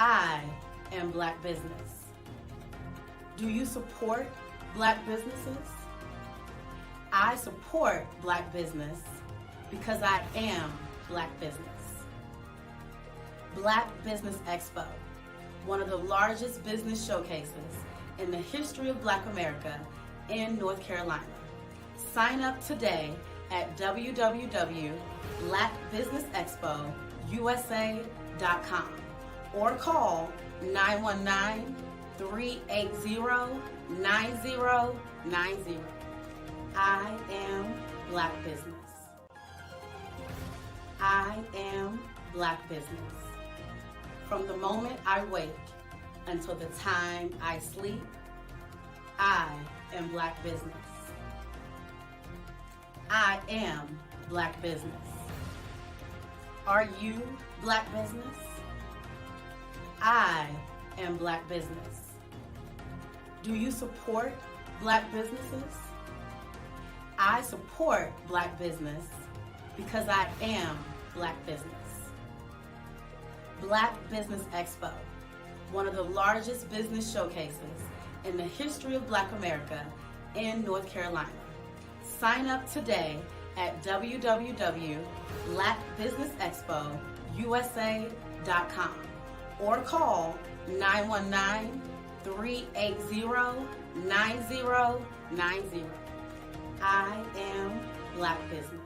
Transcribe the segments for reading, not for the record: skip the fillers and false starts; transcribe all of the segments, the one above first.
I am Black business. Do you support Black businesses? I support Black business because I am Black business. Black Business Expo, one of the largest business showcases in the history of Black America in North Carolina. Sign up today at www.blackbusinessexpousa.com or call 919-380-9090. I am Black business. I am Black business. From the moment I wake until the time I sleep, I am Black business. I am Black business. Are you Black business? I am Black business. Do you support Black businesses? I support Black business because I am Black business. Black Business Expo, one of the largest business showcases in the history of Black America in North Carolina. Sign up today at www.blackbusinessexpousa.com or call 919-380-9090. I am Black business.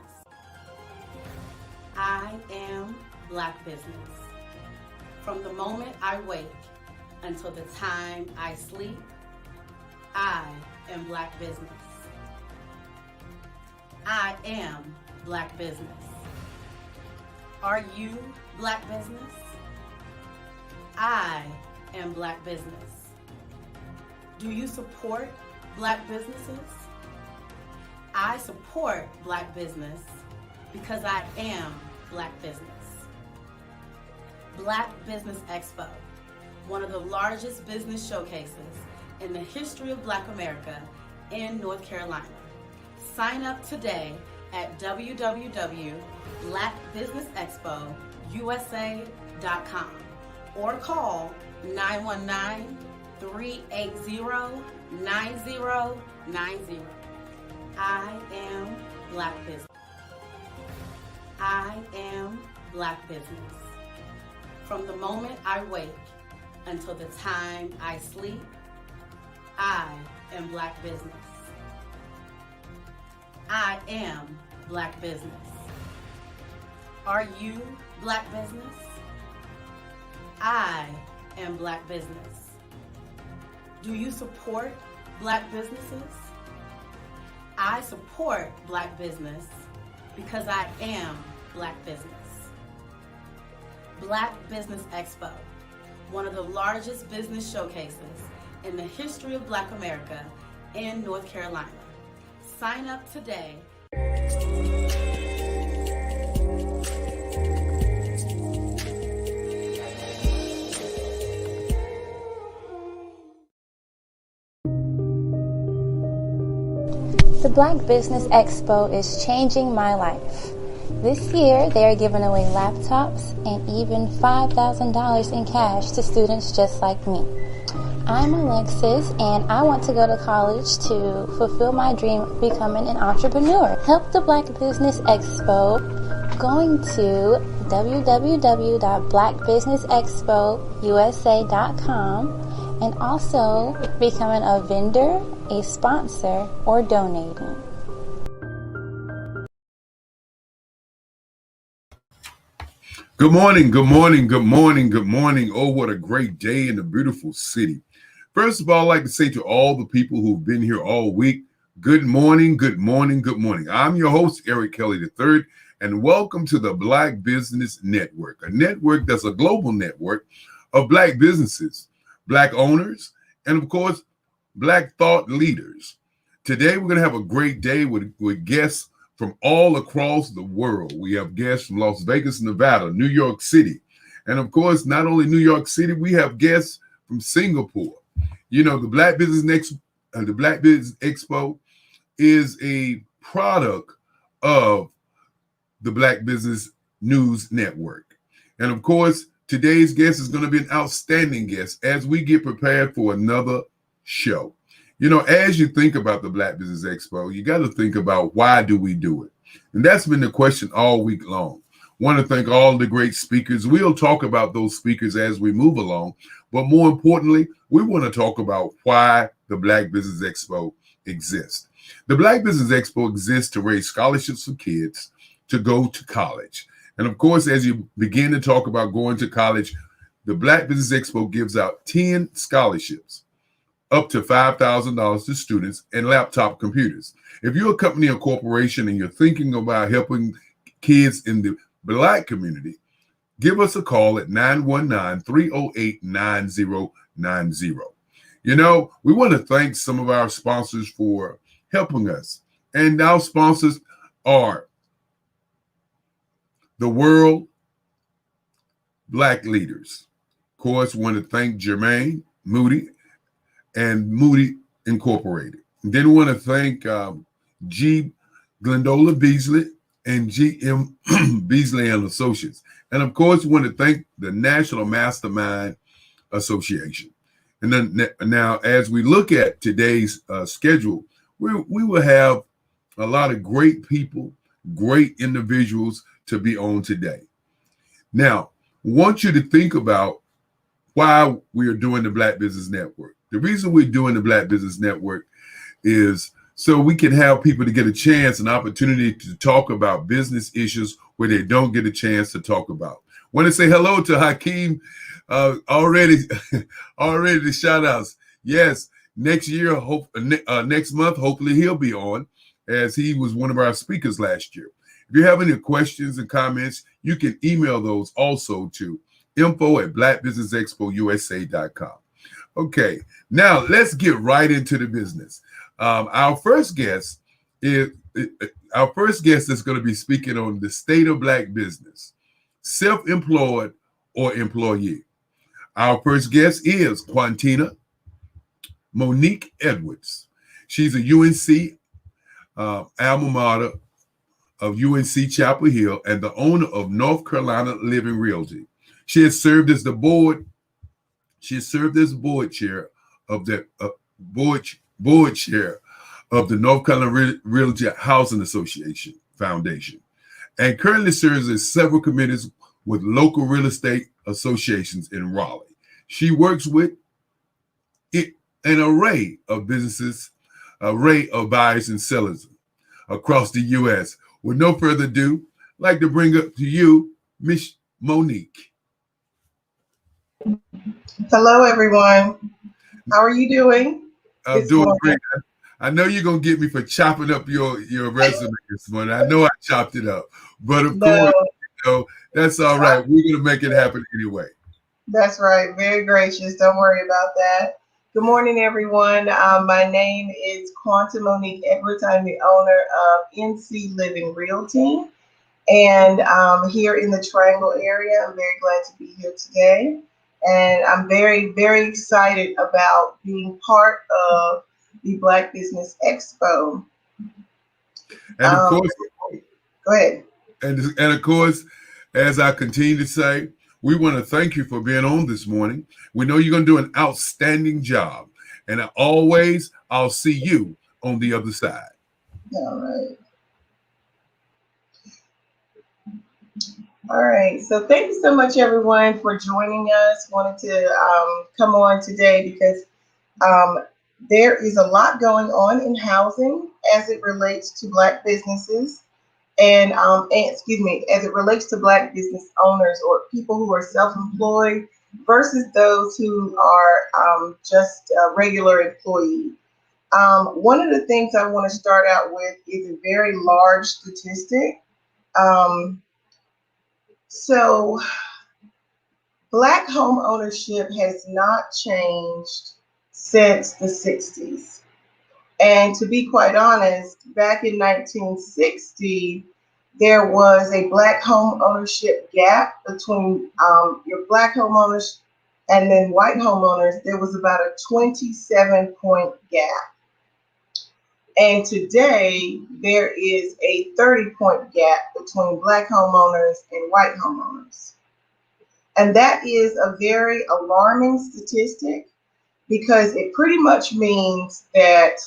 I am Black business. From the moment I wake until the time I sleep, I am Black business. I am Black business. Are you Black business? I am Black business. Do you support Black businesses? I support Black business because I am Black business. Black Business Expo, one of the largest business showcases in the history of Black America in North Carolina. Sign up today at www.blackbusinessexpousa.com or call 919-380-9090. I am Black business. I am Black business. From the moment I wake until the time I sleep, I am Black business. I am Black business. Are you Black business? I am Black business. Do you support Black businesses? I support Black business because I am Black business. Black Business Expo, one of the largest business showcases in the history of Black America in North Carolina. Sign up today. The Black Business Expo is changing my life. This year, they are giving away laptops and even $5,000 in cash to students just like me. I'm Alexis, and I want to go to college to fulfill my dream of becoming an entrepreneur. Help the Black Business Expo going to www.blackbusinessexpousa.com and also becoming a vendor, a sponsor, or donating. Good morning, good morning, good morning, good morning. Oh, what a great day in the beautiful city. First of all, I'd like to say to all the people who've been here all week, good morning, good morning, good morning. I'm your host, Eric Kelly III, and welcome to the Black Business Network, a network that's a global network of Black businesses, Black owners, and of course, Black thought leaders. Today, we're going to have a great day with guests from all across the world. We have guests from Las Vegas, Nevada, New York City. And of course, not only New York City, we have guests from Singapore. You know, the Black Business Expo is a product of the Black Business News Network. And of course, Today's guest is going to be an outstanding guest as we get prepared for another show. You know, as you think about the Black Business Expo, you got to think about why do we do it? And that's been the question all week long. Want to thank all the great speakers. We'll talk about those speakers as we move along. But more importantly, we want to talk about why the Black Business Expo exists. The Black Business Expo exists to raise scholarships for kids to go to college. And of course, as you begin to talk about going to college, the Black Business Expo gives out 10 scholarships, up to $5,000 to students and laptop computers. If you're a company or corporation and you're thinking about helping kids in the Black community, give us a call at 919-308-9090. You know, we want to thank some of our sponsors for helping us. And our sponsors are the World Black Leaders. Of course, want to thank Jermaine Moody and Moody Incorporated. And then we want to thank G. Glendola Beasley and GM Beasley and Associates. And of course, we want to thank the National Mastermind Association. And then now, as we look at today's schedule, we will have a lot of great people, great individuals to be on today. Now, I want you to think about why we are doing the Black Business Network. The reason we're doing the Black Business Network is so we can have people to get a chance, an opportunity to talk about business issues where they don't get a chance to talk about. Want to say hello to Hakeem already the shout outs. Yes, next year, next month, hopefully he'll be on, as he was one of our speakers last year. If you have any questions and comments, you can email those also to info@blackbusinessexpousa.com. Okay, now let's get right into the business. Our first guest is going to be speaking on the state of Black business, self-employed or employee. Our first guest is Quantina Monique Edwards. She's a UNC alma mater of UNC Chapel Hill and the owner of North Carolina Living Realty. She has served as board chair of the board chair of the North Carolina Realty Housing Association Foundation, and currently serves as several committees with local real estate associations in Raleigh. She works with an array of businesses, array of buyers and sellers across the U.S. With no further ado, I'd like to bring up to you, Miss Monique. Hello, everyone. How are you doing? I'm doing great. I know you're going to get me for chopping up your resume this morning. I know I chopped it up. But of course, that's all right. We're going to make it happen anyway. That's right. Very gracious. Don't worry about that. Good morning, everyone. My name is Quanta Monique Edwards. I'm the owner of NC Living Realty. And here in the Triangle area, I'm very glad to be here today. And I'm very, very excited about being part of the Black Business Expo. And of course, go ahead. And of course, as I continue to say, we want to thank you for being on this morning. We know you're going to do an outstanding job. And I'll see you on the other side. All right. All right. So thank you so much, everyone, for joining us. Wanted to come on today because there is a lot going on in housing as it relates to Black businesses. And as it relates to Black business owners or people who are self-employed versus those who are just a regular employee. One of the things I want to start out with is a very large statistic. So Black home ownership has not changed since the 60s. And to be quite honest, back in 1960, there was a Black home ownership gap between your Black homeowners and then white homeowners. There was about a 27-point gap. And today, there is a 30-point gap between Black homeowners and white homeowners. And that is a very alarming statistic because it pretty much means that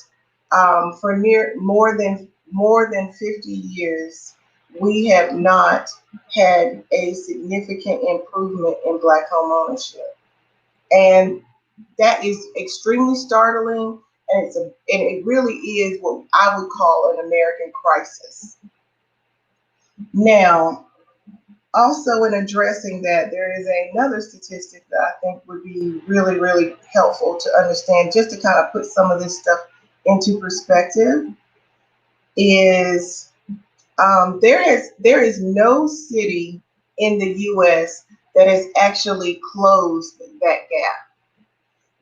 for more than 50 years, we have not had a significant improvement in Black home ownership. And that is extremely startling, and it really is what I would call an American crisis. Now, also in addressing that, there is another statistic that I think would be really, really helpful to understand, just to kind of put some of this stuff into perspective, is there is no city in the U.S. that has actually closed that gap.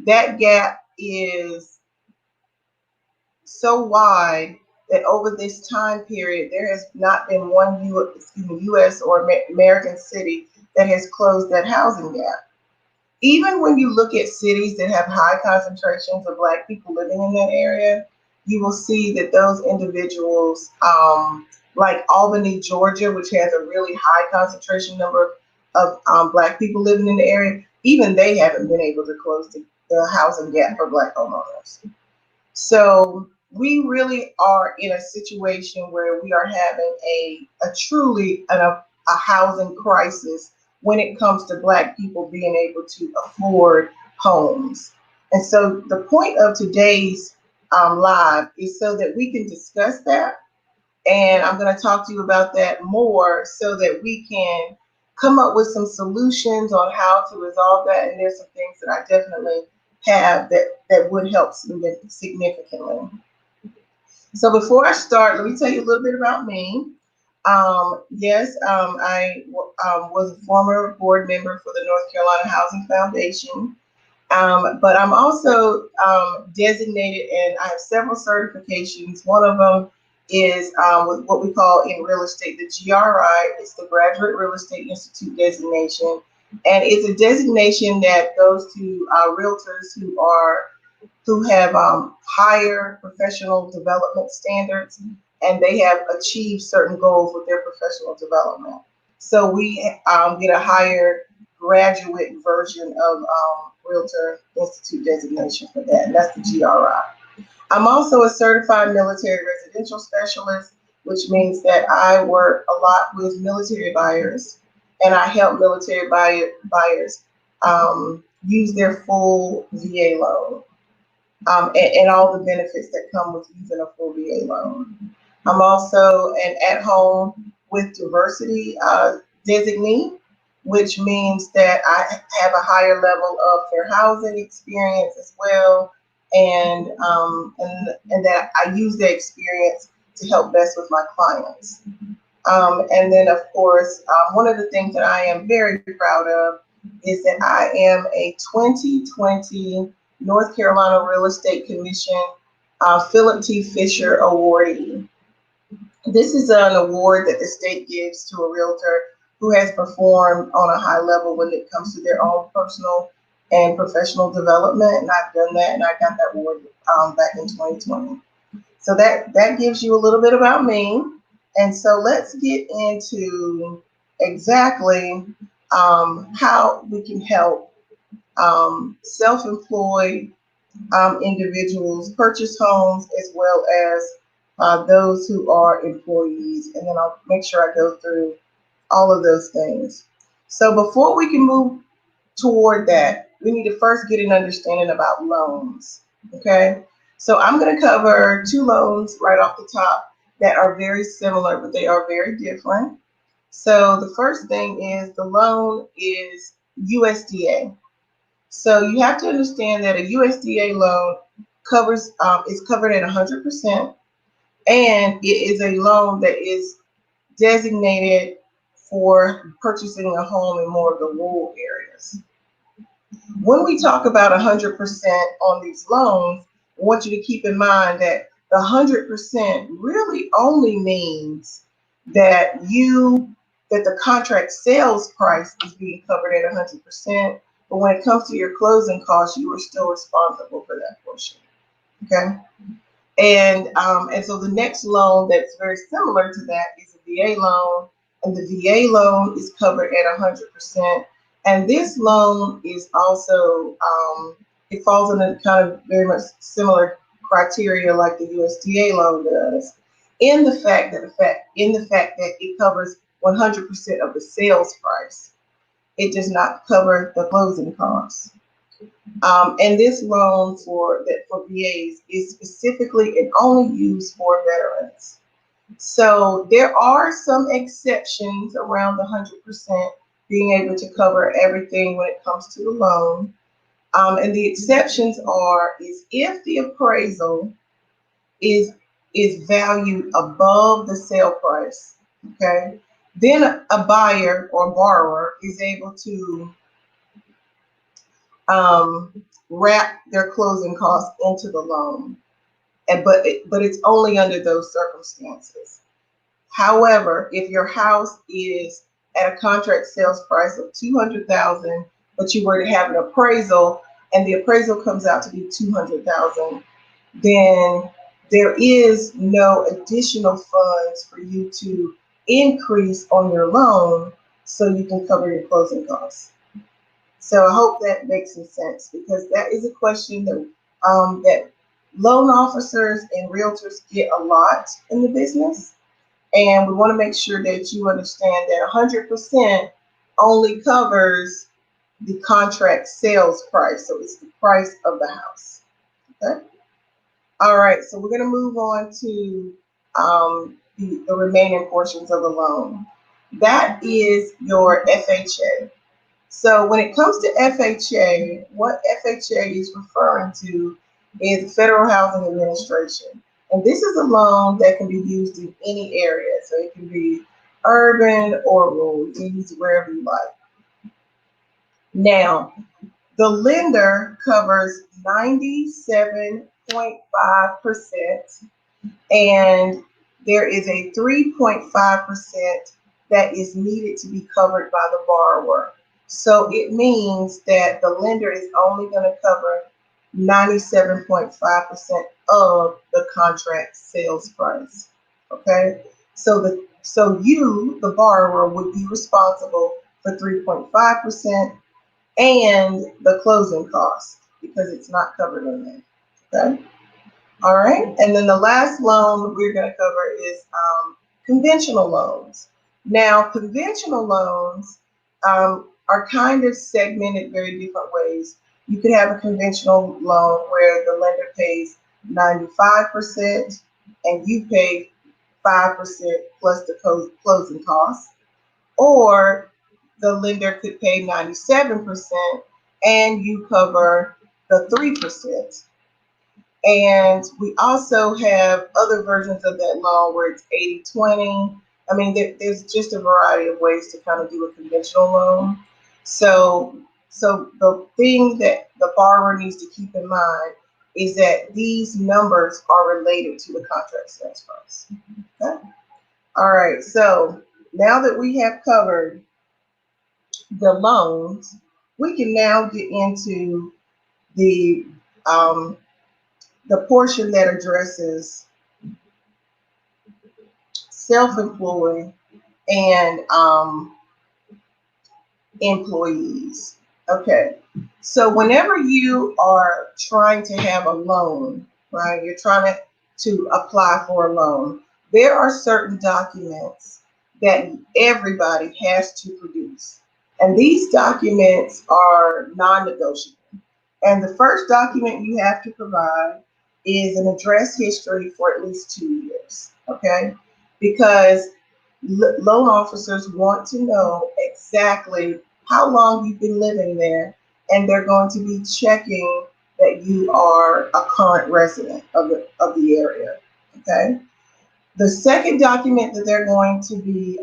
That gap is so wide that over this time period, there has not been one U.S. or American city that has closed that housing gap. Even when you look at cities that have high concentrations of Black people living in that area, you will see that those individuals, like Albany, Georgia, which has a really high concentration number of Black people living in the area, even they haven't been able to close the housing gap for Black homeowners. So we really are in a situation where we are having a housing crisis when it comes to Black people being able to afford homes. And so the point of today's live is so that we can discuss that. And I'm going to talk to you about that more so that we can come up with some solutions on how to resolve that. And there's some things that I definitely have that would help significantly. So before I start, let me tell you a little bit about me. Yes, I was a former board member for the North Carolina Housing Foundation, but I'm also designated, and I have several certifications. One of them is with what we call in real estate the GRI. It's the Graduate Real Estate Institute designation, and it's a designation that goes to realtors who have higher professional development standards, and they have achieved certain goals with their professional development. So we get a higher graduate version of Realtor Institute designation for that, and that's the GRI. I'm also a certified military residential specialist, which means that I work a lot with military buyers, and I help military buyers use their full VA loan. And all the benefits that come with using a full VA loan. I'm also an at-home with diversity designee, which means that I have a higher level of fair housing experience as well, and that I use that experience to help best with my clients. And then, of course, one of the things that I am very proud of is that I am a 2020 North Carolina Real Estate Commission Philip T. Fisher awardee. This is an award that the state gives to a realtor who has performed on a high level when it comes to their own personal and professional development. And I've done that, and I got that award back in 2020. So that gives you a little bit about me. And so let's get into exactly how we can help self-employed individuals purchase homes, as well as those who are employees. And then I'll make sure I go through all of those things. So before we can move toward that, we need to first get an understanding about loans. Okay, so I'm going to cover two loans right off the top that are very similar, but they are very different. So the first thing is the loan is USDA. So you have to understand that a USDA loan is covered at 100%, and it is a loan that is designated for purchasing a home in more of the rural areas. When we talk about 100% on these loans, I want you to keep in mind that the 100% really only means that the contract sales price is being covered at 100%. But when it comes to your closing costs, you are still responsible for that portion. Okay. And so the next loan that's very similar to that is a VA loan, and the VA loan is covered at 100%. And this loan is also, it falls under kind of very much similar criteria like the USDA loan does, in the fact that it covers 100% of the sales price. It does not cover the closing costs. And this loan for VAs is specifically and only used for veterans. So there are some exceptions around the 100% being able to cover everything when it comes to the loan. And the exceptions is if the appraisal is valued above the sale price, okay, then a buyer or borrower is able to wrap their closing costs into the loan. But it's only under those circumstances. However, if your house is at a contract sales price of $200,000, but you were to have an appraisal and the appraisal comes out to be $200,000, then there is no additional funds for you to increase on your loan so you can cover your closing costs. So I hope that makes some sense, because that is a question that that loan officers and realtors get a lot in the business. And we want to make sure that you understand that 100% only covers the contract sales price. So it's the price of the house. Okay. All right. So we're going to move on to the remaining portions of the loan. That is your FHA. So when it comes to FHA, what FHA is referring to is the Federal Housing Administration. And this is a loan that can be used in any area. So it can be urban or rural. You can use it wherever you like. Now, the lender covers 97.5%, and there is a 3.5% that is needed to be covered by the borrower. So it means that the lender is only going to cover 97.5% of the contract sales price. Okay, so you, the borrower, would be responsible for 3.5% and the closing costs, because it's not covered in there. Okay, all right, and then the last loan we're going to cover is conventional loans. Now, conventional loans are kind of segmented very different ways. You could have a conventional loan where the lender pays 95% and you pay 5% plus the closing costs. Or the lender could pay 97% and you cover the 3%. And we also have other versions of that loan where it's 80-20. I mean, there's just a variety of ways to kind of do a conventional loan. So the thing that the borrower needs to keep in mind is that these numbers are related to the contract sales price. Okay. All right. So now that we have covered the loans, we can now get into the portion that addresses self-employed and employees. Okay, so whenever you are trying to have a loan, right, you're trying to apply for a loan, there are certain documents that everybody has to produce. And these documents are non-negotiable. And the first document you have to provide is an address history for at least 2 years, okay? Because loan officers want to know exactly how long you've been living there, and they're going to be checking that you are a current resident of the area, okay? The second document that they're going to be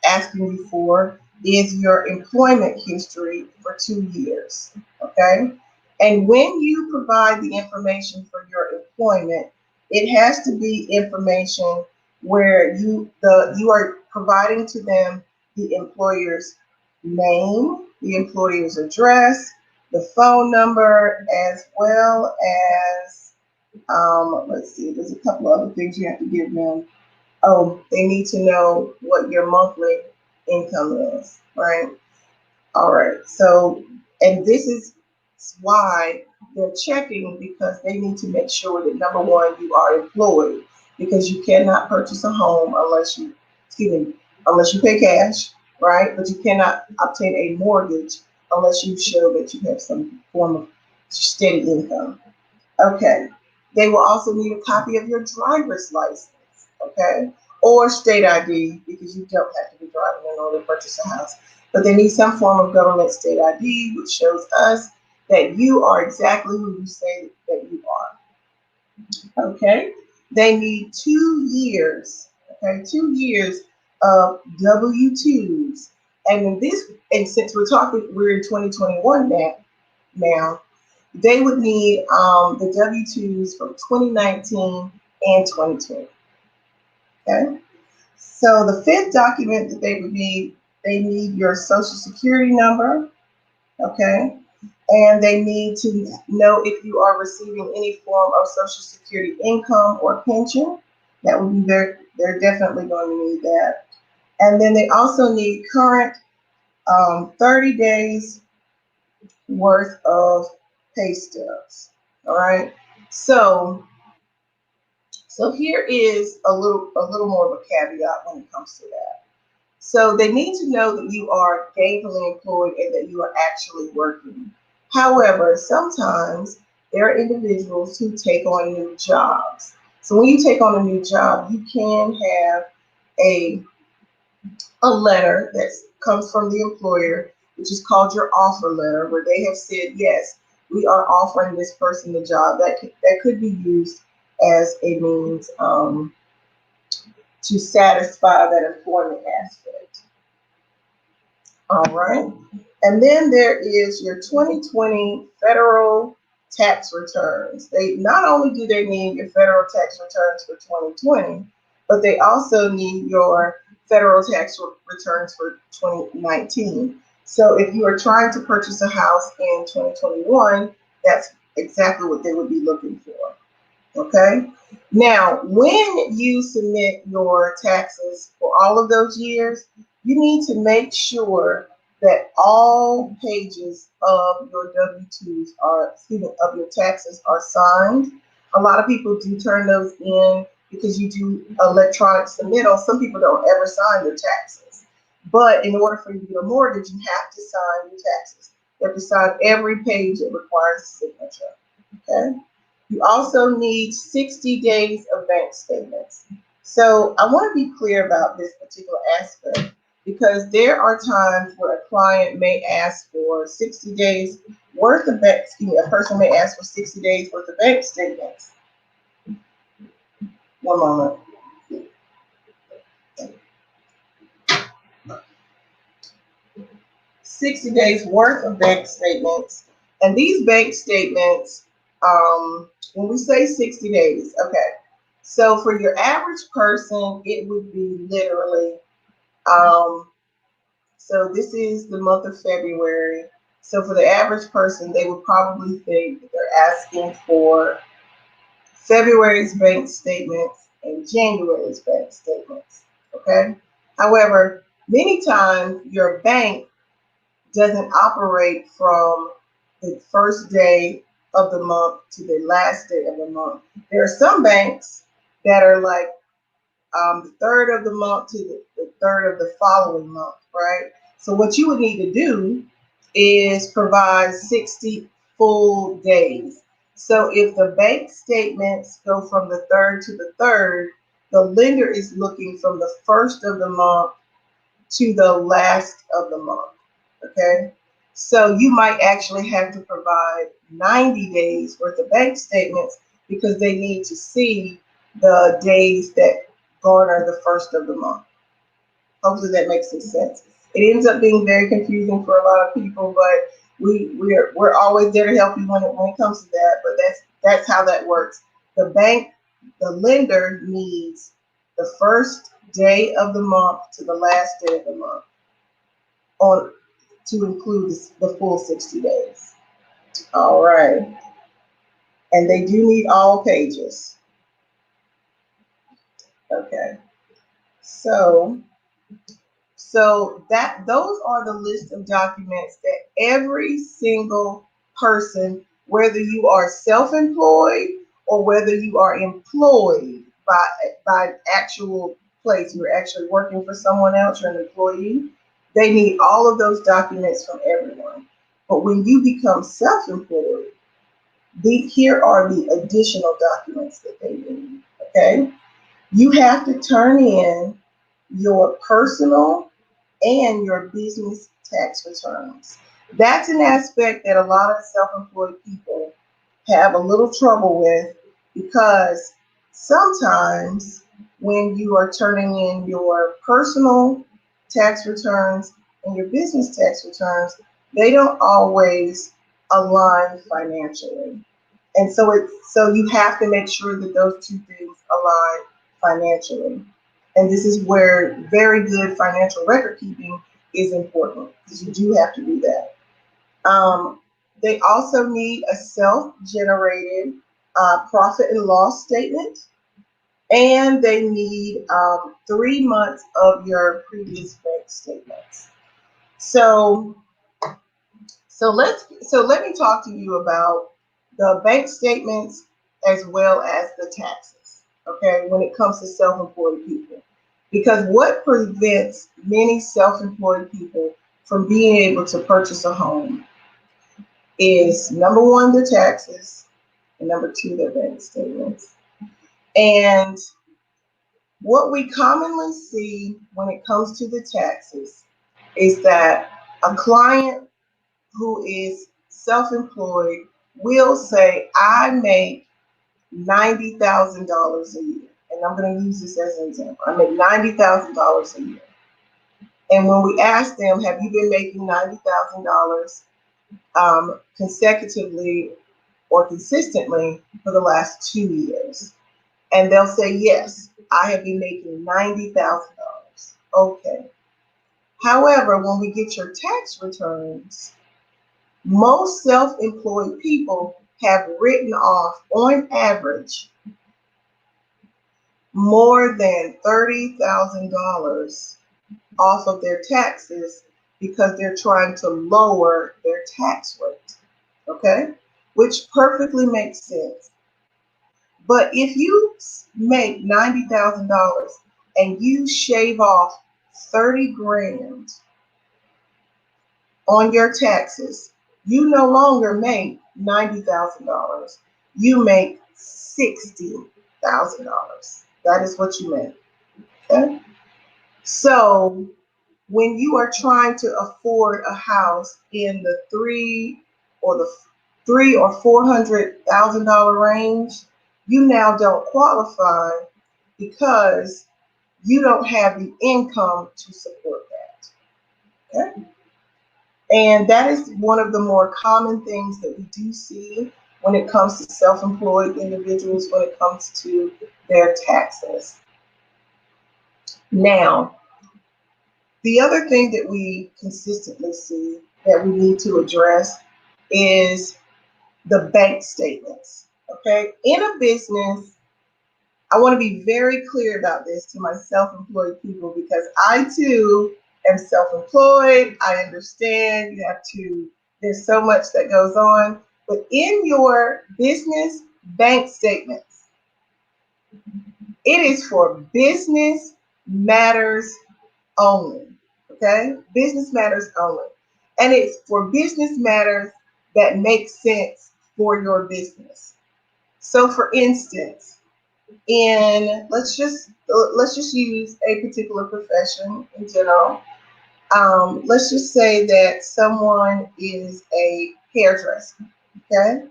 asking you for is your employment history for 2 years, okay? And when you provide the information for your employment, it has to be information where you are providing to them the employer's name, the employer's address, the phone number, as well as, let's see, there's a couple other things you have to give them. Oh, they need to know what your monthly income is, right? All right. So, and this is why they're checking, because they need to make sure that number one, you are employed, because you cannot purchase a home unless you, excuse me, unless you pay cash, right? But you cannot obtain a mortgage unless you show that you have some form of steady income. Okay. They will also need a copy of your driver's license, okay? Or state ID, because you don't have to be driving in order to purchase a house. But they need some form of government state ID, which shows us that you are exactly who you say that you are, okay? They need 2 years, okay? 2 years of W-2s. And in this, and since we're in 2021 now, they would need the W-2s from 2019 and 2020. Okay. So the fifth document that they need your social security number. Okay. And they need to know if you are receiving any form of social security income or pension. That would be they're definitely going to need that. And then they also need current 30 days worth of pay stubs. All right. So here is a little more of a caveat when it comes to that. So they need to know that you are gainfully employed and that you are actually working. However, sometimes there are individuals who take on new jobs. So when you take on a new job, you can have a letter that comes from the employer, which is called your offer letter, where they have said, yes, we are offering this person the job. That could be used as a means to satisfy that employment aspect. All right. And then there is your 2020 federal tax returns. They not only do they need your federal tax returns for 2020, but they also need your federal tax returns for 2019. So if you are trying to purchase a house in 2021, that's exactly what they would be looking for. Okay. Now, when you submit your taxes for all of those years, you need to make sure that all pages of your W-2s of your taxes are signed. A lot of people do turn those in because you do electronic submittal. Some people don't ever sign their taxes. But in order for you to get a mortgage, you have to sign your taxes. You have to sign every page that requires a signature. Okay. You also need 60 days of bank statements. So I want to be clear about this particular aspect, because there are times where a client may ask for 60 days worth of bank, a person may ask for 60 days worth of bank statements. One moment. $60 days worth of bank statements. And these bank statements, when we say 60 days, okay. So for your average person, it would be literally, so this is the month of February. So for the average person, they would probably think that they're asking for February's bank statements and January's bank statements, okay? However, many times your bank doesn't operate from the first day of the month to the last day of the month. There are some banks that are like the third of the month to the third of the following month, right? So what you would need to do is provide 60 full days. So if the bank statements go from the third to the third, the lender is looking from the first of the month to the last of the month, okay? So you might actually have to provide 90 days worth of bank statements, because they need to see the days that garner the first of the month. Hopefully that makes some sense. It ends up being very confusing for a lot of people, but we're always there to help you when it comes to that. But that's how that works. The lender needs the first day of the month to the last day of the month on to include the full 60 days. All right. And they do need all pages. Okay. So So those are the list of documents that every single person, whether you are self-employed or whether you are employed by actual place, you're actually working for someone else, you're an employee, they need all of those documents from everyone. But when you become self-employed, here are the additional documents that they need. Okay, you have to turn in your personal and your business tax returns. That's an aspect that a lot of self-employed people have a little trouble with, because sometimes when you are turning in your personal tax returns and your business tax returns, they don't always align financially. And so you have to make sure that those two things align financially. And this is where very good financial record keeping is important, because you do have to do that. They also need a self-generated profit and loss statement, and they need 3 months of your previous bank statements. So let me talk to you about the bank statements as well as the taxes, okay, when it comes to self-employed people. Because what prevents many self-employed people from being able to purchase a home is, number one, their taxes, and number two, their bank statements. And what we commonly see when it comes to the taxes is that a client who is self-employed will say, I make $90,000 a year. And I'm going to use this as an example. I make $90,000 a year. And when we ask them, have you been making $90,000 consecutively or consistently for the last 2 years? And they'll say, yes, I have been making $90,000. Okay. However, when we get your tax returns, most self-employed people have written off, on average, more than $30,000 off of their taxes, because they're trying to lower their tax rate, okay? Which perfectly makes sense. But if you make $90,000 and you shave off 30 grand on your taxes, you no longer make $90,000. You make $60,000. That is what you make. Okay? So when you are trying to afford a house in the $300,000 or $400,000 range, you now don't qualify because you don't have the income to support that. Okay? And that is one of the more common things that we do see when it comes to self-employed individuals, when it comes to their taxes. Now, the other thing that we consistently see that we need to address is the bank statements. Okay, in a business, I want to be very clear about this to my self-employed people, because I too am self-employed. I understand there's so much that goes on, but in your business bank statements, it is for business matters only, okay? Business matters only. And it's for business matters that make sense for your business. So for instance, let's just use a particular profession in general. Let's just say that someone is a hairdresser, okay?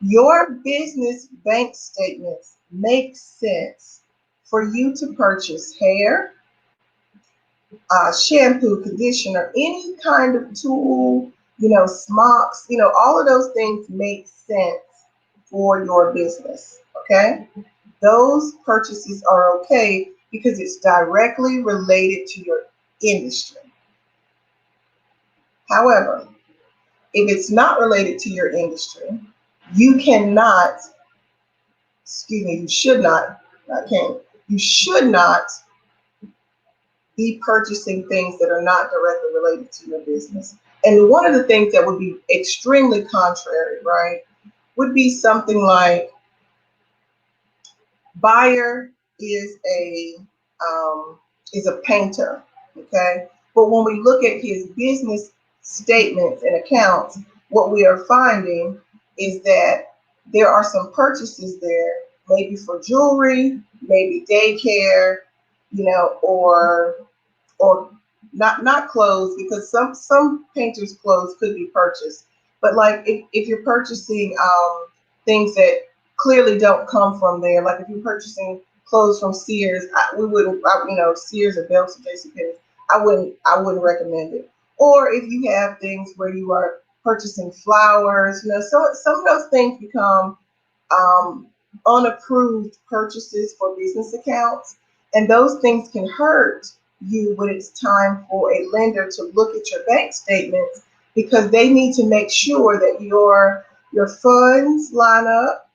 Your business bank statements make sense for you to purchase hair, shampoo, conditioner, any kind of tool, smocks, all of those things make sense for your business, okay? Those purchases are okay because it's directly related to your industry. However, if it's not related to your industry, you should not be purchasing things that are not directly related to your business. And one of the things that would be extremely contrary, right, would be something like buyer is a painter, okay? But when we look at his business statements and accounts, what we are finding is that there are some purchases there, maybe for jewelry, maybe daycare, or not clothes, because some painters' clothes could be purchased. But like if you're purchasing things that clearly don't come from there, like if you're purchasing clothes from Sears, Sears or Belks or JCPenney, I wouldn't recommend it. Or if you have things where you are purchasing flowers, some of those things become unapproved purchases for business accounts, and those things can hurt you when it's time for a lender to look at your bank statements, because they need to make sure that your funds line up,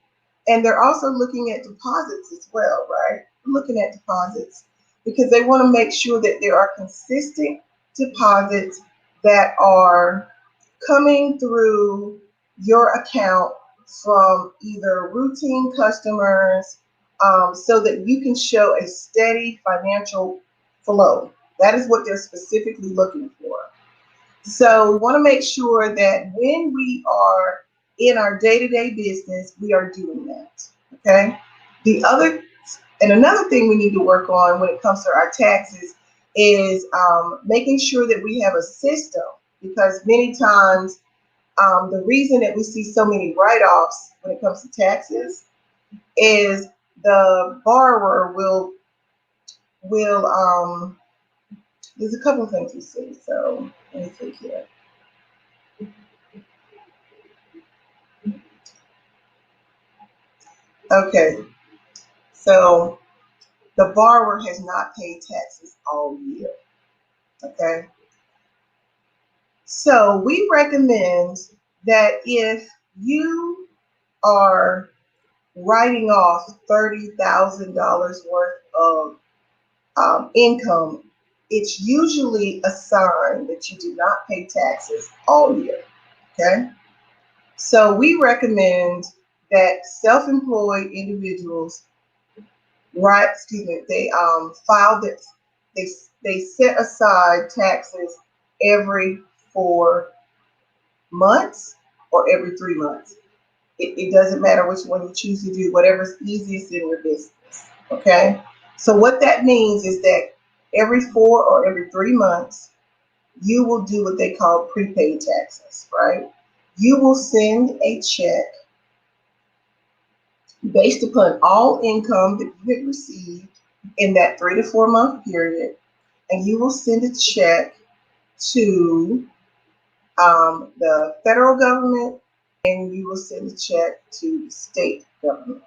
and they're also looking at deposits as well, right? Looking at deposits because they want to make sure that there are consistent deposits that are coming through your account from either routine customers, so that you can show a steady financial flow. That is what they're specifically looking for. So we want to make sure that when we are in our day-to-day business, we are doing that. Okay. Another thing we need to work on when it comes to our taxes is making sure that we have a system, because many times the reason that we see so many write-offs when it comes to taxes is the borrower will there's a couple of things we see. So let me think here. Okay, so the borrower has not paid taxes all year. Okay, so we recommend that if you are writing off $30,000 worth of income, it's usually a sign that you do not pay taxes all year. Okay, so we recommend that self-employed individuals they file that they set aside taxes every 4 months or every 3 months. It doesn't matter which one you choose to do, whatever's easiest in your business. Okay, so what that means is that every 4 or every 3 months, you will do what they call prepaid taxes, right? You will send a check based upon all income that you had received in that 3 to 4 month period, and you will send a check to the federal government, and you will send a check to the state government.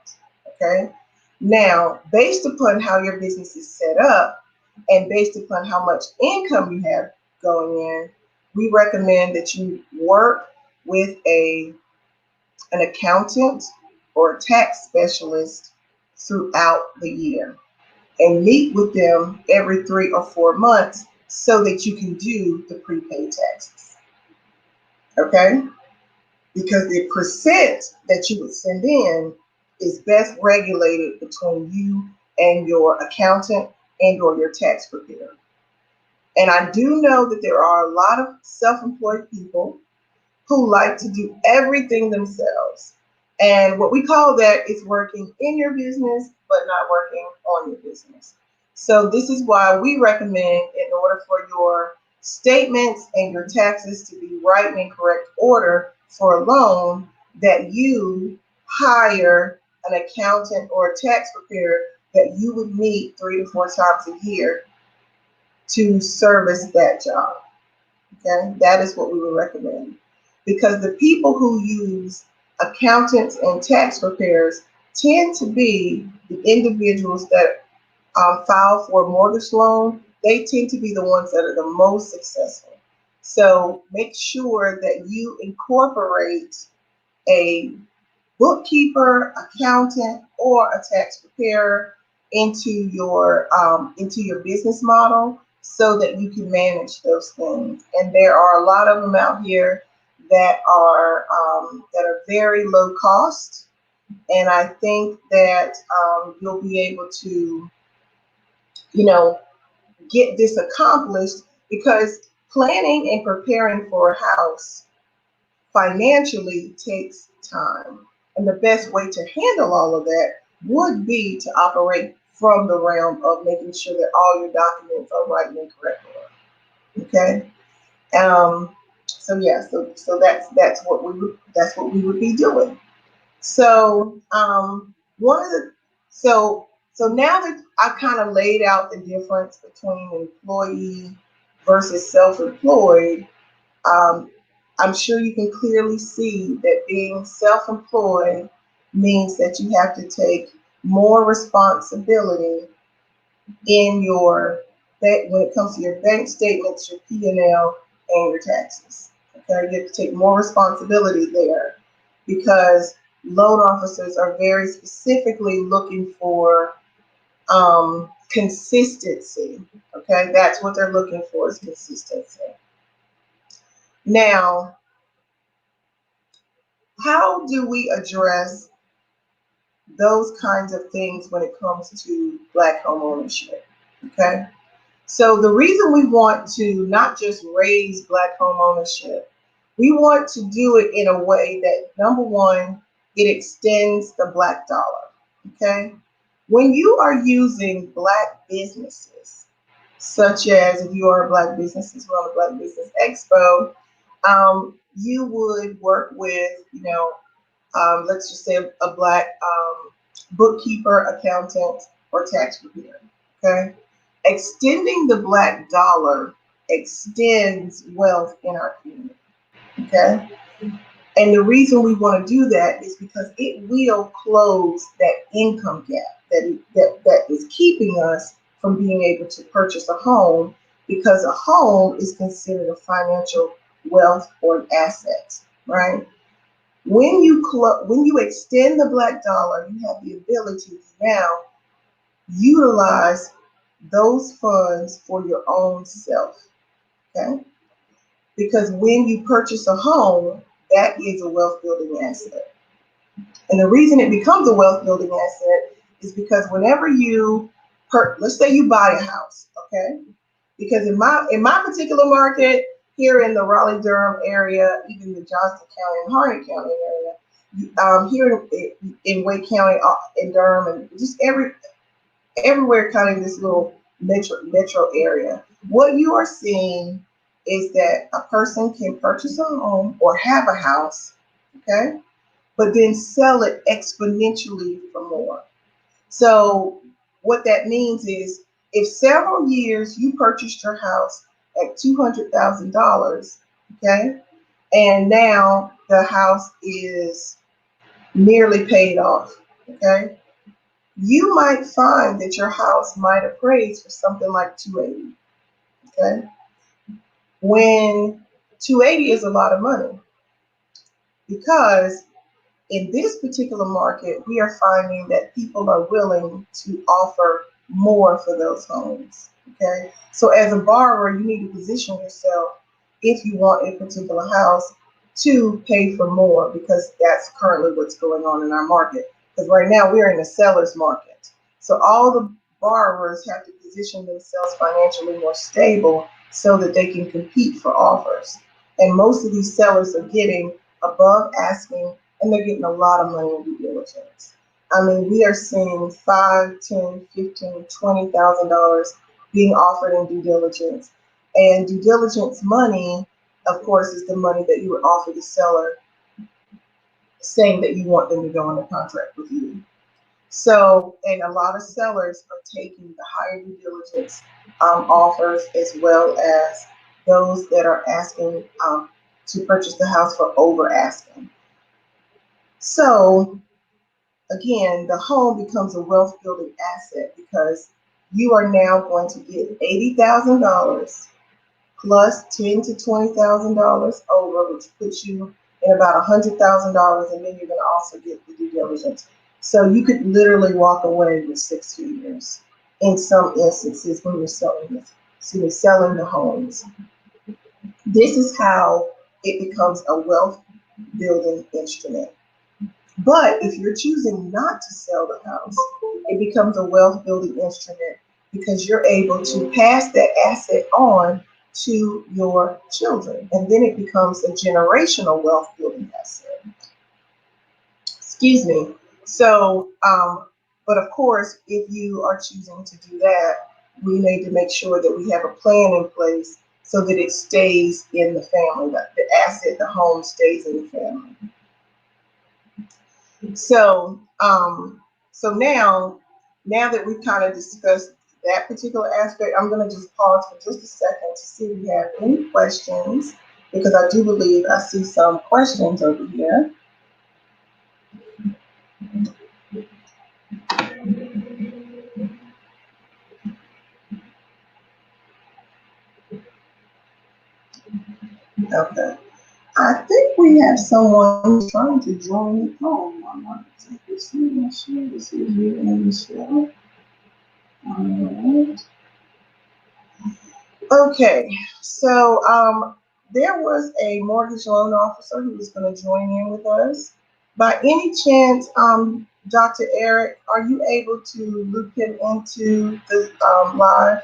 Okay. Now, based upon how your business is set up and based upon how much income you have going in, we recommend that you work with an accountant or a tax specialist throughout the year and meet with them every 3 or 4 months so that you can do the prepaid taxes. Okay? Because the percent that you would send in is best regulated between you and your accountant and or your tax preparer. And I do know that there are a lot of self-employed people who like to do everything themselves. And what we call that is working in your business, but not working on your business. So this is why we recommend, in order for your statements and your taxes to be right and in correct order for a loan, that you hire an accountant or a tax preparer that you would meet 3 to 4 times a year to service that job. Okay, that is what we would recommend. Because the people who use accountants and tax preparers tend to be the individuals that file for a mortgage loan. They tend to be the ones that are the most successful. So make sure that you incorporate a bookkeeper, accountant, or a tax preparer into your business model, so that you can manage those things. And there are a lot of them out here that are very low cost. And I think that you'll be able to, you know, get this accomplished, because planning and preparing for a house financially takes time. And the best way to handle all of that would be to operate from the realm of making sure that all your documents are right and correct. Okay. So yeah, so that's what we would be doing. So one of the so now that I kind of laid out the difference between employee versus self-employed, I'm sure you can clearly see that being self-employed means that you have to take more responsibility in your when it comes to your bank statements, your P&L, and your taxes. Okay, you have to take more responsibility there, because loan officers are very specifically looking for consistency. Okay, that's what they're looking for, is consistency. Now, how do we address those kinds of things when it comes to Black home ownership? Okay, so the reason we want to not just raise Black home ownership, we want to do it in a way that, number one, it extends the Black dollar. Okay, when you are using Black businesses, such as if you are a Black business, as well as Black Business Expo, you would work with, let's just say a Black bookkeeper, accountant, or tax preparer. Okay, extending the Black dollar extends wealth in our community. Okay, and the reason we want to do that is because it will close that income gap that is keeping us from being able to purchase a home, because a home is considered a financial wealth or an asset, right? When you extend the Black dollar, you have the ability to now utilize those funds for your own self. Okay, because when you purchase a home, that is a wealth building asset. And the reason it becomes a wealth building asset is because whenever let's say you buy a house, okay? Because in my particular market, here in the Raleigh-Durham area, even the Johnston County and Harnett County area, here in Wake County, in Durham, and just everywhere kind of this little metro area, what you are seeing is that a person can purchase a home or have a house, okay, but then sell it exponentially for more. So what that means is, if several years you purchased your house at $200,000, okay, and now the house is nearly paid off, okay, you might find that your house might appraise for something like $280,000, okay, when $280,000 is a lot of money, because in this particular market, we are finding that people are willing to offer more for those homes. Okay, so as a borrower, you need to position yourself, if you want a particular house, to pay for more, because that's currently what's going on in our market. Because right now we're in a seller's market, so all the borrowers have to position themselves financially more stable so that they can compete for offers. And most of these sellers are getting above asking, and they're getting a lot of money in due diligence. I mean, we are seeing $5,000, $10,000, $15,000, $20,000 being offered in due diligence. And due diligence money, of course, is the money that you would offer the seller, saying that you want them to go under contract with you. So, and a lot of sellers are taking the higher due diligence offers, as well as those that are asking to purchase the house for over asking. So again, the home becomes a wealth building asset, because you are now going to get $80,000 plus $10,000 to $20,000 over, which puts you in about $100,000, and then you're going to also get the due diligence. So you could literally walk away with 6 figures in some instances when you're selling selling the homes. This is how it becomes a wealth building instrument. But if you're choosing not to sell the house, it becomes a wealth building instrument because you're able to pass that asset on to your children. And then it becomes a generational wealth building asset. Excuse me. So, but of course, if you are choosing to do that, we need to make sure that we have a plan in place so that it stays in the family, that the asset, the home stays in the family. So, so now that we've kind of discussed that particular aspect, I'm going to just pause for just a second to see if we have any questions, because I do believe I see some questions over here. Okay. I think we have someone trying to join the call. I'm not exactly sure. This is you and Michelle. All right. Okay. So there was a mortgage loan officer who was going to join in with us. By any chance, Dr. Eric, are you able to loop him into the live?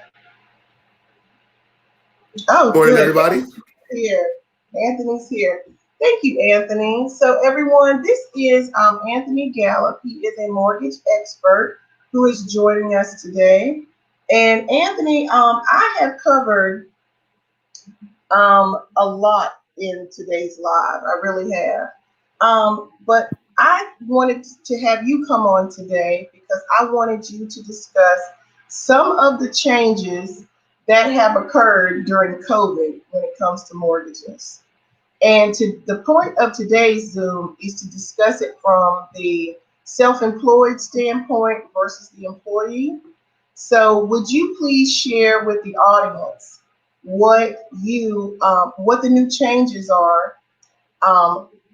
Oh, Morning, good. everybody. Here. Anthony's here. Thank you, Anthony. So everyone, this is Anthony Gallup. He is a mortgage expert who is joining us today. And Anthony, I have covered a lot in today's live. I really have. But I wanted to have you come on today because I wanted you to discuss some of the changes that have occurred during COVID when it comes to mortgages. And to the point of today's Zoom is to discuss it from the self-employed standpoint versus the employee. So would you please share with the audience what the new changes are,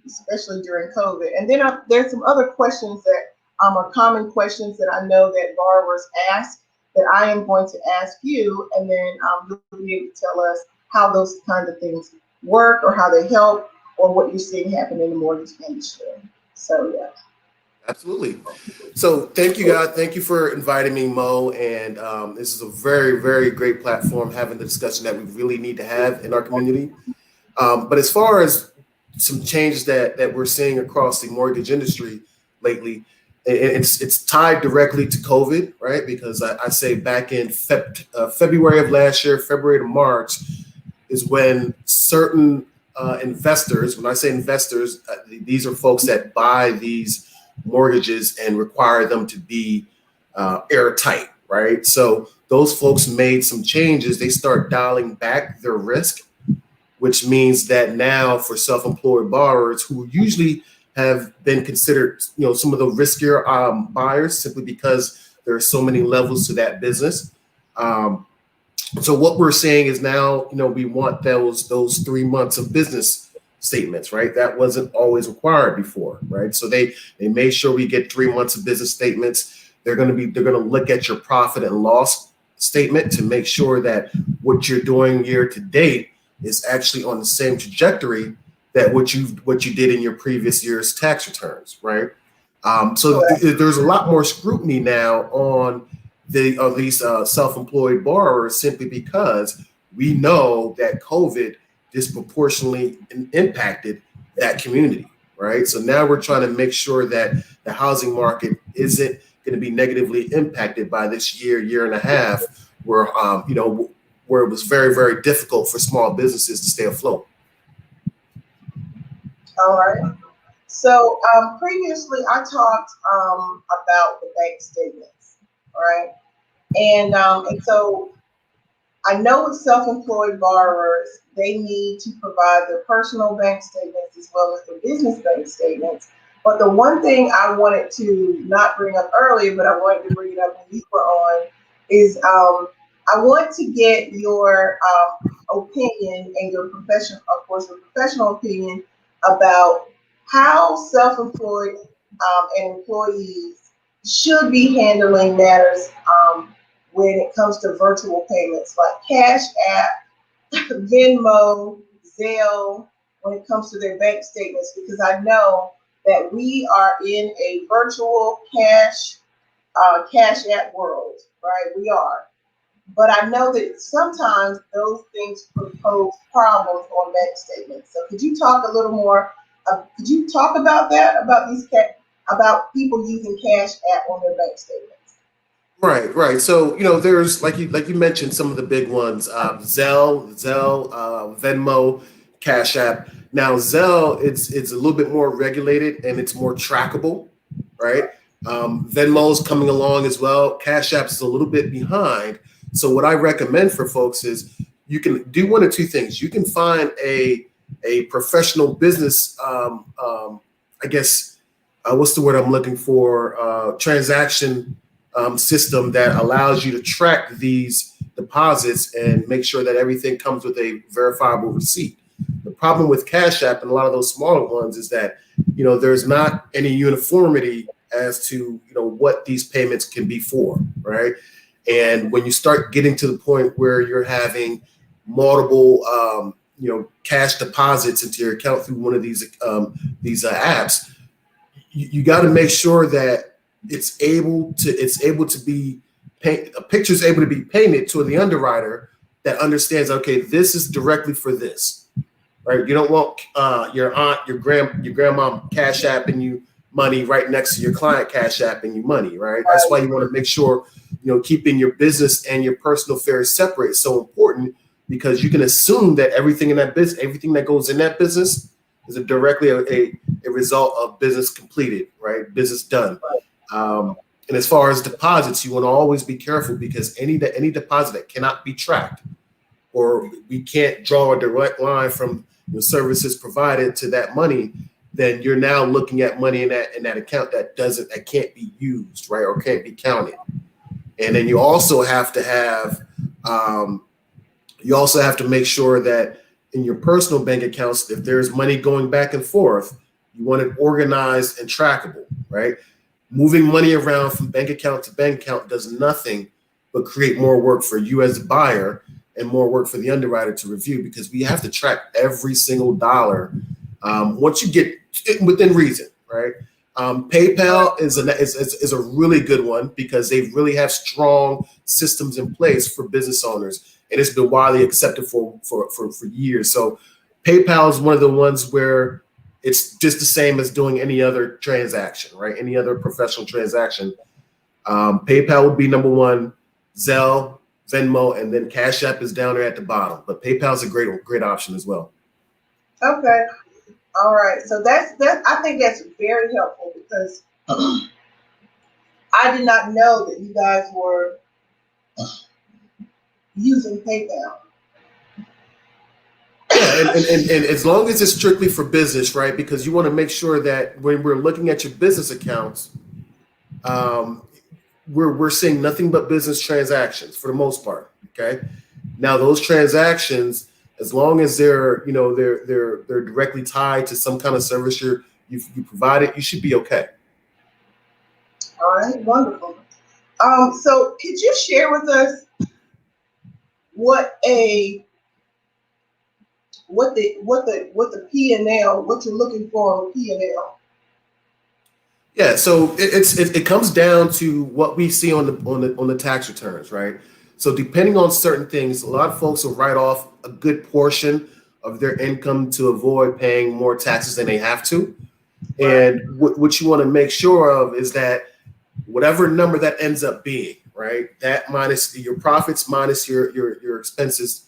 especially during COVID? And then there's some other questions that are common questions that I know that borrowers ask that I am going to ask you, and then you'll be able to tell us how those kind of things work or how they help or what you're seeing happen in the mortgage industry. So yeah. Absolutely. So thank you, God. Thank you for inviting me, Mo. And this is a very, very great platform, having the discussion that we really need to have in our community. But as far as some changes that we're seeing across the mortgage industry lately, it's tied directly to COVID, right? Because I say back in February of last year, February to March, is when certain investors, when I say investors, these are folks that buy these mortgages and require them to be airtight, right? So those folks made some changes. They start dialing back their risk, which means that now for self-employed borrowers who usually have been considered, some of the riskier buyers simply because there are so many levels to that business. So what we're saying is now, we want those 3 months of business statements, right? That wasn't always required before, right? So they made sure we get 3 months of business statements. They're going to look at your profit and loss statement to make sure that what you're doing year to date is actually on the same trajectory that what you did in your previous year's tax returns, right? So there's a lot more scrutiny now on these self-employed borrowers, simply because we know that COVID disproportionately impacted that community, right? So now we're trying to make sure that the housing market isn't going to be negatively impacted by this year and a half, where where it was very, very difficult for small businesses to stay afloat. All right. So previously I talked about the bank statements, right? And so I know with self-employed borrowers, they need to provide their personal bank statements as well as their business bank statements. But the one thing I wanted to not bring up earlier, but I wanted to bring it up when you were on, is I want to get your opinion and your professional opinion about how self-employed and employees should be handling matters when it comes to virtual payments like Cash App, Venmo, Zelle, when it comes to their bank statements, because I know that we are in a virtual cash App world, right? We are. But I know that sometimes those things pose problems on bank statements. So could you talk a little more? Could you talk about that? About people using Cash App on their bank statements? Right. So there's like you mentioned some of the big ones: Zelle, Venmo, Cash App. Now Zelle, it's a little bit more regulated and it's more trackable, right? Venmo's coming along as well. Cash App is a little bit behind. So what I recommend for folks is you can do one of two things. You can find a professional business, I guess, what's the word I'm looking for? Transaction system that allows you to track these deposits and make sure that everything comes with a verifiable receipt. The problem with Cash App and a lot of those smaller ones is that, there's not any uniformity as to, what these payments can be for, right? And when you start getting to the point where you're having multiple, cash deposits into your account through one of these apps, you got to make sure that it's able to be a picture is able to be painted to the underwriter that understands, okay, this is directly for this, right? You don't want your aunt, your grandma Cash Apping you money right next to your client Cash Apping you money, right? That's why you want to make sure, keeping your business and your personal affairs separate is so important, because you can assume that everything in that business, everything that goes in that business is directly a result of business completed, right? Business done. And as far as deposits, you want to always be careful, because any deposit that cannot be tracked, or we can't draw a direct line from the services provided to that money, then you're now looking at money in that account that can't be used, right, or can't be counted. And then you also have to have make sure that in your personal bank accounts, if there's money going back and forth, you want it organized and trackable, right? Moving money around from bank account to bank account does nothing but create more work for you as a buyer and more work for the underwriter to review, because we have to track every single dollar once you get within reason, right? PayPal is a really good one, because they really have strong systems in place for business owners, and it's been widely accepted for years. So PayPal is one of the ones where it's just the same as doing any other transaction, right? Any other professional transaction. PayPal would be number one, Zelle, Venmo, and then Cash App is down there at the bottom. But PayPal is a great option as well. Okay. All right. So that's I think that's very helpful, because I did not know that you guys were using PayPal. Yeah, and as long as it's strictly for business, right? Because you want to make sure that when we're looking at your business accounts, we're seeing nothing but business transactions for the most part. Okay. Now those transactions, as long as they're directly tied to some kind of service you provided, you should be okay. All right, wonderful. So could you share with us what the P&L, what you're looking for on P&L? Yeah, so it comes down to what we see on the tax returns, right? So depending on certain things, a lot of folks will write off a good portion of their income to avoid paying more taxes than they have to. And what you want to make sure of is that whatever number that ends up being, right, that minus your profits minus your expenses.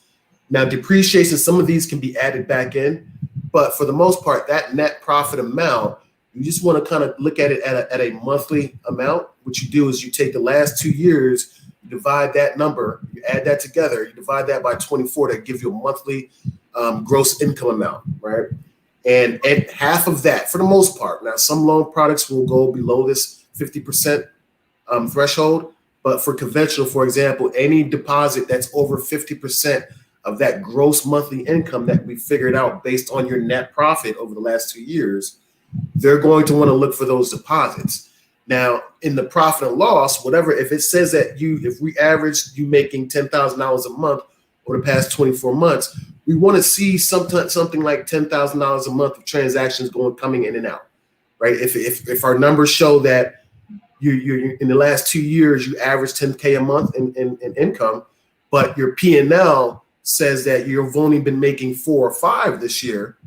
Now, depreciation, some of these can be added back in, but for the most part, that net profit amount, you just want to kind of look at it at a monthly amount. What you do is you take the last 2 years, you divide that number, you add that together, you divide that by 24, that gives you a monthly gross income amount, right? And half of that, for the most part, now some loan products will go below this 50% threshold, but for conventional, for example, any deposit that's over 50% of that gross monthly income that we figured out based on your net profit over the last 2 years, they're going to want to look for those deposits. Now, in the profit and loss, whatever, if it says that if we average you making $10,000 a month over the past 24 months, we want to see something like $10,000 a month of transactions coming in and out, right? If our numbers show that you in the last 2 years you average 10K a month in income, but your P&L says that you've only been making 4 or 5 this year,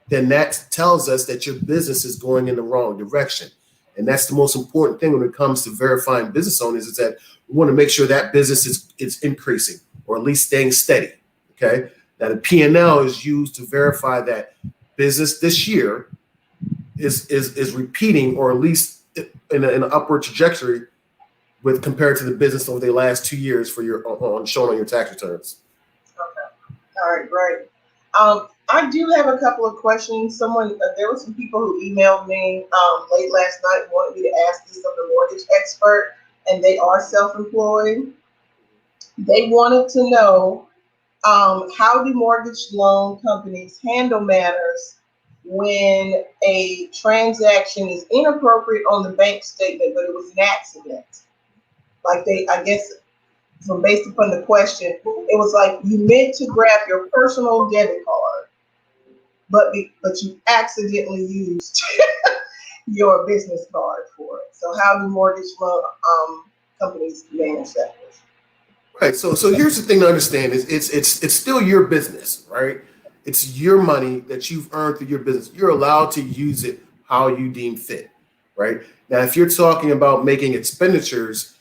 then that tells us that your business is going in the wrong direction. And that's the most important thing when it comes to verifying business owners, is that we want to make sure that business is increasing or at least staying steady. Okay. Now the P&L is used to verify that business this year is repeating, or at least in an upward trajectory with compared to the business over the last 2 years for your shown on your tax returns. Okay. All right, great. I do have a couple of questions. There were some people who emailed me late last night, wanted me to ask this of the mortgage expert, and they are self-employed. They wanted to know how do mortgage loan companies handle matters when a transaction is inappropriate on the bank statement, but it was an accident. Like I guess, so based upon the question, it was like you meant to grab your personal debit card, but you accidentally used your business card for it. So how do mortgage loan companies manage that? Right. So here's the thing to understand is it's still your business, right? It's your money that you've earned through your business. You're allowed to use it how you deem fit, right? Now, if you're talking about making expenditures,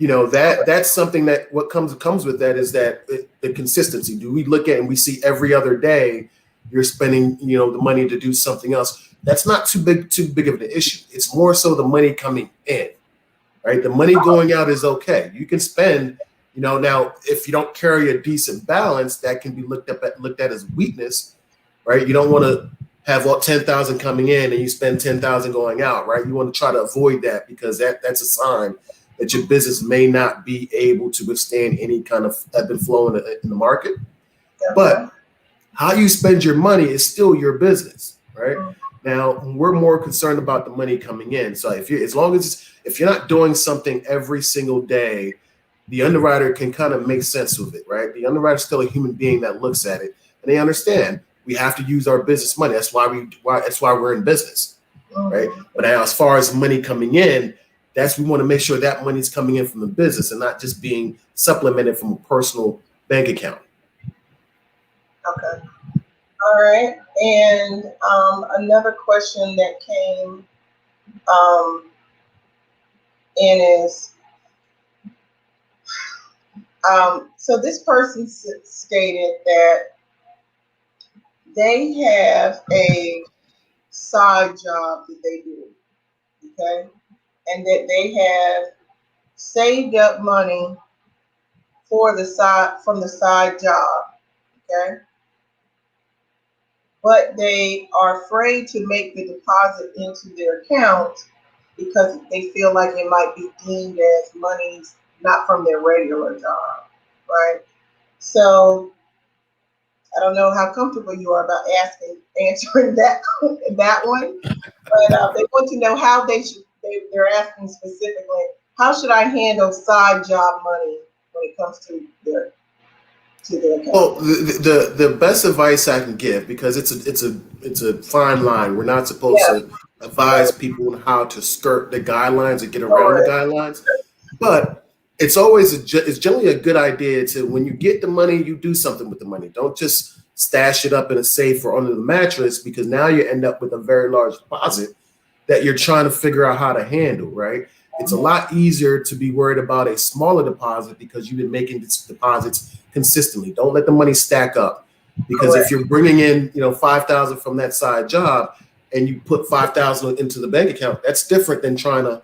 that's something that what comes with that is that the consistency. Do we look at and we see every other day you're spending, the money to do something else? That's not too big of an issue. It's more so the money coming in, right? The money going out is okay. You can spend, now if you don't carry a decent balance, that can be looked at as weakness, right? You don't want to have 10,000 coming in and you spend 10,000 going out, right? You want to try to avoid that, because that's a sign that your business may not be able to withstand any kind of ebb and flow in the market. Okay. But how you spend your money is still your business, right? Now, we're more concerned about the money coming in. So if you're not doing something every single day, the underwriter can kind of make sense of it, right? The underwriter is still a human being that looks at it, and they understand we have to use our business money. That's why we're in business, right? But now, as far as money coming in, we want to make sure that money's coming in from the business and not just being supplemented from a personal bank account. Okay. All right. And another question that came in is, so this person stated that they have a side job that they do, okay? And that they have saved up money from the side job, okay? But they are afraid to make the deposit into their account because they feel like it might be deemed as monies not from their regular job, right? So I don't know how comfortable you are about answering that one, but they want to know how they're asking specifically, how should I handle side job money when it comes to their account? Well, the best advice I can give, because it's a fine line. We're not supposed to advise people on how to skirt the guidelines and get around the guidelines, but it's generally a good idea to, when you get the money, you do something with the money. Don't just stash it up in a safe or under the mattress, because now you end up with a very large deposit that you're trying to figure out how to handle, right? It's a lot easier to be worried about a smaller deposit because you've been making deposits consistently. Don't let the money stack up, because if you're bringing in, $5,000 from that side job and you put $5,000 into the bank account, that's different than trying to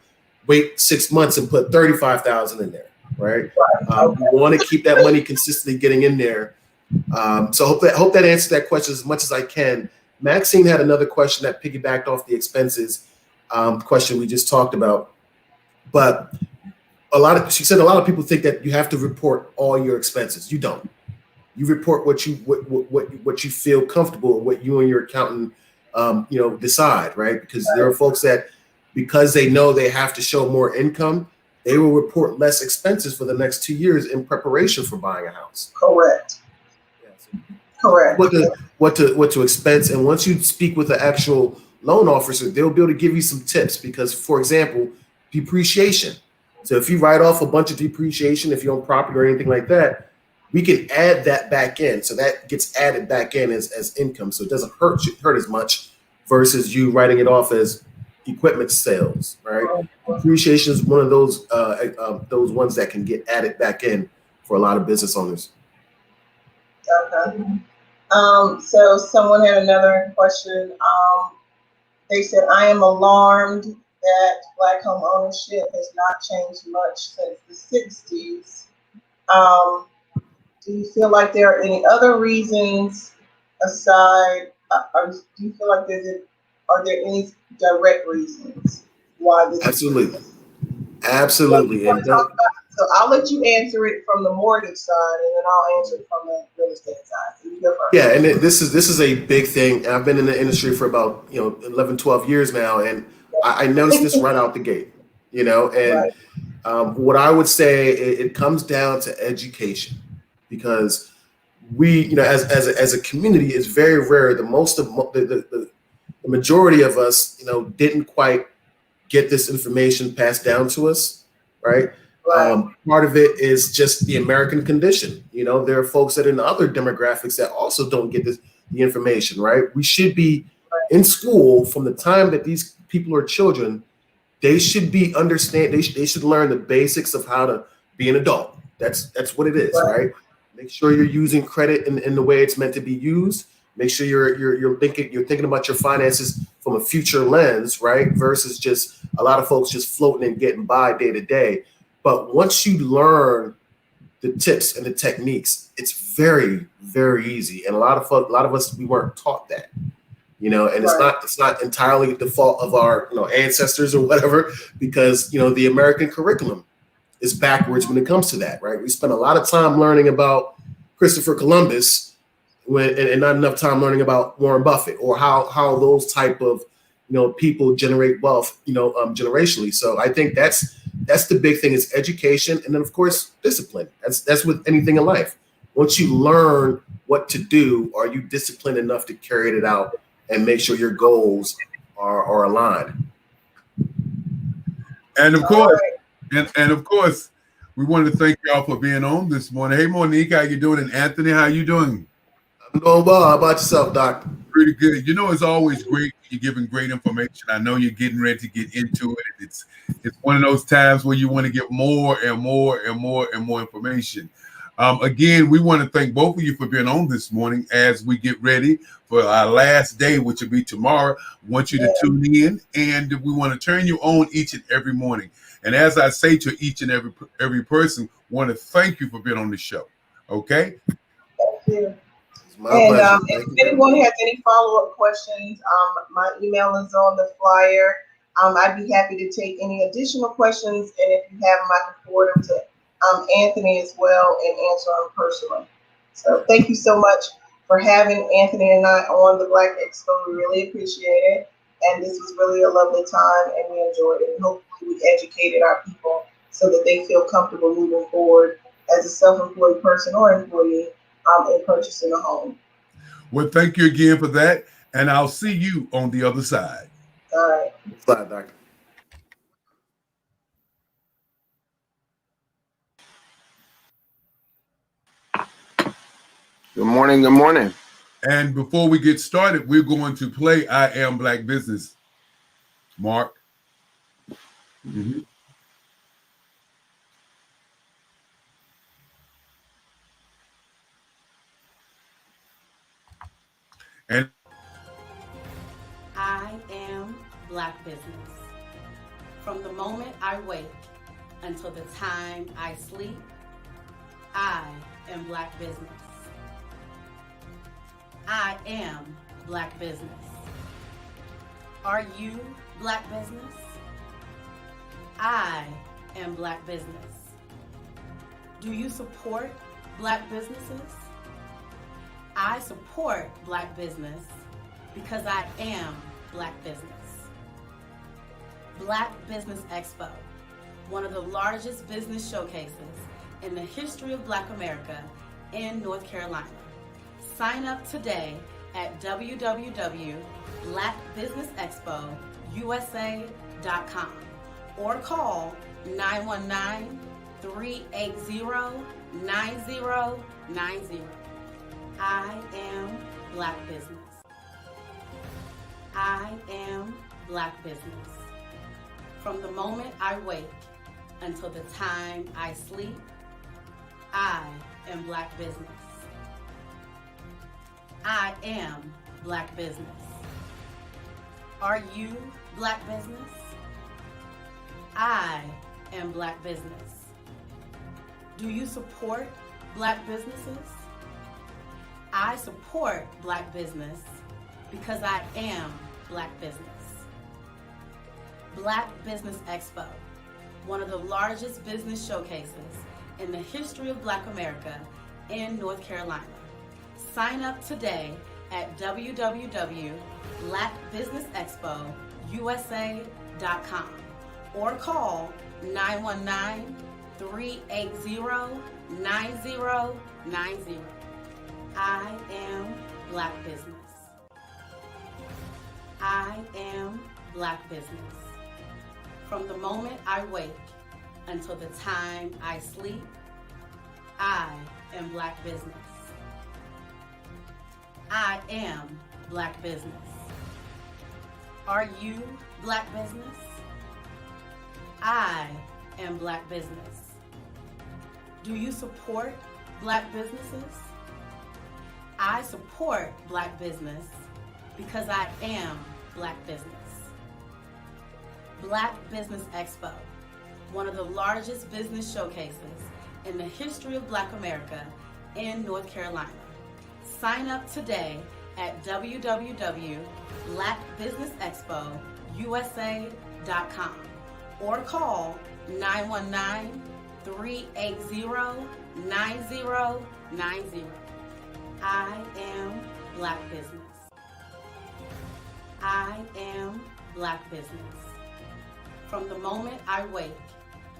wait 6 months and put $35,000 in there, right? You want to keep that money consistently getting in there. So hope that answers that question as much as I can. Maxine had another question that piggybacked off the expenses question we just talked about, but she said a lot of people think that you have to report all your expenses. You don't. You report what you feel comfortable and what you and your accountant decide, right? Because there are folks that because they know they have to show more income, they will report less expenses for the next 2 years in preparation for buying a house. Correct. Correct. What to expense, and once you speak with the actual loan officer, they'll be able to give you some tips. Because, for example, depreciation. So if you write off a bunch of depreciation, if you own property or anything like that, we can add that back in. So that gets added back in as income. So it doesn't hurt as much versus you writing it off as equipment sales, right? Depreciation is one of those ones that can get added back in for a lot of business owners. Okay. So someone had another question. They said, I am alarmed that Black home ownership has not changed much since the 60s. Do you feel like there are any other reasons aside, or do you feel like are there any direct reasons why this Absolutely. Absolutely. And so I'll let you answer it from the mortgage side, and then I'll answer it from the real estate side. So you go first. Yeah, and this is a big thing. I've been in the industry for about 11, 12 years now, and I noticed this right out the gate. And what I would say, it comes down to education, because we, as a community, it's very rare. The majority of us, didn't quite get this information passed down to us, right? Part of it is just the American condition. There are folks that are in other demographics that also don't get the information, right? We should be in school from the time that these people are children. They should be they should learn the basics of how to be an adult. That's what it is, right? Make sure you're using credit in the way it's meant to be used. Make sure you're thinking about your finances from a future lens, right? Versus just a lot of folks just floating and getting by day to day. But once you learn the tips and the techniques, it's very, very easy. And a lot of us, we weren't taught that, and it's not entirely the fault of our ancestors or whatever, because the American curriculum is backwards when it comes to that, right? We spend a lot of time learning about Christopher Columbus and not enough time learning about Warren Buffett or how those type of people generate wealth generationally. So I think that's the big thing, is education, and then of course discipline. That's with anything in life. Once you learn what to do, are you disciplined enough to carry it out and make sure your goals are aligned? And of course, and of course, we wanted to thank y'all for being on this morning. Hey, Monique, how you doing? And Anthony, how you doing? I'm doing well. How about yourself, Doc? Pretty good. It's always great. You're giving great information. I know you're getting ready to get into it. It's one of those times where you want to get more and more and more and more information. Again, we want to thank both of you for being on this morning as we get ready for our last day, which will be tomorrow. I want you to tune in, and we want to turn you on each and every morning. And as I say to each and every person, want to thank you for being on the show. Okay? Thank you. And if anyone has any follow-up questions, my email is on the flyer. I'd be happy to take any additional questions, and if you have them, I can forward them to Anthony as well and answer them personally. So thank you so much for having Anthony and I on the Black Expo. We really appreciate it, and this was really a lovely time, and we enjoyed it. And hopefully we educated our people so that they feel comfortable moving forward as a self-employed person or employee in purchasing a home. Well, thank you again for that, and I'll see you on the other side. All right. Bye, Doctor. Good morning. Good morning. And before we get started, we're going to play I Am Black Business. Mark. Mm-hmm. And I am Black business. From the moment I wake until the time I sleep, I am Black business. I am Black business. Are you Black business? I am Black business. Do you support Black businesses? I support Black business because I am Black business. Black Business Expo, one of the largest business showcases in the history of Black America in North Carolina. Sign up today at www.blackbusinessexpousa.com or call 919-380-9090. I am Black Business. I am Black Business. From the moment I wake until the time I sleep, I am Black Business. I am Black Business. Are you Black Business? I am Black Business. Do you support Black businesses? I support Black business because I am Black Business. Black Business Expo, one of the largest business showcases in the history of Black America in North Carolina. Sign up today at www.blackbusinessexpousa.com or call 919-380-9090. I am Black Business. I am Black Business. From the moment I wake until the time I sleep, I am Black Business. I am Black Business. Are you Black Business? I am Black Business. Do you support Black businesses? I support Black business because I am Black Business. Black Business Expo, one of the largest business showcases in the history of Black America in North Carolina. Sign up today at www.blackbusinessexpousa.com or call 919-380-9090. I am Black Business. I am Black Business. From the moment I wake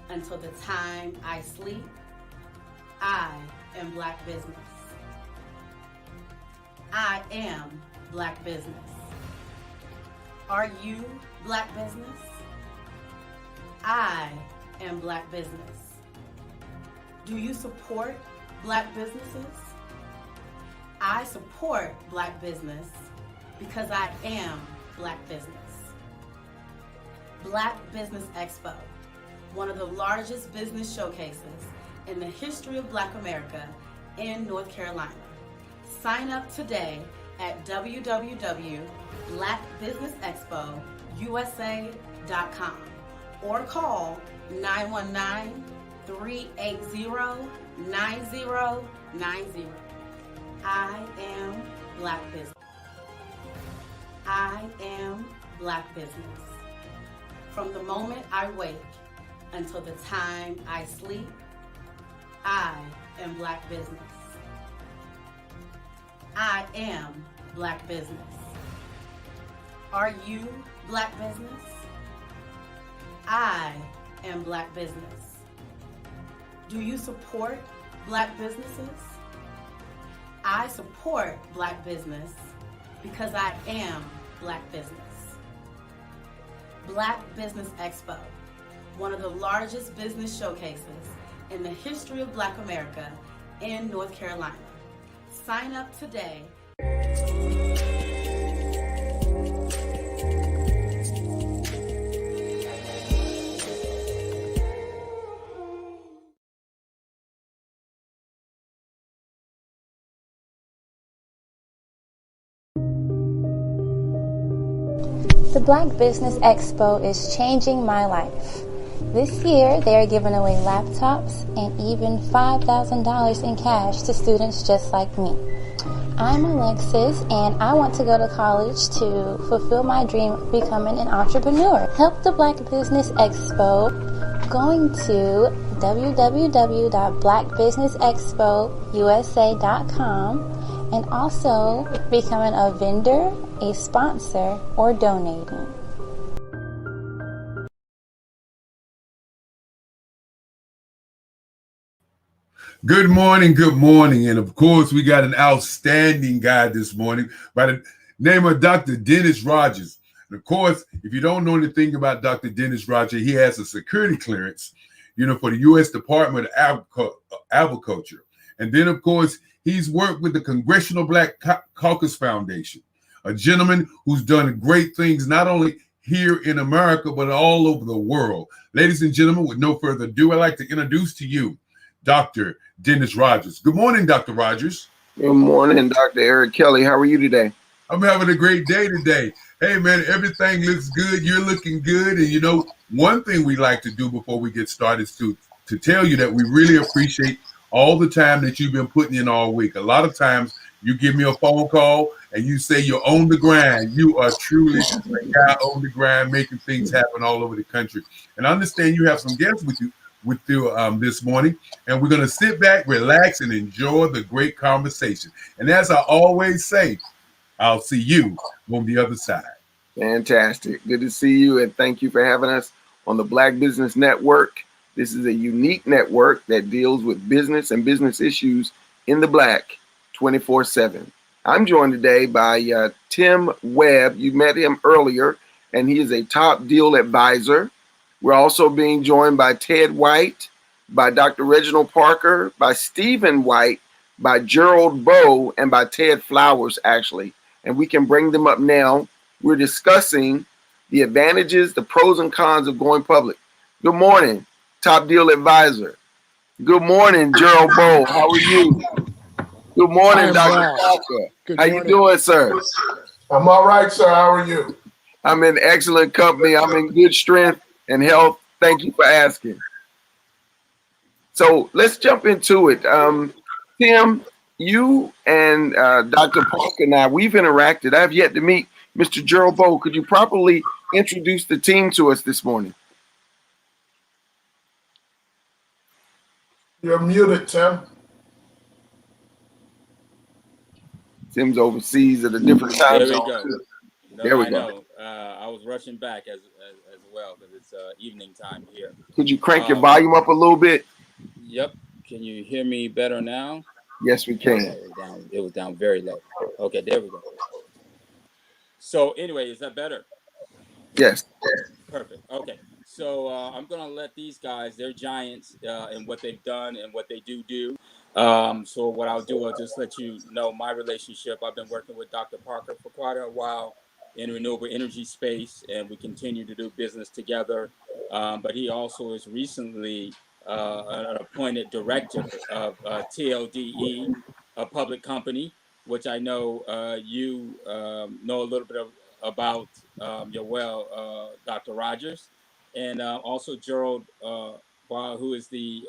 until the time I sleep, I am Black Business. I am Black Business. Are you Black Business? I am Black Business. Do you support Black businesses? I support Black business because I am Black Business. Black Business Expo, one of the largest business showcases in the history of Black America in North Carolina. Sign up today at www.blackbusinessexpousa.com or call 919-380-9090. I am Black Business. I am Black Business. From the moment I wake until the time I sleep, I am Black Business. I am Black Business. Are you Black Business? I am Black Business. Do you support Black businesses? I support Black business because I am Black Business. Black Business Expo, one of the largest business showcases in the history of Black America in North Carolina. Sign up today. The Black Business Expo is changing my life. This year, they are giving away laptops and even $5,000 in cash to students just like me. I'm Alexis, and I want to go to college to fulfill my dream of becoming an entrepreneur. Help the Black Business Expo going to www.blackbusinessexpousa.com and also becoming a vendor, a sponsor, or donating. Good morning, good morning. And of course, we got an outstanding guy this morning by the name of Dr. Dennis Rogers. And of course, if you don't know anything about Dr. Dennis Rogers, he has a security clearance, for the U.S. Department of Agriculture. And then, of course, he's worked with the Congressional Black Caucus Foundation, a gentleman who's done great things, not only here in America, but all over the world. Ladies and gentlemen, with no further ado, I'd like to introduce to you Dr. Dennis Rogers. Good morning, Dr. Rogers. Good morning, Dr. Eric Kelly. How are you today? I'm having a great day today. Hey, man, everything looks good. You're looking good. And, one thing we like to do before we get started is to tell you that we really appreciate all the time that you've been putting in all week. A lot of times you give me a phone call and you say you're on the grind. You are truly a guy on the grind, making things happen all over the country. And I understand you have some guests with you this morning, and we're going to sit back, relax, and enjoy the great conversation. And as I always say, I'll see you on the other side. Fantastic. Good to see you, and thank you for having us on the Black Business Network. This is a unique network that deals with business and business issues in the Black 24/7. I'm joined today by Tim Webb. You met him earlier, and he is a top deal advisor. We're also being joined by Ted White, by Dr. Reginald Parker, by Stephen White, by Gerald Bowe, and by Ted Flowers, actually. And we can bring them up now. We're discussing the advantages, the pros and cons of going public. Good morning, top deal advisor. Good morning, Gerald Bowe. How are you? Good morning, Dr. Parker. How you doing, sir? I'm all right, sir. How are you? I'm in excellent company. I'm in good strength and health. Thank you for asking. So let's jump into it. Tim, you and Dr. Parker and I, we've interacted. I've yet to meet Mr. Gerald Bowe. Could you properly introduce the team to us this morning? You're muted, Tim. Tim's overseas at a different time There we zone. go. No, There we I go. know. I was rushing back as well because it's evening time here. Could you crank your volume up a little bit? Yep. Can you hear me better now? Yes, we can. It was down very low. Okay, there we go. So anyway, is that better? Yes. Perfect. Okay. So I'm going to let these guys, they're giants in what they've done and what they do. So what I'll do, I'll just let you know my relationship. I've been working with Dr. Parker for quite a while in the renewable energy space, and we continue to do business together. But he also is recently an appointed director of TLDE, a public company, which I know you know a little bit about Dr. Rogers, and also Gerald who is the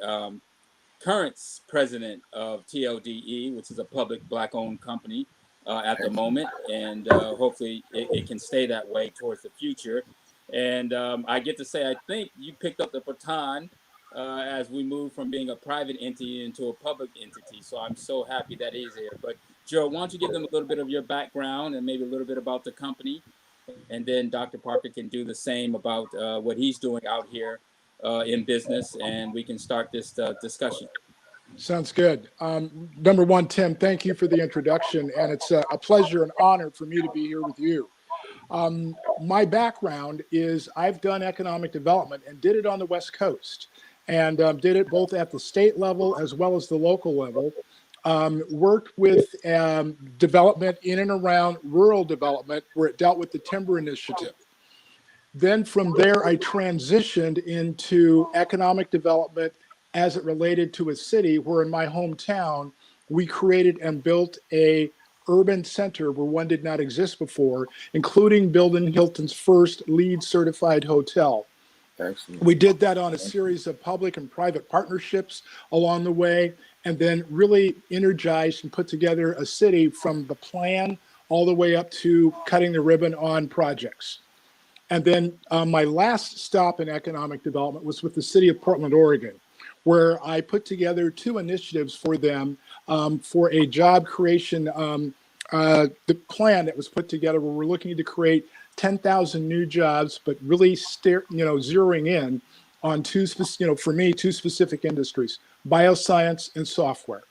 current president of TLDE, which is a public Black-owned company at the moment, and hopefully it can stay that way towards the future. And I get to say, I think you picked up the baton as we move from being a private entity into a public entity. So I'm so happy that he's here. But Gerald, why don't you give them a little bit of your background and maybe a little bit about the company, and then Dr. Parker can do the same about what he's doing out here in business, and we can start this discussion. Sounds good. Number one, Tim, thank you for the introduction, and it's a pleasure and honor for me to be here with you. My background is I've done economic development and did it on the West Coast, and did it both at the state level as well as the local level. Worked with development in and around rural development where it dealt with the Timber Initiative. Then from there, I transitioned into economic development as it related to a city where in my hometown, we created and built a urban center where one did not exist before, including building Hilton's first LEED certified hotel. Excellent. We did that on a series of public and private partnerships along the way, and then really energized and put together a city from the plan all the way up to cutting the ribbon on projects. And then my last stop in economic development was with the city of Portland, Oregon, where I put together 2 initiatives for them for a job creation the plan that was put together where we're looking to create 10,000 new jobs, but really zeroing in on for me, two specific industries, bioscience and software.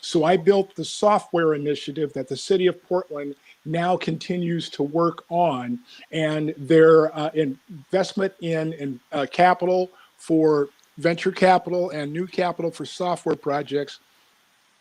So I built the software initiative that the city of Portland now continues to work on, and their investment in capital for venture capital and new capital for software projects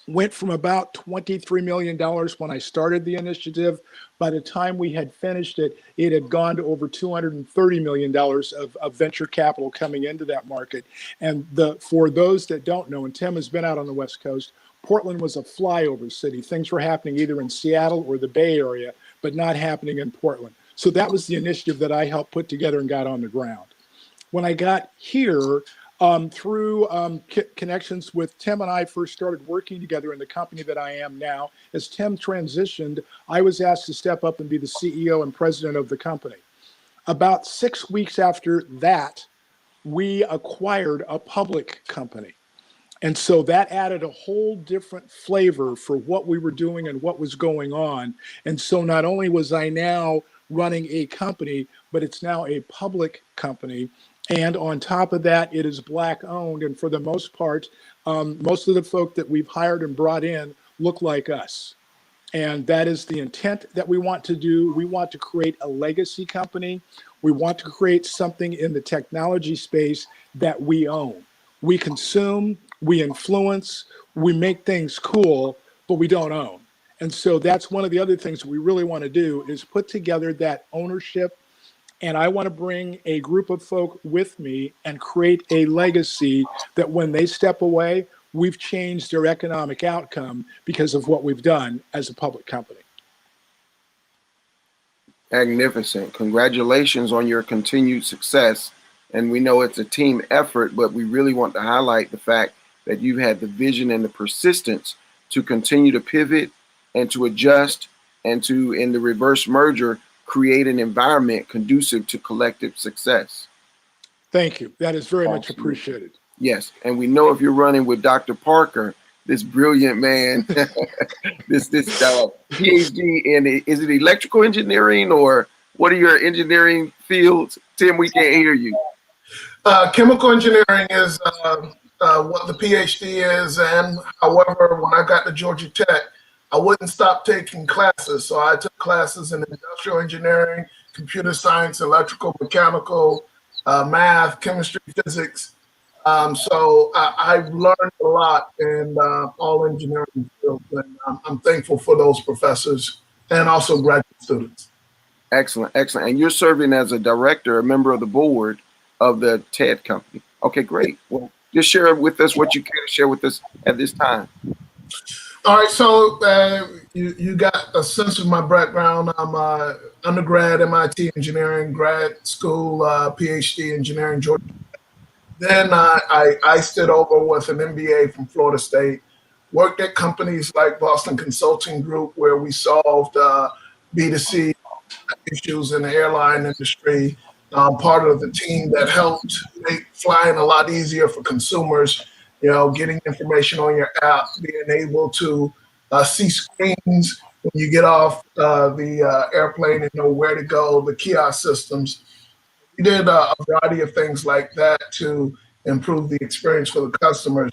went from about $23 million when I started the initiative. By the time we had finished it, it had gone to over $230 million of venture capital coming into that market. And for those that don't know, and Tim has been out on the West Coast, Portland was a flyover city. Things were happening either in Seattle or the Bay Area, but not happening in Portland. So that was the initiative that I helped put together and got on the ground. When I got here, through connections with Tim, and I first started working together in the company that I am now. As Tim transitioned, I was asked to step up and be the CEO and president of the company. About 6 weeks after that, we acquired a public company. And so that added a whole different flavor for what we were doing and what was going on. And so not only was I now running a company, but it's now a public company. And on top of that, it is Black owned. And for the most part, most of the folk that we've hired and brought in look like us. And that is the intent that we want to do. We want to create a legacy company. We want to create something in the technology space that we own. We consume, we influence, we make things cool, but we don't own. And so that's one of the other things we really want to do is put together that ownership. And I want to bring a group of folk with me and create a legacy that when they step away, we've changed their economic outcome because of what we've done as a public company. Magnificent. Congratulations on your continued success. And we know it's a team effort, but we really want to highlight the fact that you had the vision and the persistence to continue to pivot and to adjust and to, in the reverse merger, create an environment conducive to collective success. Thank you. That is very much appreciated. Yes. And we know if you're running with Dr. Parker, this brilliant man, this PhD in, is it electrical engineering or what are your engineering fields? Tim, we can't hear you. Chemical engineering is what the PhD is. And however, when I got to Georgia Tech, I wouldn't stop taking classes. So I took classes in industrial engineering, computer science, electrical, mechanical, math, chemistry, physics. So I've learned a lot in all engineering fields. And I'm thankful for those professors and also graduate students. Excellent, excellent. And you're serving as a director, a member of the board of the TED company. Okay, great. Well, just share with us what you can share with us at this time. All right, so you got a sense of my background. I'm undergrad, MIT engineering, grad school, PhD engineering, Georgia. Then I stood over with an MBA from Florida State, worked at companies like Boston Consulting Group, where we solved B2C issues in the airline industry. Part of the team that helped make flying a lot easier for consumers, you know, getting information on your app, being able to see screens when you get off the airplane and know where to go, the kiosk systems. We did a variety of things like that to improve the experience for the customers.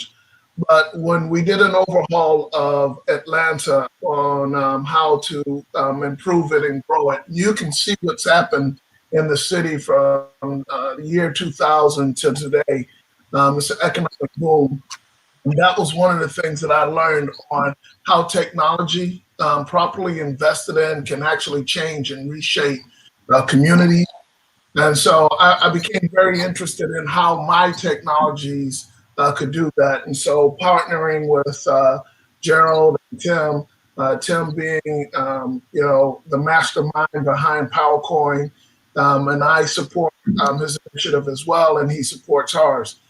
But when we did an overhaul of Atlanta on how to improve it and grow it, you can see what's happened in the city from the year 2000 to today. It's an economic boom. And that was one of the things that I learned on how technology properly invested in can actually change and reshape communities. And so I became very interested in how my technologies could do that. And so partnering with Gerald and Tim, Tim being, you know, the mastermind behind PowerCoin, and I support his initiative as well, and he supports ours.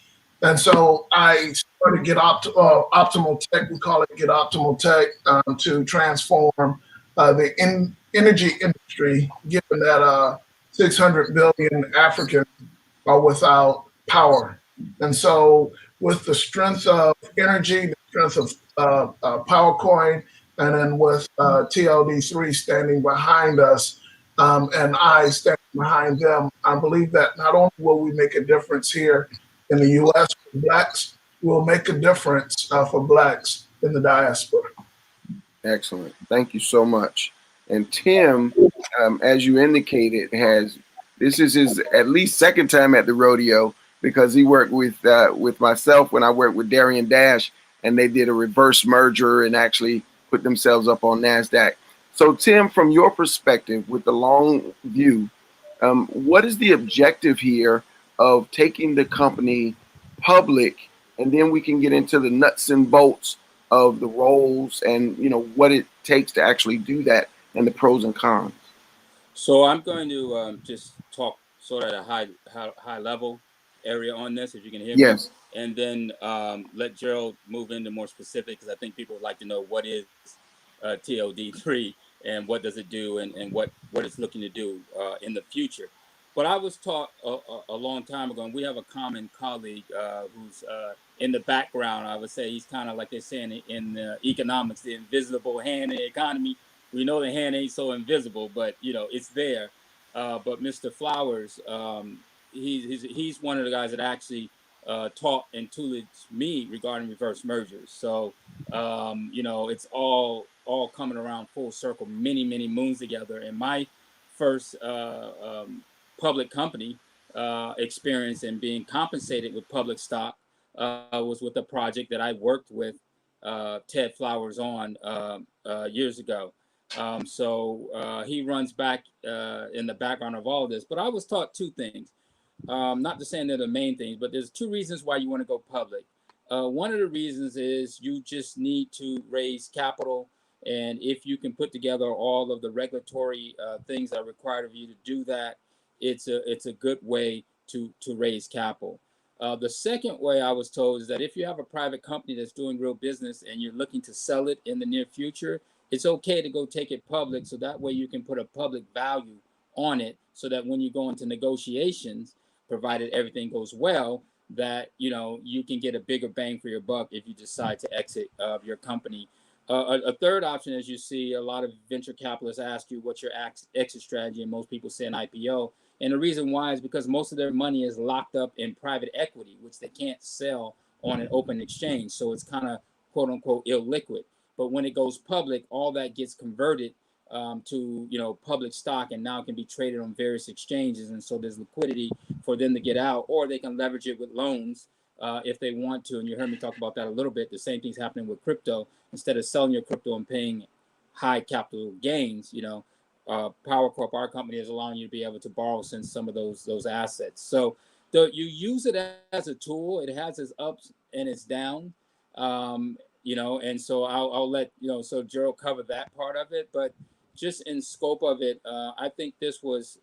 And so I started Get Optimal Tech, we call it Get Optimal Tech, to transform the energy industry, given that 600 billion Africans are without power. And so with the strength of energy, the strength of PowerCoin, and then with TLD3 standing behind us, and I standing behind them, I believe that not only will we make a difference here in the U.S. for Blacks will make a difference for Blacks in the diaspora. Excellent. Thank you so much. And Tim, as you indicated, this is his at least second time at the rodeo, because he worked with myself when I worked with Darian Dash, and they did a reverse merger and actually put themselves up on NASDAQ. So Tim, from your perspective, with the long view, what is the objective here of taking the company public? And then we can get into the nuts and bolts of the roles and, you know, what it takes to actually do that and the pros and cons. So I'm going to just talk sort of at a high level area on this, if you can hear me. Yes. And then let Gerald move into more specific, because I think people would like to know what is TLD3 and what does it do, and what it's looking to do in the future. But I was taught a long time ago, and we have a common colleague who's in the background. I would say he's kind of like they're saying in economics, the invisible hand in the economy. We know the hand ain't so invisible, but you know it's there. But Mr. Flowers, he's one of the guys that actually taught and tutored me regarding reverse mergers. So you know, it's all coming around full circle, many moons together. And my first public company experience and being compensated with public stock was with a project that I worked with Ted Flowers on years ago. So he runs back in the background of all this. But I was taught two things. Not to say they're the main things, but there's two reasons why you want to go public. One of the reasons is you just need to raise capital. And if you can put together all of the regulatory things that are required of you to do that, it's a good way to raise capital. The second way I was told is that if you have a private company that's doing real business and you're looking to sell it in the near future, it's okay to go take it public, so that way you can put a public value on it, so that when you go into negotiations, provided everything goes well, that you know you can get a bigger bang for your buck if you decide to exit your company. A third option, as you see, a lot of venture capitalists ask you what's your exit strategy, and most people say an IPO. And the reason why is because most of their money is locked up in private equity, which they can't sell on an open exchange. So it's kind of quote unquote illiquid. But when it goes public, all that gets converted to public stock, and now can be traded on various exchanges. And so there's liquidity for them to get out, or they can leverage it with loans if they want to. And you heard me talk about that a little bit. The same thing's happening with crypto. Instead of selling your crypto and paying high capital gains, Power Corp, our company, is allowing you to be able to borrow some of those assets. So you use it as a tool. It has its ups and its downs, and so I'll let so Gerald cover that part of it. But just in scope of it, I think this was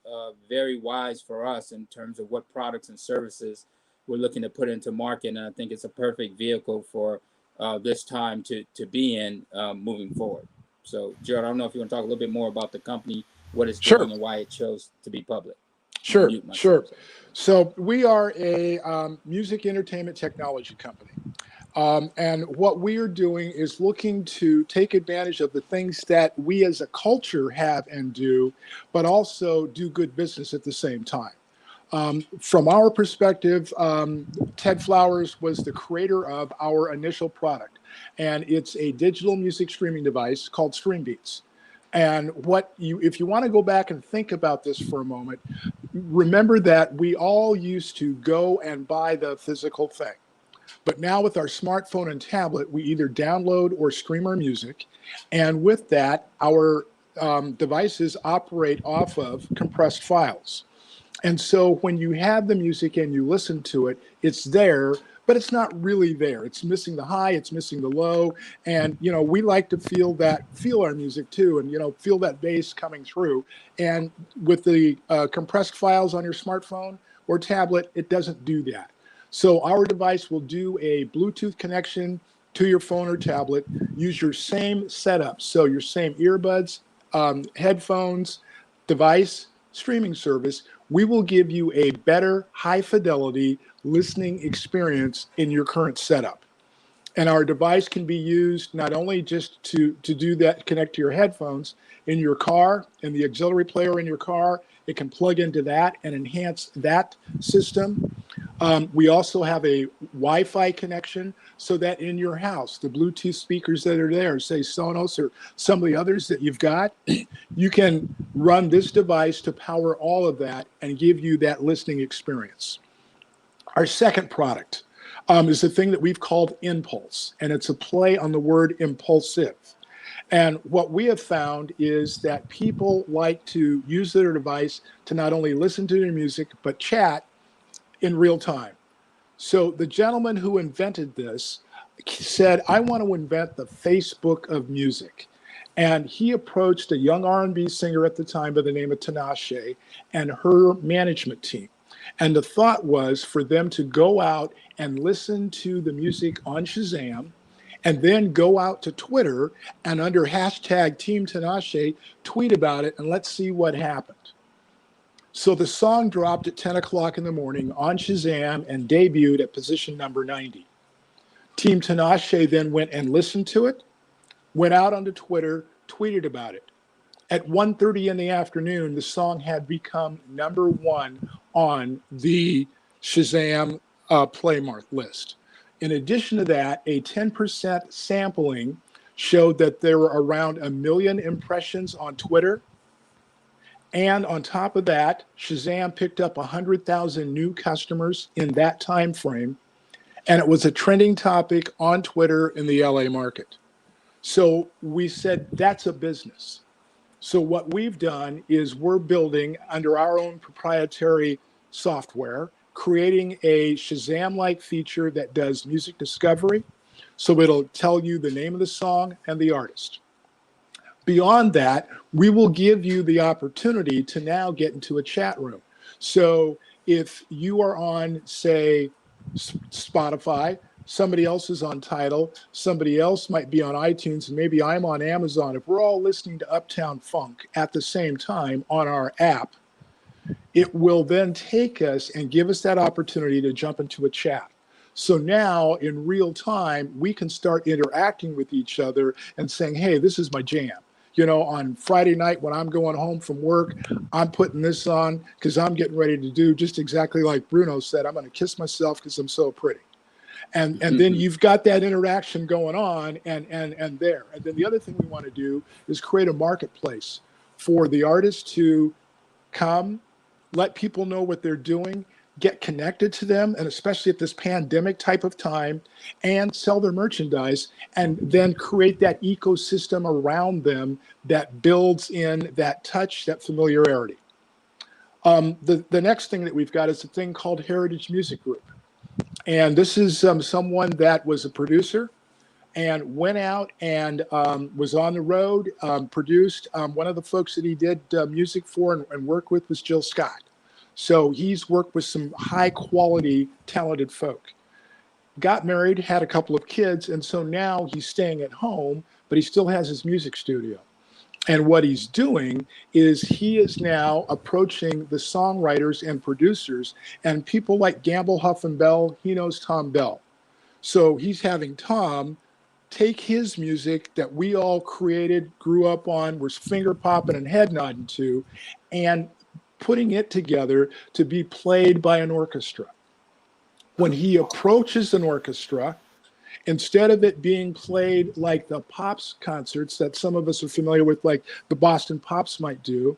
very wise for us in terms of what products and services we're looking to put into market. And I think it's a perfect vehicle for this time to be in moving forward. So, Gerald, I don't know if you want to talk a little bit more about the company, what it's doing, and why it chose to be public. Sure. So we are a music entertainment technology company. And what we are doing is looking to take advantage of the things that we as a culture have and do, but also do good business at the same time. From our perspective, Ted Flowers was the creator of our initial product, and it's a digital music streaming device called StreamBeats. And if you want to go back and think about this for a moment, remember that we all used to go and buy the physical thing. But now with our smartphone and tablet, we either download or stream our music. And with that, our devices operate off of compressed files. And so when you have the music and you listen to it, it's there, but it's not really there. It's missing the high, it's missing the low. And, we like to feel our music too, and, feel that bass coming through. And with the compressed files on your smartphone or tablet, it doesn't do that. So our device will do a Bluetooth connection to your phone or tablet, use your same setup. So your same earbuds, headphones, device, streaming service. We will give you a better high fidelity listening experience in your current setup. And our device can be used not only just to do that, connect to your headphones in your car, and the auxiliary player in your car, it can plug into that and enhance that system. We also have a Wi-Fi connection so that in your house, the Bluetooth speakers that are there, say Sonos or some of the others that you've got, you can run this device to power all of that and give you that listening experience. Our second product is a thing that we've called Impulse, and it's a play on the word impulsive. And what we have found is that people like to use their device to not only listen to their music, but chat in real time. So the gentleman who invented this said, I want to invent the Facebook of music. And he approached a young R&B singer at the time by the name of Tinashe and her management team. And the thought was for them to go out and listen to the music on Shazam, and then go out to Twitter and under hashtag Team Tinashe, tweet about it, and let's see what happened. So the song dropped at 10 o'clock in the morning on Shazam and debuted at position number 90. Team Tinashe then went and listened to it, went out onto Twitter, tweeted about it. At 1:30 in the afternoon, the song had become number 1 on the Shazam play mark list. In addition to that, a 10% sampling showed that there were around 1 million impressions on Twitter. And on top of that, Shazam picked up 100,000 new customers in that time frame. And it was a trending topic on Twitter in the LA market. So we said, that's a business. So what we've done is we're building under our own proprietary software, creating a Shazam-like feature that does music discovery. So it'll tell you the name of the song and the artist. Beyond that, we will give you the opportunity to now get into a chat room. So if you are on, say, Spotify, somebody else is on Tidal, somebody else might be on iTunes, and maybe I'm on Amazon. If we're all listening to Uptown Funk at the same time on our app, it will then take us and give us that opportunity to jump into a chat. So now in real time, we can start interacting with each other and saying, hey, this is my jam. You know, on Friday night when I'm going home from work, I'm putting this on because I'm getting ready to do just exactly like Bruno said. I'm going to kiss myself because I'm so pretty. And then you've got that interaction going on and there. And then the other thing we want to do is create a marketplace for the artist to come, let people know what they're doing, get connected to them, and especially at this pandemic type of time, and sell their merchandise, and then create that ecosystem around them that builds in that touch, that familiarity. The next thing that we've got is a thing called Heritage Music Group. And this is someone that was a producer and went out and was on the road, produced. One of the folks that he did music for and worked with was Jill Scott. So he's worked with some high quality, talented folk. Got married, had a couple of kids, and so now he's staying at home, but he still has his music studio. And what he's doing is he is now approaching the songwriters and producers and people like Gamble Huff and Bell. He knows Tom Bell. So he's having Tom take his music that we all created, grew up on, was finger popping and head nodding to, and putting it together to be played by an orchestra. When he approaches an orchestra, instead of it being played like the Pops concerts that some of us are familiar with, like the Boston Pops might do,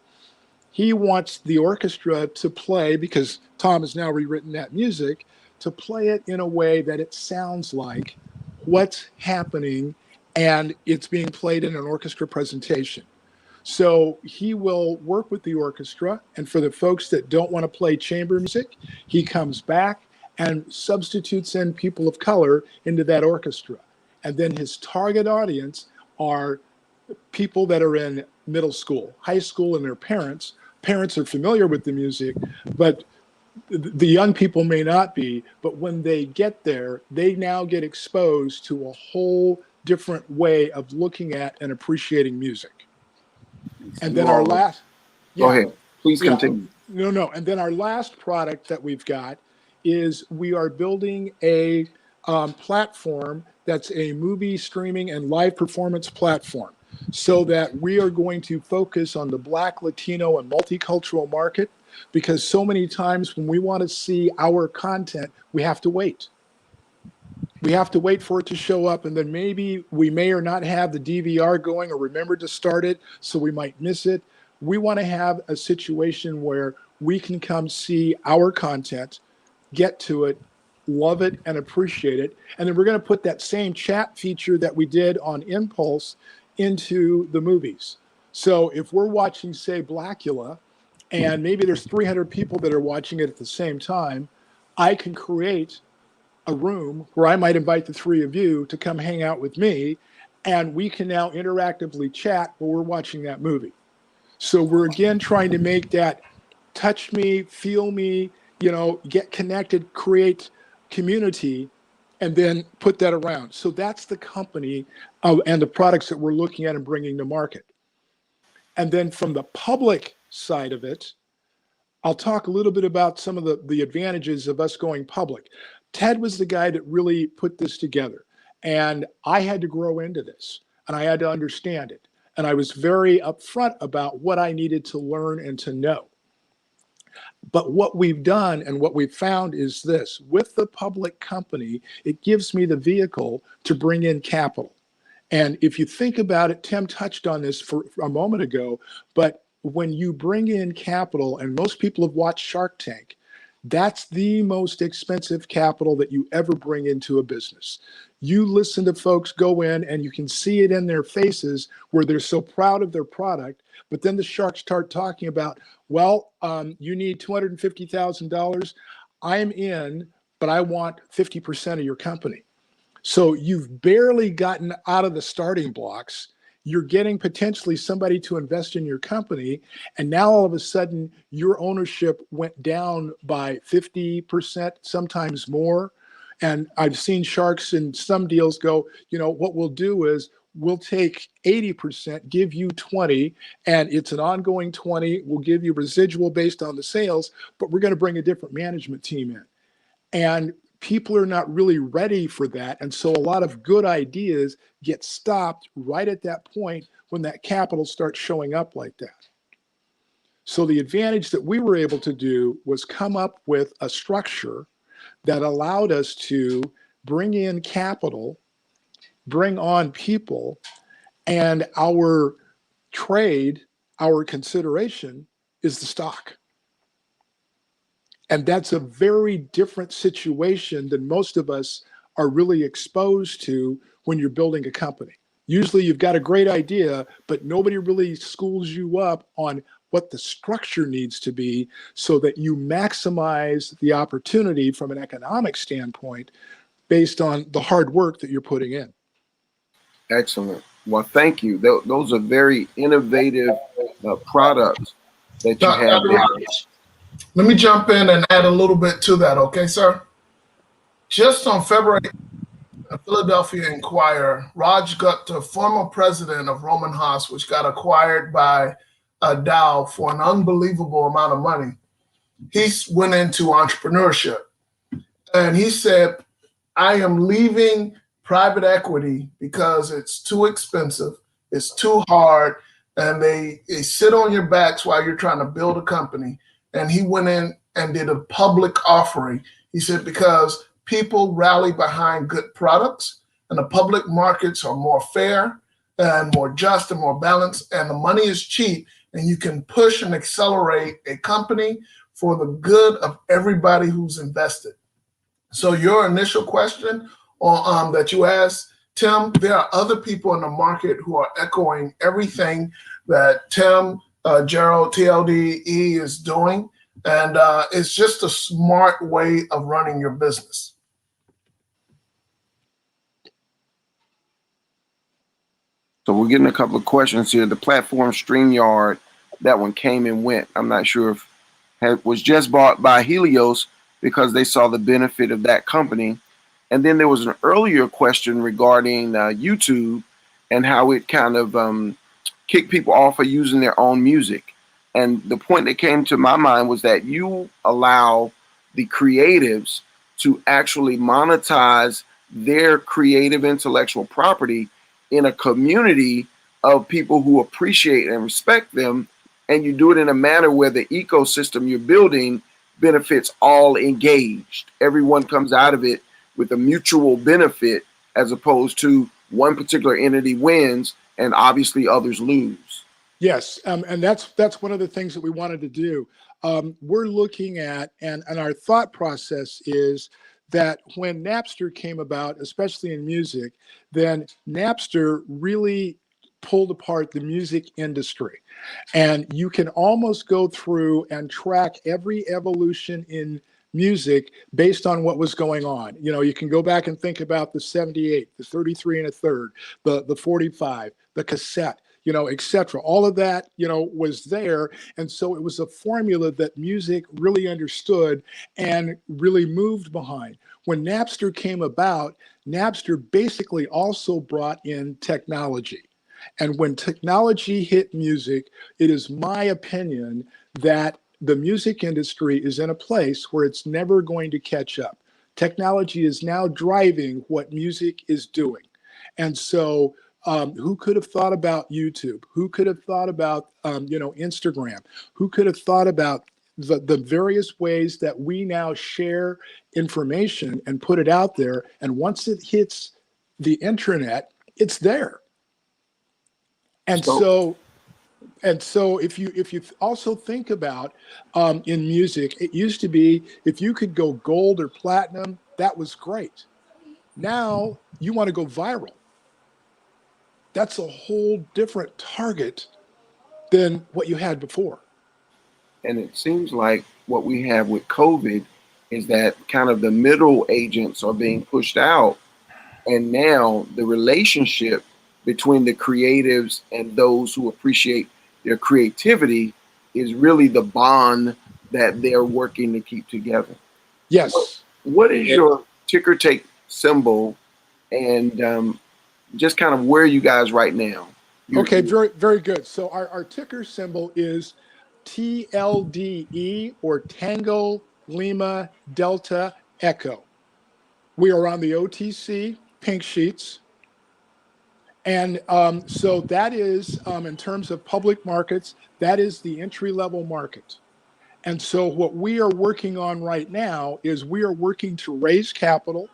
he wants the orchestra to play, because Tom has now rewritten that music, to play it in a way that it sounds like what's happening and it's being played in an orchestra presentation. So he will work with the orchestra, and for the folks that don't want to play chamber music, he comes back and substitutes in people of color into that orchestra. And then his target audience are people that are in middle school, high school, and their parents. Parents are familiar with the music, but the young people may not be. But when they get there, they now get exposed to a whole different way of looking at and appreciating music. And then our last, go ahead, please continue. No. And then our last product that we've got is we are building a platform that's a movie streaming and live performance platform, so that we are going to focus on the Black, Latino, and multicultural market, because so many times when we want to see our content, we have to wait. We have to wait for it to show up, and then maybe we may or not have the DVR going or remember to start it, so we might miss it. We want to have a situation where we can come see our content, get to it, love it, and appreciate it. And then we're going to put that same chat feature that we did on Impulse into the movies. So if we're watching, say, Blackula, and maybe there's 300 people that are watching it at the same time, I can create a room where I might invite the three of you to come hang out with me, and we can now interactively chat while we're watching that movie. So we're again trying to make that touch me, feel me, get connected, create community, and then put that around. So that's the company and the products that we're looking at and bringing to market. And then from the public side of it, I'll talk a little bit about some of the advantages of us going public. Ted was the guy that really put this together, and I had to grow into this, and I had to understand it. And I was very upfront about what I needed to learn and to know. But what we've done and what we've found is this: with the public company, it gives me the vehicle to bring in capital. And if you think about it, Tim touched on this for a moment ago, but when you bring in capital, and most people have watched Shark Tank, that's the most expensive capital that you ever bring into a business. You listen to folks go in and you can see it in their faces where they're so proud of their product, but then the sharks start talking about, well, you need $250,000. I'm in, but I want 50% of your company. So you've barely gotten out of the starting blocks. You're getting potentially somebody to invest in your company, and now all of a sudden your ownership went down by 50%, sometimes more. And I've seen sharks in some deals go, what we'll do is we'll take 80%, give you 20, and it's an ongoing 20. We'll give you residual based on the sales, but we're going to bring a different management team in. And people are not really ready for that. And so a lot of good ideas get stopped right at that point when that capital starts showing up like that. So the advantage that we were able to do was come up with a structure that allowed us to bring in capital, bring on people, and our trade, our consideration is the stock. And that's a very different situation than most of us are really exposed to when you're building a company. Usually you've got a great idea, but nobody really schools you up on what the structure needs to be so that you maximize the opportunity from an economic standpoint based on the hard work that you're putting in. Excellent. Well, thank you. Those are very innovative products that you have there. Let me jump in and add a little bit to that, okay, sir? Just on February, Philadelphia Inquirer, Raj Gupta, former president of Roman Haas, which got acquired by Dow for an unbelievable amount of money, he went into entrepreneurship. And he said, I am leaving private equity because it's too expensive, it's too hard, and they sit on your backs while you're trying to build a company. And he went in and did a public offering. He said, because people rally behind good products and the public markets are more fair and more just and more balanced, and the money is cheap, and you can push and accelerate a company for the good of everybody who's invested. So your initial question that you asked, Tim, there are other people in the market who are echoing everything that Tim, Gerald, TLDE is doing. And it's just a smart way of running your business. So we're getting a couple of questions here. The platform StreamYard, that one came and went. I'm not sure if it was just bought by Helios because they saw the benefit of that company. And then there was an earlier question regarding YouTube and how it kind of kicked people off of using their own music. And the point that came to my mind was that you allow the creatives to actually monetize their creative intellectual property in a community of people who appreciate and respect them and you do it in a manner where the ecosystem you're building benefits all engaged. Everyone comes out of it with a mutual benefit, as opposed to one particular entity wins and obviously others lose. Yes, and that's one of the things that we wanted to do. We're looking at, and our thought process is that when Napster came about, especially in music, then Napster really pulled apart the music industry. And you can almost go through and track every evolution in music based on what was going on. You know, you can go back and think about the 78, the 33 and a third, the 45, the cassette, you know, etc. All of that, you know, was there. And so it was a formula that music really understood and really moved behind. When Napster came about, Napster basically also brought in technology. And when technology hit music, it is my opinion that the music industry is in a place where it's never going to catch up. Technology is now driving what music is doing. And so who could have thought about YouTube? Who could have thought about, Instagram? Who could have thought about the various ways that we now share information and put it out there? And once it hits the internet, it's there. And so if you also think about in music, it used to be if you could go gold or platinum, that was great. Now you want to go viral. That's a whole different target than what you had before. And it seems like what we have with COVID is that kind of the middle agents are being pushed out. And now the relationship between the creatives and those who appreciate their creativity is really the bond that they're working to keep together. Yes. What is your ticker tape symbol, and just kind of where are you guys right now? Okay, very, very good. So our ticker symbol is TLDE, or Tango Lima Delta Echo. We are on the OTC Pink Sheets. And so that is, in terms of public markets, that is the entry-level market. And so what we are working on right now is we are working to raise capital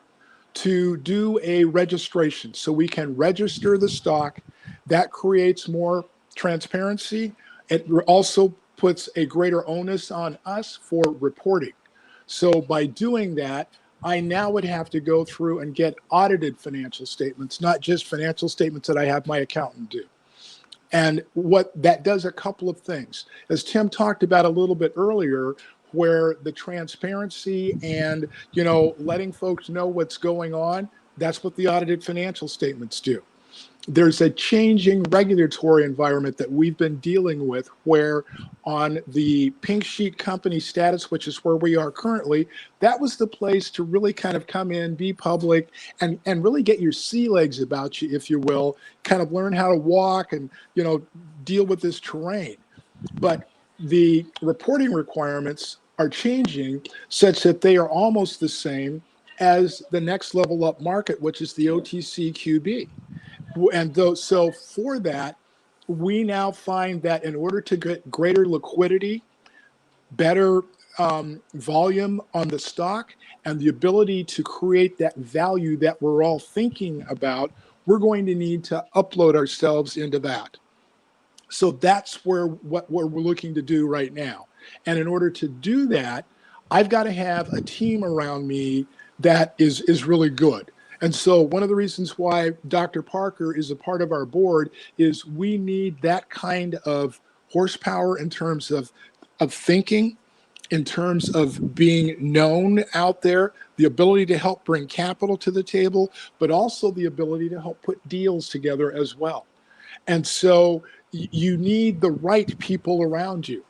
to do a registration so we can register the stock. That creates more transparency. It also puts a greater onus on us for reporting. So by doing that, I now would have to go through and get audited financial statements, not just financial statements that I have my accountant do. And what that does, a couple of things. As Tim talked about a little bit earlier, where the transparency and, letting folks know what's going on, that's what the audited financial statements do. There's a changing regulatory environment that we've been dealing with, where on the Pink Sheet company status, which is where we are currently, that was the place to really kind of come in, be public, and really get your sea legs about you, if you will, kind of learn how to walk and, deal with this terrain. But the reporting requirements are changing such that they are almost the same as the next level up market, which is the OTC QB. And so for that, we now find that in order to get greater liquidity, better volume on the stock, and the ability to create that value that we're all thinking about, we're going to need to upload ourselves into that. So that's what we're looking to do right now. And in order to do that, I've got to have a team around me that is really good. And so one of the reasons why Dr. Parker is a part of our board is we need that kind of horsepower in terms of thinking, in terms of being known out there, the ability to help bring capital to the table, but also the ability to help put deals together as well. And so you need the right people around you.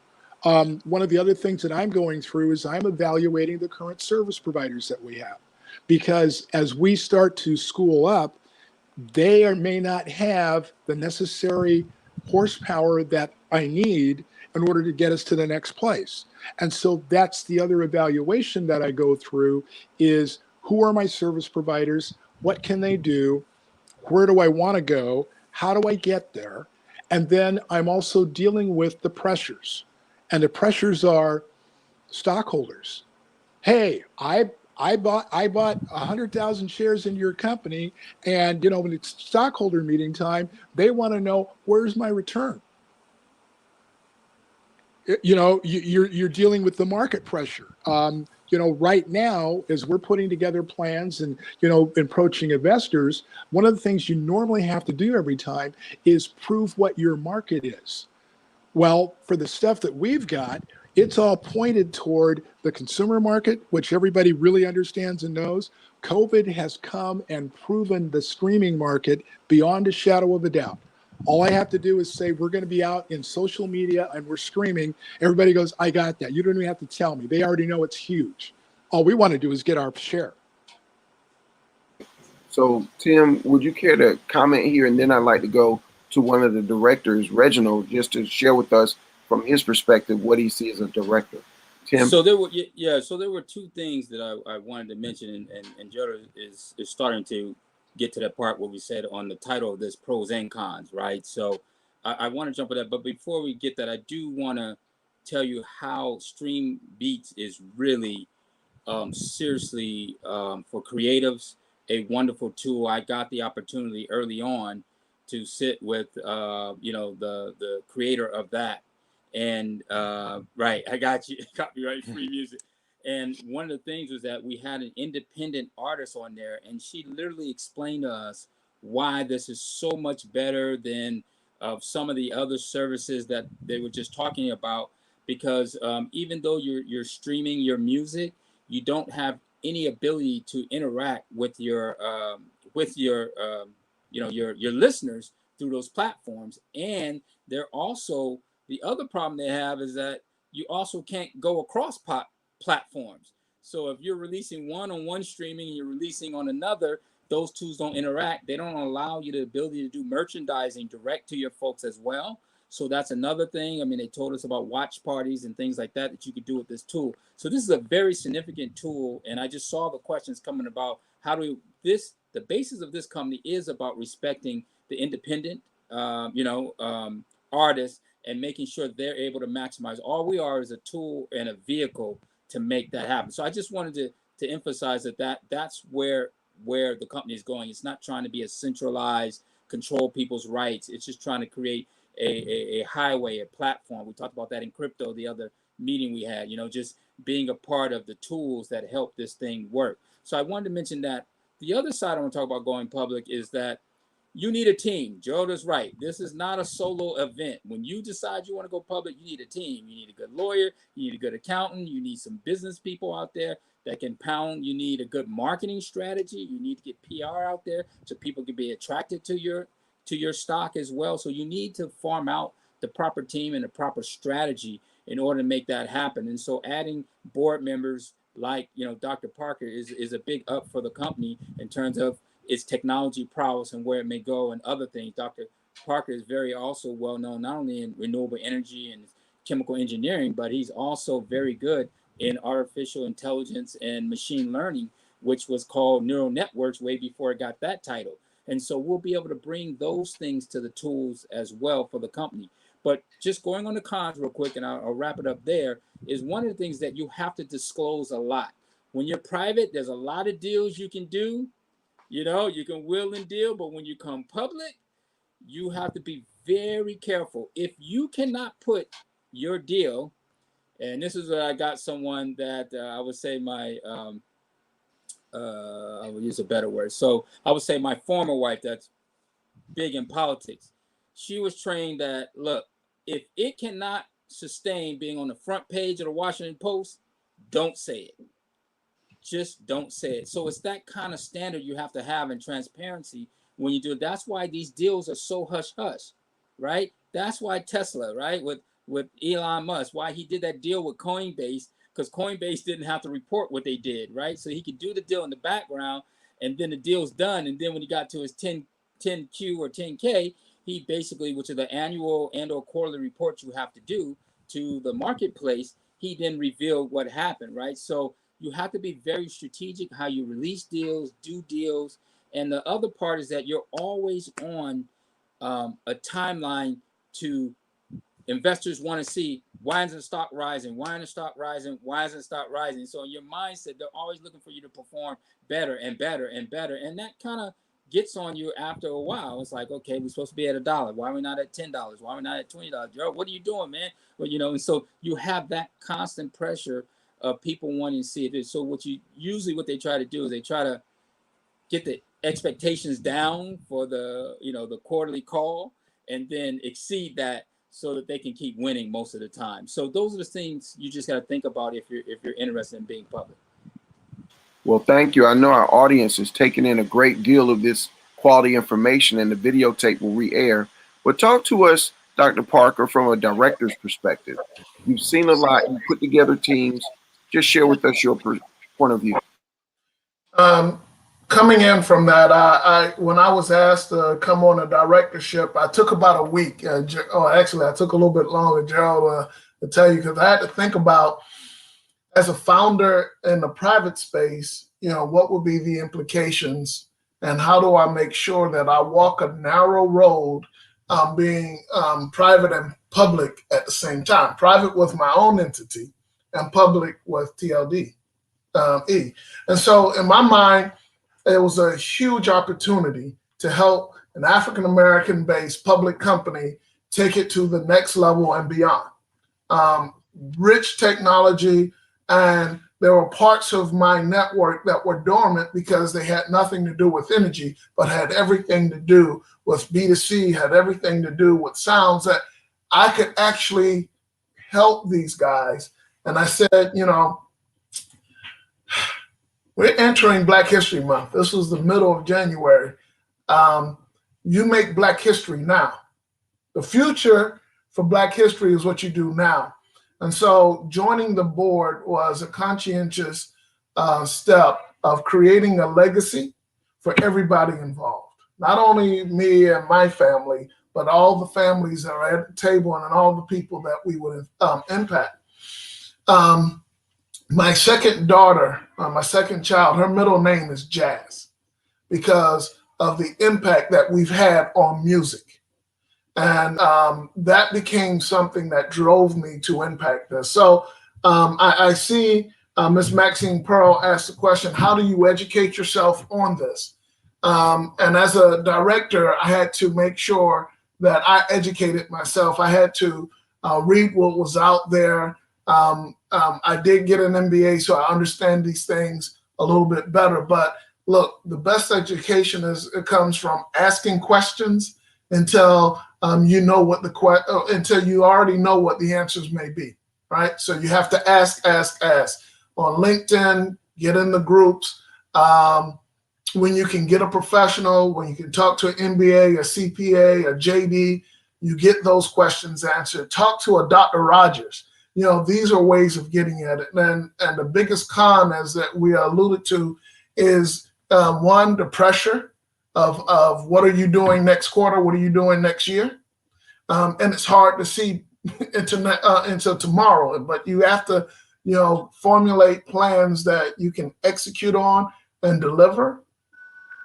One of the other things that I'm going through is I'm evaluating the current service providers that we have. Because as we start to school up, they may not have the necessary horsepower that I need in order to get us to the next place. And so that's the other evaluation that I go through is, who are my service providers? What can they do? Where do I want to go? How do I get there? And then I'm also dealing with the pressures. And the pressures are stockholders. Hey, I bought 100,000 shares in your company, and when it's stockholder meeting time, they want to know, where's my return? You're dealing with the market pressure. Right now, as we're putting together plans and approaching investors, one of the things you normally have to do every time is prove what your market is. Well, for the stuff that we've got, it's all pointed toward the consumer market, which everybody really understands and knows. COVID has come and proven the streaming market beyond a shadow of a doubt. All I have to do is say we're going to be out in social media and we're streaming. Everybody goes, I got that. You don't even have to tell me. They already know it's huge. All we want to do is get our share. So, Tim, would you care to comment here? And then I'd like to go to one of the directors, Reginald, just to share with us from his perspective what he sees as a director. Tim? So there were two things that I wanted to mention, and Joe is starting to get to that part where we said on the title of this, pros and cons, right? So I want to jump at that, but before we get that, I do want to tell you how Stream Beats is really seriously for creatives a wonderful tool. I got the opportunity early on to sit with the creator of that, and right, I got you, copyright free music. And one of the things was that we had an independent artist on there, and she literally explained to us why this is so much better than some of the other services that they were just talking about. Because even though you're streaming your music, you don't have any ability to interact with your your listeners through those platforms. And they're also, the other problem they have is that you also can't go across platforms. So if you're releasing one on one streaming and you're releasing on another, those two don't interact. They don't allow you the ability to do merchandising direct to your folks as well. So that's another thing. I mean, they told us about watch parties and things like that that you could do with this tool. So this is a very significant tool. And I just saw the questions coming about how do this, the basis of this company is about respecting the independent, artists and making sure they're able to maximize. All we are is a tool and a vehicle to make that happen. So I just wanted to emphasize that's where the company is going. It's not trying to be a centralized, control people's rights. It's just trying to create a highway, a platform. We talked about that in crypto, the other meeting we had, just being a part of the tools that help this thing work. So I wanted to mention that. The other side I want to talk about going public is that you need a team. Gerald is right. This is not a solo event. When you decide you want to go public, you need a team. You need a good lawyer. You need a good accountant. You need some business people out there that can pound. You need a good marketing strategy. You need to get PR out there so people can be attracted to your stock as well. So you need to farm out the proper team and the proper strategy in order to make that happen. And so adding board members like, Dr. Parker is a big up for the company in terms of its technology prowess and where it may go and other things. Dr. Parker is very also well known, not only in renewable energy and chemical engineering, but he's also very good in artificial intelligence and machine learning, which was called neural networks way before it got that title. And so we'll be able to bring those things to the tools as well for the company. But just going on the cons real quick, and I'll wrap it up there, is one of the things that you have to disclose a lot. When you're private, there's a lot of deals you can do. You can will and deal, but when you come public, you have to be very careful. If you cannot put your deal, and this is where I got someone that I would say I will use a better word. So I would say my former wife that's big in politics. She was trained that, look, if it cannot sustain being on the front page of the Washington Post, don't say it. Just don't say it. So it's that kind of standard you have to have in transparency when you do it. That's why these deals are so hush-hush, right? That's why Tesla, right, with Elon Musk, why he did that deal with Coinbase, because Coinbase didn't have to report what they did, right? So he could do the deal in the background, and then the deal's done. And then when he got to his 10Q or 10K, he basically, which are the annual and or quarterly reports you have to do to the marketplace, he then revealed what happened, right? So you have to be very strategic how you release deals, do deals. And the other part is that you're always on a timeline to investors want to see, why isn't the stock rising? Why isn't the stock rising? Why isn't the stock rising? So in your mindset, they're always looking for you to perform better and better and better. And that kind of gets on you after a while. It's like, okay, we're supposed to be at $1. Why are we not at $10? Why are we not at $20? Gerald, what are you doing, man? Well, you know, and so you have that constant pressure of people wanting to see it. So what they try to do is they try to get the expectations down for the, you know, the quarterly call, and then exceed that so that they can keep winning most of the time. So those are the things you just got to think about if you're interested in being public. Well, thank you. I know our audience is taking in a great deal of this quality information, and the videotape will re-air. But talk to us, Dr. Parker, from a director's perspective. You've seen a lot. You put together teams. Just share with us your point of view. Coming in from that, when I was asked to come on a directorship, I took about a week. Actually, I took a little bit longer, Gerald, to tell you, because I had to think about, as a founder in the private space, you know, what would be the implications, and how do I make sure that I walk a narrow road, being private and public at the same time, private with my own entity and public with TLD. And so in my mind, it was a huge opportunity to help an African-American based public company take it to the next level and beyond. Rich technology, and there were parts of my network that were dormant because they had nothing to do with energy, but had everything to do with B2C, had everything to do with sounds that I could actually help these guys. And I said, you know, we're entering Black History Month. This was the middle of January. You make Black history now. The future for Black history is what you do now. And so joining the board was a conscientious step of creating a legacy for everybody involved. Not only me and my family, but all the families that are at the table and all the people that we would impact. My second daughter, my second child, her middle name is Jazz because of the impact that we've had on music. And that became something that drove me to impact this. So I see Ms. Maxine Pearl asked the question, how do you educate yourself on this? And as a director, I had to make sure that I educated myself. I had to read what was out there. I did get an MBA, so I understand these things a little bit better. But look, the best education it comes from asking questions until you know what until you already know what the answers may be, right? So you have to ask. On LinkedIn, get in the groups. When you can get a professional, when you can talk to an MBA, a CPA, a JD, you get those questions answered. Talk to a Dr. Rogers. You know, these are ways of getting at it. And the biggest con, as that we alluded to, is one, the pressure of what are you doing next quarter? What are you doing next year? And it's hard to see into tomorrow, but you have to, you know, formulate plans that you can execute on and deliver.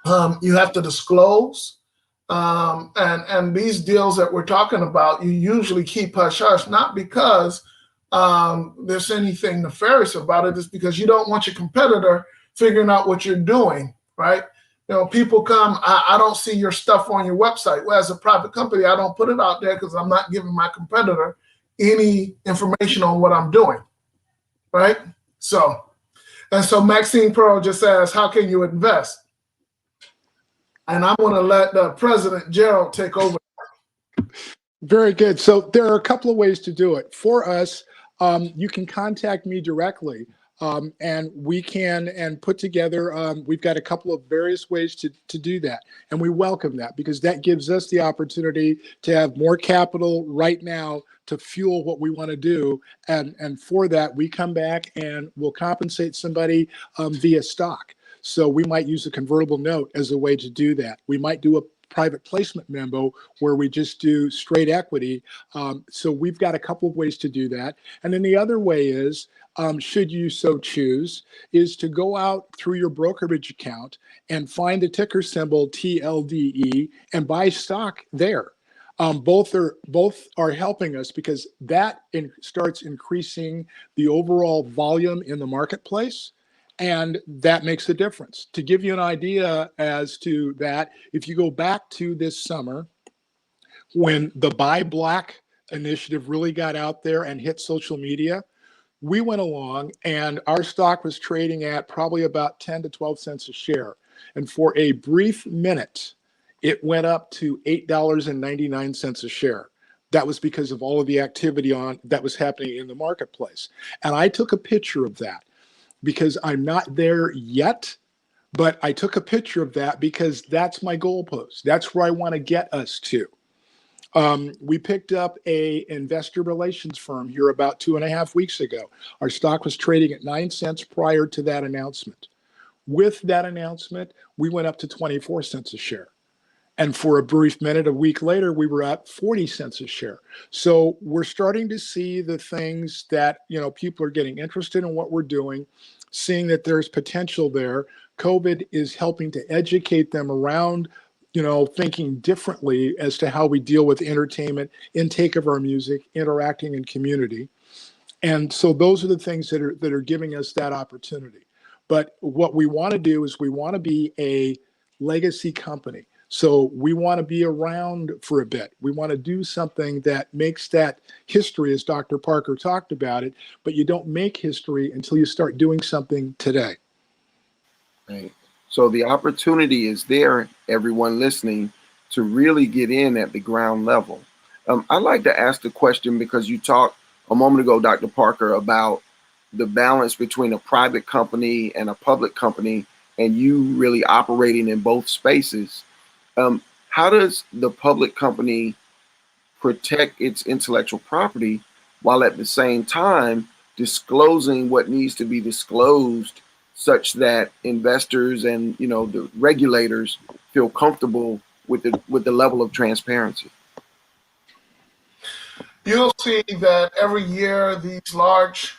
You have to disclose. And these deals that we're talking about, you usually keep hush-hush, not because there's anything nefarious about it. It's because you don't want your competitor figuring out what you're doing, right? You know, people come, I don't see your stuff on your website. Well, as a private company, I don't put it out there because I'm not giving my competitor any information on what I'm doing, right? So Maxine Pearl just asked, how can you invest? And I'm going to let the President Gerald take over. Very good. So there are a couple of ways to do it. For us, you can contact me directly, and we can put together, we've got a couple of various ways to do that. And we welcome that because that gives us the opportunity to have more capital right now to fuel what we want to do. And for that, we come back and we'll compensate somebody via stock. So we might use a convertible note as a way to do that. We might do a private placement memo where we just do straight equity. So we've got a couple of ways to do that. And then the other way is, should you so choose, is to go out through your brokerage account and find the ticker symbol TLDE and buy stock there. Both are helping us because that starts increasing the overall volume in the marketplace, and that makes a difference. To give you an idea as to that, if you go back to this summer when the Buy Black initiative really got out there and hit social media, we went along and our stock was trading at probably about 10 to 12 cents a share. And for a brief minute, it went up to $8.99 a share. That was because of all of the activity that was happening in the marketplace. And I took a picture of that because I'm not there yet, but I took a picture of that because that's my goalpost. That's where I want to get us to. We picked up a investor relations firm here about 2.5 weeks ago. Our stock was trading at 9 cents prior to that announcement. With that announcement, we went up to 24 cents a share. And for a brief minute, a week later, we were at 40 cents a share. So we're starting to see the things that, people are getting interested in what we're doing, seeing that there's potential there. COVID is helping to educate them around thinking differently as to how we deal with entertainment, intake of our music, interacting in community. And so those are the things that are giving us that opportunity. But what we want to do is we want to be a legacy company. So we want to be around for a bit. We want to do something that makes that history, as Dr. Parker talked about it, but you don't make history until you start doing something today. Right. So the opportunity is there, everyone listening, to really get in at the ground level. I'd like to ask the question because you talked a moment ago, Dr. Parker, about the balance between a private company and a public company and you really operating in both spaces. How does the public company protect its intellectual property while at the same time disclosing what needs to be disclosed such that investors and the regulators feel comfortable with the level of transparency? You'll see that every year these large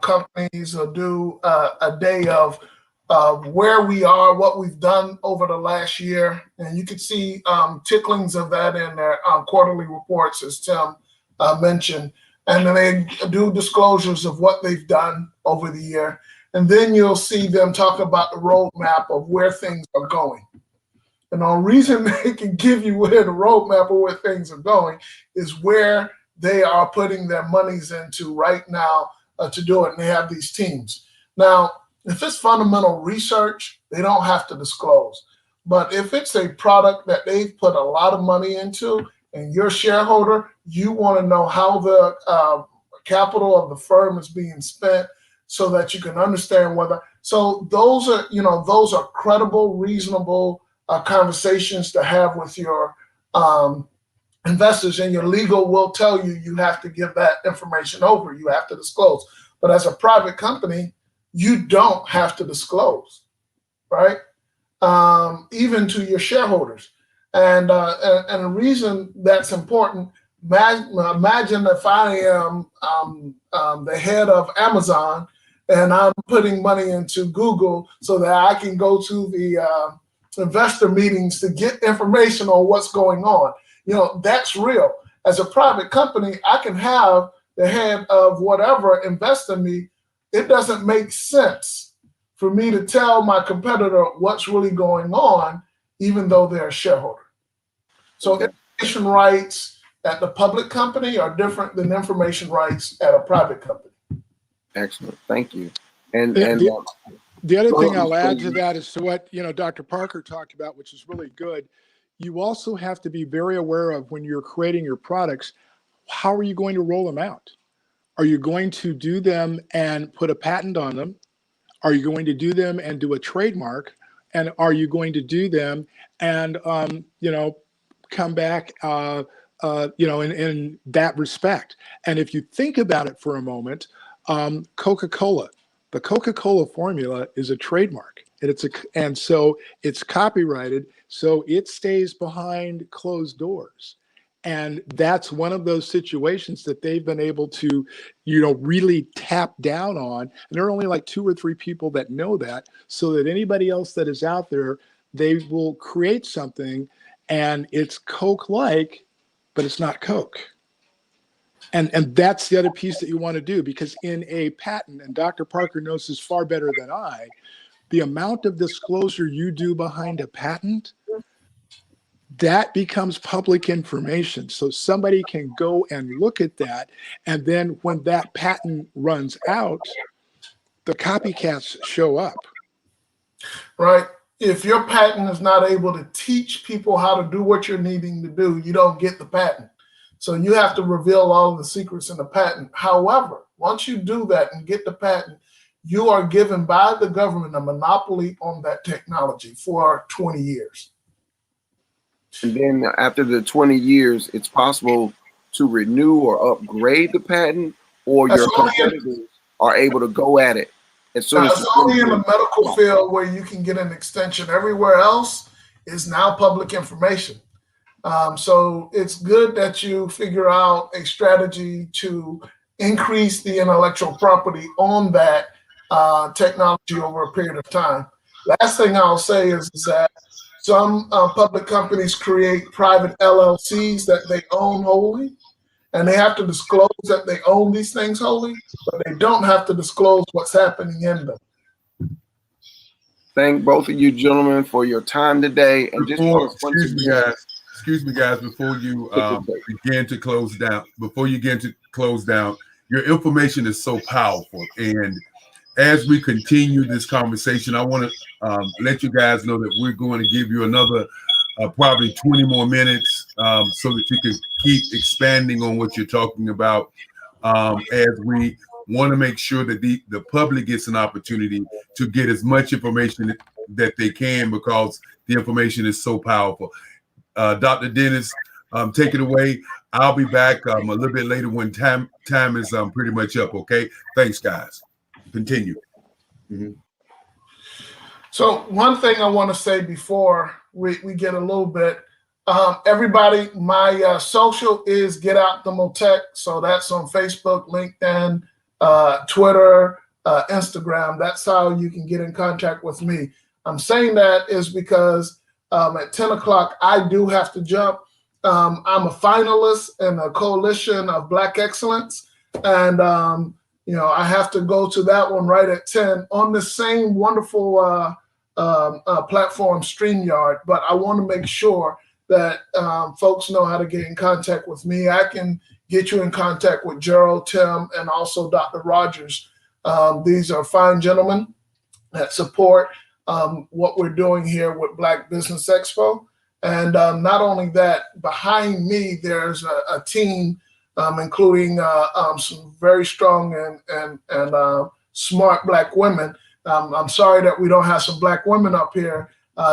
companies will do a day of where we are, what we've done over the last year, and you can see ticklings of that in their quarterly reports, as Tim mentioned. And then they do disclosures of what they've done over the year. And then you'll see them talk about the roadmap of where things are going. And the reason they can give you where the roadmap of where things are going is where they are putting their monies into right now to do it. And they have these teams. Now, if it's fundamental research, they don't have to disclose. But if it's a product that they've put a lot of money into and you're a shareholder, you want to know how the capital of the firm is being spent, so that you can understand whether. So those are credible, reasonable conversations to have with your investors, and your legal will tell you have to give that information over. You have to disclose. But as a private company, you don't have to disclose, right? Even to your shareholders. And the reason that's important. Imagine if I am the head of Amazon and I'm putting money into Google so that I can go to the investor meetings to get information on what's going on. That's real. As a private company, I can have the head of whatever invest in me. It doesn't make sense for me to tell my competitor what's really going on, even though they're a shareholder. So information rights at the public company are different than information rights at a private company. Excellent. Thank you. And the other thing I'll add to that is to what Dr. Parker talked about, which is really good. You also have to be very aware of when you're creating your products, how are you going to roll them out? Are you going to do them and put a patent on them? Are you going to do them and do a trademark? And are you going to do them and come back in that respect? And if you think about it for a moment, Coca-Cola, the Coca-Cola formula is a trademark, and so it's copyrighted, so it stays behind closed doors. And that's one of those situations that they've been able to, really tap down on. And there are only like 2 or 3 people that know that, so that anybody else that is out there, they will create something and it's Coke-like, but it's not Coke. And that's the other piece that you want to do, because in a patent, and Dr. Parker knows this far better than I, the amount of disclosure you do behind a patent, that becomes public information. So somebody can go and look at that. And then when that patent runs out, the copycats show up. Right. If your patent is not able to teach people how to do what you're needing to do, you don't get the patent. So you have to reveal all of the secrets in the patent. However, once you do that and get the patent, you are given by the government a monopoly on that technology for 20 years. And then after the 20 years, it's possible to renew or upgrade the patent, or your competitors are able to go at it as soon as it's only in the medical field where you can get an extension. Everywhere else is now public information. So it's good that you figure out a strategy to increase the intellectual property on that technology over a period of time. Last thing I'll say is that some public companies create private LLCs that they own wholly, and they have to disclose that they own these things wholly, but they don't have to disclose what's happening in them. Thank both of you gentlemen for your time today. And Excuse me, guys, before you begin to close down, your information is so powerful. And as we continue this conversation, I want to let you guys know that we're going to give you another probably 20 more minutes so that you can keep expanding on what you're talking about, as we want to make sure that the public gets an opportunity to get as much information that they can, because the information is so powerful. Dr. Dennis, take it away. I'll be back a little bit later when time is pretty much up, okay? Thanks, guys. Continue. Mm-hmm. So one thing I want to say before we get a little bit, everybody, my social is Get Out the Motec. So that's on Facebook, LinkedIn, Twitter, Instagram. That's how you can get in contact with me. I'm saying that is because at 10 o'clock, I do have to jump. I'm a finalist in a coalition of Black Excellence. And, I have to go to that one right at 10 on the same wonderful platform, StreamYard. But I want to make sure that folks know how to get in contact with me. I can get you in contact with Gerald, Tim, and also Dr. Rogers. These are fine gentlemen that support what we're doing here with Black Business Expo. And not only that, behind me, there's a team, including some very strong and smart Black women. I'm sorry that we don't have some Black women up here.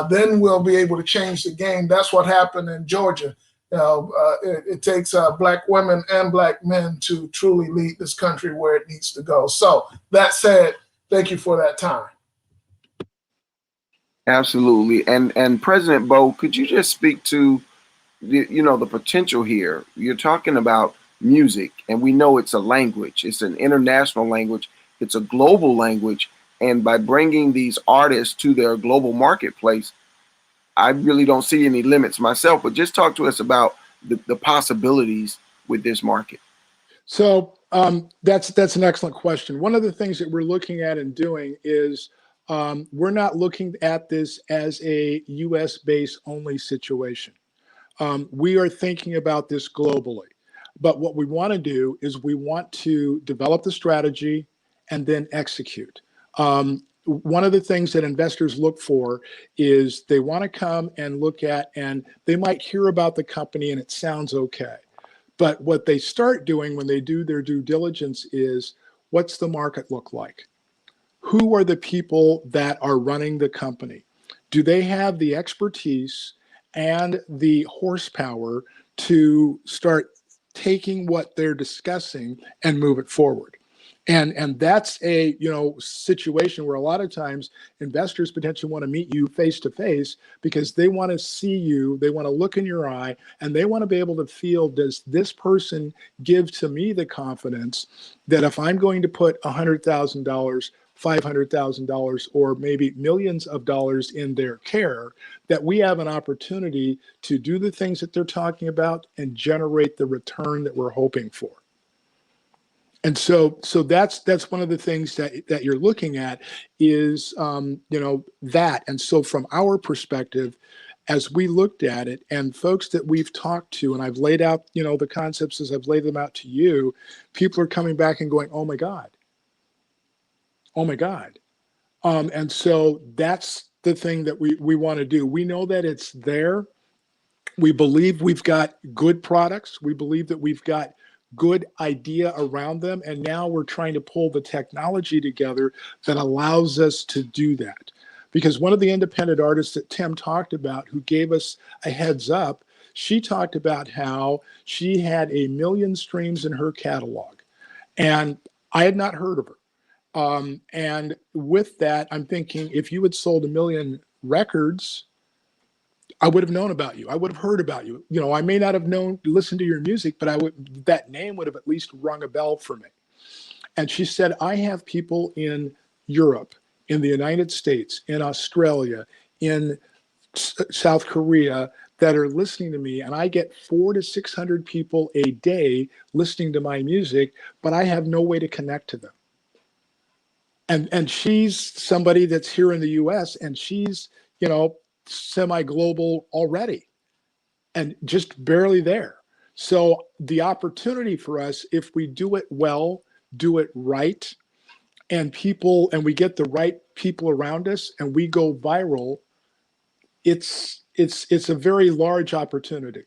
Then we'll be able to change the game. That's what happened in Georgia. It takes Black women and Black men to truly lead this country where it needs to go. So that said, thank you for that time. Absolutely. And President Bo, could you just speak to the potential here? You're talking about music, and we know it's a language. It's an international language. It's a global language. And by bringing these artists to their global marketplace, I really don't see any limits myself, but just talk to us about the possibilities with this market. So that's an excellent question. One of the things that we're looking at and doing is we're not looking at this as a US based only situation. We are thinking about this globally. But what we want to do is we want to develop the strategy and then execute. One of the things that investors look for is they want to come and look at, and they might hear about the company and it sounds okay. But what they start doing when they do their due diligence is, what's the market look like? Who are the people that are running the company? Do they have the expertise and the horsepower to start taking what they're discussing and move it forward? And that's a situation where a lot of times investors potentially want to meet you face to face because they want to see you, they want to look in your eye, and they want to be able to feel, does this person give to me the confidence that if I'm going to put $100,000 $500,000 or maybe millions of dollars in their care, that we have an opportunity to do the things that they're talking about and generate the return that we're hoping for. And so that's one of the things that you're looking at is, that. And so from our perspective, as we looked at it and folks that we've talked to, and I've laid out, the concepts as I've laid them out to you, people are coming back and going, oh my God. And so that's the thing that we want to do. We know that it's there. We believe we've got good products. We believe that we've got good idea around them. And now we're trying to pull the technology together that allows us to do that. Because one of the independent artists that Tim talked about, who gave us a heads up, she talked about how she had 1 million streams in her catalog. And I had not heard of her. And with that, I'm thinking, if you had sold 1 million records, I would have known about you. I would have heard about you. I may not have listened to your music, but that name would have at least rung a bell for me. And she said, I have people in Europe, in the United States, in Australia, in South Korea that are listening to me, and I get 400 to 600 people a day listening to my music, but I have no way to connect to them. And she's somebody that's here in the US, and she's, semi-global already and just barely there. So the opportunity for us, if we do it well, do it right, and we get the right people around us and we go viral, it's a very large opportunity.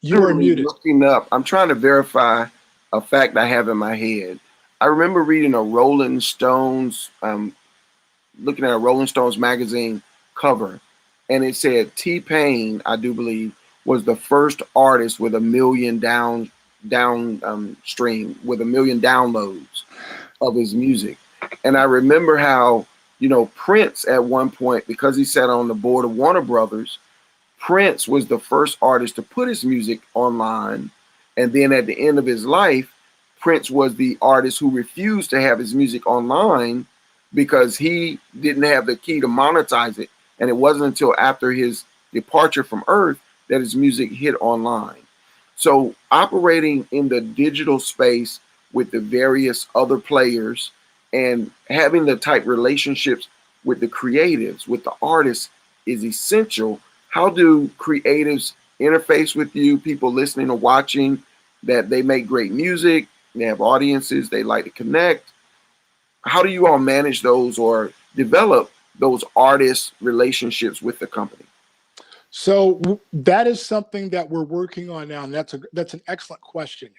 You are muted. Looking up, I'm trying to verify a fact I have in my head. I remember reading a Rolling Stones, looking at a Rolling Stones magazine cover, and it said T-Pain, I do believe, was the first artist with 1 million stream, with 1 million downloads of his music. And I remember how, Prince at one point, because he sat on the board of Warner Brothers, Prince was the first artist to put his music online. And then at the end of his life, Prince was the artist who refused to have his music online because he didn't have the key to monetize it. And it wasn't until after his departure from Earth that his music hit online. So operating in the digital space with the various other players and having the type relationships with the creatives, with the artists, is essential. How do creatives interface with you, people listening or watching, that they make great music, they have audiences, they like to connect? How do you all manage those or develop those artist relationships with the company? So that is something that we're working on now, and that's an excellent question.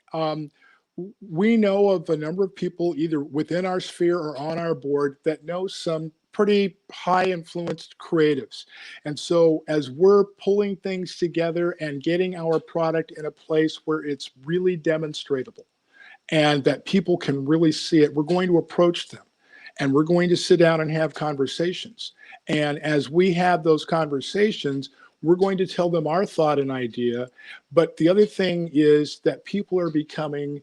We know of a number of people either within our sphere or on our board that know some pretty high influenced creatives. And so as we're pulling things together and getting our product in a place where it's really demonstratable and that people can really see it, we're going to approach them and we're going to sit down and have conversations. And as we have those conversations, we're going to tell them our thought and idea. But the other thing is that people are becoming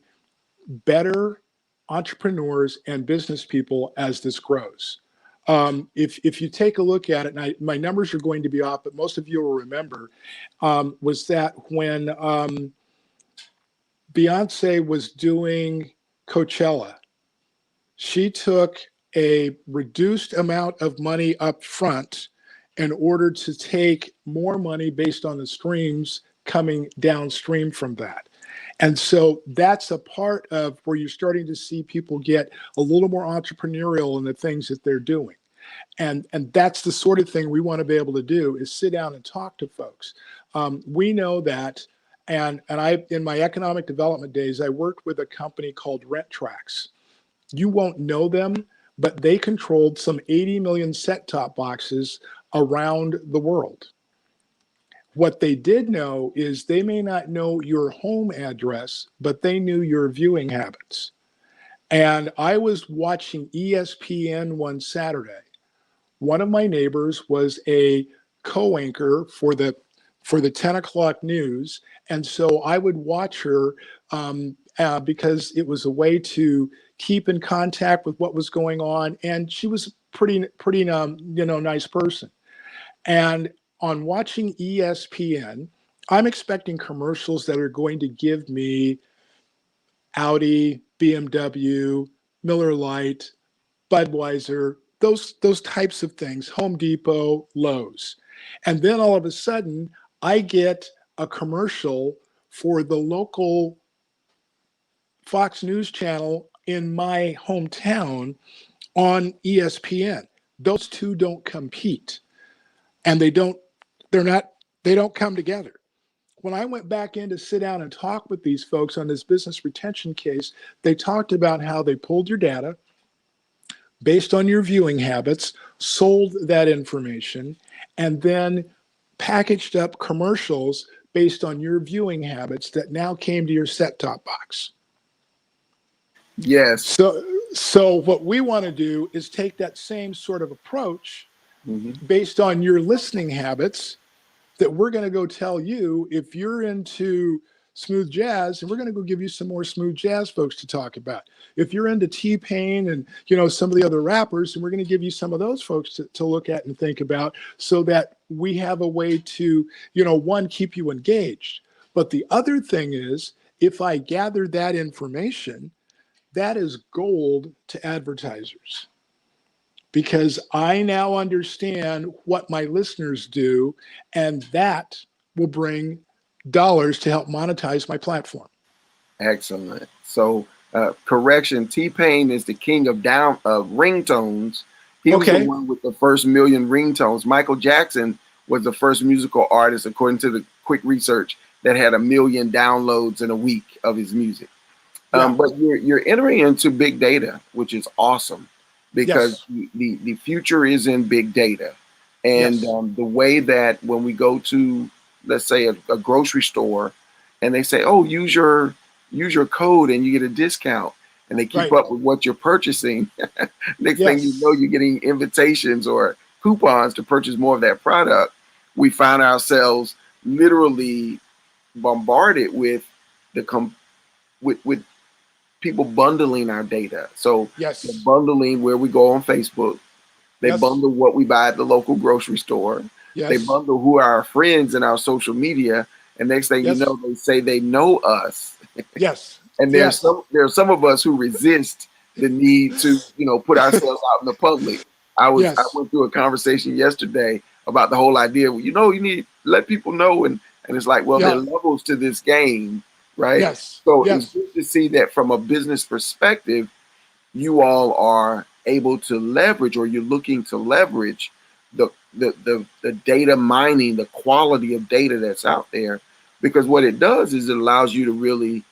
better entrepreneurs and business people as this grows. If you take a look at it, and my numbers are going to be off, but most of you will remember, was that when Beyonce was doing Coachella, she took a reduced amount of money up front in order to take more money based on the streams coming downstream from that. And so that's a part of where you're starting to see people get a little more entrepreneurial in the things that they're doing. And that's the sort of thing we want to be able to do, is sit down and talk to folks. We know that, and I, in my economic development days, I worked with a company called RentTrax. You won't know them, but they controlled some 80 million set-top boxes around the world. What they did know is they may not know your home address, but they knew your viewing habits. And I was watching ESPN one Saturday. One of my neighbors was a co-anchor for the 10 o'clock news. And so I would watch her because it was a way to keep in contact with what was going on. And she was a pretty nice person. And on watching ESPN, I'm expecting commercials that are going to give me Audi, BMW, Miller Lite, Budweiser, those types of things, Home Depot, Lowe's. And then all of a sudden, I get a commercial for the local Fox News channel in my hometown on ESPN. Those two don't compete, and they don't come together. When I went back in to sit down and talk with these folks on this business retention case, they talked about how they pulled your data based on your viewing habits, sold that information, and then packaged up commercials based on your viewing habits that now came to your set-top box. Yes. So what we want to do is take that same sort of approach based on your listening habits, that we're going to go tell you if you're into smooth jazz, and we're going to go give you some more smooth jazz folks to talk about. If you're into T-Pain and, you know, some of the other rappers, and we're going to give you some of those folks to look at and think about, so that we have a way to, you know, one, keep you engaged. But the other thing is, if I gather that information, that is gold to advertisers, because I now understand what my listeners do, and that will bring dollars to help monetize my platform. Excellent. So, correction, T-Pain is the king of ringtones. He was the one with the first million ringtones. Michael Jackson was the first musical artist, according to the quick research, that had 1 million downloads in a week of his music. But you're entering into big data, which is awesome, because the future is in big data. And the way that when we go to, let's say, a grocery store, and they say, oh, use your code and you get a discount, and they keep up with what you're purchasing. Next thing you know, you're getting invitations or coupons to purchase more of that product. We find ourselves literally bombarded with with people bundling our data. So they're bundling where we go on Facebook. They bundle what we buy at the local grocery store. They bundle who are our friends in our social media. And next thing you know, they say they know us. And there's some of us who resist the need to, you know, put ourselves out in the public. I went through a conversation yesterday about the whole idea, you know, you need to let people know. And it's like, well, there are levels to this game, right? So it's good to see that from a business perspective, you all are able to leverage, or you're looking to leverage the data mining, the quality of data that's out there, because what it does is it allows you to really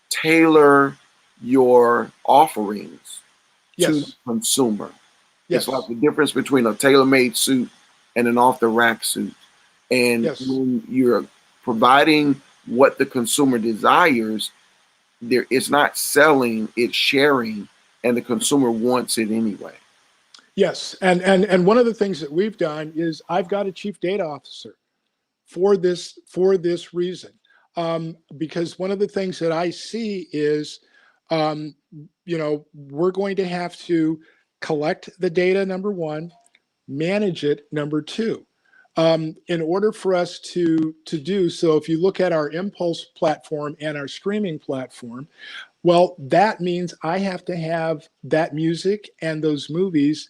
tailor your offerings to the consumer. It's like the difference between a tailor-made suit and an off-the-rack suit. And when you're providing what the consumer desires, it's not selling, it's sharing, and the consumer wants it anyway. Yes, and one of the things that we've done is I've got a chief data officer for this reason, because one of the things that I see is, you know, we're going to have to collect the data, number one, manage it, number two. In order for us to do so, if you look at our Impulse platform and our streaming platform, well, that means I have to have that music and those movies,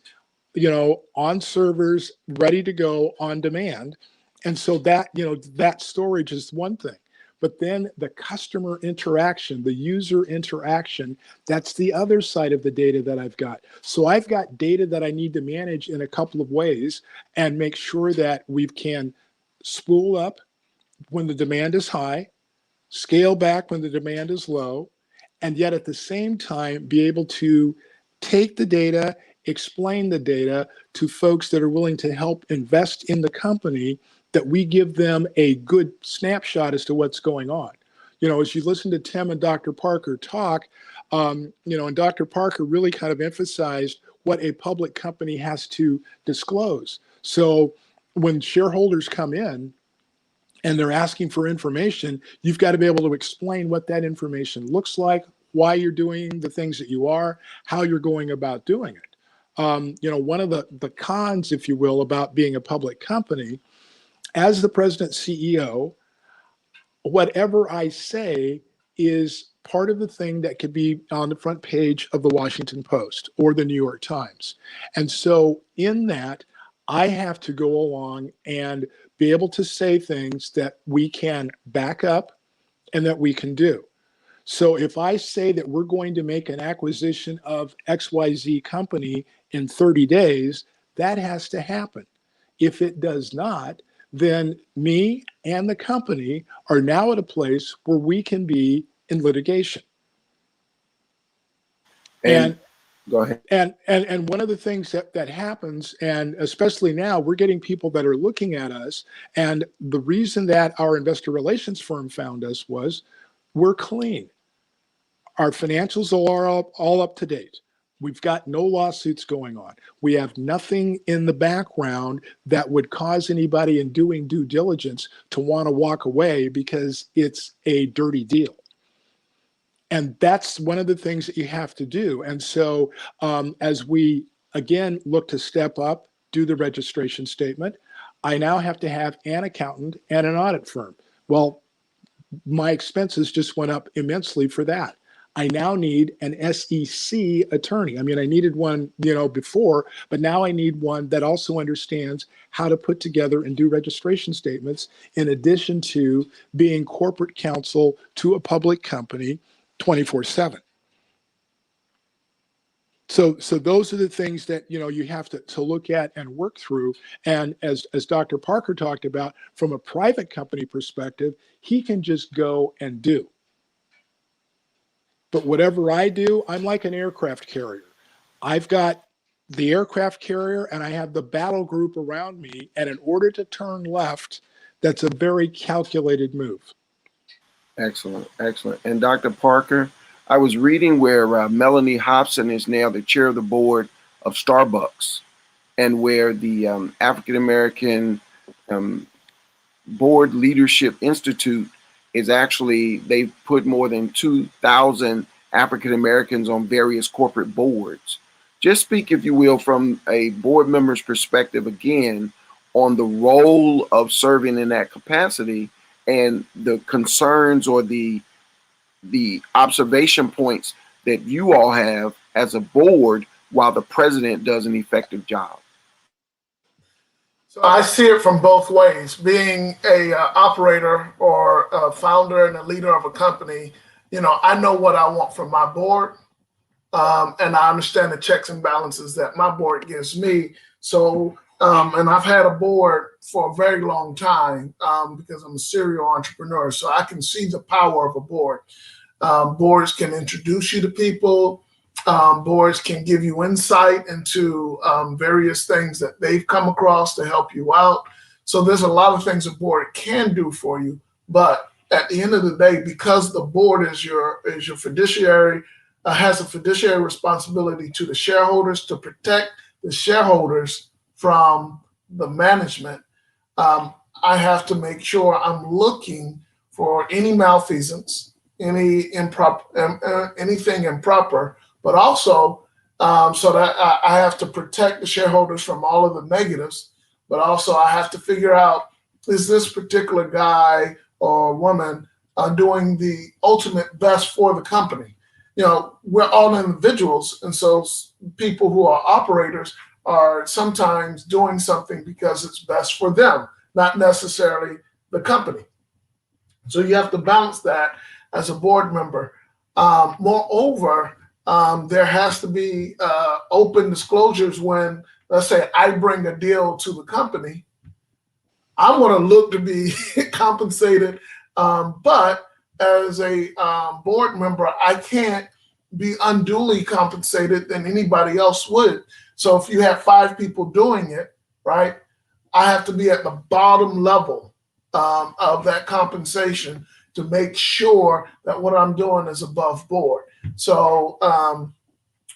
you know, on servers, ready to go on demand. And so that, you know, that storage is one thing. But then the customer interaction, the user interaction, that's the other side of the data that I've got. So I've got data that I need to manage in a couple of ways and make sure that we can spool up when the demand is high, scale back when the demand is low, and yet at the same time be able to take the data, explain the data to folks that are willing to help invest in the company, that we give them a good snapshot as to what's going on. You know, as you listen to Tim and Dr. Parker talk, you know, and Dr. Parker really kind of emphasized what a public company has to disclose. So when shareholders come in and they're asking for information, you've got to be able to explain what that information looks like, why you're doing the things that you are, how you're going about doing it. One of the cons, if you will, about being a public company, as the president CEO, whatever I say is part of the thing that could be on the front page of the Washington Post or the New York Times. And so in that, I have to go along and be able to say things that we can back up and that we can do. So if I say that we're going to make an acquisition of XYZ company in 30 days, that has to happen. If it does not, then me and the company are now at a place where we can be in litigation. And go ahead. And one of the things that happens, and especially now, we're getting people that are looking at us. And the reason that our investor relations firm found us was we're clean. Our financials are all up to date. We've got no lawsuits going on. We have nothing in the background that would cause anybody in doing due diligence to want to walk away because it's a dirty deal. And that's one of the things that you have to do. And so as we, again, look to step up, do the registration statement, I now have to have an accountant and an audit firm. Well, my expenses just went up immensely for that. I now need an SEC attorney. I mean, I needed one, before, but now I need one that also understands how to put together and do registration statements in addition to being corporate counsel to a public company 24/7. So those are the things that, you have to look at and work through. And as Dr. Parker talked about, from a private company perspective, he can just go and do. But whatever I do, I'm like an aircraft carrier. I've got the aircraft carrier and I have the battle group around me. And in order to turn left, that's a very calculated move. Excellent, excellent. And Dr. Parker, I was reading where Melanie Hobson is now the chair of the board of Starbucks, and where the African American Board Leadership Institute is actually, they've put more than 2,000 African Americans on various corporate boards. Just speak, if you will, from a board member's perspective again on the role of serving in that capacity and the concerns or the observation points that you all have as a board while the president does an effective job. So I see it from both ways. Being a operator or a founder and a leader of a company, I know what I want from my board, and I understand the checks and balances that my board gives me. So, and I've had a board for a very long time because I'm a serial entrepreneur, so I can see the power of a board. Boards can introduce you to people. Boards can give you insight into various things that they've come across to help you out. So there's a lot of things a board can do for you. But at the end of the day, because the board is your fiduciary, has a fiduciary responsibility to the shareholders to protect the shareholders from the management, I have to make sure I'm looking for any malfeasance, anything improper, but also so that I have to protect the shareholders from all of the negatives, but also I have to figure out, is this particular guy or woman doing the ultimate best for the company? We're all individuals, and so people who are operators are sometimes doing something because it's best for them, not necessarily the company. So you have to balance that as a board member. Moreover, there has to be open disclosures when, let's say, I bring a deal to the company. I want to look to be compensated, but as a board member, I can't be unduly compensated than anybody else would. So if you have 5 people doing it, right, I have to be at the bottom level of that compensation to make sure that what I'm doing is above board. So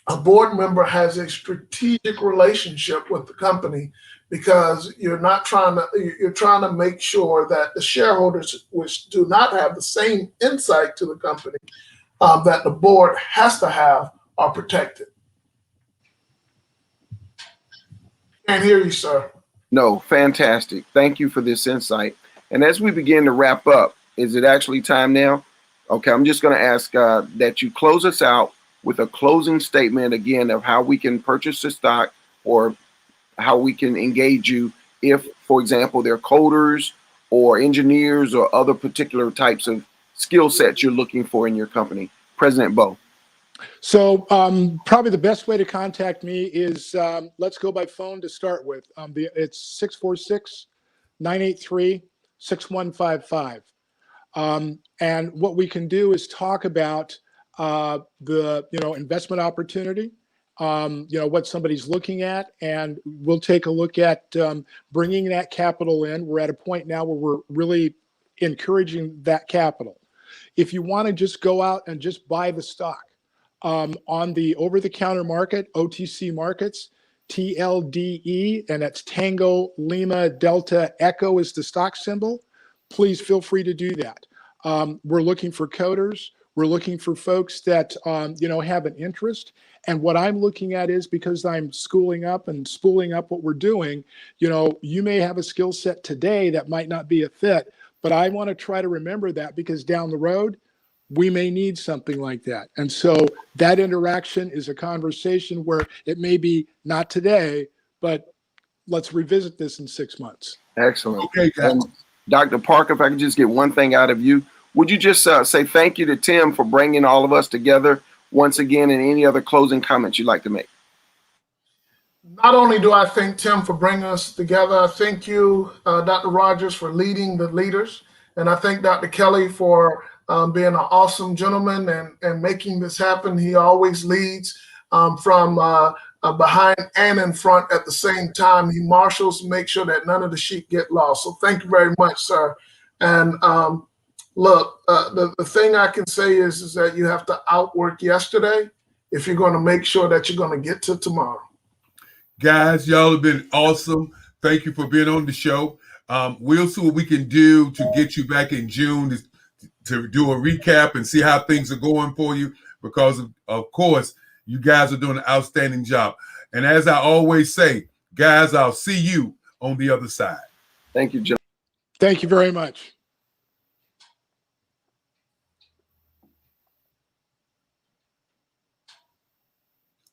a board member has a strategic relationship with the company because you're trying to make sure that the shareholders, which do not have the same insight to the company that the board has to have, are protected. Can't hear you, sir. No, fantastic. Thank you for this insight. And as we begin to wrap up, is it actually time now? Okay, I'm just going to ask that you close us out with a closing statement again of how we can purchase the stock or how we can engage you if, for example, they're coders or engineers or other particular types of skill sets you're looking for in your company. President Bo. So probably the best way to contact me is let's go by phone to start with. It's 646-983-6155. And what we can do is talk about the investment opportunity, what somebody's looking at, and we'll take a look at bringing that capital in. We're at a point now where we're really encouraging that capital. If you want to just go out and just buy the stock on the over-the-counter market, OTC markets, TLDE, and that's Tango Lima Delta Echo is the stock symbol, please feel free to do that. We're looking for coders. We're looking for folks that, have an interest. And what I'm looking at is, because I'm schooling up and spooling up what we're doing, you may have a skill set today that might not be a fit, but I want to try to remember that, because down the road, we may need something like that. And so that interaction is a conversation where it may be not today, but let's revisit this in 6 months. Excellent. Okay, guys. Dr. Parker, if I could just get one thing out of you, would you just say thank you to Tim for bringing all of us together once again, and any other closing comments you'd like to make? Not only do I thank Tim for bringing us together, I thank you, Dr. Rogers, for leading the leaders. And I thank Dr. Kelly for being an awesome gentleman and making this happen. He always leads from behind and in front at the same time. He marshals to make sure that none of the sheep get lost. So thank you very much, sir. And look, the thing I can say is that you have to outwork yesterday if you're going to make sure that you're going to get to tomorrow. Guys, y'all have been awesome. Thank you for being on the show. We'll see what we can do to get you back in June to do a recap and see how things are going for you, because of course, you guys are doing an outstanding job. And as I always say, guys, I'll see you on the other side. Thank you, John. Thank you very much.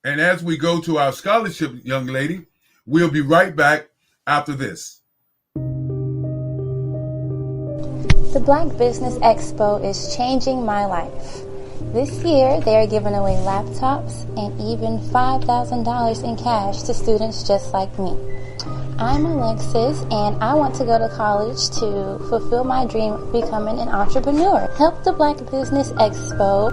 And as we go to our scholarship, young lady, we'll be right back after this. The Black Business Expo is changing my life. This year, they are giving away laptops and even $5,000 in cash to students just like me. I'm Alexis, and I want to go to college to fulfill my dream of becoming an entrepreneur. Help the Black Business Expo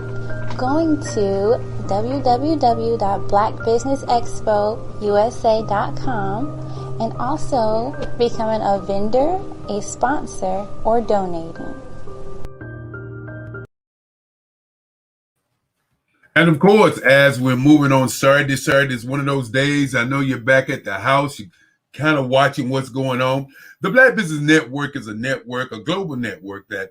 going to www.blackbusinessexpousa.com and also becoming a vendor, a sponsor, or donating. And of course, as we're moving on, Saturday is one of those days. I know you're back at the house. You're kind of watching what's going on. The Black Business Network is a network, a global network that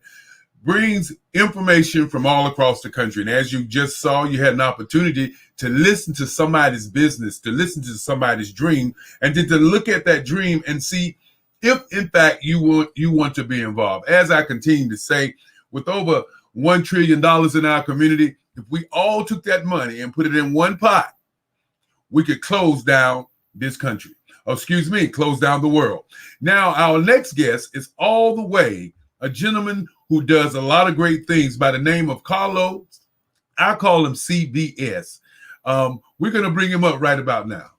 brings information from all across the country. And as you just saw, you had an opportunity to listen to somebody's business, to listen to somebody's dream, and then to look at that dream and see if, in fact, you want to be involved. As I continue to say, with over $1 trillion in our community, if we all took that money and put it in one pot, we could close down this country. Close down the world. Now, our next guest is all the way a gentleman who does a lot of great things by the name of Carlos. I call him CBS. We're going to bring him up right about now.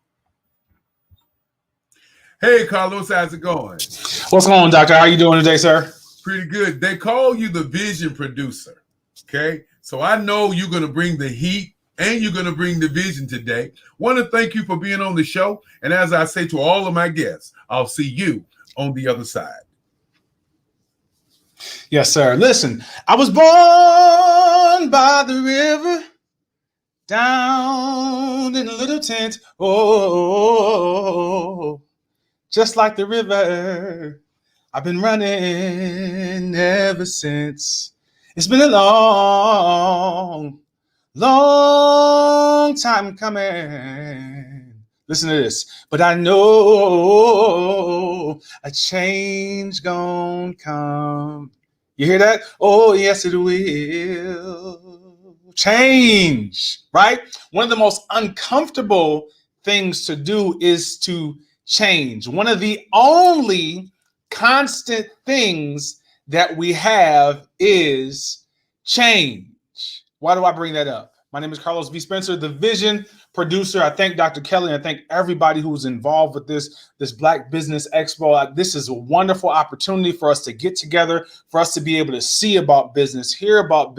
Hey, Carlos, how's it going? What's going on, Doctor? How are you doing today, sir? Pretty good. They call you the vision producer, okay? So I know you're going to bring the heat and you're going to bring the vision today. Want to thank you for being on the show. And as I say to all of my guests, I'll see you on the other side. Yes, sir. Listen, I was born by the river, down in a little tent. Oh, just like the river. I've been running ever since. It's been a long, long time coming. Listen to this. But I know a change gonna come. You hear that? Oh, yes, it will. Change, right? One of the most uncomfortable things to do is to change. One of the only constant things that we have is change. Why do I bring that up? My name is Carlos V. Spencer, the Vision producer. I thank Dr. Kelly, and I thank everybody who's involved with this Black Business Expo. This is a wonderful opportunity for us to get together, for us to be able to see about business, hear about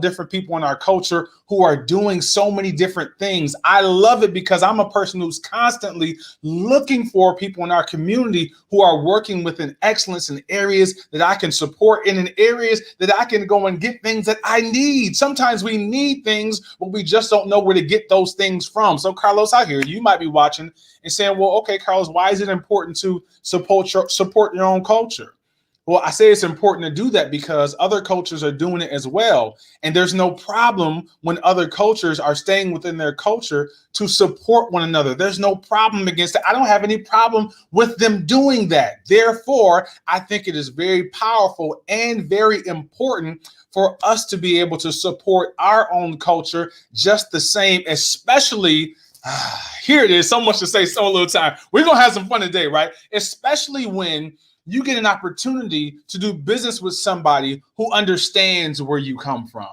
different people in our culture who are doing so many different things. I love it because I'm a person who's constantly looking for people in our community who are working within excellence in areas that I can support and in areas that I can go and get things that I need. Sometimes we need things, but we just don't know where to get those things from. So Carlos, I hear you might be watching and saying, well, okay, Carlos, why is it important to support your own culture? Well, I say it's important to do that because other cultures are doing it as well. And there's no problem when other cultures are staying within their culture to support one another. There's no problem against it. I don't have any problem with them doing that. Therefore, I think it is very powerful and very important for us to be able to support our own culture just the same, especially here it is, so much to say, so little time. We're going to have some fun today, right? Especially when you get an opportunity to do business with somebody who understands where you come from.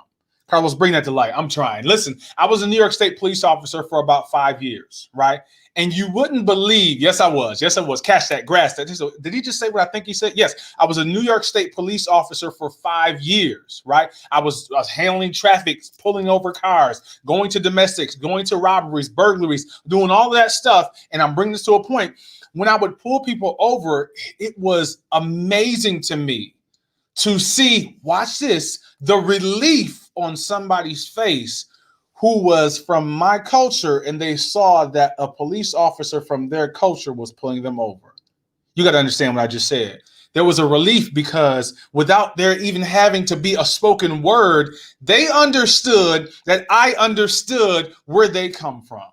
Carlos, bring that to light. I'm trying. Listen, I was a New York State police officer for about 5 years, right? And you wouldn't believe, yes, I was. Catch that, grasp that. Did he just say what I think he said? Yes, I was a New York State police officer for 5 years, right? I was handling traffic, pulling over cars, going to domestics, going to robberies, burglaries, doing all of that stuff. And I'm bringing this to a point. When I would pull people over, it was amazing to me to see, watch this, the relief on somebody's face who was from my culture, and they saw that a police officer from their culture was pulling them over. You got to understand what I just said. There was a relief because without there even having to be a spoken word, they understood that I understood where they come from.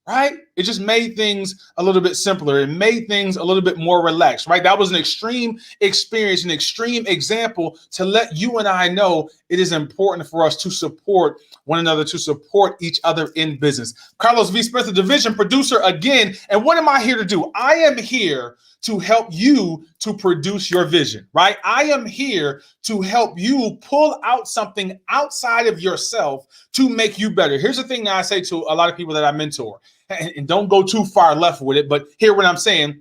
Right? It just made things a little bit simpler. It made things a little bit more relaxed, right? That was an extreme experience, an extreme example to let you and I know it is important for us to support one another, to support each other in business. Carlos V. Spencer, the Vision producer again. And what am I here to do? I am here to help you to produce your vision, right? I am here to help you pull out something outside of yourself to make you better. Here's the thing that I say to a lot of people that I mentor, and don't go too far left with it, but hear what I'm saying.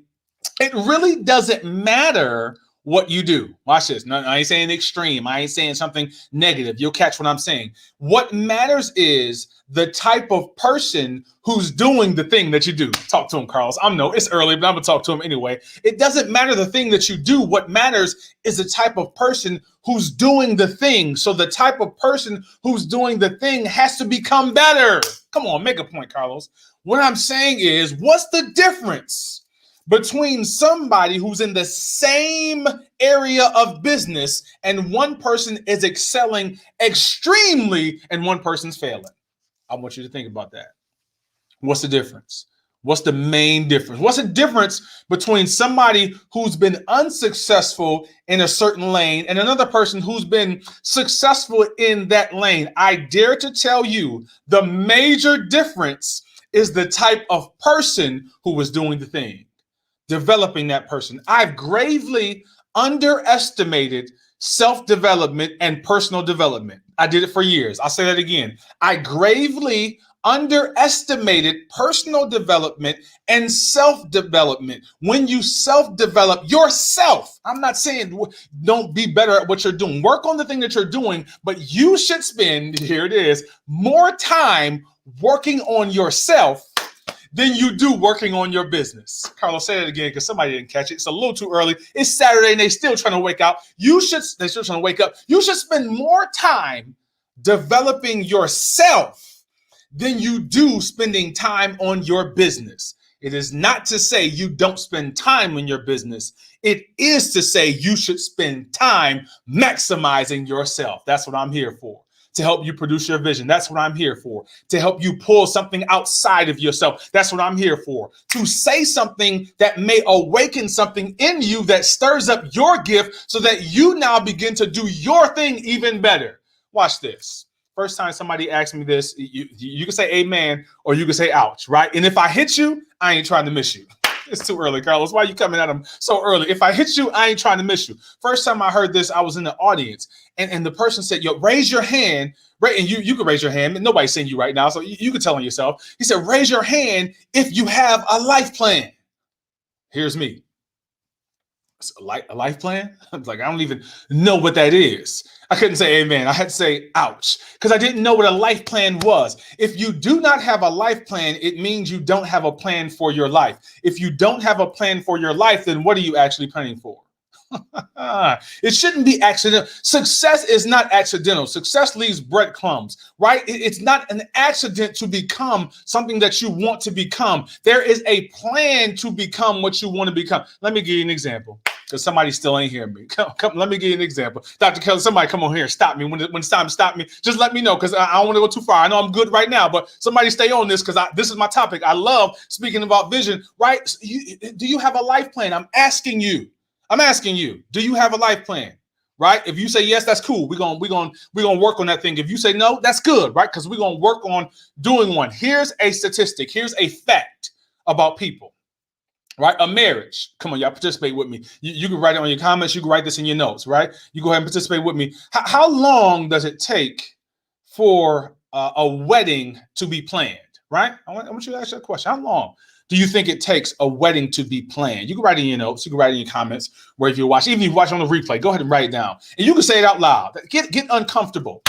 It really doesn't matter what you do. Watch this. No, I ain't saying extreme. I ain't saying something negative. You'll catch what I'm saying. What matters is the type of person who's doing the thing that you do. Talk to him, Carlos. I know it's early, but I'm gonna talk to him anyway. It doesn't matter the thing that you do. What matters is the type of person who's doing the thing. So the type of person who's doing the thing has to become better. Come on, make a point, Carlos. What I'm saying is, what's the difference between somebody who's in the same area of business and one person is excelling extremely and one person's failing? I want you to think about that. What's the difference? What's the main difference? What's the difference between somebody who's been unsuccessful in a certain lane and another person who's been successful in that lane? I dare to tell you the major difference is the type of person who was doing the thing, developing that person. I've gravely underestimated self-development and personal development. I did it for years. I'll say that again. I gravely underestimated personal development and self-development. When you self-develop yourself, I'm not saying don't be better at what you're doing. Work on the thing that you're doing, but you should spend, here it is, more time working on yourself than you do working on your business. Carlos, say that again because somebody didn't catch it. It's a little too early. It's Saturday and they're still trying to wake up. They're still trying to wake up. You should spend more time developing yourself than you do spending time on your business. It is not to say you don't spend time in your business. It is to say you should spend time maximizing yourself. That's what I'm here for. To help you produce your vision. That's what I'm here for. To help you pull something outside of yourself. That's what I'm here for. To say something that may awaken something in you that stirs up your gift so that you now begin to do your thing even better. Watch this. First time somebody asked me this, you can say amen or you can say ouch, right? And if I hit you, I ain't trying to miss you. It's too early, Carlos. Why are you coming at them so early? If I hit you, I ain't trying to miss you. First time I heard this, I was in the audience, and the person said, yo, raise your hand. Right, and you can raise your hand. Nobody's seeing you right now, so you can tell on yourself. He said, raise your hand if you have a life plan. Here's me. A life plan? I was like, I don't even know what that is. I couldn't say amen. I had to say ouch, because I didn't know what a life plan was. If you do not have a life plan, it means you don't have a plan for your life. If you don't have a plan for your life, then what are you actually planning for? It shouldn't be accidental. Success is not accidental. Success leaves breadcrumbs, right? It's not an accident to become something that you want to become. There is a plan to become what you want to become. Let me give you an example, because somebody still ain't hearing me. Come, let me give you an example. Dr. Kelly, somebody come on here and stop me. When it's time to stop me, just let me know, because I don't want to go too far. I know I'm good right now, but somebody stay on this, because this is my topic. I love speaking about vision, right? Do you have a life plan? I'm asking you, do you have a life plan? Right? If you say yes, that's cool. We're gonna work on that thing. If you say no, that's good, right? Because we're gonna work on doing one. Here's a statistic. Here's a fact about people. Right? A marriage. Come on, y'all, participate with me. You can write it on your comments. You can write this in your notes, right? You go ahead and participate with me. How long does it take for a wedding to be planned? Right? I want you to ask that question. How long do you think it takes a wedding to be planned? You can write it in your notes. You can write it in your comments where if you watch, even if you watch on the replay, go ahead and write it down. And you can say it out loud. Get uncomfortable.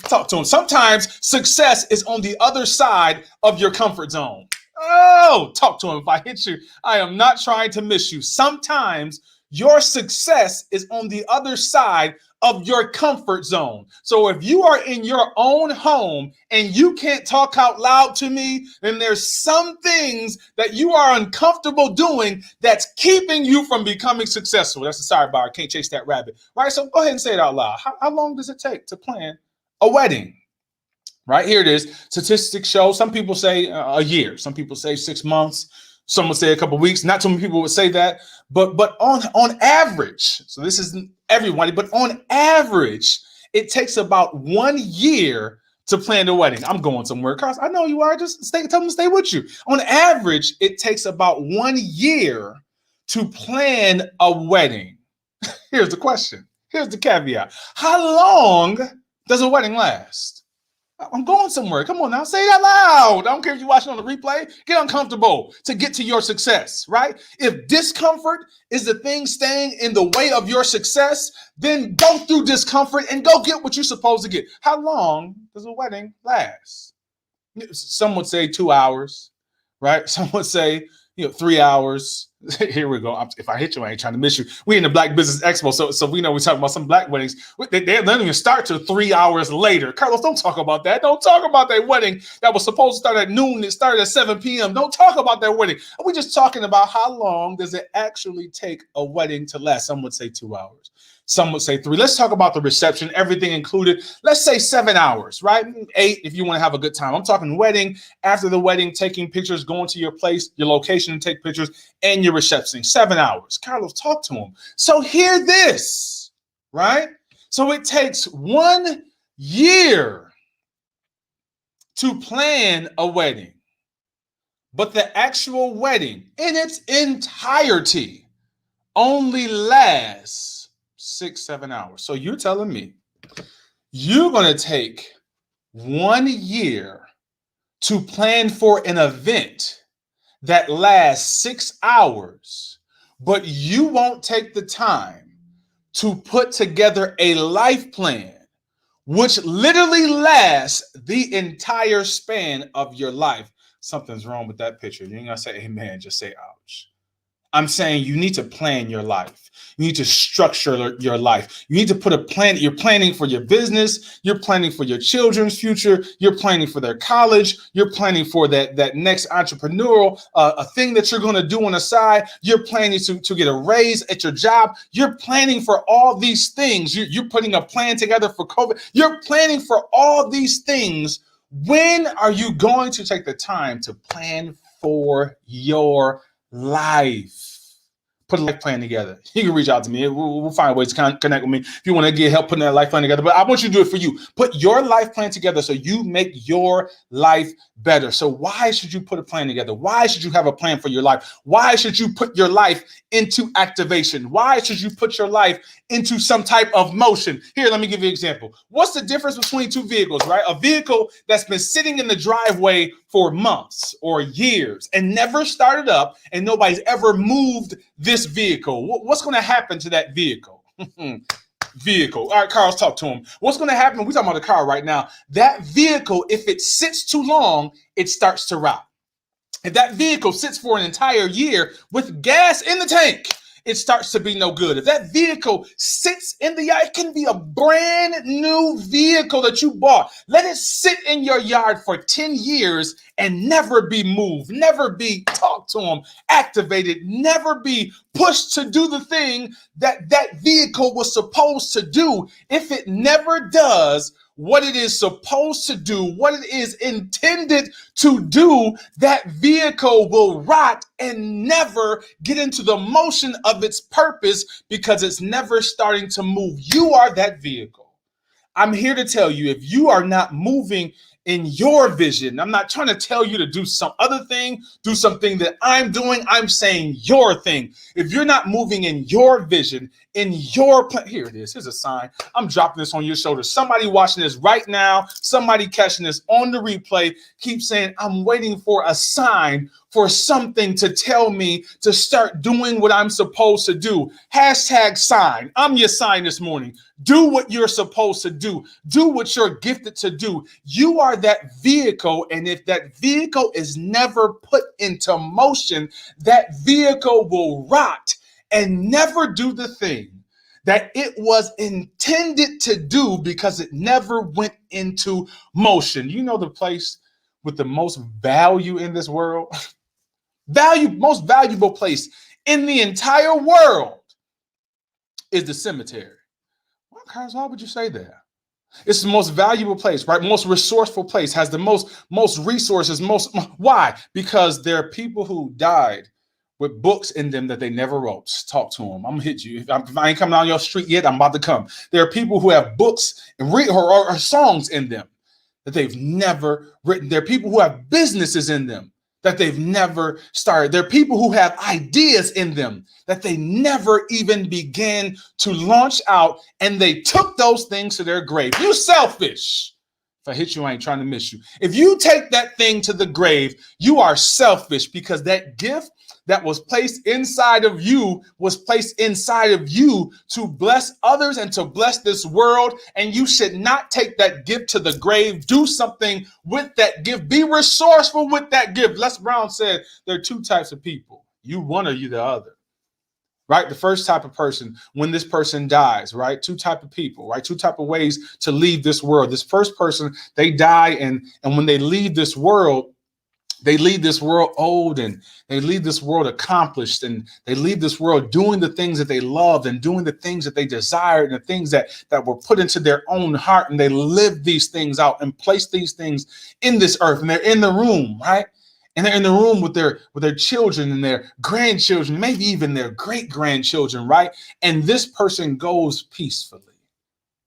Talk to them. Sometimes success is on the other side of your comfort zone. Oh, talk to him. If I hit you, I am not trying to miss you. Sometimes your success is on the other side of your comfort zone. So if you are in your own home and you can't talk out loud to me, then there's some things that you are uncomfortable doing that's keeping you from becoming successful. That's a sidebar. I can't chase that rabbit. Right? So go ahead and say it out loud. How long does it take to plan a wedding? Right, here it is. Statistics show some people say a year. Some people say 6 months. Some would say a couple of weeks. Not too many people would say that. But on average, so this isn't everybody, but on average, it takes about 1 year to plan the wedding. I'm going somewhere, Carlos. I know you are. Just tell them to stay with you. On average, it takes about 1 year to plan a wedding. Here's the question. Here's the caveat. How long does a wedding last? I'm going somewhere. Come on now, say it out loud. I don't care if you're watching on the replay. Get uncomfortable to get to your success, right? If discomfort is the thing staying in the way of your success, then go through discomfort and go get what you're supposed to get. How long does a wedding last? Some would say 2 hours, right? Some would say 3 hours. Here we go. If I hit you, I ain't trying to miss you. We in the Black Business Expo, so we know we're talking about some black weddings. They don't even start till 3 hours later. Carlos, don't talk about that. Don't talk about that wedding that was supposed to start at noon. It started at 7 p.m. Don't talk about that wedding. We're just talking about how long does it actually take a wedding to last. Some would say 2 hours. Some would say 3. Let's talk about the reception, everything included. Let's say 7 hours, right? 8 if you want to have a good time. I'm talking wedding, after the wedding, taking pictures, going to your place, your location to take pictures, and your reception. 7 hours. Carlos, talk to him. So hear this, right? So it takes 1 year to plan a wedding, but the actual wedding in its entirety only lasts 6-7 hours. So you're telling me you're going to take 1 year to plan for an event that lasts 6 hours, but you won't take the time to put together a life plan, which literally lasts the entire span of your life. Something's wrong with that picture. You ain't gonna say amen, just say ouch. I'm saying you need to plan your life. You need to structure your life. You need to put a plan. You're planning for your business. You're planning for your children's future. You're planning for their college. You're planning for that next entrepreneurial a thing that you're going to do on the side. You're planning to get a raise at your job. You're planning for all these things. You're putting a plan together for COVID. You're planning for all these things. When are you going to take the time to plan for your life? Put a life plan together. You can reach out to me. We'll find ways to connect with me if you want to get help putting that life plan together. But I want you to do it for you. Put your life plan together so you make your life better. So why should you put a plan together? Why should you have a plan for your life? Why should you put your life into activation? Why should you put your life into some type of motion? Here, let me give you an example. What's the difference between two vehicles, right? A vehicle that's been sitting in the driveway for months or years and never started up, and nobody's ever moved this vehicle. What's going to happen to that vehicle? Vehicle. All right, Carl's talk to him. What's going to happen? We're talking about the car right now. That vehicle, if it sits too long, it starts to rot. If that vehicle sits for an entire year with gas in the tank, it starts to be no good. If that vehicle sits in the yard, it can be a brand new vehicle that you bought. Let it sit in your yard for 10 years and never be moved, never be talked to them, activated, never be pushed to do the thing that that vehicle was supposed to do. If it never does what it is supposed to do, what it is intended to do, that vehicle will rot and never get into the motion of its purpose because it's never starting to move. You are that vehicle. I'm here to tell you, if you are not moving in your vision, I'm not trying to tell you to do some other thing, do something that I'm doing. I'm saying your thing. If you're not moving in your vision, in your plan, here it is. Here's a sign. I'm dropping this on your shoulder. Somebody watching this right now, somebody catching this on the replay, keep saying, I'm waiting for a sign, for something to tell me to start doing what I'm supposed to do. Hashtag sign. I'm your sign this morning. Do what you're supposed to do. Do what you're gifted to do. You are that vehicle, and if that vehicle is never put into motion, that vehicle will rot and never do the thing that it was intended to do because it never went into motion. You know the place with the most value in this world? Most valuable place in the entire world is the cemetery. Well, Carlos, why would you say that? It's the most valuable place, right? Most resourceful place, has the most resources, why? Because there are people who died with books in them that they never wrote. Talk to them. I'm gonna hit you. If I ain't coming down your street yet, I'm about to come. There are people who have books and or songs in them that they've never written. There are people who have businesses in them that they've never started. There are people who have ideas in them that they never even began to launch out, and they took those things to their grave. You selfish. If I hit you, I ain't trying to miss you. If you take that thing to the grave, you are selfish, because that gift that was placed inside of you was placed inside of you to bless others and to bless this world. And you should not take that gift to the grave. Do something with that gift. Be resourceful with that gift. Les Brown said there are two types of people. You one or you the other. Right? The first type of person, when this person dies, right? Two type of people, right? Two type of ways to leave this world. This first person, they die, and when they leave this world, they leave this world old, and they leave this world accomplished, and they leave this world doing the things that they loved and doing the things that they desired and the things that were put into their own heart, and they live these things out and place these things in this earth, and they're in the room, right? And they're in the room with their children and their grandchildren, maybe even their great-grandchildren, right? And this person goes peacefully.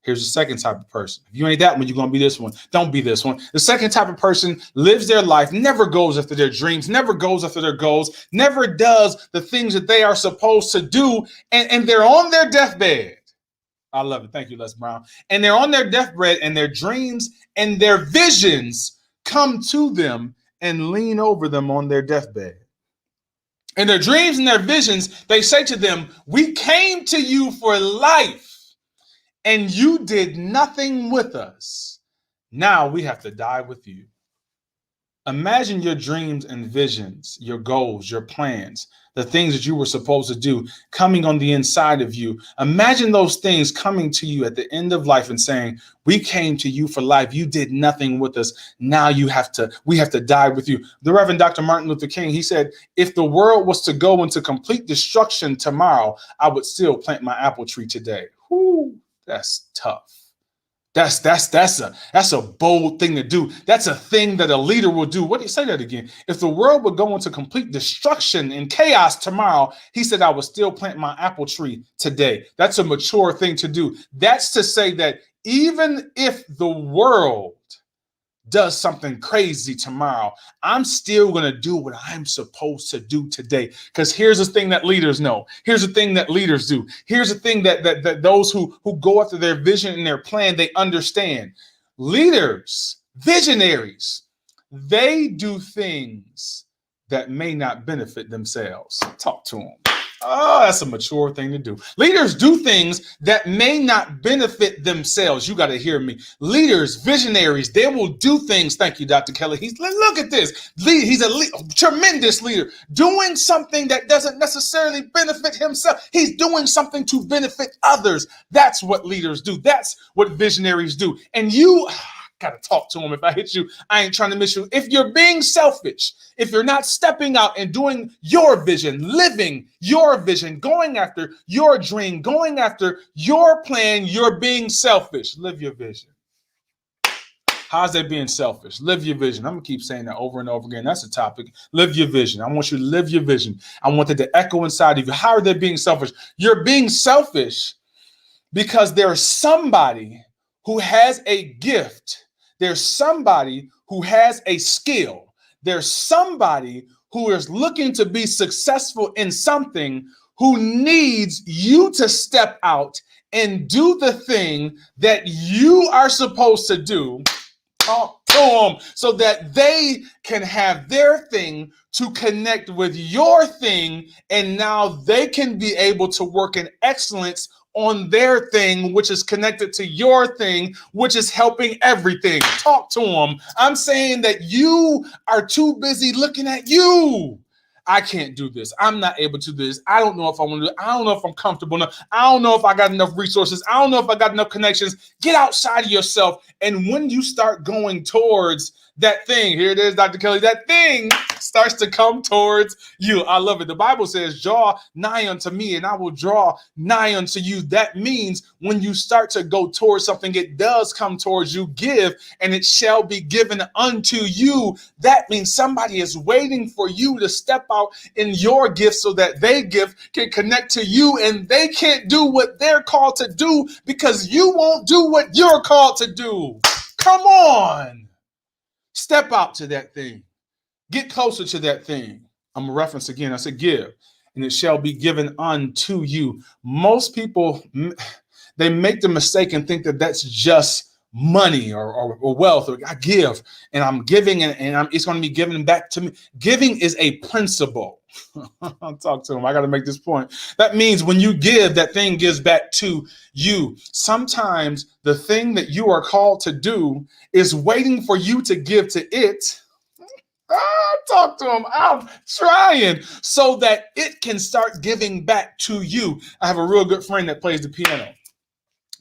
Here's the second type of person. If you ain't that one, you're going to be this one. Don't be this one. The second type of person lives their life, never goes after their dreams, never goes after their goals, never does the things that they are supposed to do, and they're on their deathbed. I love it. Thank you, Les Brown. And they're on their deathbed, and their dreams and their visions come to them and lean over them on their deathbed. And their dreams and their visions, they say to them, we came to you for life, and you did nothing with us. Now we have to die with you. Imagine your dreams and visions, your goals, your plans, the things that you were supposed to do coming on the inside of you. Imagine those things coming to you at the end of life and saying, we came to you for life. You did nothing with us. Now we have to die with you. The Reverend Dr. Martin Luther King, he said, if the world was to go into complete destruction tomorrow, I would still plant my apple tree today. Whew, that's tough. That's a bold thing to do. That's a thing that a leader will do. What do you say that again? If the world would go into complete destruction and chaos tomorrow, he said, I would still plant my apple tree today. That's a mature thing to do. That's to say that even if the world does something crazy tomorrow, I'm still going to do what I'm supposed to do today. Because here's the thing that leaders know. Here's the thing that leaders do. Here's the thing that those who go after their vision and their plan, they understand. Leaders, visionaries, they do things that may not benefit themselves. Talk to them. Oh, that's a mature thing to do. Leaders do things that may not benefit themselves. You got to hear me. Leaders, visionaries, they will do things. Thank you, Dr. Kelly. Look at this. He's a tremendous leader doing something that doesn't necessarily benefit himself. He's doing something to benefit others. That's what leaders do. That's what visionaries do. And you got to talk to him. If I hit you, I ain't trying to miss you. If you're being selfish, if you're not stepping out and doing your vision, living your vision, going after your dream, going after your plan, you're being selfish. Live your vision. How's that being selfish? Live your vision. I'm going to keep saying that over and over again. That's the topic. Live your vision. I want you to live your vision. I want it to echo inside of you. How are they being selfish? You're being selfish because there's somebody who has a gift. There's somebody who has a skill. There's somebody who is looking to be successful in something who needs you to step out and do the thing that you are supposed to do. Talk to them so that they can have their thing to connect with your thing. And now they can be able to work in excellence on their thing, which is connected to your thing, which is helping everything. Talk to them. I'm saying that you are too busy looking at you. I can't do this. I'm not able to do this. I don't know if I want to do it. I don't know if I'm comfortable enough. I don't know if I got enough resources. I don't know if I got enough connections. Get outside of yourself. And when you start going towards that thing, here it is, Dr. Kelly, that thing starts to come towards you. I love it. The Bible says, draw nigh unto me and I will draw nigh unto you. That means when you start to go towards something, it does come towards you. Give and it shall be given unto you. That means somebody is waiting for you to step out in your gift so that they can connect to you, and they can't do what they're called to do because you won't do what you're called to do. Come on. Step out to that thing. Get closer to that thing. I'm going to reference again. I said, give, and it shall be given unto you. Most people, they make the mistake and think that that's just money or wealth. Or I give, and I'm giving, and it's going to be given back to me. Giving is a principle. I'll talk to them. I got to make this point. That means when you give, that thing gives back to you. Sometimes the thing that you are called to do is waiting for you to give to it. Talk to them. I'm trying so that it can start giving back to you. I have a real good friend that plays the piano.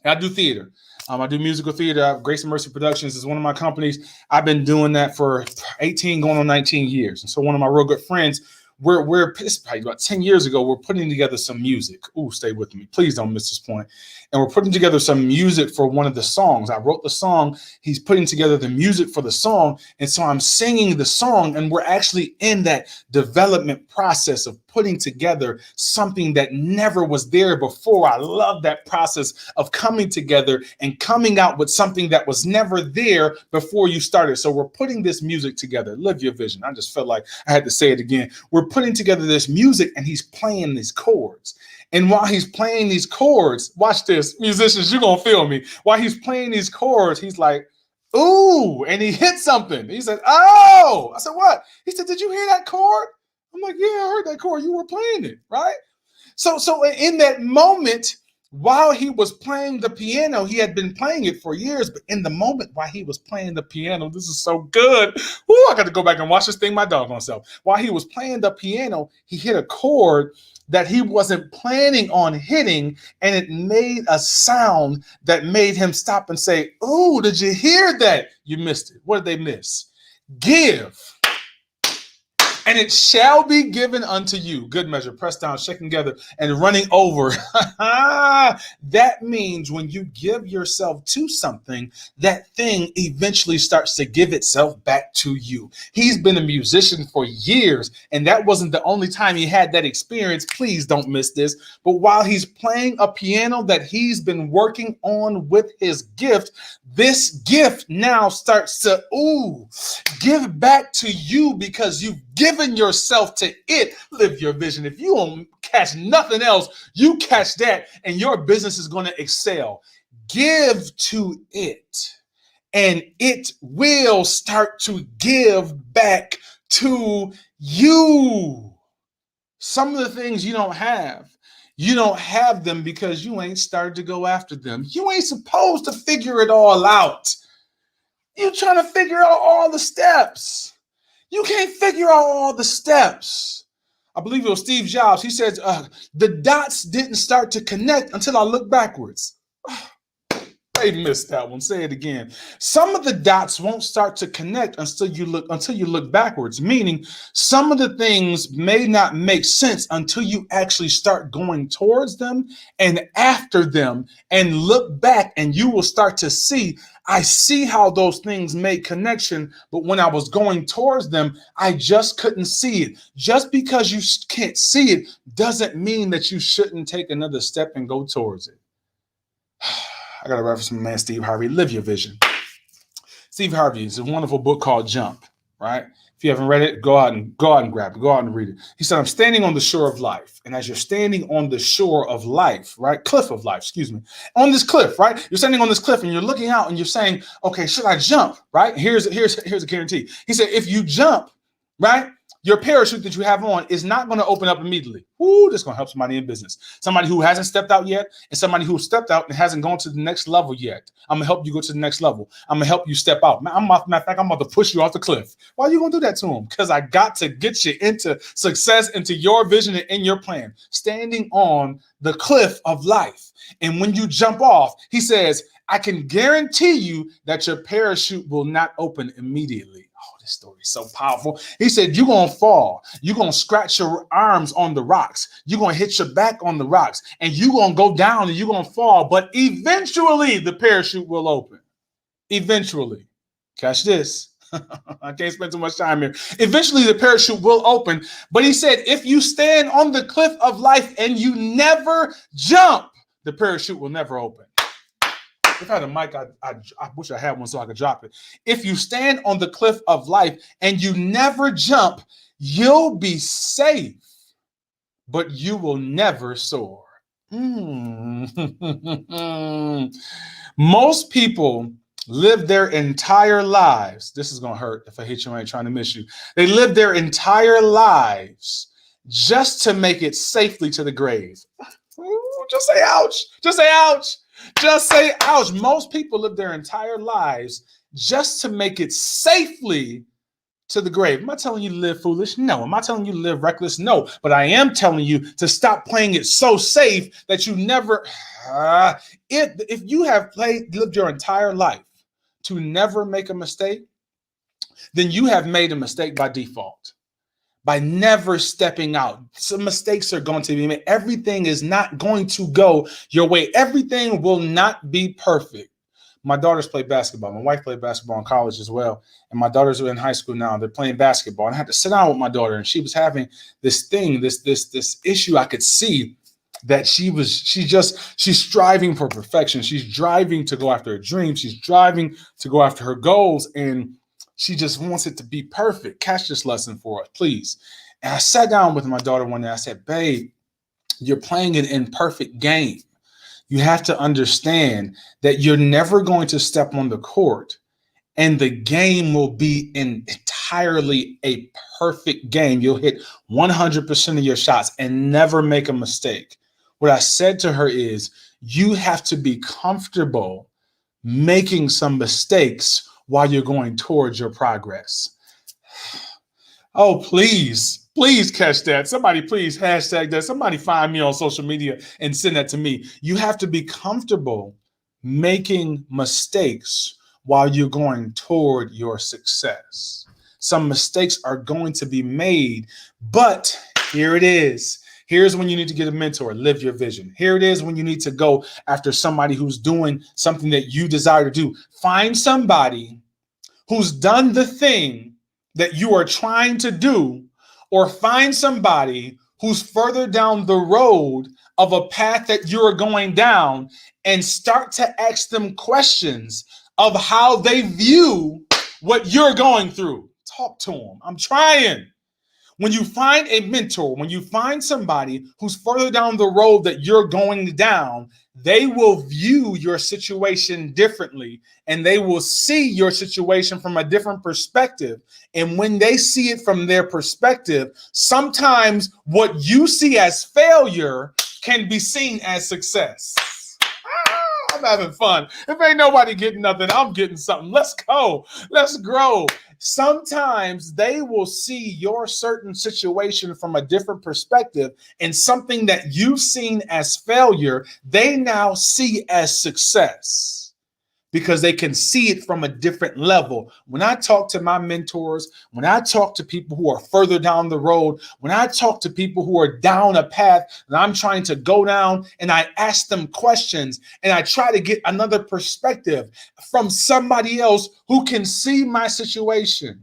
I do theater. I do musical theater. Grace and Mercy Productions is one of my companies. I've been doing that for 18, going on 19 years. And so one of my real good friends, we're probably about 10 years ago, we're putting together some music. Ooh, stay with me. Please don't miss this point. And we're putting together some music for one of the songs. I wrote the song. He's putting together the music for the song. And so I'm singing the song, and we're actually in that development process of putting together something that never was there before. I love that process of coming together and coming out with something that was never there before you started. So we're putting this music together. Live your vision. I just felt like I had to say it again. We're putting together this music, and he's playing these chords. And while he's playing these chords, watch this, musicians, you're going to feel me. While he's playing these chords, he's like, ooh, and he hit something. He said, oh, I said, what? He said, did you hear that chord? I'm like, yeah, I heard that chord. You were playing it, right? So in that moment, while he was playing the piano, he had been playing it for years, but in the moment while he was playing the piano, this is so good. Ooh, I got to go back and watch this thing my doggone self. While he was playing the piano, he hit a chord that he wasn't planning on hitting, and it made a sound that made him stop and say, "Ooh, did you hear that?" You missed it. What did they miss? Give, and it shall be given unto you. Good measure, pressed down, shaken together, and running over. That means when you give yourself to something, that thing eventually starts to give itself back to you. He's been a musician for years, and that wasn't the only time he had that experience. Please don't miss this. But while he's playing a piano that he's been working on with his gift, this gift now starts to give back to you because you've given yourself to it. Live your vision. If you don't catch nothing else, you catch that, and your business is going to excel. Give to it, and it will start to give back to you. Some of the things you don't have them because you ain't started to go after them. You ain't supposed to figure it all out. You're trying to figure out all the steps. You can't figure out all the steps. I believe it was Steve Jobs. He said, the dots didn't start to connect until I looked backwards. They missed that one. Say it again. Some of the dots won't start to connect until you look backwards, meaning some of the things may not make sense until you actually start going towards them and after them and look back, and you will start to see, I see how those things made connection, but when I was going towards them, I just couldn't see it. Just because you can't see it doesn't mean that you shouldn't take another step and go towards it. I got a reference from my man Steve Harvey. Live your vision. Steve Harvey is a wonderful book called Jump, right? If you haven't read it, go out and grab it. Go out and read it. He said, I'm standing on the shore of life. And as you're standing on the shore of life, right? Cliff of life, excuse me. On this cliff, right? You're standing on this cliff and you're looking out and you're saying, okay, should I jump, right? Here's a guarantee. He said, if you jump, right, your parachute that you have on is not going to open up immediately. Ooh, this is going to help somebody in business. Somebody who hasn't stepped out yet, and somebody who stepped out and hasn't gone to the next level yet. I'm going to help you go to the next level. I'm going to help you step out. Matter of fact, I'm about to push you off the cliff. Why are you going to do that to him? Because I got to get you into success, into your vision and in your plan. Standing on the cliff of life. And when you jump off, he says, I can guarantee you that your parachute will not open immediately. This story is so powerful. He said, you're going to fall. You're going to scratch your arms on the rocks. You're going to hit your back on the rocks, and you're going to go down and you're going to fall. But eventually the parachute will open. Eventually. Catch this. I can't spend too much time here. Eventually the parachute will open. But he said, if you stand on the cliff of life and you never jump, the parachute will never open. If I had a mic, I wish I had one so I could drop it. If you stand on the cliff of life and you never jump, you'll be safe, but you will never soar. Most people live their entire lives. This is going to hurt if I hit you. I ain't trying to miss you. They live their entire lives just to make it safely to the grave. Ooh, just say ouch. Just say ouch. Just say ouch. Most people live their entire lives just to make it safely to the grave. Am I telling you to live foolish? No. Am I telling you to live reckless? No. But I am telling you to stop playing it so safe that you never, if you have lived your entire life to never make a mistake, then you have made a mistake by default. By never stepping out. Some mistakes are going to be made. Everything is not going to go your way. Everything will not be perfect. My daughters play basketball. My wife played basketball in college as well. And my daughters are in high school now. They're playing basketball. And I had to sit down with my daughter, and she was having this thing, this issue. I could see that she's striving for perfection. She's driving to go after her dreams. She's driving to go after her goals. And she just wants it to be perfect. Catch this lesson for us, please. And I sat down with my daughter one day. I said, babe, you're playing an imperfect game. You have to understand that you're never going to step on the court and the game will be entirely a perfect game. You'll hit 100% of your shots and never make a mistake. What I said to her is, you have to be comfortable making some mistakes while you're going towards your progress. Oh, please catch that. Somebody please hashtag that. Somebody find me on social media and send that to me. You have to be comfortable making mistakes while you're going toward your success. Some mistakes are going to be made, but here it is. Here's when you need to get a mentor, live your vision. Here it is when you need to go after somebody who's doing something that you desire to do. Find somebody who's done the thing that you are trying to do, or find somebody who's further down the road of a path that you're going down, and start to ask them questions of how they view what you're going through. Talk to them. I'm trying. When you find a mentor, when you find somebody who's further down the road that you're going down, they will view your situation differently, and they will see your situation from a different perspective. And when they see it from their perspective, sometimes what you see as failure can be seen as success. I'm having fun. If ain't nobody getting nothing, I'm getting something. Let's go. Let's grow. Sometimes they will see your certain situation from a different perspective, and something that you've seen as failure, they now see as success, because they can see it from a different level. When I talk to my mentors, when I talk to people who are further down the road, when I talk to people who are down a path that I'm trying to go down, and I ask them questions, and I try to get another perspective from somebody else who can see my situation,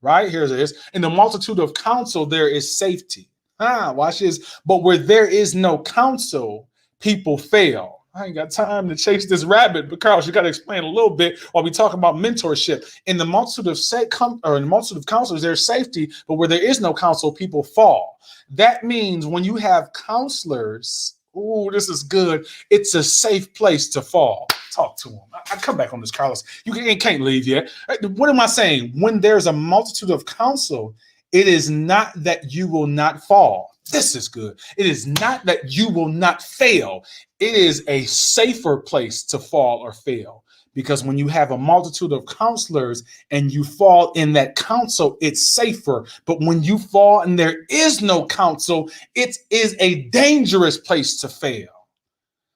right? Here it is. In the multitude of counsel, there is safety. Watch this. But where there is no counsel, people fail. I ain't got time to chase this rabbit, but Carlos, you got to explain a little bit while we talk about mentorship. In the multitude of counselors, there's safety, but where there is no counsel, people fall. That means when you have counselors, ooh, this is good. It's a safe place to fall. Talk to them. I come back on this, Carlos. You can't leave yet. What am I saying? When there's a multitude of counsel, it is not that you will not fall. This is good. It is not that you will not fail. It is a safer place to fall or fail, because when you have a multitude of counselors and you fall in that counsel, it's safer. But when you fall and there is no counsel, it is a dangerous place to fail.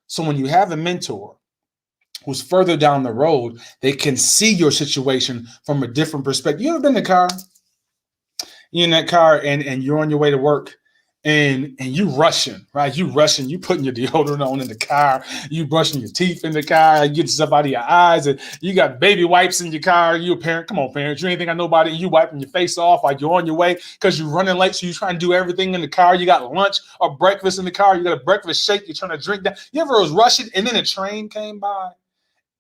So when you have a mentor who's further down the road, they can see your situation from a different perspective. You ever been in the car? You're in that car and you're on your way to work. And you rushing, right? You rushing, you putting your deodorant on in the car, you brushing your teeth in the car, you get stuff out of your eyes, and you got baby wipes in your car. You a parent, come on, parents, you ain't think I know about it. You wiping your face off while you're on your way because you're running late, so you're trying to do everything in the car. You got lunch or breakfast in the car, you got a breakfast shake, you're trying to drink that. You ever was rushing and then a train came by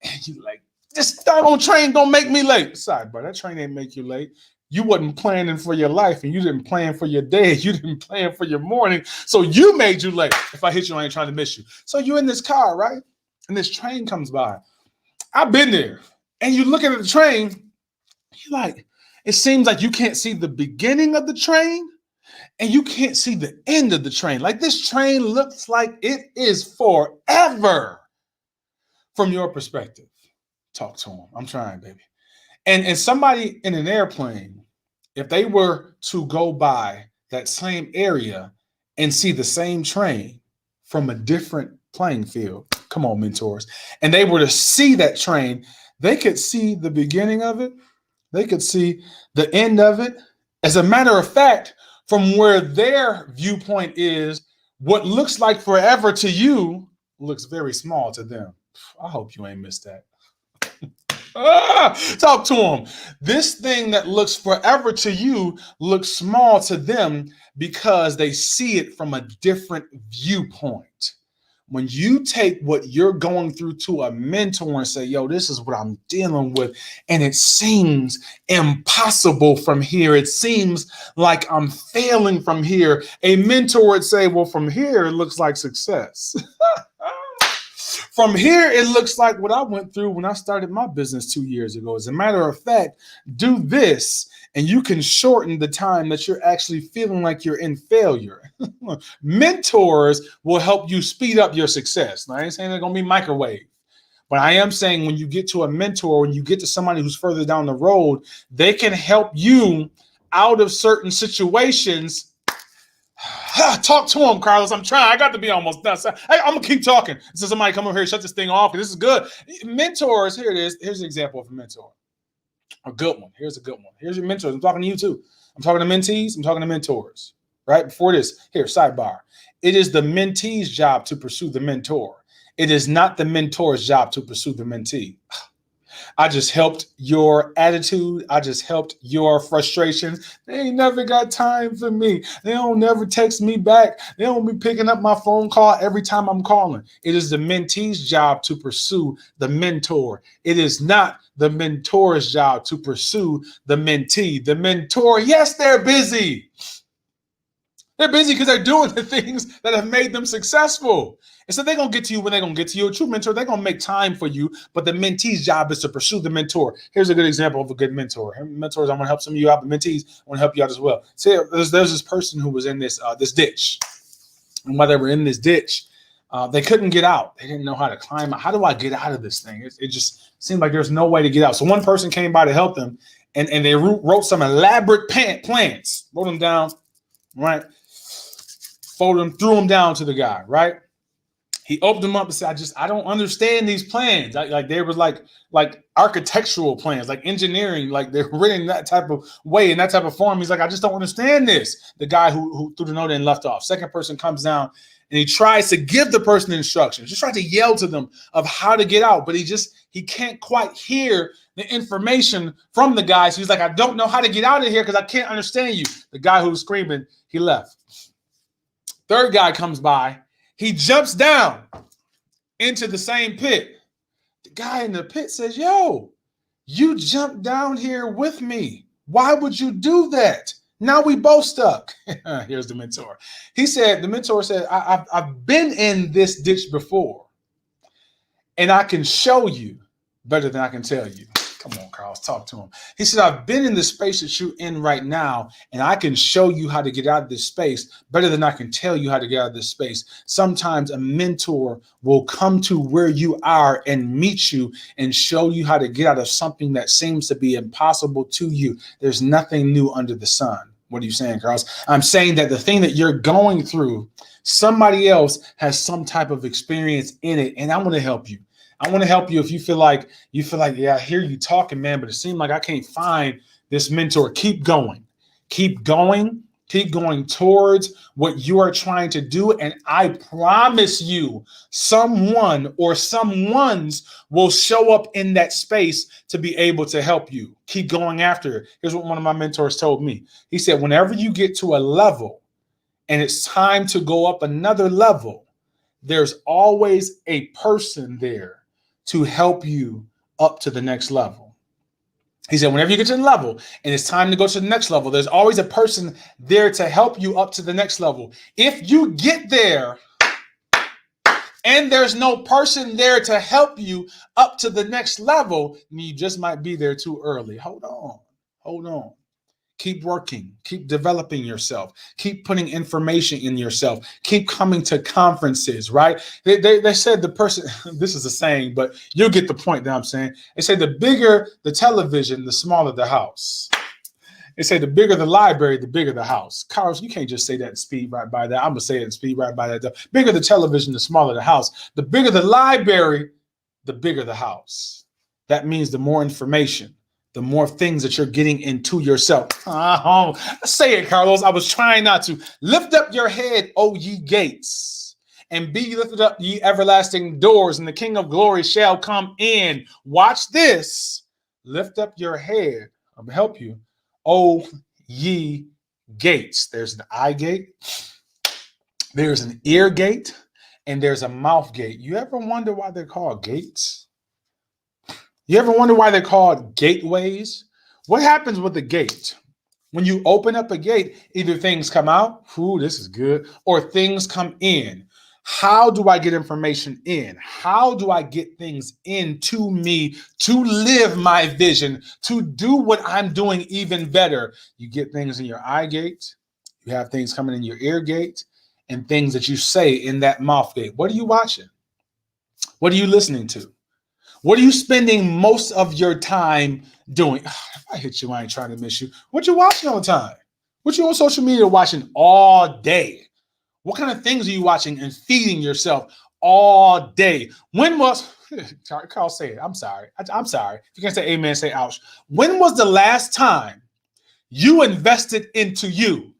and you like, this doggone train gonna make me late. Sorry, bro, that train ain't make you late. You wasn't planning for your life, and you didn't plan for your day. You didn't plan for your morning. So you made you late. If I hit you, I ain't trying to miss you. So you're in this car, right? And this train comes by. I've been there. And you look at the train, you're like, it seems like you can't see the beginning of the train and you can't see the end of the train. Like this train looks like it is forever from your perspective. Talk to them. I'm trying, baby. And somebody in an airplane, if they were to go by that same area and see the same train from a different playing field, come on, mentors, and they were to see that train, they could see the beginning of it. They could see the end of it. As a matter of fact, from where their viewpoint is, what looks like forever to you looks very small to them. I hope you ain't missed that. Talk to them. This thing that looks forever to you looks small to them because they see it from a different viewpoint. When you take what you're going through to a mentor and say, yo, this is what I'm dealing with, and it seems impossible from here. It seems like I'm failing from here. A mentor would say, well, from here, it looks like success. From here, it looks like what I went through when I started my business 2 years ago. As a matter of fact, do this and you can shorten the time that you're actually feeling like you're in failure. Mentors will help you speed up your success. Now, I ain't saying they're going to be microwave, but I am saying when you get to a mentor, when you get to somebody who's further down the road, they can help you out of certain situations. Talk to him, Carlos. I'm trying. I got to be almost done. So, hey, I'm going to keep talking. So somebody come over here, shut this thing off. This is good. Mentors, here it is. Here's an example of a mentor. A good one. Here's a good one. Here's your mentors. I'm talking to you too. I'm talking to mentees. I'm talking to mentors. Right? Before this, here, sidebar. It is the mentee's job to pursue the mentor. It is not the mentor's job to pursue the mentee. I just helped your attitude. I just helped your frustrations. They ain't never got time for me. They don't never text me back. They don't be picking up my phone call every time I'm calling. It is the mentee's job to pursue the mentor. It is not the mentor's job to pursue the mentee. The mentor, yes, they're busy. They're busy because they're doing the things that have made them successful. And so they're going to get to you when they're going to get to you. A true mentor, they're going to make time for you, but the mentee's job is to pursue the mentor. Here's a good example of a good mentor. Mentors, I want to help some of you out, but mentees, I want to help you out as well. See, there's this person who was in this ditch. And while they were in this ditch, they couldn't get out. They didn't know how to climb out. How do I get out of this thing? It just seemed like there's no way to get out. So one person came by to help them, and they wrote some elaborate plans, wrote them down, right? Folded them, threw them down to the guy, right? He opened them up and said, I don't understand these plans. Like they were like architectural plans, like engineering, like they're written that type of way, in that type of form. He's like, I just don't understand this. The guy who threw the note and left off. Second person comes down and he tries to give the person instructions, just tries to yell to them of how to get out, but he can't quite hear the information from the guy. So he's like, I don't know how to get out of here because I can't understand you. The guy who was screaming, he left. Third guy comes by. He jumps down into the same pit. The guy in the pit says, yo, you jumped down here with me. Why would you do that? Now we both stuck. Here's the mentor. The mentor said, I've been in this ditch before, and I can show you better than I can tell you. Come on, Carlos, talk to him. He said, I've been in the space that you're in right now, and I can show you how to get out of this space better than I can tell you how to get out of this space. Sometimes a mentor will come to where you are and meet you and show you how to get out of something that seems to be impossible to you. There's nothing new under the sun. What are you saying, Carlos? I'm saying that the thing that you're going through, somebody else has some type of experience in it, and I want to help you. I want to help you if you feel like, yeah, I hear you talking, man, but it seems like I can't find this mentor. Keep going. Keep going. Keep going towards what you are trying to do. And I promise you, someone or someones will show up in that space to be able to help you. Keep going after it. Here's what one of my mentors told me. He said, whenever you get to a level and it's time to go up another level, there's always a person there to help you up to the next level. He said, whenever you get to the level and it's time to go to the next level, there's always a person there to help you up to the next level. If you get there and there's no person there to help you up to the next level, you just might be there too early. Hold on. Keep working, keep developing yourself, keep putting information in yourself, keep coming to conferences, right? They said the person, this is a saying, but you'll get the point that I'm saying. They say the bigger the television, the smaller the house. They say the bigger the library, the bigger the house. Carlos, you can't just say that and speed right by that. I'm going to say it and speed right by that. The bigger the television, the smaller the house. The bigger the library, the bigger the house. That means the more information, the more things that you're getting into yourself. Say it, Carlos. I was trying not to. Lift up your head, O ye gates, and be lifted up, ye everlasting doors, and the King of glory shall come in. Watch this. Lift up your head. I'm going to help you. O ye gates. There's an eye gate. There's an ear gate. And there's a mouth gate. You ever wonder why they're called gates? You ever wonder why they're called gateways? What happens with the gate? When you open up a gate, either things come out, ooh, this is good, or things come in. How do I get information in? How do I get things into me to live my vision, to do what I'm doing even better? You get things in your eye gate, you have things coming in your ear gate, and things that you say in that mouth gate. What are you watching? What are you listening to? What are you spending most of your time doing? If I hit you, I ain't trying to miss you. What you watching all the time? What you on social media watching all day? What kind of things are you watching and feeding yourself all day? When was, Carl, say it. I'm sorry. I'm sorry. If you can't say amen, say ouch. When was the last time you invested into you?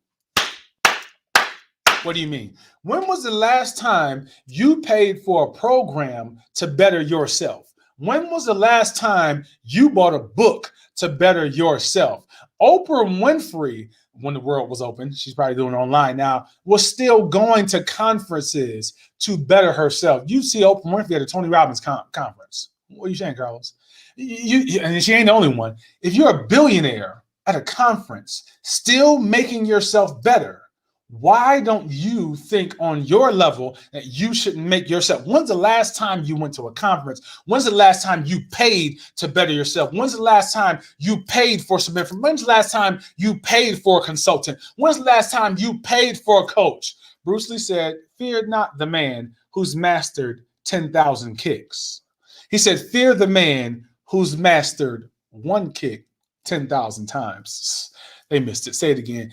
What do you mean? When was the last time you paid for a program to better yourself? When was the last time you bought a book to better yourself? Oprah Winfrey, when the world was open, she's probably doing it online now, was still going to conferences to better herself. You see Oprah Winfrey at a Tony Robbins conference. What are you saying, Carlos? And she ain't the only one. If you're a billionaire at a conference, still making yourself better, why don't you think on your level that you should make yourself? When's the last time you went to a conference? When's the last time you paid to better yourself? When's the last time you paid for some information? When's the last time you paid for a consultant? When's the last time you paid for a coach? Bruce Lee said, fear not the man who's mastered 10,000 kicks. He said, fear the man who's mastered one kick 10,000 times. They missed it. Say it again.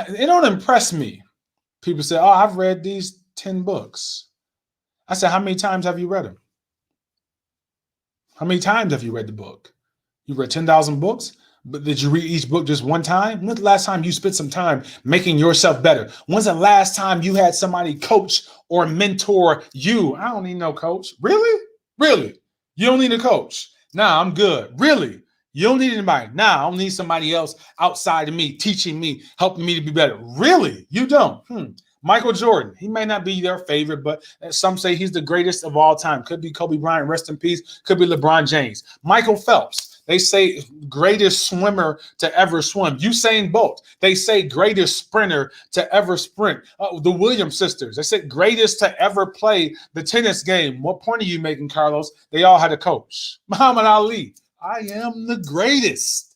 It don't impress me. People say, oh, I've read these 10 books. I said, how many times have you read them? How many times have you read the book? You read 10,000 books, but did you read each book just one time? When's the last time you spent some time making yourself better? When's the last time you had somebody coach or mentor you? I don't need no coach. Really? Really? You don't need a coach. Nah, I'm good. Really? You don't need anybody. Nah, I don't need somebody else outside of me, teaching me, helping me to be better. Really? You don't? Michael Jordan, he may not be their favorite, but some say he's the greatest of all time. Could be Kobe Bryant, rest in peace. Could be LeBron James. Michael Phelps, they say greatest swimmer to ever swim. Usain Bolt, they say greatest sprinter to ever sprint. The Williams sisters, they said greatest to ever play the tennis game. What point are you making, Carlos? They all had a coach. Muhammad Ali, I am the greatest.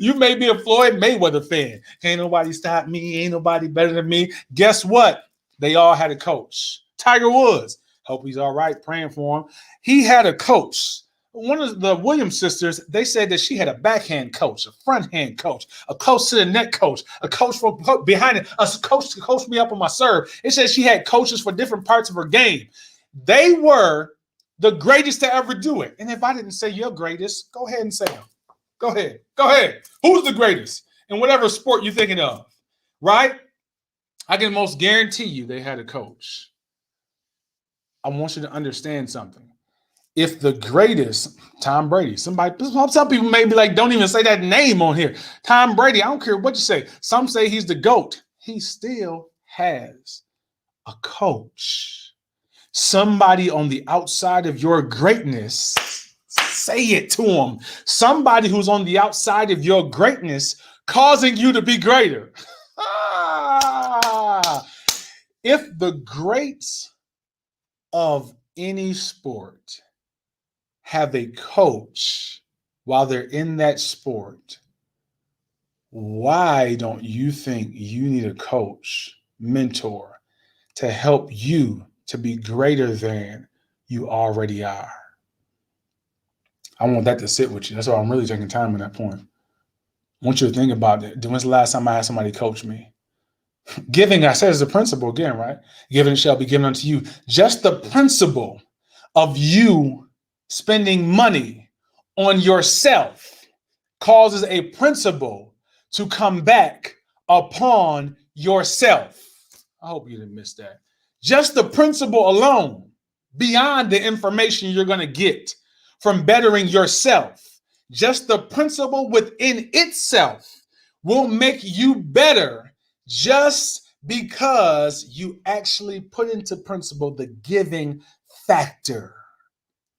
You may be a Floyd Mayweather fan. Ain't nobody stop me. Ain't nobody better than me. Guess what? They all had a coach. Tiger Woods. Hope he's all right. Praying for him. He had a coach. One of the Williams sisters, they said that she had a backhand coach, a front hand coach, a coach to the net coach, a coach for behind it, a coach to coach me up on my serve. It said she had coaches for different parts of her game. They were the greatest to ever do it. And if I didn't say you're greatest, go ahead and say them. Go ahead. Go ahead. Who's the greatest in whatever sport you're thinking of, right? I can most guarantee you they had a coach. I want you to understand something. If the greatest, Tom Brady, some people may be like, don't even say that name on here. Tom Brady, I don't care what you say. Some say he's the GOAT. He still has a coach. Somebody on the outside of your greatness, say it to them. Somebody who's on the outside of your greatness causing you to be greater. If the greats of any sport have a coach while they're in that sport, why don't you think you need a coach, mentor, to help you to be greater than you already are? I want that to sit with you. That's why I'm really taking time on that point. I want you to think about it. When's the last time I had somebody coach me? Giving, I said, is a principle again, right? Giving shall be given unto you. Just the principle of you spending money on yourself causes a principle to come back upon yourself. I hope you didn't miss that. Just the principle alone, beyond the information you're going to get from bettering yourself, just the principle within itself will make you better just because you actually put into principle the giving factor.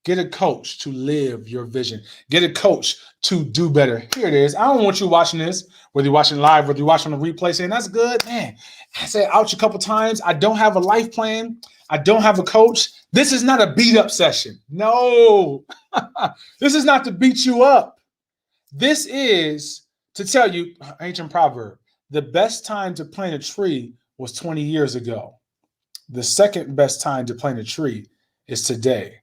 Get a coach to live your vision. Get a coach to do better. Here it is. I don't want you watching this, whether you're watching live, whether you're watching on the replay, saying, that's good. Man, I said ouch a couple times. I don't have a life plan. I don't have a coach. This is not a beat up session. No, this is not to beat you up. This is to tell you, ancient proverb, the best time to plant a tree was 20 years ago. The second best time to plant a tree is today.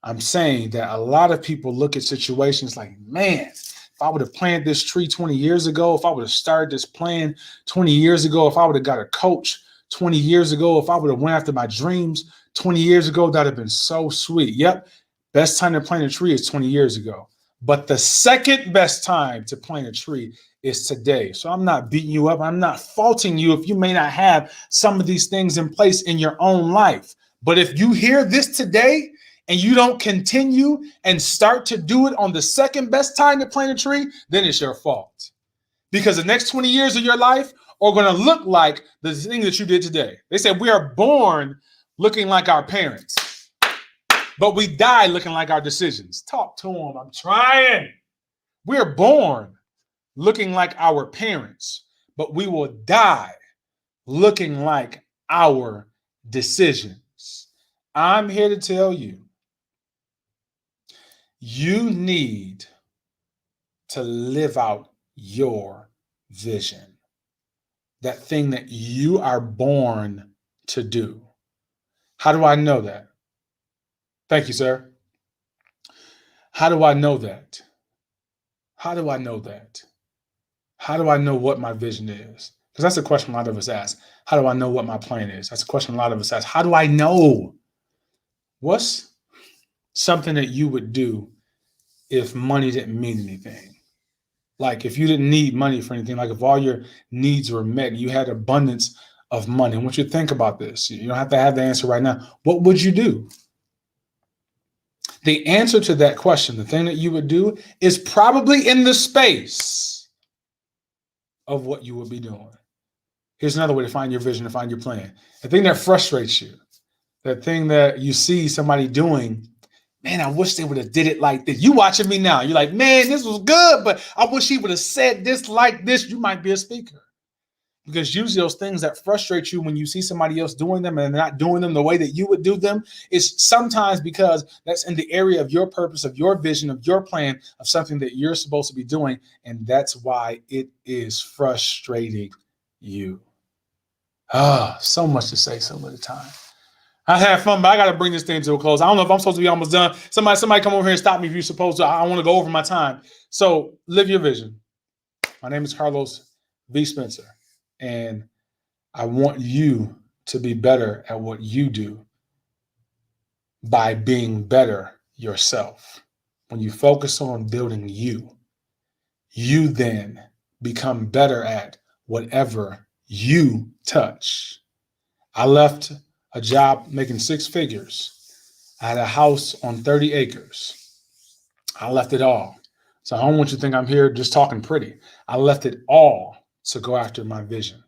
I'm saying that a lot of people look at situations like, man, if I would have planted this tree 20 years ago, if I would have started this plan 20 years ago, if I would have got a coach 20 years ago, if I would have went after my dreams 20 years ago, that would have been so sweet. Yep, best time to plant a tree is 20 years ago. But the second best time to plant a tree is today. So I'm not beating you up. I'm not faulting you if you may not have some of these things in place in your own life. But if you hear this today and you don't continue and start to do it on the second best time to plant a tree, then it's your fault. Because the next 20 years of your life are going to look like the thing that you did today. They said we are born looking like our parents, but we die looking like our decisions. Talk to them. I'm trying. We're born looking like our parents, but we will die looking like our decisions. I'm here to tell you, you need to live out your vision, that thing that you are born to do. How do I know that? Thank you, sir. How do I know that? How do I know that? How do I know what my vision is? Because that's a question a lot of us ask. How do I know what my plan is? That's a question a lot of us ask. How do I know? What's something that you would do if money didn't mean anything? Like if you didn't need money for anything, like if all your needs were met, you had abundance of money. I want you to think about this. You don't have to have the answer right now. What would you do? The answer to that question, the thing that you would do, is probably in the space of what you would be doing. Here's another way to find your vision, to find your plan. The thing that frustrates you, that thing that you see somebody doing, man, I wish they would have did it like this. You watching me now. You're like, man, this was good, but I wish he would have said this like this. You might be a speaker. Because usually those things that frustrate you when you see somebody else doing them and they're not doing them the way that you would do them is sometimes because that's in the area of your purpose, of your vision, of your plan, of something that you're supposed to be doing. And that's why it is frustrating you. So much to say some of the time. I had fun, but I got to bring this thing to a close. I don't know if I'm supposed to be almost done. Somebody come over here and stop me if you're supposed to. I want to go over my time. So live your vision. My name is Carlos V. Spencer. And I want you to be better at what you do by being better yourself. When you focus on building you, you then become better at whatever you touch. I left a job making 6 figures. I had a house on 30 acres. I left it all. So I don't want you to think I'm here just talking pretty. I left it all to go after my vision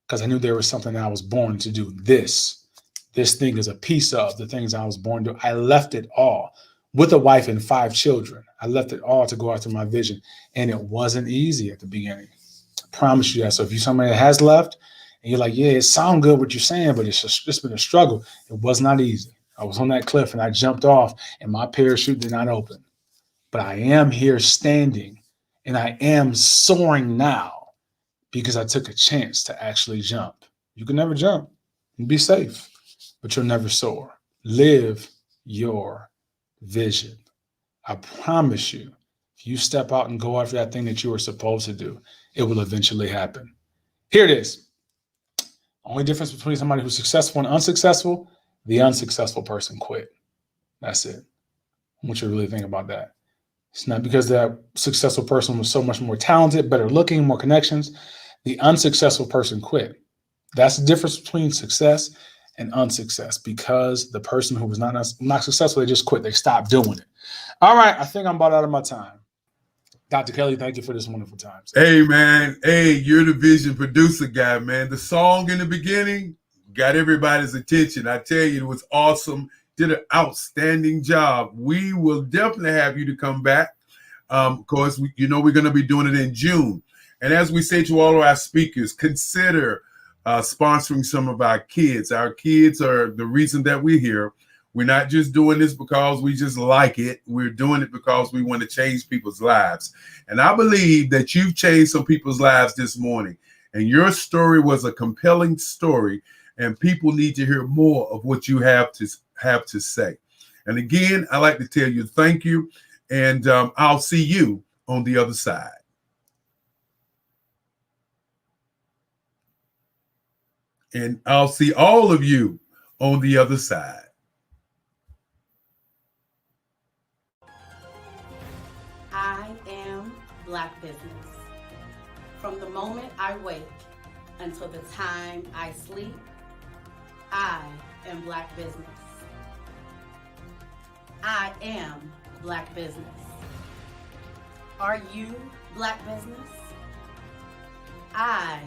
because I knew there was something I was born to do. This thing is a piece of the things I was born to do. I left it all with a wife and 5 children. I left it all to go after my vision. And it wasn't easy at the beginning. I promise you that. So if you're somebody that has left and you're like, yeah, it sounds good what you're saying, but it's been a struggle. It was not easy. I was on that cliff and I jumped off and my parachute did not open. But I am here standing and I am soaring now because I took a chance to actually jump. You can never jump and be safe, but you'll never soar. Live your vision. I promise you, if you step out and go after that thing that you were supposed to do, it will eventually happen. Here it is. Only difference between somebody who's successful and unsuccessful, the unsuccessful person quit. That's it. I want you to really think about that. It's not because that successful person was so much more talented, better looking, more connections. The unsuccessful person quit. That's the difference between success and unsuccess, because the person who was not successful, they just quit. They stopped doing it. All right. I think I'm about out of my time. Dr. Kelly, thank you for this wonderful time. Hey, man. Hey, you're the vision producer guy, man. The song in the beginning got everybody's attention. I tell you, it was awesome. did an outstanding job. We will definitely have you to come back. Of course, we're going to be doing it in June. And as we say to all of our speakers, consider sponsoring some of our kids. Our kids are the reason that we're here. We're not just doing this because we just like it. We're doing it because we want to change people's lives. And I believe that you've changed some people's lives this morning. And your story was a compelling story. And people need to hear more of what you have to say. And again, I like to tell you thank you. And I'll see you on the other side. And I'll see all of you on the other side. I am Black business. From the moment I wake until the time I sleep, I am Black business. I am Black business. Are you Black business? I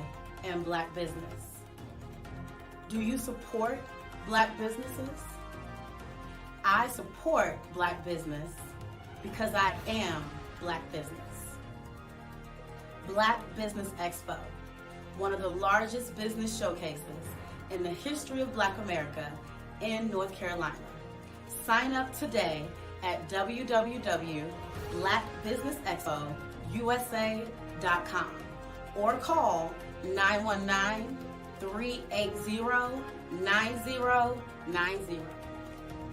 am Black business. Do you support Black businesses? I support Black business because I am Black business. Black Business Expo, one of the largest business showcases in the history of Black America in North Carolina. Sign up today at www.blackbusinessexpousa.com or call 919-380-9090.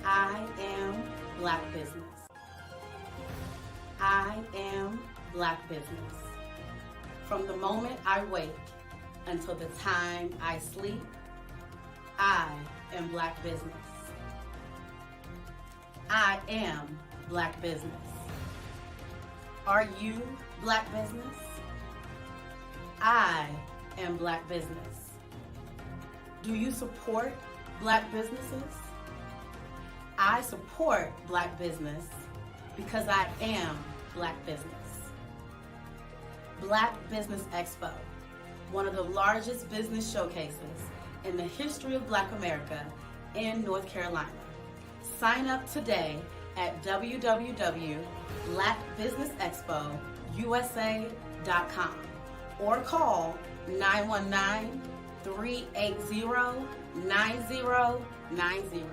I am Black business. I am Black business. From the moment I wake until the time I sleep, I am Black business. I am Black business. Are you Black business? I am Black business. Do you support Black businesses? I support Black business because I am Black business. Black Business Expo, one of the largest business showcases in the history of Black America in North Carolina. Sign up today at www.blackbusinessexpousa.com or call 919-380-9090.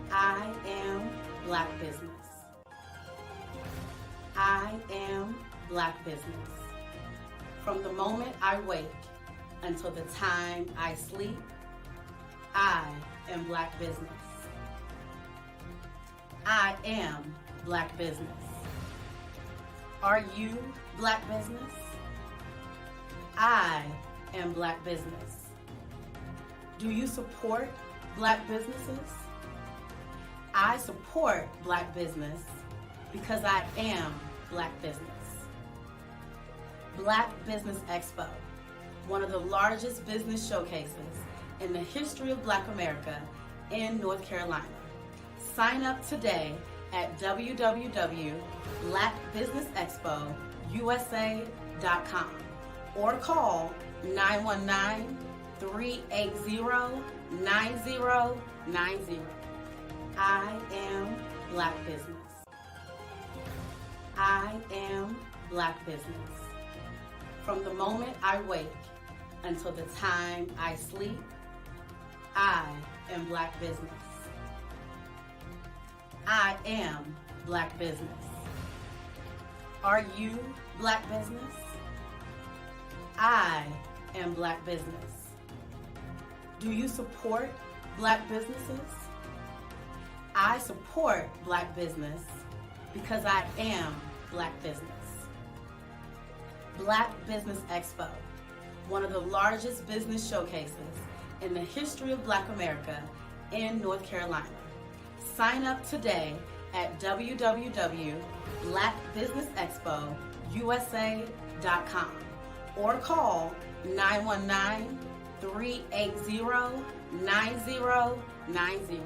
I am Black business. I am Black business. From the moment I wake until the time I sleep, I am Black business. I am Black business. Are you Black business? I am Black business. Do you support Black businesses? I support Black business because I am Black business. Black Business Expo, one of the largest business showcases in the history of Black America in North Carolina. Sign up today at www.blackbusinessexpousa.com or call 919-380-9090. I am Black business. I am Black business. From the moment I wake until the time I sleep, I am Black business. I am Black business. Are you Black business? I am Black business. Do you support Black businesses? I support Black business because I am Black business. Black Business Expo, one of the largest business showcases in the history of Black America in North Carolina. Sign up today at www.blackbusinessexpousa.com or call 919-380-9090.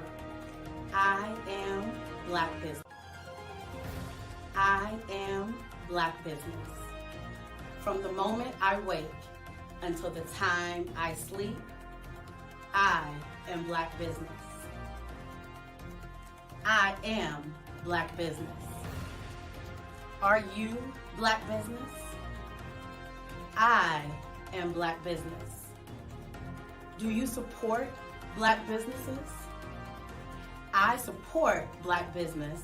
I am Black business. I am Black business. From the moment I wake until the time I sleep, I am Black business. I am Black business. Are you Black business? I am Black business. Do you support Black businesses? I support Black business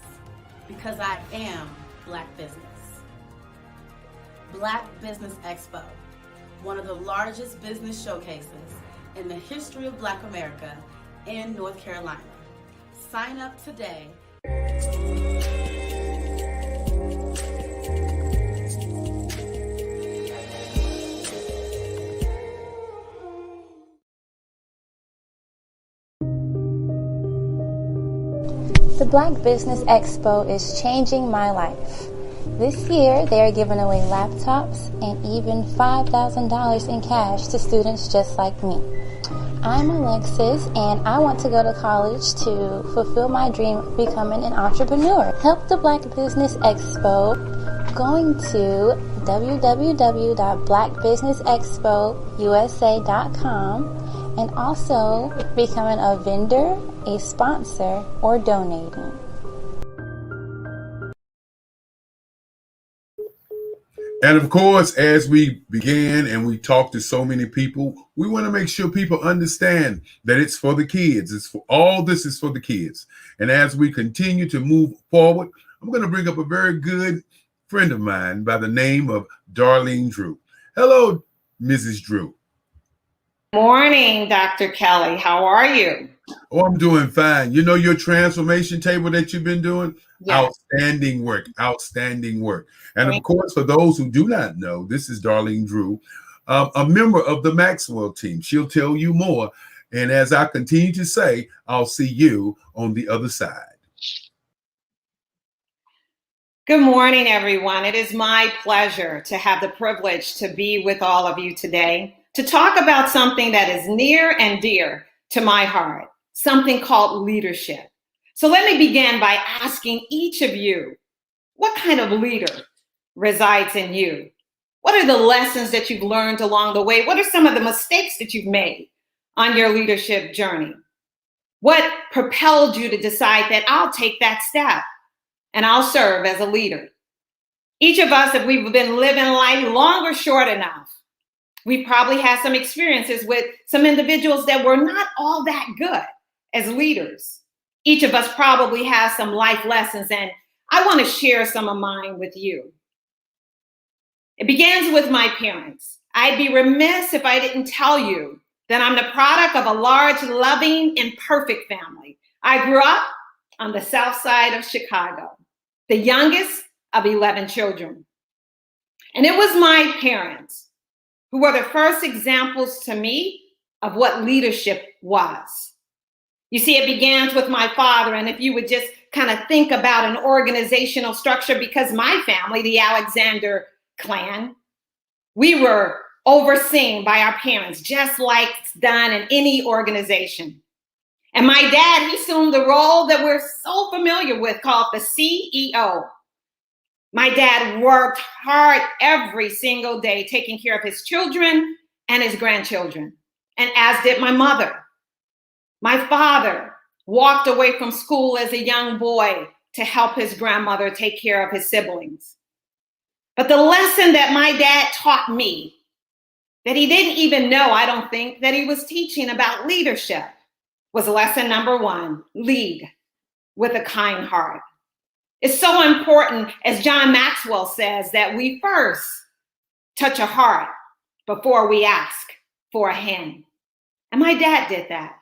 because I am Black business. Black Business Expo, one of the largest business showcases in the history of Black America in North Carolina. Sign up today. The Black Business Expo is changing my life. This year, they are giving away laptops and even $5,000 in cash to students just like me. I'm Alexis, and I want to go to college to fulfill my dream of becoming an entrepreneur. Help the Black Business Expo going to www.blackbusinessexpousa.com and also becoming a vendor, a sponsor, or donating. And of course, as we began and we talked to so many people, we want to make sure people understand that it's for the kids. It's for all this is for the kids. And as we continue to move forward, I'm going to bring up a very good friend of mine by the name of Darlene Drew. Hello, Mrs. Drew. Morning, Dr. Kelly. How are you? Oh, I'm doing fine. You know your transformation table that you've been doing? Yes. Outstanding work. Outstanding work. And of course, for those who do not know, this is Darlene Drew, a member of the Maxwell team. She'll tell you more. And as I continue to say, I'll see you on the other side. Good morning, everyone. It is my pleasure to have the privilege to be with all of you today to talk about something that is near and dear to my heart, something called leadership. So let me begin by asking each of you, what kind of leader resides in you? What are the lessons that you've learned along the way? What are some of the mistakes that you've made on your leadership journey? What propelled you to decide that I'll take that step and I'll serve as a leader? Each of us, if we've been living life long or short enough, we probably had some experiences with some individuals that were not all that good as leaders. Each of us probably has some life lessons, and I want to share some of mine with you. It begins with my parents. I'd be remiss if I didn't tell you that I'm the product of a large, loving, and perfect family. I grew up on the south side of Chicago, the youngest of 11 children. And it was my parents who were the first examples to me of what leadership was. You see, it begins with my father, and if you would just kind of think about an organizational structure, because my family, the Alexander clan, we were overseen by our parents, just like it's done in any organization. And my dad, he assumed the role that we're so familiar with called the CEO. My dad worked hard every single day, taking care of his children and his grandchildren, and as did my mother. My father walked away from school as a young boy to help his grandmother take care of his siblings. But the lesson that my dad taught me, that he didn't even know, I don't think, that he was teaching about leadership, was lesson number one: lead with a kind heart. It's so important, as John Maxwell says, that we first touch a heart before we ask for a hand. And my dad did that.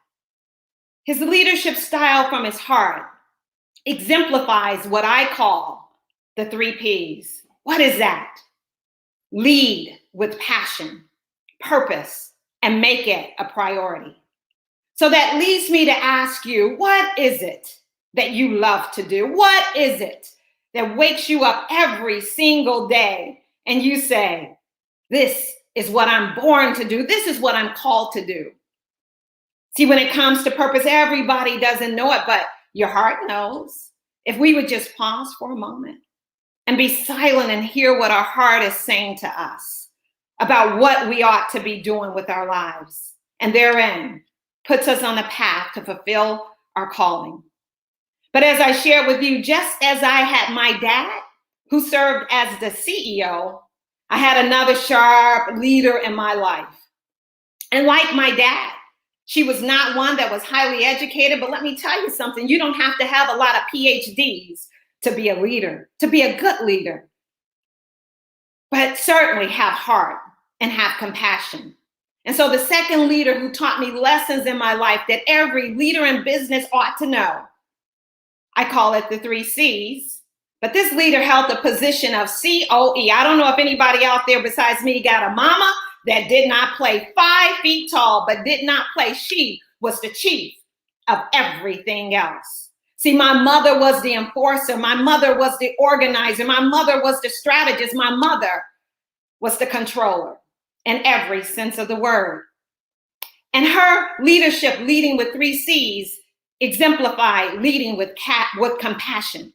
His leadership style from his heart exemplifies what I call the 3 Ps. What is that? Lead with passion, purpose, and make it a priority. So that leads me to ask you, what is it that you love to do? What is it that wakes you up every single day and you say, this is what I'm born to do. This is what I'm called to do. See, when it comes to purpose, everybody doesn't know it, but your heart knows. If we would just pause for a moment and be silent and hear what our heart is saying to us about what we ought to be doing with our lives, and therein puts us on the path to fulfill our calling. But as I shared with you, just as I had my dad, who served as the CEO, I had another sharp leader in my life. And like my dad, she was not one that was highly educated, but let me tell you something, you don't have to have a lot of PhDs to be a leader, to be a good leader, but certainly have heart and have compassion. And so the second leader who taught me lessons in my life that every leader in business ought to know, I call it the 3 C's, but this leader held the position of COE. I don't know if anybody out there besides me got a mama that did not play 5 feet tall, but did not play. She was the chief of everything else. See, my mother was the enforcer. My mother was the organizer. My mother was the strategist. My mother was the controller in every sense of the word. And her leadership, leading with 3 C's, exemplified leading with compassion,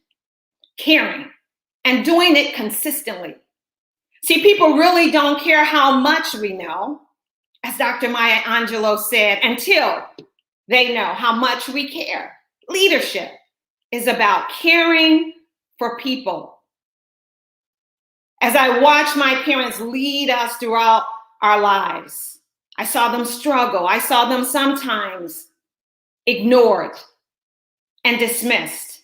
caring, and doing it consistently. See, people really don't care how much we know, as Dr. Maya Angelou said, until they know how much we care. Leadership is about caring for people. As I watched my parents lead us throughout our lives, I saw them struggle. I saw them sometimes ignored and dismissed.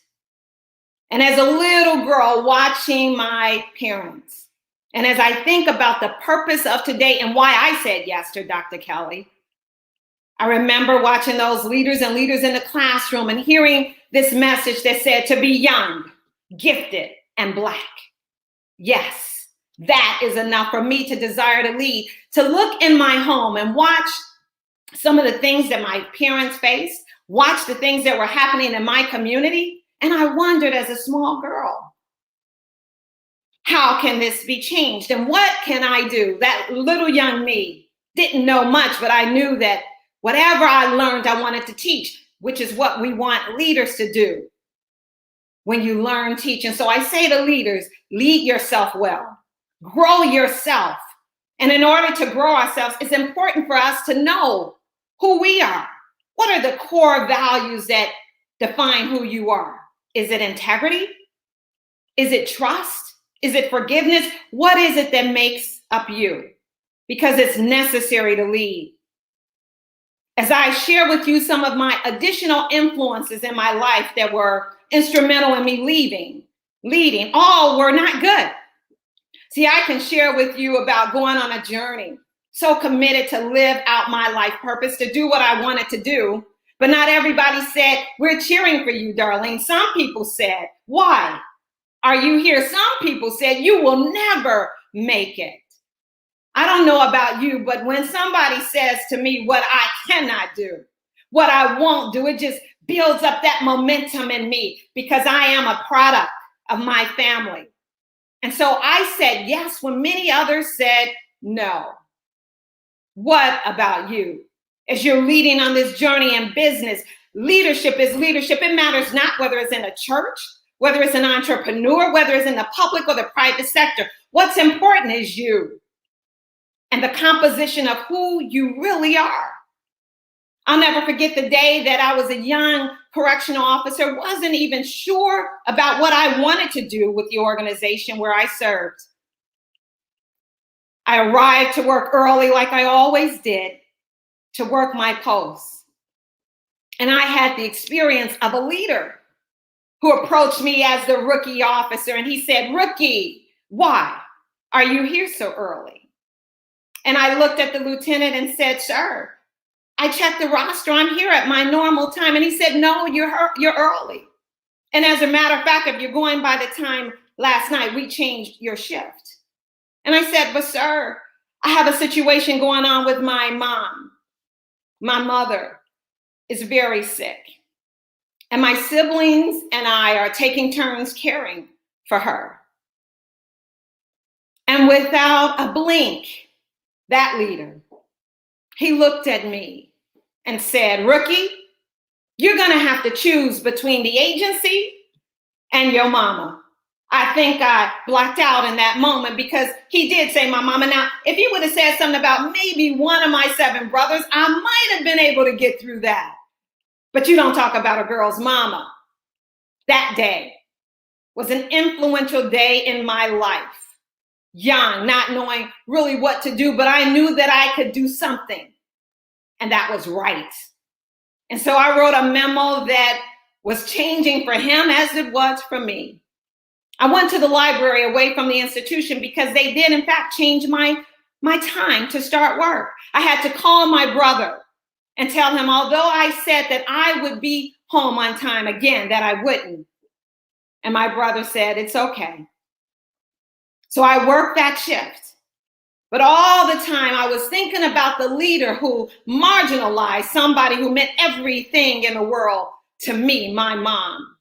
And as a little girl watching my parents, and as I think about the purpose of today and why I said yes to Dr. Kelly, I remember watching those leaders and leaders in the classroom and hearing this message that said to be young, gifted, and Black. Yes, that is enough for me to desire to lead, to look in my home and watch some of the things that my parents faced, watch the things that were happening in my community. And I wondered as a small girl, how can this be changed? And what can I do? That little young me didn't know much, but I knew that whatever I learned, I wanted to teach, which is what we want leaders to do. When you learn, teach. And so I say to leaders, lead yourself well, grow yourself. And in order to grow ourselves, it's important for us to know who we are. What are the core values that define who you are? Is it integrity? Is it trust? Is it forgiveness? What is it that makes up you? Because it's necessary to lead. As I share with you some of my additional influences in my life that were instrumental in me leading, all were not good. See, I can share with you about going on a journey, so committed to live out my life purpose, to do what I wanted to do. But not everybody said, we're cheering for you, Darlene. Some people said, why are you here? Some people said, you will never make it. I don't know about you, but when somebody says to me what I cannot do, what I won't do, it just builds up that momentum in me because I am a product of my family. And so I said yes when many others said no. What about you? As you're leading on this journey in business, leadership is leadership. It matters not whether it's in a church, whether it's an entrepreneur, whether it's in the public or the private sector. What's important is you and the composition of who you really are. I'll never forget the day that I was a young correctional officer, wasn't even sure about what I wanted to do with the organization where I served. I arrived to work early like I always did, to work my post. And I had the experience of a leader who approached me as the rookie officer, and he said, "Rookie, why are you here so early?" And I looked at the lieutenant and said, "Sir, I checked the roster. I'm here at my normal time." And he said, "No, you're early. And as a matter of fact, if you're going by the time last night, we changed your shift." And I said, "But sir, I have a situation going on with my mom. My mother is very sick. And my siblings and I are taking turns caring for her." And without a blink, that leader, he looked at me and said, "Rookie, you're going to have to choose between the agency and your mama." I think I blacked out in that moment because he did say my mama. Now, if he would have said something about maybe one of my 7 brothers, I might have been able to get through that. But you don't talk about a girl's mama. that day was an influential day in my life. Young, not knowing really what to do, but I knew that I could do something, and that was right. And so I wrote a memo that was changing for him as it was for me. I went to the library away from the institution because they did, in fact, change my time to start work. I had to call my brother and tell him, although I said that I would be home on time again, that I wouldn't. And my brother said, it's okay. So I worked that shift. But all the time I was thinking about the leader who marginalized somebody who meant everything in the world to me, my mom.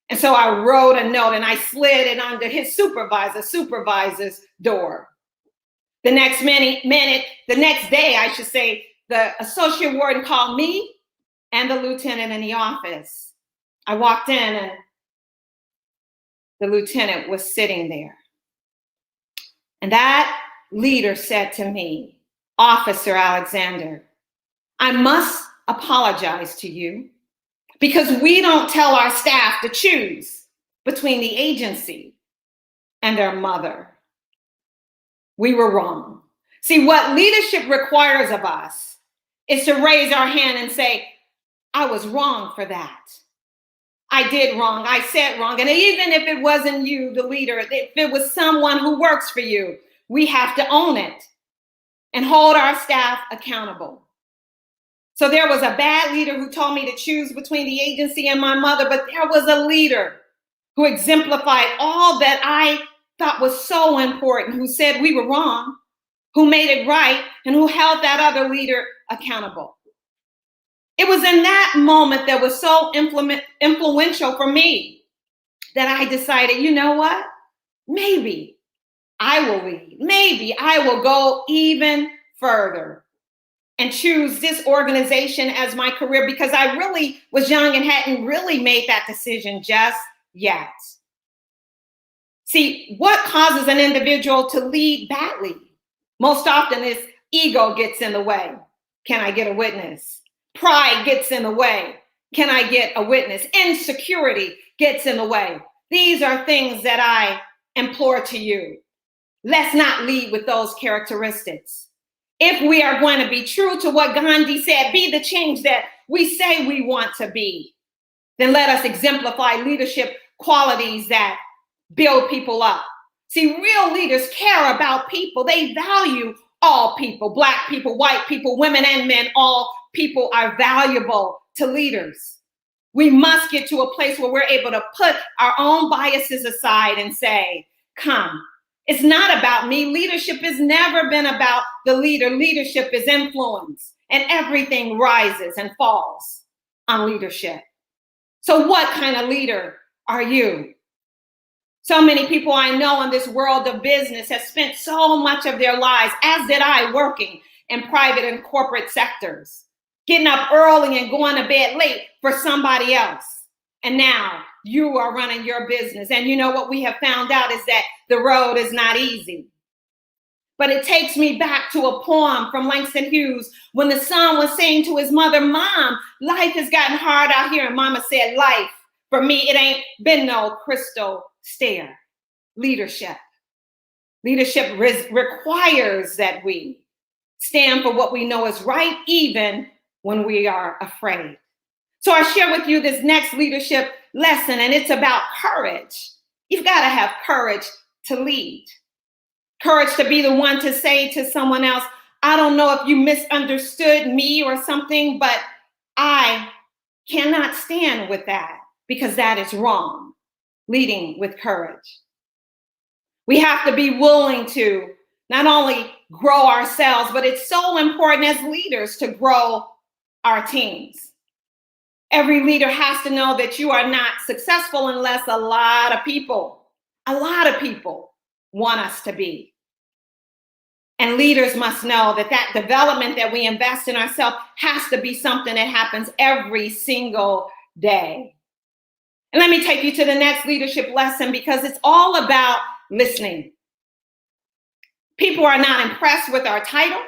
And so I wrote a note and I slid it under his supervisor's door. The next day, I should say, the associate warden called me and the lieutenant in the office. I walked in and the lieutenant was sitting there. And that leader said to me, Officer Alexander, I must apologize to you because we don't tell our staff to choose between the agency and their mother. We were wrong. See, what leadership requires of us is to raise our hand and say, I was wrong for that. I did wrong. I said wrong. And even if it wasn't you, the leader, if it was someone who works for you, we have to own it and hold our staff accountable. So there was a bad leader who told me to choose between the agency and my mother, but there was a leader who exemplified all that I thought was so important, who said we were wrong, who made it right, and who held that other leader accountable. It was in that moment that was so influential for me that I decided, you know what? Maybe I will lead. Maybe I will go even further and choose this organization as my career because I really was young and hadn't really made that decision just yet. See, what causes an individual to lead badly? Most often is ego gets in the way. Can I get a witness? Pride gets in the way. Can I get a witness? Insecurity gets in the way. These are things that I implore to you. Let's not lead with those characteristics. If we are going to be true to what Gandhi said, be the change that we say we want to be, then let us exemplify leadership qualities that build people up. See, real leaders care about people. They value all people, Black people, white people, women and men. All people are valuable to leaders. We must get to a place where we're able to put our own biases aside and say, come, it's not about me. Leadership has never been about the leader. Leadership is influence, and everything rises and falls on leadership. So what kind of leader are you? So many people I know in this world of business have spent so much of their lives, as did I, working in private and corporate sectors, getting up early and going to bed late for somebody else. And now you are running your business. And you know what we have found out is that the road is not easy. But it takes me back to a poem from Langston Hughes when the son was saying to his mother, Mom, life has gotten hard out here. And Mama said, life, for me, it ain't been no crystal stair. Leadership requires that we stand for what we know is right, even when we are afraid. So I share with you this next leadership lesson, and it's about courage. You've got to have courage to lead. Courage to be the one to say to someone else, I don't know if you misunderstood me or something, but I cannot stand with that because that is wrong. Leading with courage. We have to be willing to not only grow ourselves, but it's so important as leaders to grow our teams. Every leader has to know that you are not successful unless a lot of people want us to be. And leaders must know that that development that we invest in ourselves has to be something that happens every single day. And let me take you to the next leadership lesson because it's all about listening. People are not impressed with our title.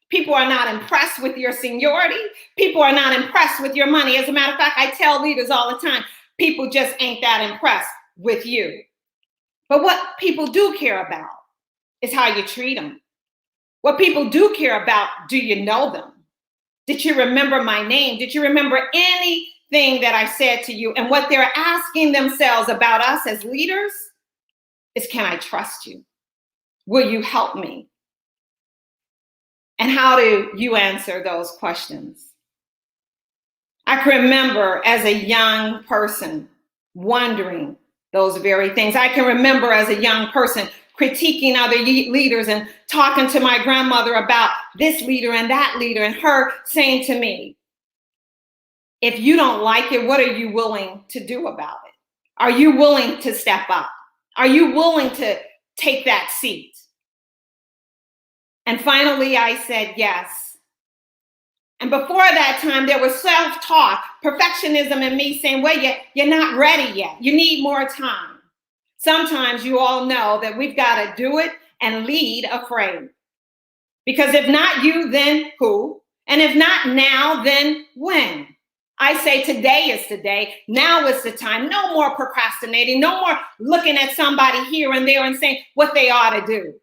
People are not impressed with your seniority. People are not impressed with your money. As a matter of fact, I tell leaders all the time, people just ain't that impressed with you. But what people do care about is how you treat them. What people do care about, do you know them? Did you remember my name? Did you remember anything that I said to you? And what they're asking themselves about us as leaders is, can I trust you? Will you help me? And how do you answer those questions? I can remember as a young person wondering those very things. I can remember as a young person critiquing other leaders and talking to my grandmother about this leader and that leader, and her saying to me, if you don't like it, what are you willing to do about it? Are you willing to step up? Are you willing to take that seat? And finally, I said yes. And before that time, there was self-talk, perfectionism in me saying, well, you're not ready yet. You need more time. Sometimes you all know that we've got to do it and lead afraid. Because if not you, then who? And if not now, then when? I say today is the day. Now is the time. No more procrastinating. No more looking at somebody here and there and saying what they ought to do.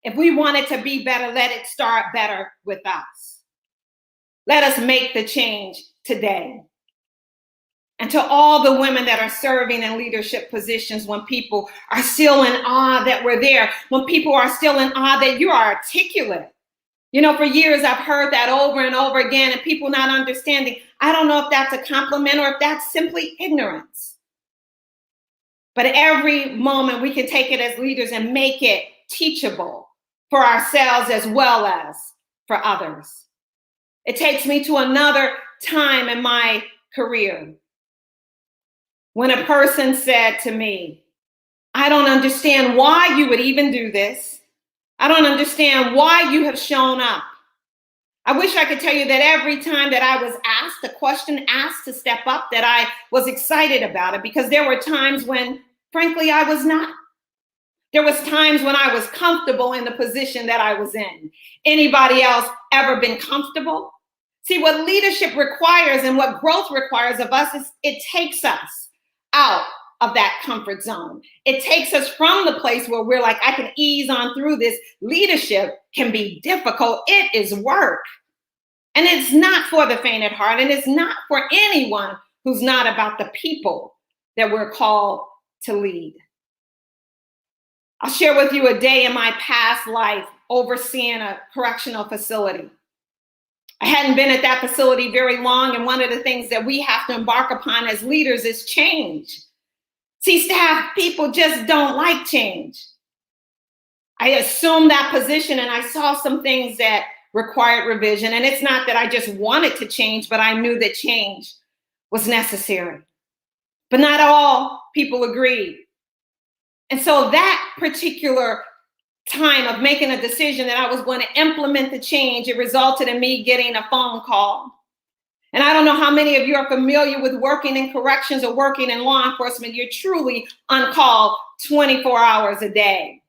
If we want it to be better, let it start better with us. Let us make the change today. And to all the women that are serving in leadership positions, when people are still in awe that we're there, when people are still in awe that you are articulate. You know, for years I've heard that over and over again, and people not understanding. I don't know if that's a compliment or if that's simply ignorance. But every moment we can take it as leaders and make it teachable for ourselves as well as for others. It takes me to another time in my career when a person said to me, I don't understand why you would even do this. I don't understand why you have shown up. I wish I could tell you that every time that I was asked a question, asked to step up, that I was excited about it, because there were times when, frankly, I was not. There was times when I was comfortable in the position that I was in. Anybody else ever been comfortable? See, what leadership requires and what growth requires of us is it takes us out of that comfort zone. It takes us from the place where we're like, I can ease on through this. Leadership can be difficult. It is work. And it's not for the faint at heart. And it's not for anyone who's not about the people that we're called to lead. I'll share with you a day in my past life overseeing a correctional facility. I hadn't been at that facility very long, and one of the things that we have to embark upon as leaders is change. See, staff, people just don't like change. I assumed that position and I saw some things that required revision. And it's not that I just wanted to change, but I knew that change was necessary. But not all people agreed. And so that particular time of making a decision that I was going to implement the change, it resulted in me getting a phone call. And I don't know how many of you are familiar with working in corrections or working in law enforcement. You're truly on call 24 hours a day.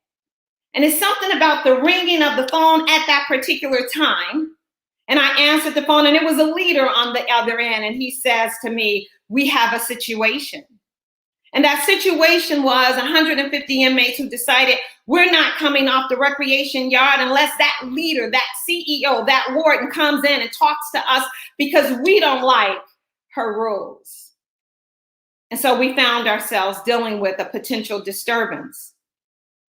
And it's something about the ringing of the phone at that particular time. And I answered the phone, and it was a leader on the other end. And he says to me, we have a situation. And that situation was 150 inmates who decided we're not coming off the recreation yard unless that leader, that CEO, that warden comes in and talks to us because we don't like her rules. And so we found ourselves dealing with a potential disturbance.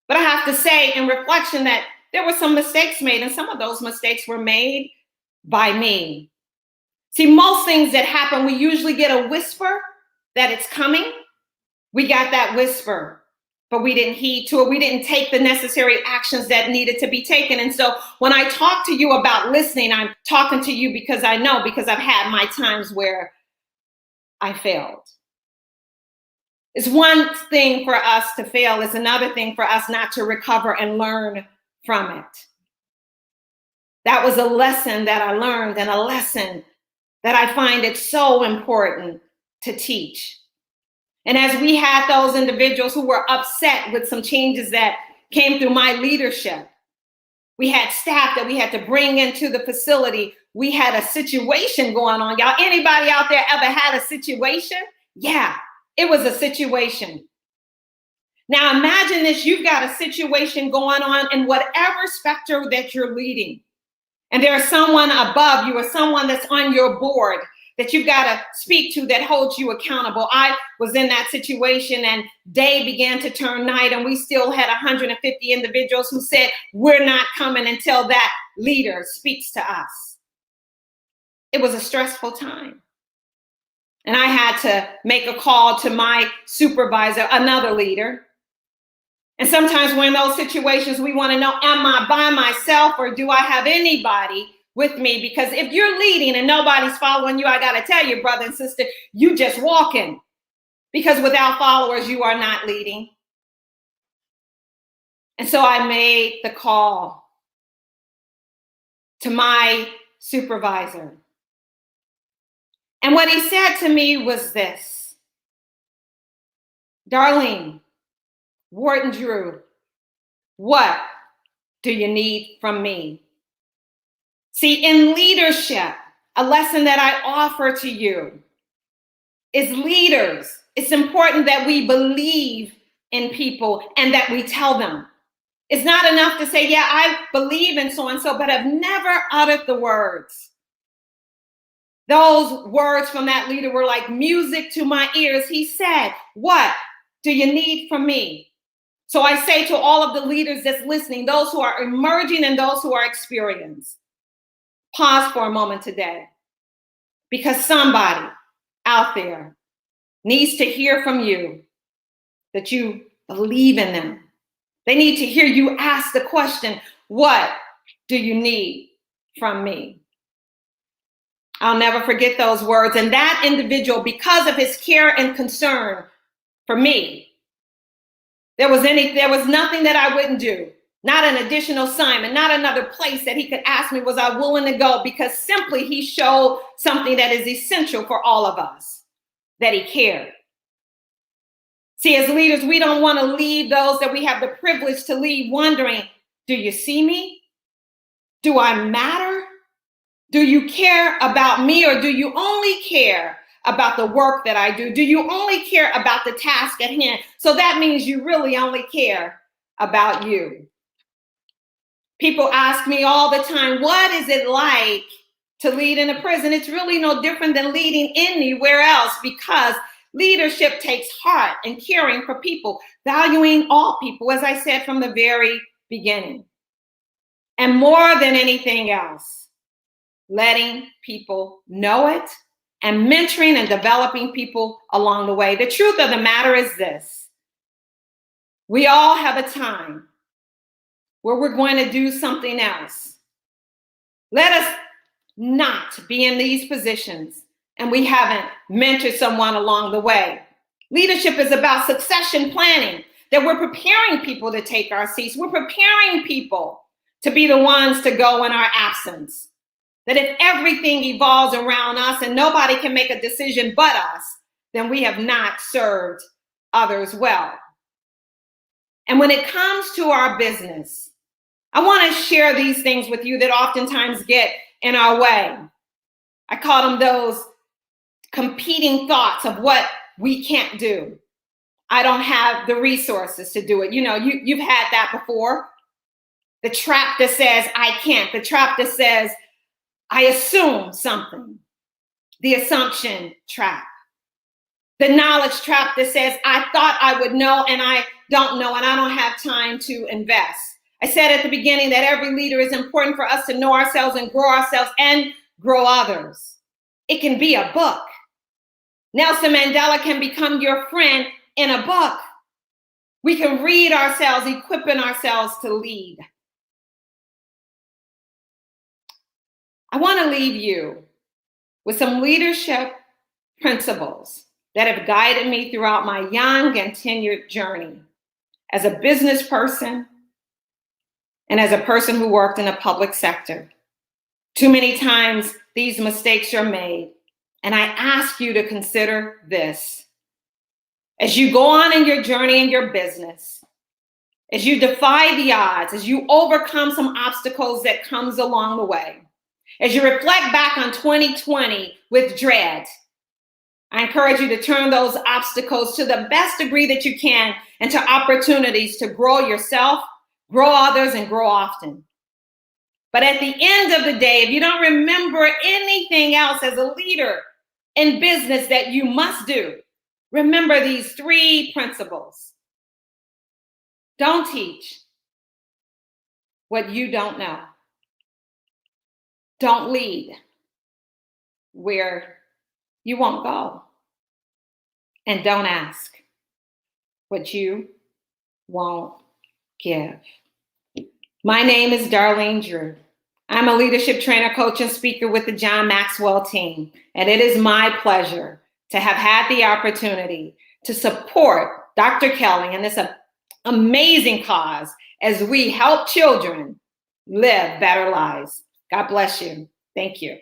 But I have to say in reflection that there were some mistakes made, and some of those mistakes were made by me. See, most things that happen, we usually get a whisper that it's coming. We got that whisper, but we didn't heed to it. We didn't take the necessary actions that needed to be taken. And so when I talk to you about listening, I'm talking to you because I know, because I've had my times where I failed. It's one thing for us to fail. It's another thing for us not to recover and learn from it. That was a lesson that I learned, and a lesson that I find it so important to teach. And as we had those individuals who were upset with some changes that came through my leadership, we had staff that we had to bring into the facility. We had a situation going on. Y'all, anybody out there ever had a situation? Yeah, It was a situation. Now imagine this, you've got a situation going on in whatever spectrum that you're leading. And there's someone above you or someone that's on your board that you've got to speak to that holds you accountable. I was in that situation, and day began to turn night, and we still had 150 individuals who said, we're not coming until that leader speaks to us. It was a stressful time. And I had to make a call to my supervisor, another leader. And sometimes we're in those situations, we want to know, am I by myself or do I have anybody with me? Because if you're leading and nobody's following you, I got to tell you, brother and sister, you just walking. Because without followers, you are not leading. And so I made the call to my supervisor. And what he said to me was this: Darlene, Wharton Drew, what do you need from me? See, in leadership, a lesson that I offer to you is leaders. It's important that we believe in people and that we tell them. It's not enough to say, yeah, I believe in so-and-so, but I've never uttered the words. Those words from that leader were like music to my ears. He said, what do you need from me? So I say to all of the leaders that's listening, those who are emerging and those who are experienced, pause for a moment today, because somebody out there needs to hear from you that you believe in them. They need to hear you ask the question, what do you need from me? I'll never forget those words. And that individual, because of his care and concern for me, there was nothing that I wouldn't do. Not an additional assignment, not another place that he could ask me was I willing to go, because simply he showed something that is essential for all of us, that he cared. See, as leaders, we don't want to leave those that we have the privilege to lead wondering, do you see me? Do I matter? Do you care about me, or do you only care about the work that I do? Do you only care about the task at hand? So that means you really only care about you. People ask me all the time, what is it like to lead in a prison? It's really no different than leading anywhere else, because leadership takes heart and caring for people, valuing all people, as I said from the very beginning. And more than anything else, letting people know it and mentoring and developing people along the way. The truth of the matter is this: we all have a time where we're going to do something else. Let us not be in these positions and we haven't mentored someone along the way. Leadership is about succession planning, that we're preparing people to take our seats. We're preparing people to be the ones to go in our absence. That if everything evolves around us and nobody can make a decision but us, then we have not served others well. And when it comes to our business, I want to share these things with you that oftentimes get in our way. I call them those competing thoughts of what we can't do. I don't have the resources to do it. You know, you've had that before. The trap that says, I can't. The trap that says, I assume something. The assumption trap. The knowledge trap that says, I thought I would know and I don't know and I don't have time to invest. I said at the beginning that every leader is important for us to know ourselves and grow others. It can be a book. Nelson Mandela can become your friend in a book. We can read ourselves, equipping ourselves to lead. I want to leave you with some leadership principles that have guided me throughout my young and tenured journey as a business person and as a person who worked in the public sector. Too many times these mistakes are made, and I ask you to consider this. As you go on in your journey in your business, as you defy the odds, as you overcome some obstacles that comes along the way, as you reflect back on 2020 with dread, I encourage you to turn those obstacles to the best degree that you can into opportunities to grow yourself, grow others, and grow often. But at the end of the day, if you don't remember anything else as a leader in business that you must do, remember these 3 principles. Don't teach what you don't know. Don't lead where you won't go. And don't ask what you won't give. My name is Darlene Drew. I'm a leadership trainer, coach, and speaker with the John Maxwell team. And it is my pleasure to have had the opportunity to support Dr. Kelly in this amazing cause as we help children live better lives. God bless you. Thank you.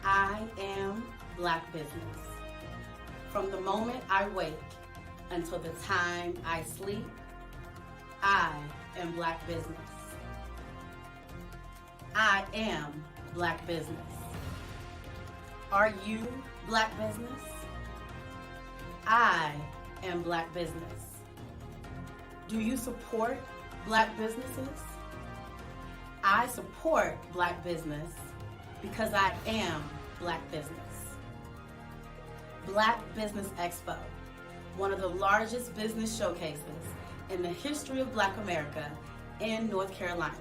I am Black business. From the moment I wake until the time I sleep, I am Black business. I am Black business. Are you Black business? I am Black business. Do you support Black businesses? I support Black business because I am Black business. Black Business Expo, one of the largest business showcases in the history of Black America in North Carolina.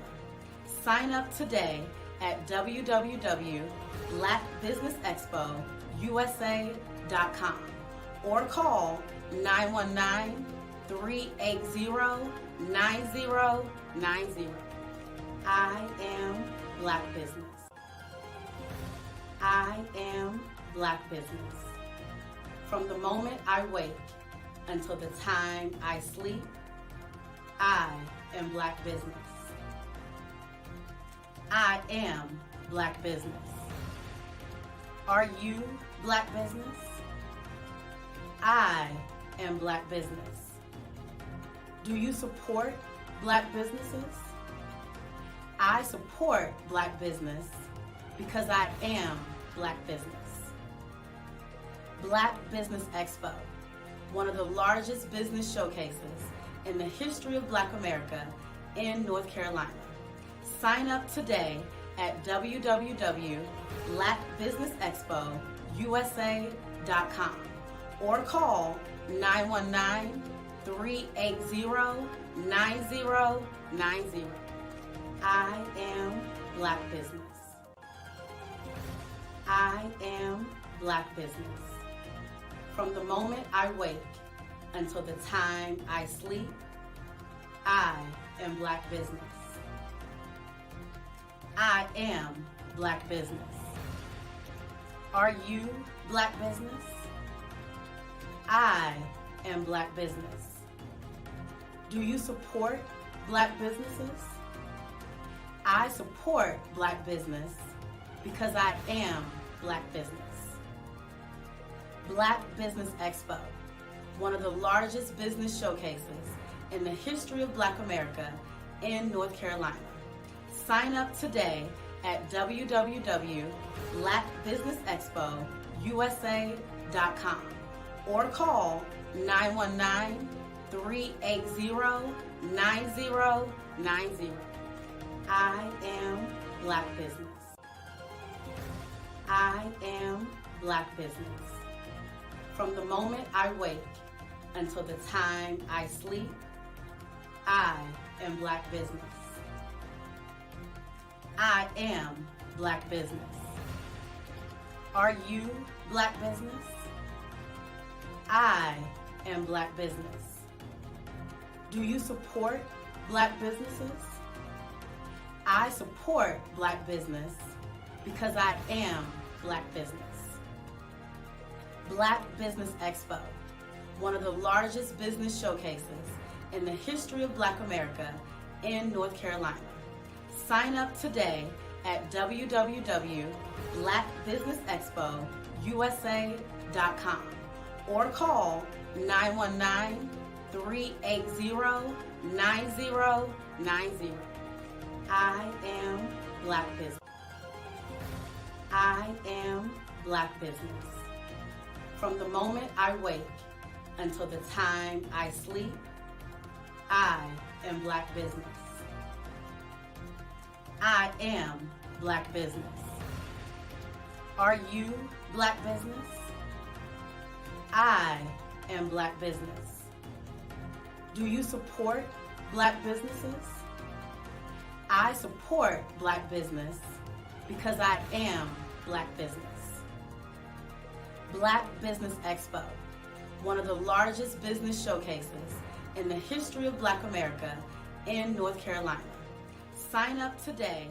Sign up today at www.blackbusinessexpousa.com or call 919-380-9090. I am Black business. I am Black business. From the moment I wake until the time I sleep, I am Black business. I am Black business. Are you Black business? I am Black business. Do you support Black businesses? I support Black business because I am Black business. Black Business Expo, one of the largest business showcases in the history of Black America in North Carolina. Sign up today at www.blackbusinessexpousa.com or call 919-380-9090. I am Black business. I am Black business. From the moment I wake until the time I sleep, I am Black business. I am Black business. Are you Black business? I am Black business. Do you support Black businesses? I support Black business because I am Black business. Black Business Expo, one of the largest business showcases in the history of Black America in North Carolina. Sign up today at www.blackbusinessexpousa.com or call 919-380-9090. I am Black business. I am Black business. From the moment I wake until the time I sleep, I am Black business. I am Black business. Are you Black business? I am Black business. Do you support Black businesses? I support Black business because I am Black business. Black Business Expo, one of the largest business showcases in the history of Black America in North Carolina. Sign up today at www.blackbusinessexpousa.com or call 919-380-9090. I am Black business. I am Black business. From the moment I wake until the time I sleep, I am Black business. I am Black business. Are you Black business? I am Black business. Do you support Black businesses? I support Black business because I am Black business. Black Business Expo, one of the largest business showcases in the history of Black America in North Carolina. Sign up today.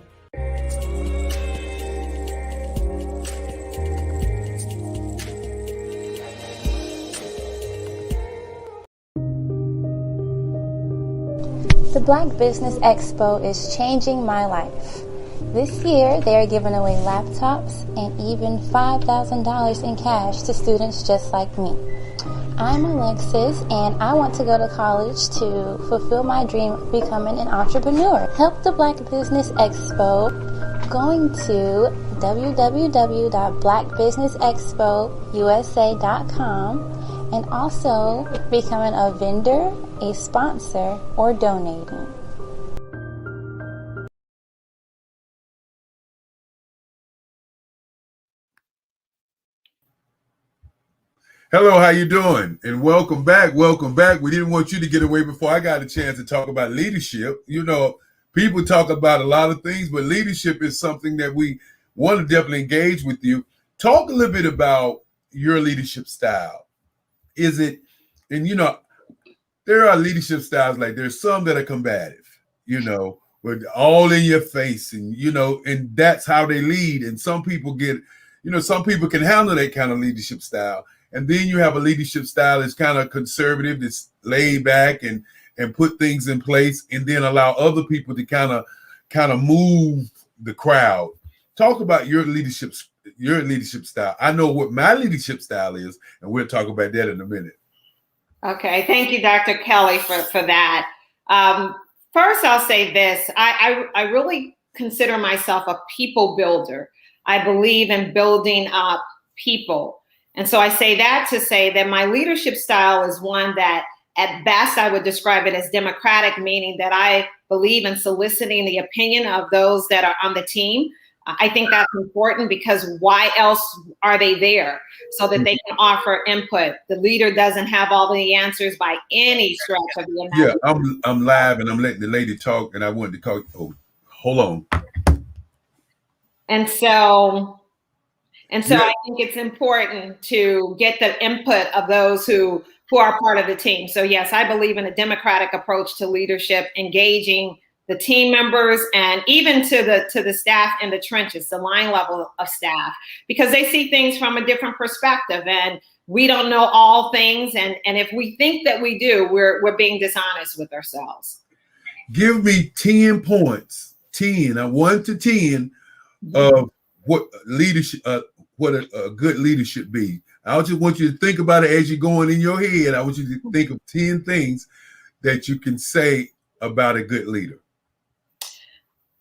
The Black Business Expo is changing my life. This year, they are giving away laptops and even $5,000 in cash to students just like me. I'm Alexis, and I want to go to college to fulfill my dream of becoming an entrepreneur. Help the Black Business Expo going to www.blackbusinessexpousa.com and also becoming a vendor, a sponsor, or donating. Hello, how you doing? And welcome back. Welcome back. We didn't want you to get away before I got a chance to talk about leadership. You know, people talk about a lot of things, but leadership is something that we want to definitely engage with you. Talk a little bit about your leadership style. Is it, and you know, there are leadership styles, like there's some that are combative, you know, with all in your face, and you know, and that's how they lead. And some people get, you know, some people can handle that kind of leadership style. And then you have a leadership style that's kind of conservative, that's laid back and put things in place, and then allow other people to kind of move the crowd. Talk about your leadership style. I know what my leadership style is, and we'll talk about that in a minute. Okay, thank you, Dr. Kelly, for that. First, I'll say this. I really consider myself a people builder. I believe in building up people. And so I say that to say that my leadership style is one that, at best, I would describe it as democratic, meaning that I believe in soliciting the opinion of those that are on the team. I think that's important because why else are they there? So that they can offer input. The leader doesn't have all the answers by any stretch of the imagination. Yeah, I'm live and I'm letting the lady talk, and I wanted to call. Oh, hold on. And so I think it's important to get the input of those who are part of the team. So yes, I believe in a democratic approach to leadership, engaging the team members and even to the staff in the trenches, the line level of staff, because they see things from a different perspective, and we don't know all things. And if we think that we do, we're being dishonest with ourselves. Give me 10 points, 10, 1 to 10 of what leadership. What a good leader should be. I just want you to think about it as you're going in your head. I want you to think of 10 things that you can say about a good leader.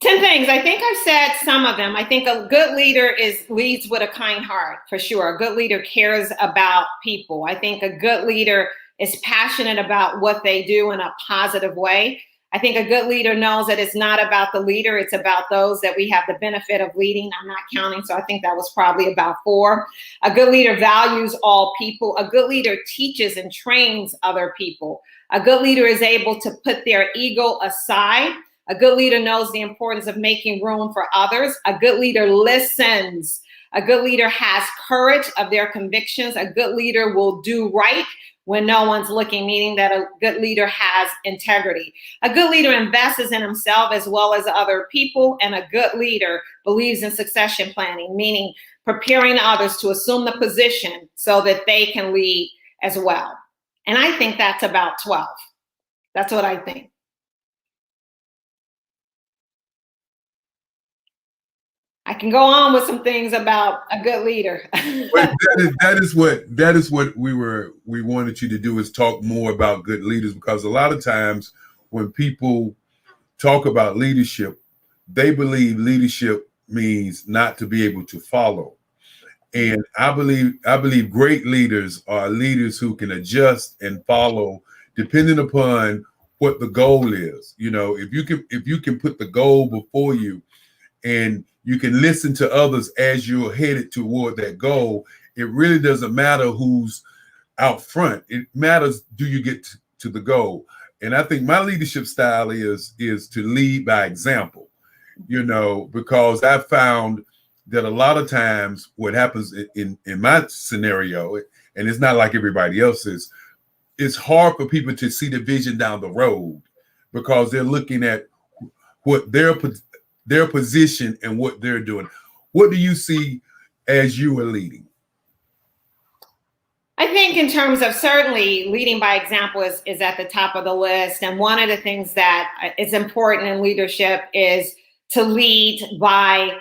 10 things. I think I've said some of them. I think a good leader leads with a kind heart, for sure. A good leader cares about people. I think a good leader is passionate about what they do in a positive way. I think a good leader knows that it's not about the leader, it's about those that we have the benefit of leading. I'm not counting, so I think that was probably about 4. A good leader values all people. A good leader teaches and trains other people. A good leader is able to put their ego aside A good leader knows the importance of making room for others. A good leader listens. A good leader has courage of their convictions. A good leader will do right when no one's looking, meaning that a good leader has integrity. A good leader invests in himself as well as other people, and a good leader believes in succession planning, meaning preparing others to assume the position so that they can lead as well. And I think that's about 12. That's what I think. I can go on with some things about a good leader. But that is what we wanted you to do, is talk more about good leaders, because a lot of times when people talk about leadership, they believe leadership means not to be able to follow. And I believe great leaders are leaders who can adjust and follow depending upon what the goal is. You know, if you can put the goal before you and you can listen to others as you're headed toward that goal, it really doesn't matter who's out front. It matters, do you get to the goal? And I think my leadership style is to lead by example, you know, because I found that a lot of times what happens in my scenario, and it's not like everybody else's, it's hard for people to see the vision down the road because they're looking at what their position and what they're doing. What do you see as you are leading? I think in terms of certainly leading by example is at the top of the list. And one of the things that is important in leadership is to lead by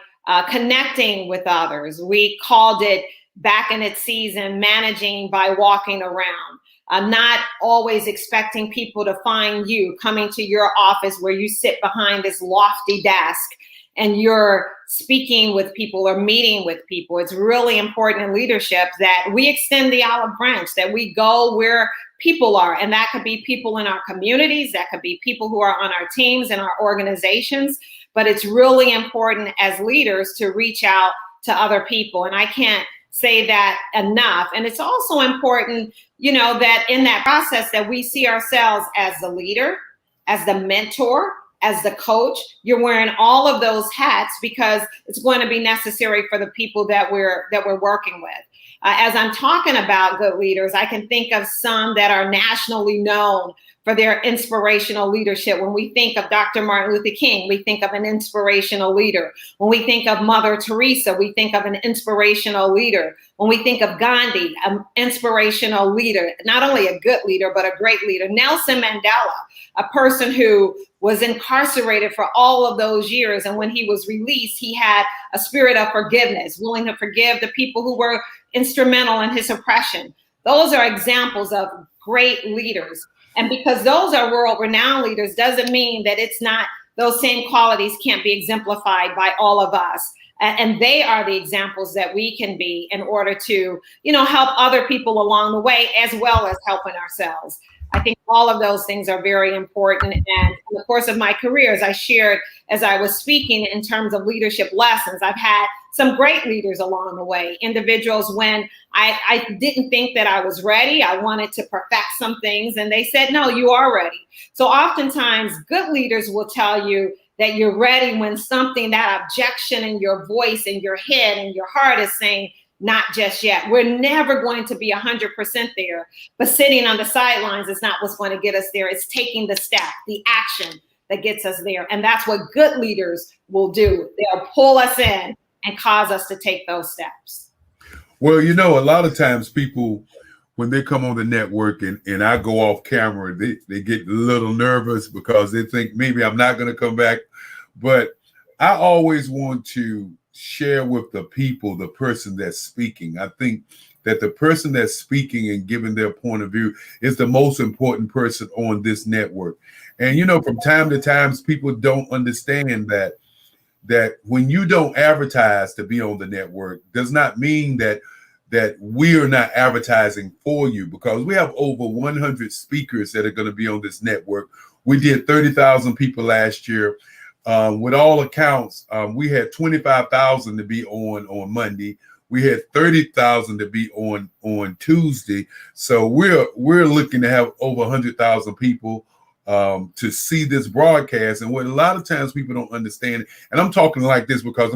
connecting with others. We called it back in its season, managing by walking around. Not always expecting people to find you, coming to your office where you sit behind this lofty desk and you're speaking with people or meeting with people. It's really important in leadership that we extend the olive branch, that we go where people are. And that could be people in our communities, that could be people who are on our teams and our organizations. But it's really important as leaders to reach out to other people. And I can't say that enough. And it's also important, you know, that in that process that we see ourselves as the leader, as the mentor, as the coach. You're wearing all of those hats because it's going to be necessary for the people that we're working with. As I'm talking about good leaders, I can think of some that are nationally known for their inspirational leadership. When we think of Dr. Martin Luther King, we think of an inspirational leader. When we think of Mother Teresa, we think of an inspirational leader. When we think of Gandhi, an inspirational leader, not only a good leader, but a great leader. Nelson Mandela, a person who was incarcerated for all of those years. And when he was released, he had a spirit of forgiveness, willing to forgive the people who were instrumental in his oppression. Those are examples of great leaders. And because those are world-renowned leaders doesn't mean that it's not, those same qualities can't be exemplified by all of us. And they are the examples that we can be in order to, you know, help other people along the way, as well as helping ourselves. I think all of those things are very important. And in the course of my career, as I shared as I was speaking in terms of leadership lessons, I've had some great leaders along the way, individuals when I didn't think that I was ready. I wanted to perfect some things and they said, no, you are ready. So oftentimes good leaders will tell you that you're ready when something, that objection in your voice and your head and your heart is saying, not just yet. We're never going to be 100% there, but sitting on the sidelines is not what's going to get us there. It's taking the step, the action that gets us there. And that's what good leaders will do. They'll pull us in and cause us to take those steps. Well, you know, a lot of times people, when they come on the network and I go off camera, they get a little nervous because they think maybe I'm not going to come back. But I always want to share with the people, the person that's speaking. I think that the person that's speaking and giving their point of view is the most important person on this network. And, you know, from time to time, people don't understand that when you don't advertise to be on the network does not mean that we are not advertising for you, because we have over 100 speakers that are going to be on this network. We did 30,000 people last year. With all accounts, we had 25,000 to be on Monday. We had 30,000 to be on Tuesday. So we're looking to have over 100,000 people to see this broadcast. And what a lot of times people don't understand, and I'm talking like this because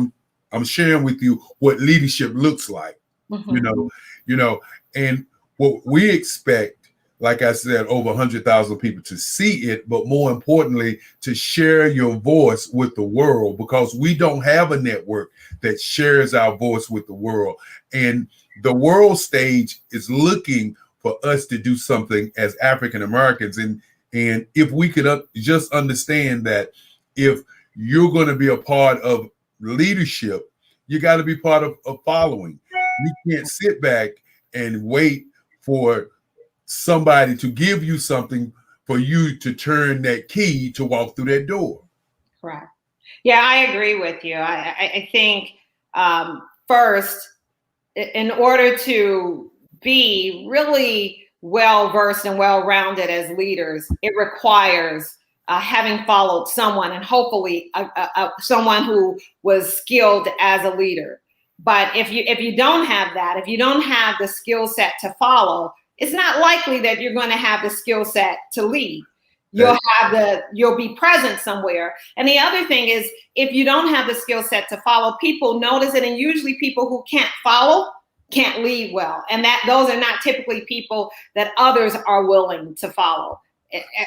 I'm sharing with you what leadership looks like. And what we expect, like I said, over 100,000 people to see it, but more importantly, to share your voice with the world, because we don't have a network that shares our voice with the world. And the world stage is looking for us to do something as African Americans. And if we could just understand that if you're going to be a part of leadership, you got to be part of following. You can't sit back and wait for somebody to give you something for you to turn that key to walk through that door. Correct. Yeah, I agree with you. I think first, in order to be really well-versed and well-rounded as leaders, it requires having followed someone, and hopefully someone who was skilled as a leader. But if you don't have that, if you don't have the skill set to follow, it's not likely that you're going to have the skill set to lead. You'll be present somewhere. And the other thing is, if you don't have the skill set to follow, people notice it, and usually people who can't follow can't lead well. And those are not typically people that others are willing to follow.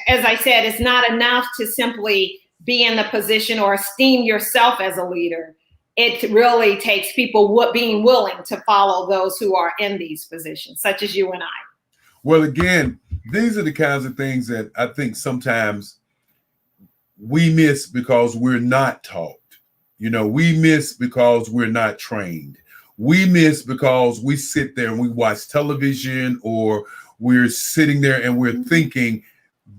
As I said, it's not enough to simply be in the position or esteem yourself as a leader. It really takes people being willing to follow those who are in these positions, such as you and I. Well, again, these are the kinds of things that I think sometimes we miss because we're not taught. We miss because we're not trained. We miss because we sit there and we watch television, or we're sitting there and we're thinking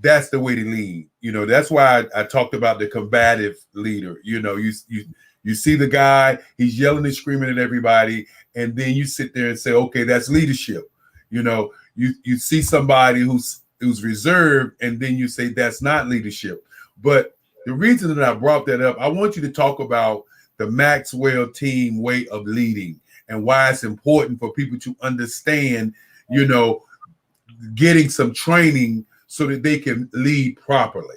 that's the way to lead. That's why I talked about the combative leader. You see the guy, he's yelling and screaming at everybody, and then you sit there and say, okay, that's leadership. You see somebody who's reserved, and then you say that's not leadership. But the reason that I brought that up, I want you to talk about the Maxwell team way of leading and why it's important for people to understand, getting some training so that they can lead properly.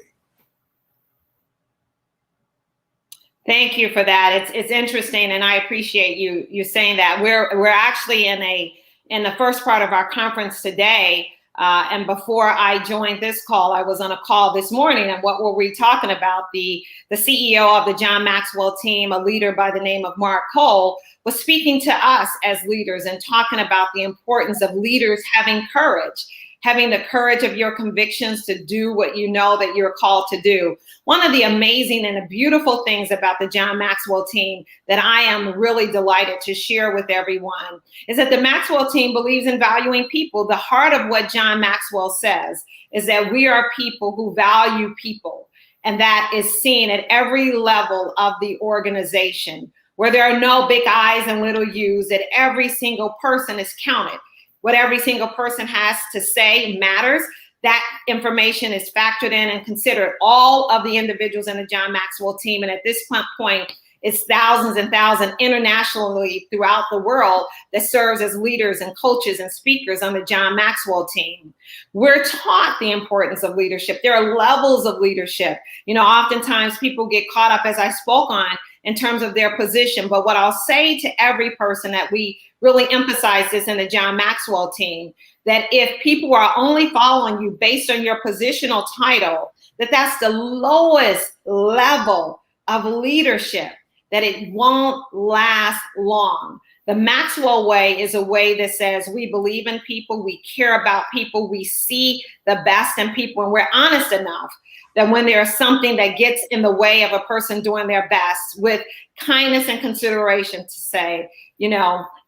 Thank you for that. It's interesting, and I appreciate you saying that. We're actually in the first part of our conference today, and before I joined this call, I was on a call this morning, and what were we talking about? The CEO of the John Maxwell team, a leader by the name of Mark Cole, was speaking to us as leaders and talking about the importance of leaders having the courage of your convictions to do what you know that you're called to do. One of the amazing and the beautiful things about the John Maxwell team that I am really delighted to share with everyone is that the Maxwell team believes in valuing people. The heart of what John Maxwell says is that we are people who value people, and that is seen at every level of the organization, where there are no big I's and little U's, that every single person is counted. What every single person has to say matters. That information is factored in and considered. All of the individuals in the John Maxwell team, and at this point, it's thousands and thousands internationally throughout the world that serves as leaders and coaches and speakers on the John Maxwell team. We're taught the importance of leadership. There are levels of leadership. Oftentimes people get caught up, as I spoke on, in terms of their position. But what I'll say to every person, that we really emphasize this in the John Maxwell team, that if people are only following you based on your positional title, that's the lowest level of leadership, that it won't last long. The Maxwell way is a way that says we believe in people, we care about people, we see the best in people, and we're honest enough that when there's something that gets in the way of a person doing their best, with kindness and consideration, to say,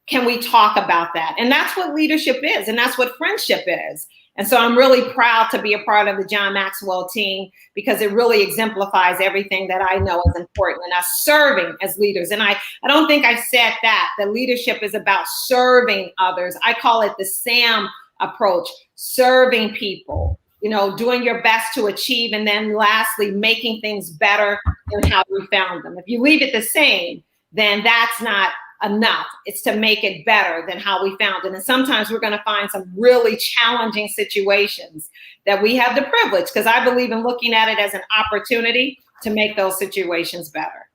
can we talk about that? And that's what leadership is, and that's what friendship is. And so I'm really proud to be a part of the John Maxwell team, because it really exemplifies everything that I know is important in us serving as leaders. And I don't think I've said that leadership is about serving others. I call it the SAM approach, serving people, doing your best to achieve, and then lastly, making things better than how we found them. If you leave it the same, then that's not enough. It's to make it better than how we found it. And sometimes we're going to find some really challenging situations that we have the privilege, because I believe in looking at it as an opportunity to make those situations better.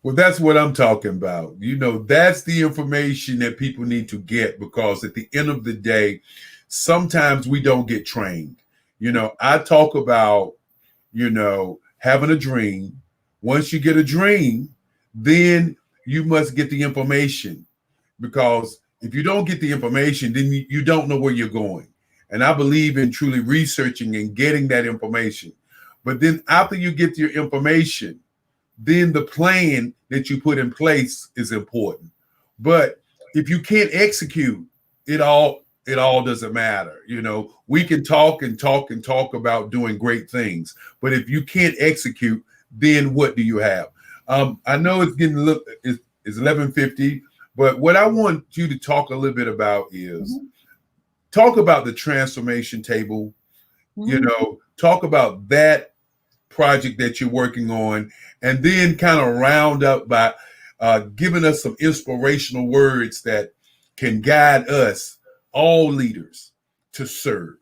Well, that's what I'm talking about. You know, that's the information that people need to get, because at the end of the day, sometimes we don't get trained. You know, I talk about, you know, having a dream. Once you get a dream, then you must get the information, because if you don't get the information, then you don't know where you're going. And I believe in truly researching and getting that information. But then after you get your information, then the plan that you put in place is important. But if you can't execute, it all doesn't matter. You know, we can talk and talk and talk about doing great things, but if you can't execute, then what do you have? I know it's getting it's 11:50, but what I want you to talk a little bit about is talk about the transformation table. You know, talk about that project that you're working on, and then kind of round up by giving us some inspirational words that can guide us, all leaders, to serve.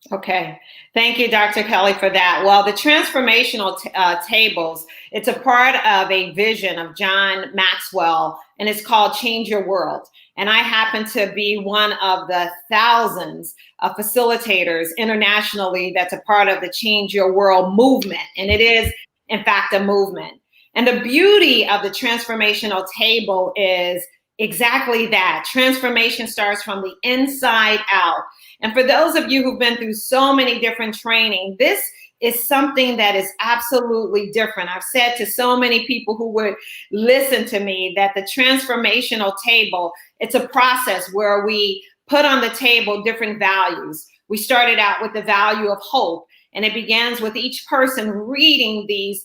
Okay. Thank you, Dr. Kelly, for that. Well, the transformational tables, it's a part of a vision of John Maxwell, and it's called Change Your World. And I happen to be one of the thousands of facilitators internationally that's a part of the Change Your World movement. And it is, in fact, a movement. And the beauty of the transformational table is exactly that. Transformation starts from the inside out. And for those of you who've been through so many different training, this is something that is absolutely different. I've said to so many people who would listen to me that the transformational table, it's a process where we put on the table different values. We started out with the value of hope, and it begins with each person reading these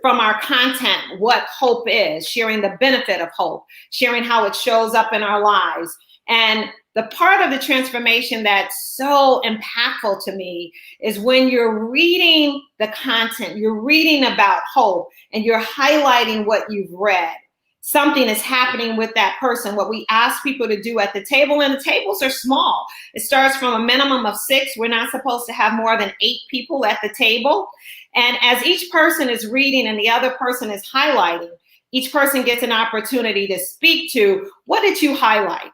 from our content, what hope is, sharing the benefit of hope, sharing how it shows up in our lives. And the part of the transformation that's so impactful to me is when you're reading the content, you're reading about hope, and you're highlighting what you've read. Something is happening with that person. What we ask people to do at the table, and the tables are small. It starts from a minimum of 6. We're not supposed to have more than 8 people at the table. And as each person is reading and the other person is highlighting, each person gets an opportunity to speak to, what did you highlight?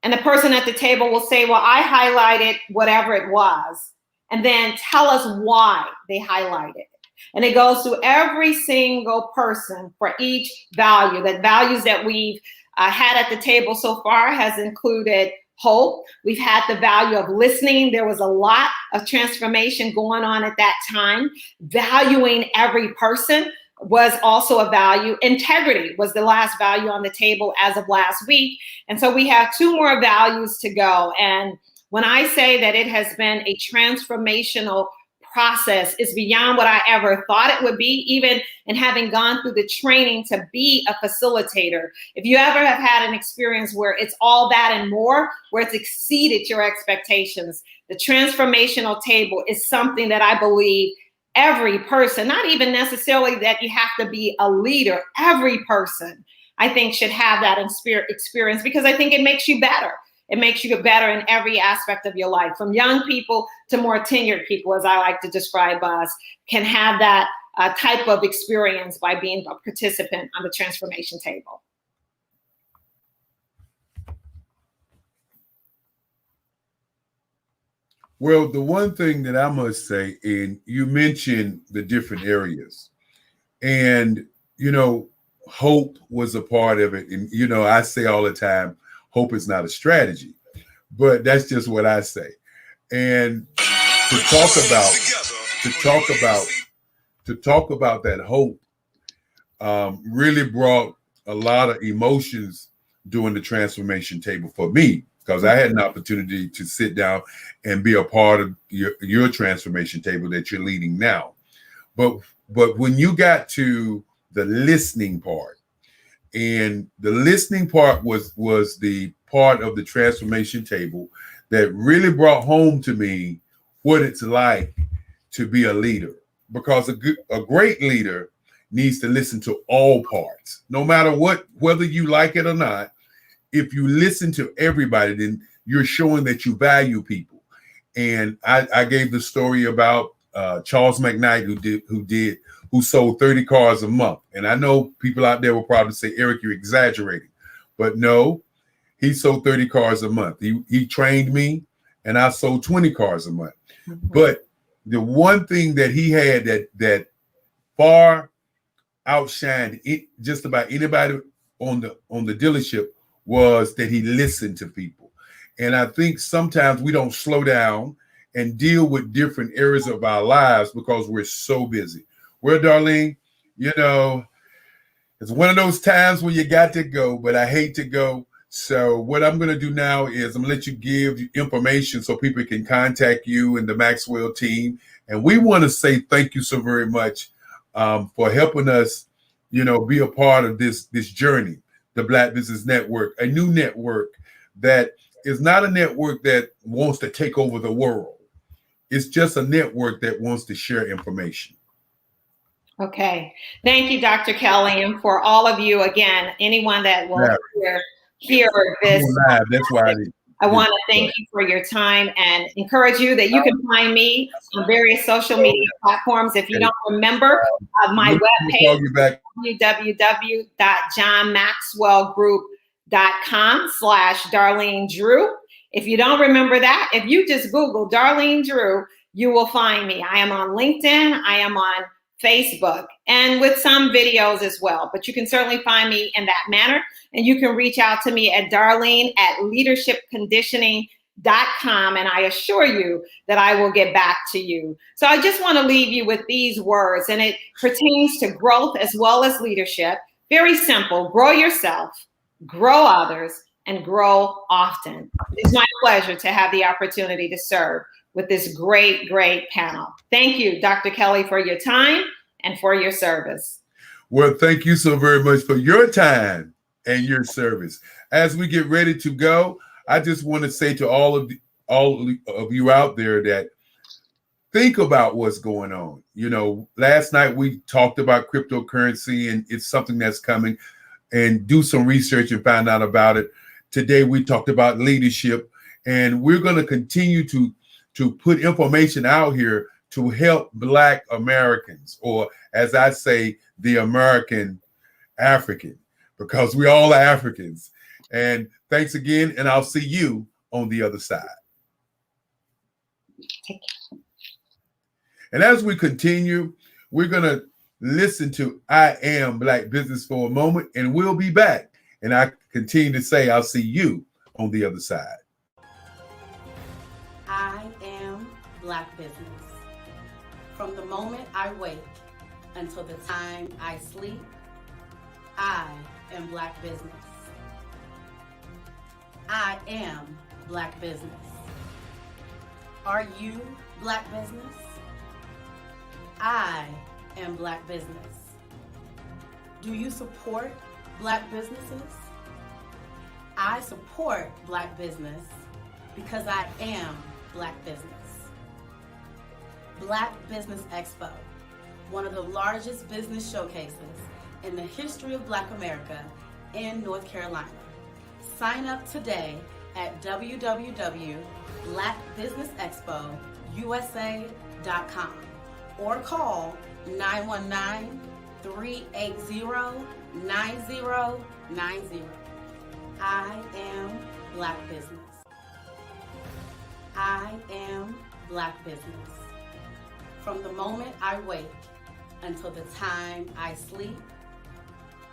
And the person at the table will say, well, I highlighted whatever it was, and then tell us why they highlighted. And it goes to every single person for each value. The values that we've had at the table so far has included hope. We've had the value of listening. There was a lot of transformation going on at that time. Valuing every person was also a value. Integrity was the last value on the table as of last week. And so we have 2 more values to go. And when I say that it has been a transformational process, it's beyond what I ever thought it would be, even in having gone through the training to be a facilitator. If you ever have had an experience where it's all that and more, where it's exceeded your expectations, the transformational table is something that I believe every person, not even necessarily that you have to be a leader, every person, I think, should have that experience, because I think it makes you better. It makes you better in every aspect of your life, from young people to more tenured people, as I like to describe us, can have that type of experience by being a participant on the transformation table. Well, the one thing that I must say, and you mentioned the different areas, and, you know, hope was a part of it. And, you know, I say all the time, hope is not a strategy, but that's just what I say. And to talk about that hope really brought a lot of emotions during the transformation table for me, because I had an opportunity to sit down and be a part of your transformation table that you're leading now. But when you got to the listening part, and the listening part was the part of the transformation table that really brought home to me what it's like to be a leader. Because a great leader needs to listen to all parts, no matter what, whether you like it or not. If you listen to everybody, then you're showing that you value people. And I gave the story about Charles McKnight, who sold 30 cars a month. And I know people out there will probably say, Eric, you're exaggerating. But no, he sold 30 cars a month. He trained me, and I sold 20 cars a month. Mm-hmm. But the one thing that he had that far outshined just about anybody on the dealership was that he listened to people. And I think sometimes we don't slow down and deal with different areas of our lives because we're so busy. Well, Darlene, it's one of those times when you got to go, but I hate to go. So what I'm going to do now is I'm going to let you give information so people can contact you and the Maxwell team. And we want to say thank you so very much for helping us, be a part of this journey, the Black Business Network, a new network that is not a network that wants to take over the world. It's just a network that wants to share information. Okay. Thank you, Dr. Kelly. And for all of you, again, anyone that will hear this, that's why I want to thank you for your time and encourage you that you can find me on various social media platforms. If you don't remember, my webpage, www.johnmaxwellgroup.com/Darlene Drew. If you don't remember that, if you just Google Darlene Drew, you will find me. I am on LinkedIn. I am on Facebook, and with some videos as well. But you can certainly find me in that manner. And you can reach out to me at darlene@leadershipconditioning.com. And I assure you that I will get back to you. So I just want to leave you with these words, and it pertains to growth as well as leadership. Very simple. Grow yourself, grow others, and grow often. It's my pleasure to have the opportunity to serve with this great, great panel. Thank you, Dr. Kelly, for your time and for your service. Well, thank you so very much for your time and your service. As we get ready to go, I just want to say to all of you out there that think about what's going on. Last night we talked about cryptocurrency, and it's something that's coming, and do some research and find out about it. Today we talked about leadership, and we're going to continue to put information out here to help Black Americans, or as I say, the American African, because we all are Africans. And thanks again, and I'll see you on the other side. Take care. And as we continue, we're going to listen to I Am Black Business for a moment, and we'll be back. And I continue to say, I'll see you on the other side. I am Black business. From the moment I wake until the time I sleep, I am Black business. I am Black business. Are you Black business? I am Black business. Do you support Black businesses? I support Black business because I am Black business. Black Business Expo, one of the largest business showcases in the history of Black America in North Carolina. Sign up today at www.blackbusinessexpousa.com or call 919-380-9090. I am Black business. I am Black business. From the moment I wake until the time I sleep,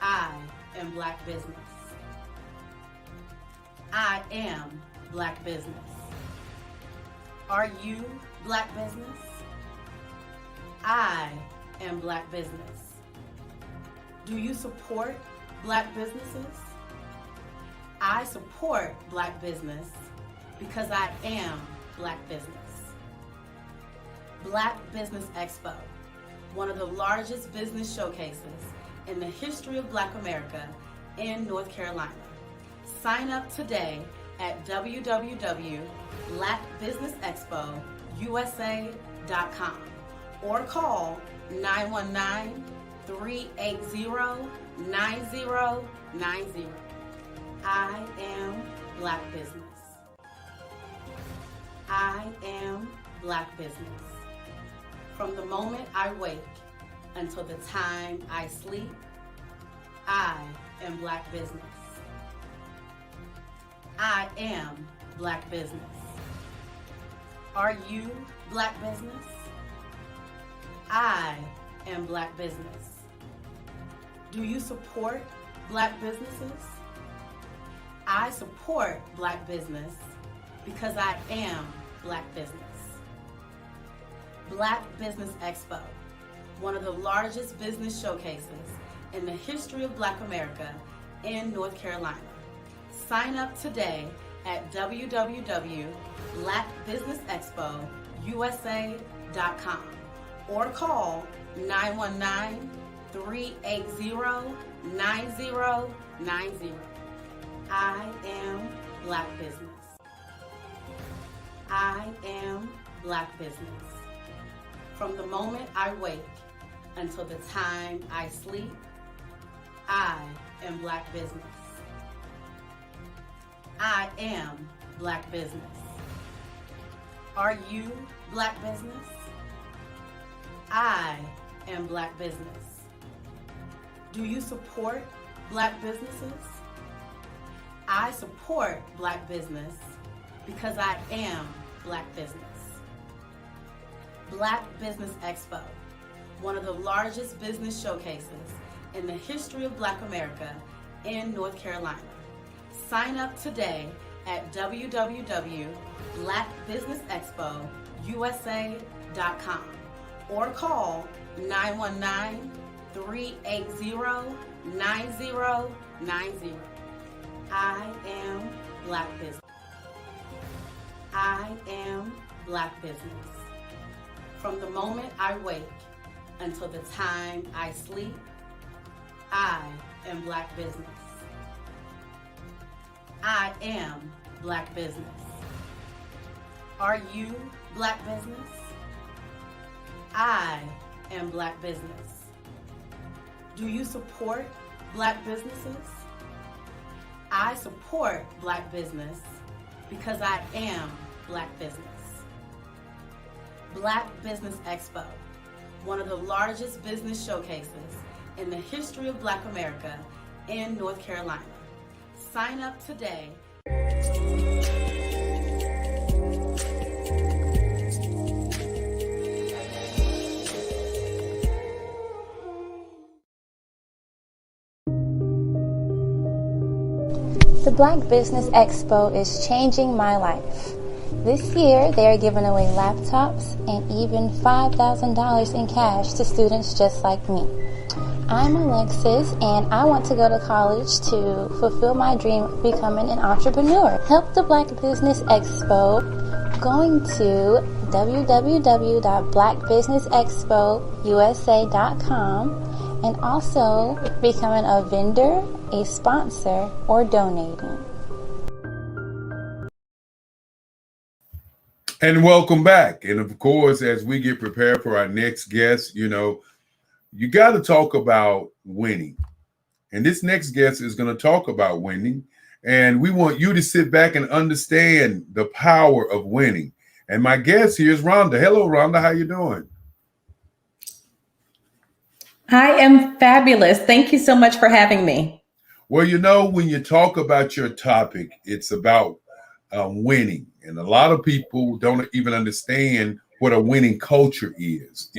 I am Black business. I am Black business. Are you Black business? I am Black business. Do you support Black businesses? I support Black business because I am Black business. Black Business Expo, one of the largest business showcases in the history of Black America in North Carolina. Sign up today at www.blackbusinessexpousa.com or call 919-380-9090. 380-9090. I am Black Business. I am Black Business. From the moment I wake until the time I sleep, I am Black Business. I am Black Business. Are you Black Business? I am Black Business. Do you support Black businesses? I support Black business because I am Black Business. Black Business Expo, one of the largest business showcases in the history of Black America in North Carolina. Sign up today at www.blackbusinessexpousa.com or call 919-380-9090. I am Black Business. I am Black Business. From the moment I wake until the time I sleep, I am Black Business. I am Black Business. Are you Black Business? I am Black Business. Do you support Black businesses? I support Black business because I am Black Business. Black Business Expo, one of the largest business showcases in the history of Black America in North Carolina. Sign up today at www.blackbusinessexpousa.com or call 919-380-9090. I am Black Business. I am Black Business. From the moment I wake until the time I sleep, I am Black Business. I am Black Business. Are you Black Business? I am Black Business. Do you support Black businesses? I support Black business because I am Black Business. Black Business Expo, one of the largest business showcases in the history of Black America in North Carolina. Sign up today. The Black Business Expo is changing my life. This year, they are giving away laptops and even $5,000 in cash to students just like me. I'm Alexis, and I want to go to college to fulfill my dream of becoming an entrepreneur. Help the Black Business Expo going to www.blackbusinessexpousa.com and also becoming a vendor, a sponsor, or donating. And welcome back. And of course, as we get prepared for our next guest, you got to talk about winning. And this next guest is going to talk about winning. And we want you to sit back and understand the power of winning. And my guest here is Rhonda. Hello, Rhonda. How you doing? I am fabulous. Thank you so much for having me. Well, when you talk about your topic, it's about winning. And a lot of people don't even understand what a winning culture is.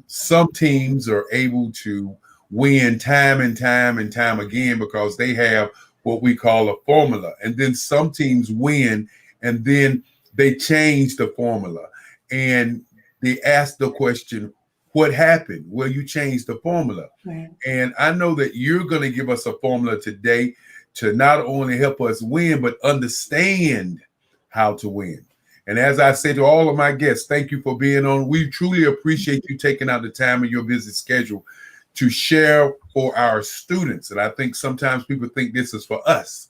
Some teams are able to win time and time and time again because they have what we call a formula. And then some teams win and then they change the formula. And they ask the question, what happened? Well, you changed the formula. Right. And I know that you're going to give us a formula today to not only help us win, but understand how to win. And as I say to all of my guests, thank you for being on. We truly appreciate you taking out the time in your busy schedule to share for our students. And I think sometimes people think this is for us.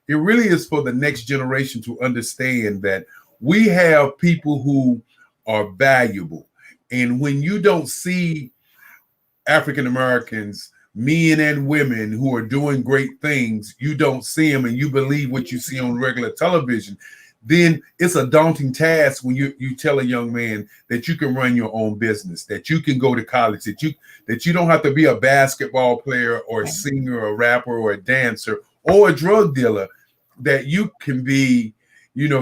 It really is for the next generation to understand that we have people who are valuable. And when you don't see African Americans, men and women who are doing great things, you don't see them and you believe what you see on regular television, then it's a daunting task when you tell a young man that you can run your own business, that you can go to college, that you don't have to be a basketball player or a singer or a rapper or a dancer or a drug dealer, that you can be,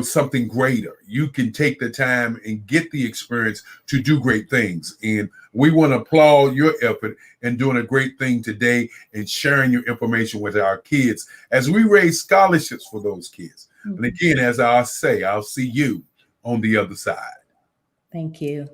something greater. You can take the time and get the experience to do great things. And we want to applaud your effort in doing a great thing today and sharing your information with our kids as we raise scholarships for those kids. And again, as I say, I'll see you on the other side. Thank you.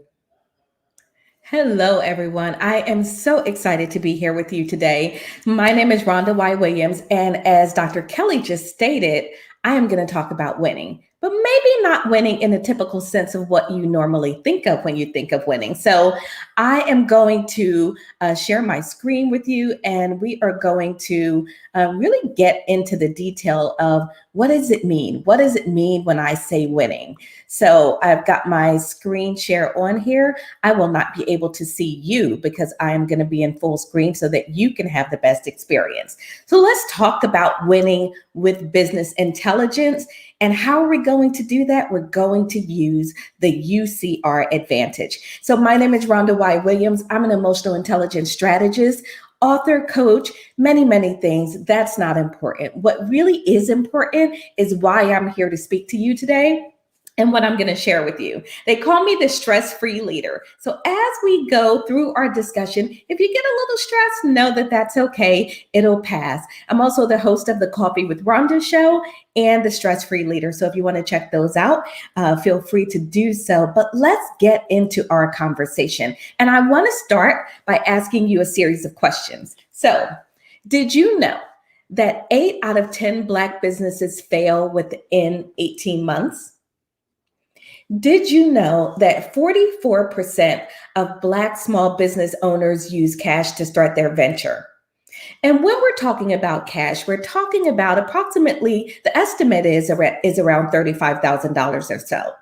Hello, everyone. I am so excited to be here with you today. My name is Rhonda Y. Williams, and as Dr. Kelly just stated, I am going to talk about winning, but maybe not winning in the typical sense of what you normally think of when you think of winning. So I am going to share my screen with you, and we are going to really get into the detail of what does it mean? What does it mean when I say winning? So I've got my screen share on here. I will not be able to see you because I am going to be in full screen so that you can have the best experience. So let's talk about winning with business intelligence. And how are we going to do that? We're going to use the UCR advantage. So my name is Rhonda Y. Williams. I'm an emotional intelligence strategist, author, coach, many, many things. That's not important. What really is important is why I'm here to speak to you today and what I'm going to share with you. They call me the stress-free leader. So as we go through our discussion, if you get a little stressed, know that that's okay. It'll pass. I'm also the host of the Coffee with Rhonda show and the Stress-Free Leader. So if you want to check those out, feel free to do so. But let's get into our conversation. And I want to start by asking you a series of questions. So did you know that 8 out of 10 Black businesses fail within 18 months? Did you know that 44% of Black small business owners use cash to start their venture? And when we're talking about cash, we're talking about approximately, the estimate is around $35,000 or so.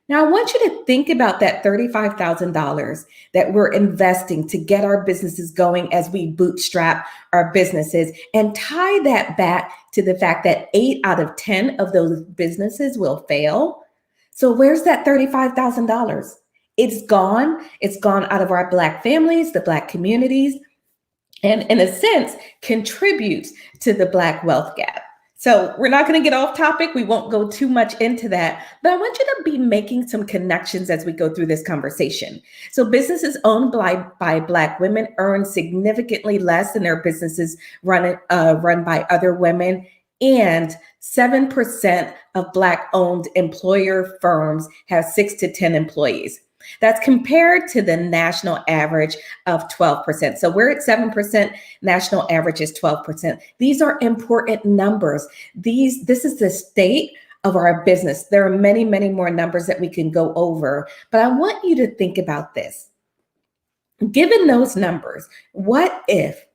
Now, I want you to think about that $35,000 that we're investing to get our businesses going as we bootstrap our businesses, and tie that back to the fact that 8 out of 10 of those businesses will fail. So where's that $35,000? It's gone. It's gone out of our Black families, the Black communities, and in a sense, contributes to the Black wealth gap. So we're not going to get off topic. We won't go too much into that, but I want you to be making some connections as we go through this conversation. So businesses owned by Black women earn significantly less than their businesses run by other women. And 7% of Black-owned employer firms have 6 to 10 employees. That's compared to the national average of 12%. So we're at 7%, national average is 12%. These are important numbers. This is the state of our business. There are many, many more numbers that we can go over, but I want you to think about this. Given those numbers, what if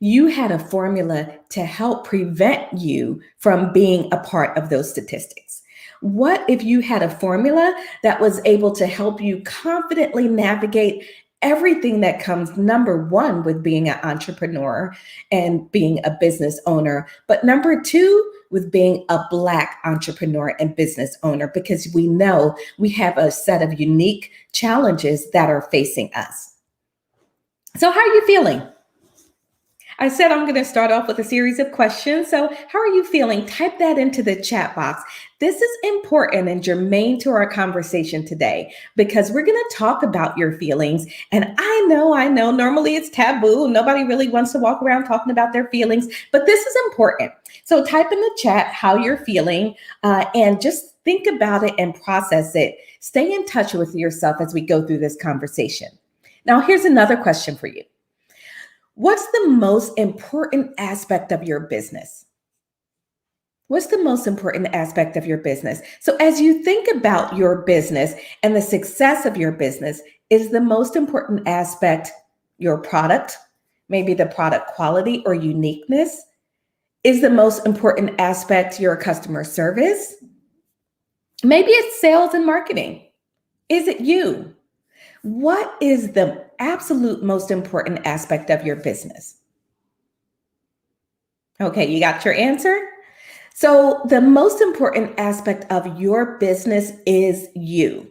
you had a formula to help prevent you from being a part of those statistics? What if you had a formula that was able to help you confidently navigate everything that comes, number one, with being an entrepreneur and being a business owner, but number two, with being a Black entrepreneur and business owner, because we know we have a set of unique challenges that are facing us. So how are you feeling? I said I'm going to start off with a series of questions. So how are you feeling? Type that into the chat box. This is important and germane to our conversation today, because we're going to talk about your feelings. And I know, normally it's taboo. Nobody really wants to walk around talking about their feelings, but this is important. So type in the chat how you're feeling and just think about it and process it. Stay in touch with yourself as we go through this conversation. Now, here's another question for you. What's the most important aspect of your business? What's the most important aspect of your business? So as you think about your business and the success of your business, is the most important aspect your product, maybe the product quality or uniqueness? Is the most important aspect your customer service? Maybe it's sales and marketing. Is it you? What is the absolute most important aspect of your business? Okay, you got your answer? So the most important aspect of your business is you.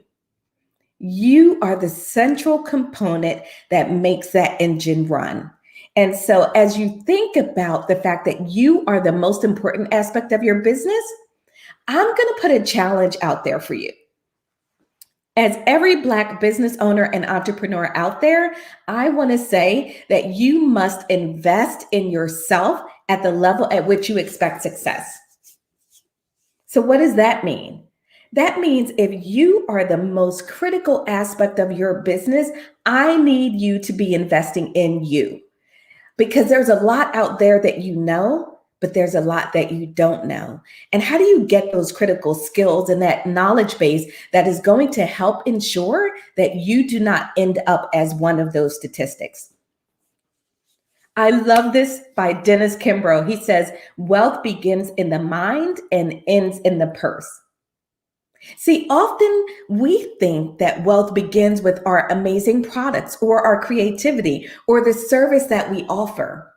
You are the central component that makes that engine run. And so as you think about the fact that you are the most important aspect of your business, I'm going to put a challenge out there for you. As every Black business owner and entrepreneur out there, I want to say that you must invest in yourself at the level at which you expect success. So what does that mean? That means if you are the most critical aspect of your business, I need you to be investing in you, because there's a lot out there that you know, but there's a lot that you don't know. And how do you get those critical skills and that knowledge base that is going to help ensure that you do not end up as one of those statistics? I love this by Dennis Kimbrough. He says, wealth begins in the mind and ends in the purse. See, often we think that wealth begins with our amazing products or our creativity or the service that we offer.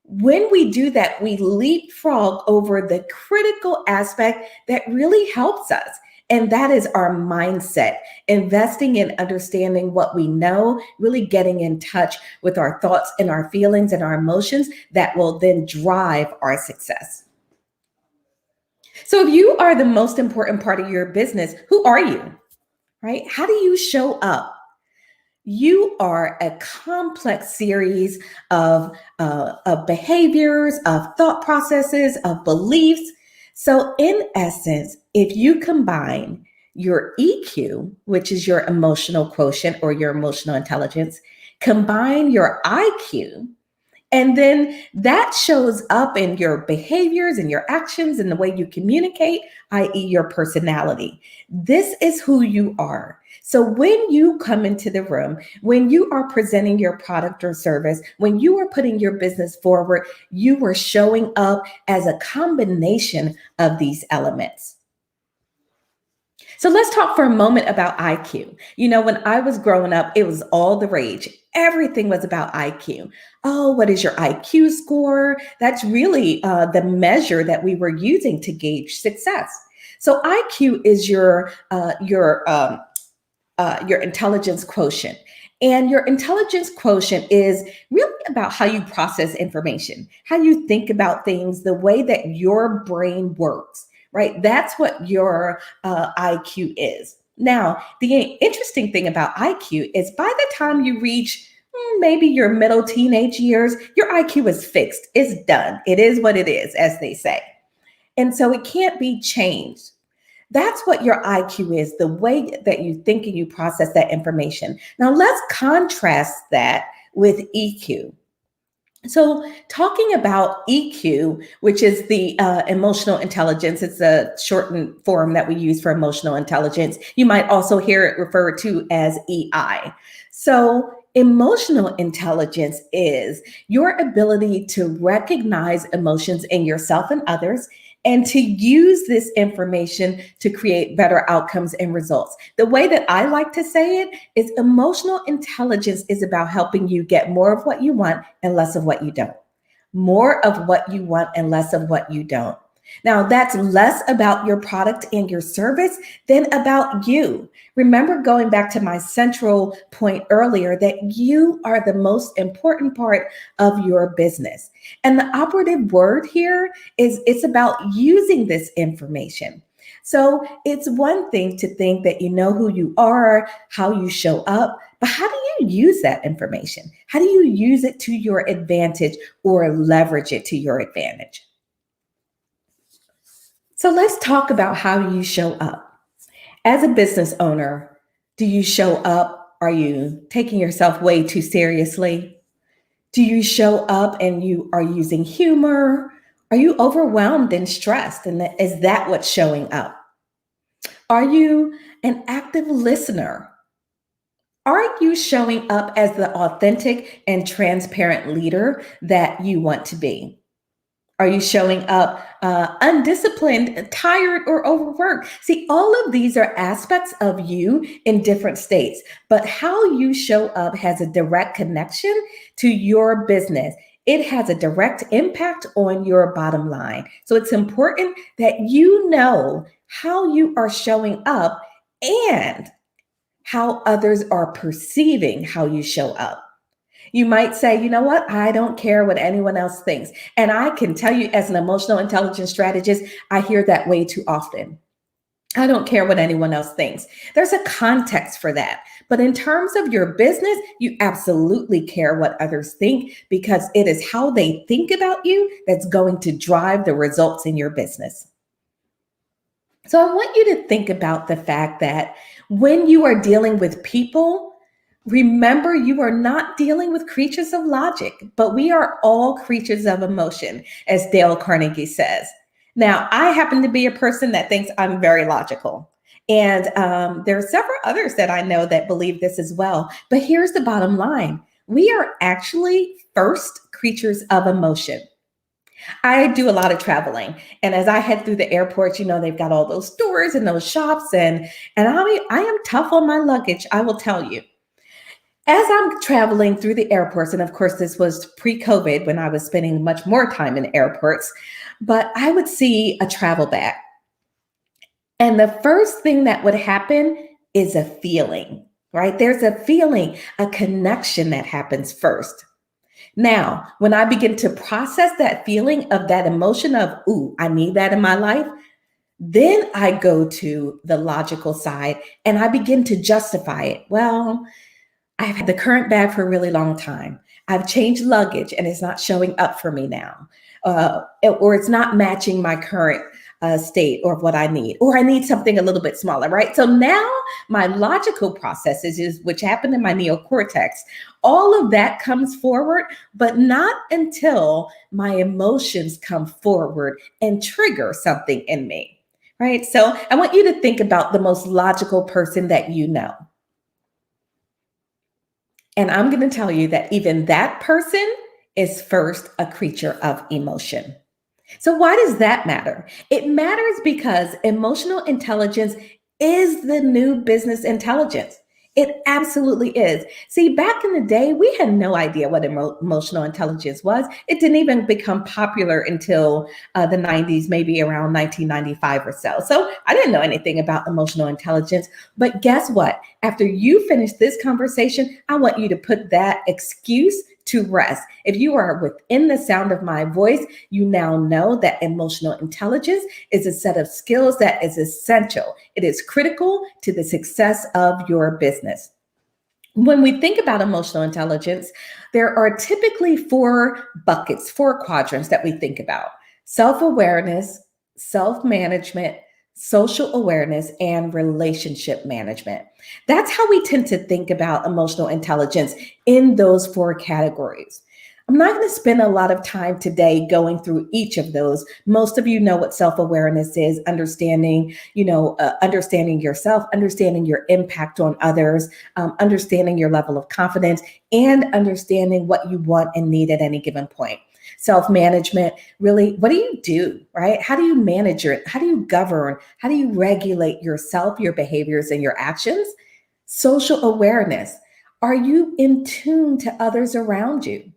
When we do that, we leapfrog over the critical aspect that really helps us. And that is our mindset, investing in understanding what we know, really getting in touch with our thoughts and our feelings and our emotions that will then drive our success. So if you are the most important part of your business, who are you, right? How do you show up? You are a complex series of behaviors, of thought processes, of beliefs. So in essence, if you combine your EQ, which is your emotional quotient or your emotional intelligence, combine your IQ, and then that shows up in your behaviors and your actions and the way you communicate, i.e. your personality. This is who you are. So when you come into the room, when you are presenting your product or service, when you are putting your business forward, you are showing up as a combination of these elements. So let's talk for a moment about IQ. You know, when I was growing up, it was all the rage. Everything was about IQ. Oh, what is your IQ score? That's really the measure that we were using to gauge success. So IQ is your intelligence quotient. And your intelligence quotient is really about how you process information, how you think about things, the way that your brain works. Right? That's what your IQ is. Now, the interesting thing about IQ is by the time you reach maybe your middle teenage years, your IQ is fixed. It's done. It is what it is, as they say. And so it can't be changed. That's what your IQ is, the way that you think and you process that information. Now, let's contrast that with EQ. So talking about EQ, which is the emotional intelligence, it's a shortened form that we use for emotional intelligence. You might also hear it referred to as EI. So emotional intelligence is your ability to recognize emotions in yourself and others, and to use this information to create better outcomes and results. The way that I like to say it is emotional intelligence is about helping you get more of what you want and less of what you don't. More of what you want and less of what you don't. Now, that's less about your product and your service than about you. Remember going back to my central point earlier that you are the most important part of your business. And the operative word here is it's about using this information. So it's one thing to think that you know who you are, how you show up, but how do you use that information? How do you use it to your advantage or leverage it to your advantage? So let's talk about how you show up. As a business owner, do you show up? Are you taking yourself way too seriously? Do you show up and you are using humor? Are you overwhelmed and stressed? And is that what's showing up? Are you an active listener? Are you showing up as the authentic and transparent leader that you want to be? Are you showing up undisciplined, tired, or overworked? See, all of these are aspects of you in different states, but how you show up has a direct connection to your business. It has a direct impact on your bottom line. So it's important that you know how you are showing up and how others are perceiving how you show up. You might say, you know what? I don't care what anyone else thinks. And I can tell you, as an emotional intelligence strategist, I hear that way too often. I don't care what anyone else thinks. There's a context for that. But in terms of your business, you absolutely care what others think, because it is how they think about you that's going to drive the results in your business. So I want you to think about the fact that when you are dealing with people, remember, you are not dealing with creatures of logic, but we are all creatures of emotion, as Dale Carnegie says. Now, I happen to be a person that thinks I'm very logical. And there are several others that I know that believe this as well. But here's the bottom line. We are actually first creatures of emotion. I do a lot of traveling. And as I head through the airports, you know, they've got all those stores and those shops. And I am tough on my luggage, I will tell you. As I'm traveling through the airports, and of course, this was pre-COVID when I was spending much more time in airports, but I would see a travel bag. And the first thing that would happen is a feeling, right? There's a feeling, a connection that happens first. Now, when I begin to process that feeling of that emotion of, ooh, I need that in my life, then I go to the logical side and I begin to justify it. Well, I've had the current bag for a really long time. I've changed luggage and it's not showing up for me now. Or it's not matching my current state or what I need, or I need something a little bit smaller, right? So now my logical processes, which happen in my neocortex, all of that comes forward, but not until my emotions come forward and trigger something in me, right? So I want you to think about the most logical person that you know. And I'm going to tell you that even that person is first a creature of emotion. So why does that matter? It matters because emotional intelligence is the new business intelligence. It absolutely is. See, back in the day, we had no idea what emotional intelligence was. It didn't even become popular until the 90s, maybe around 1995 or so. So I didn't know anything about emotional intelligence. But guess what? After you finish this conversation, I want you to put that excuse to rest. If you are within the sound of my voice, you now know that emotional intelligence is a set of skills that is essential. It is critical to the success of your business. When we think about emotional intelligence, there are typically 4 buckets, 4 quadrants that we think about: self-awareness, self-management, social awareness, and relationship management. That's how we tend to think about emotional intelligence in those 4 categories. I'm not going to spend a lot of time today going through each of those. Most of you know what self-awareness is: understanding, understanding yourself, understanding your impact on others, understanding your level of confidence, and understanding what you want and need at any given point. Self-management, really, what do, right? How do you manage how do you govern? How do you regulate yourself, your behaviors, and your actions? Social awareness. Are you in tune to others around you?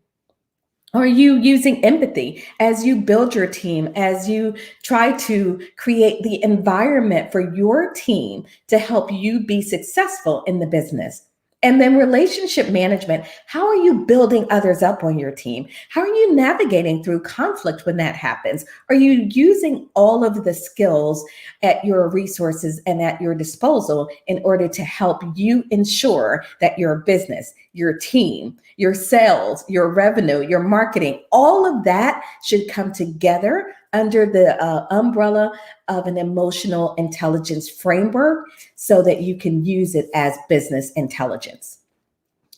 Are you using empathy as you build your team, as you try to create the environment for your team to help you be successful in the business? And then relationship management. How are you building others up on your team? How are you navigating through conflict when that happens? Are you using all of the skills at your resources and at your disposal in order to help you ensure that your business, your team, your sales, your revenue, your marketing, all of that should come together under the umbrella of an emotional intelligence framework so that you can use it as business intelligence.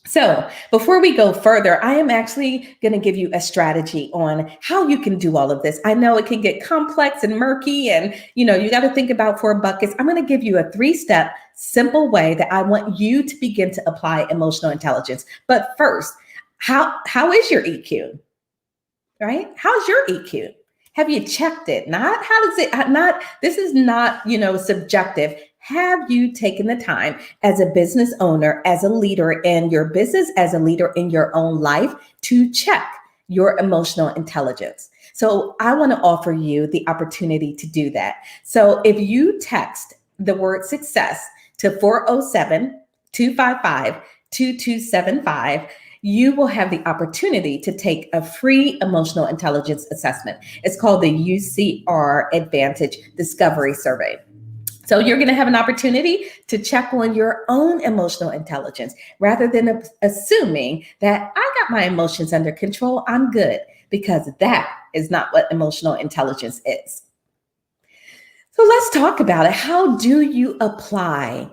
So before we go further, I am actually going to give you a strategy on how you can do all of this. I know it can get complex and murky and, you got to think about 4 buckets. I'm going to give you a 3-step simple way that I want you to begin to apply emotional intelligence. But first, how is your EQ? Right? How's your EQ? Have you checked it? Not how does it, not, this is not, subjective. Have you taken the time as a business owner, as a leader in your business, as a leader in your own life to check your emotional intelligence? So I want to offer you the opportunity to do that. So if you text the word success to 407-255-2275, you will have the opportunity to take a free emotional intelligence assessment. It's called the UCR Advantage Discovery Survey. So you're going to have an opportunity to check on your own emotional intelligence rather than assuming that I got my emotions under control, I'm good, because that is not what emotional intelligence is. So let's talk about it. How do you apply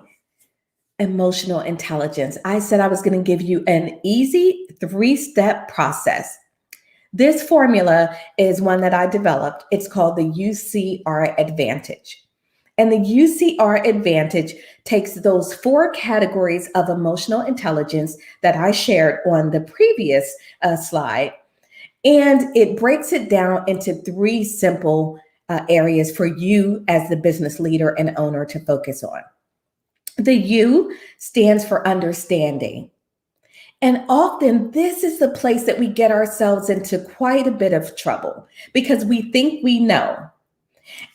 emotional intelligence? I said I was going to give you an easy 3-step process. This formula is one that I developed. It's called the UCR Advantage. And the UCR Advantage takes those 4 categories of emotional intelligence that I shared on the previous slide, and it breaks it down into 3 simple areas for you as the business leader and owner to focus on. The U stands for understanding. And often this is the place that we get ourselves into quite a bit of trouble because we think we know.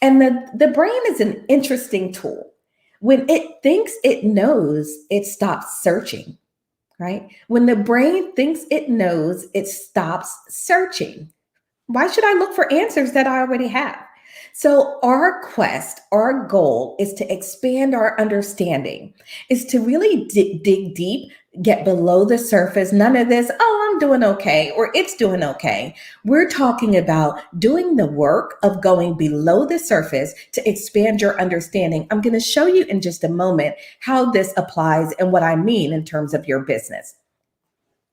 And the brain is an interesting tool. When it thinks it knows, it stops searching, right? When the brain thinks it knows, it stops searching. Why should I look for answers that I already have? So our quest, our goal is to expand our understanding, is to really dig deep, get below the surface. None of this, oh, I'm doing okay, or it's doing okay. We're talking about doing the work of going below the surface to expand your understanding. I'm going to show you in just a moment how this applies and what I mean in terms of your business.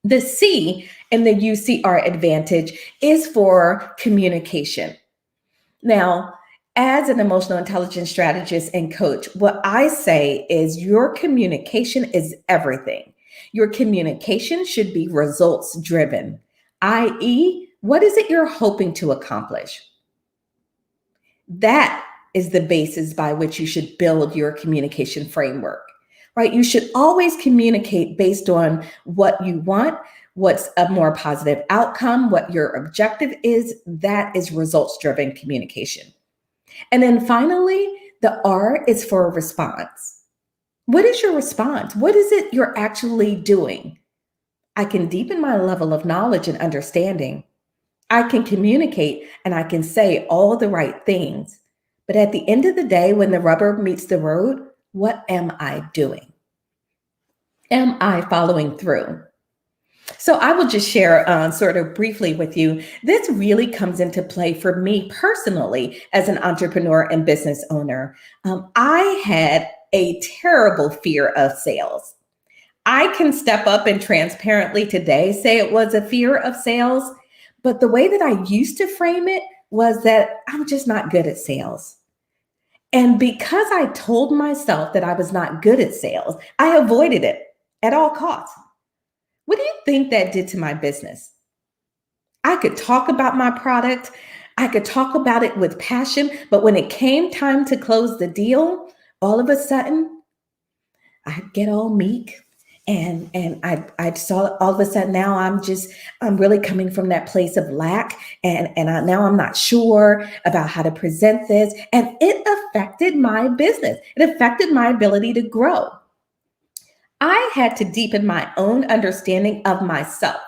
The C in the UCR Advantage is for communication. Now, as an emotional intelligence strategist and coach, what I say is your communication is everything. Your communication should be results driven, i.e., what is it you're hoping to accomplish? That is the basis by which you should build your communication framework, right? You should always communicate based on what you want, what's a more positive outcome, what your objective is. That is results-driven communication. And then finally, the R is for response. What is your response? What is it you're actually doing? I can deepen my level of knowledge and understanding. I can communicate and I can say all the right things. But at the end of the day, when the rubber meets the road, what am I doing? Am I following through? So I will just share sort of briefly with you. This really comes into play for me personally as an entrepreneur and business owner. I had a terrible fear of sales. I can step up and transparently today say it was a fear of sales, but the way that I used to frame it was that I'm just not good at sales. And because I told myself that I was not good at sales, I avoided it at all costs. What do you think that did to my business? I could talk about my product. I could talk about it with passion, but when it came time to close the deal, all of a sudden, I'd get all meek and I saw all of a sudden now I'm really coming from that place of lack and now I'm not sure about how to present this. And it affected my business. It affected my ability to grow. I had to deepen my own understanding of myself.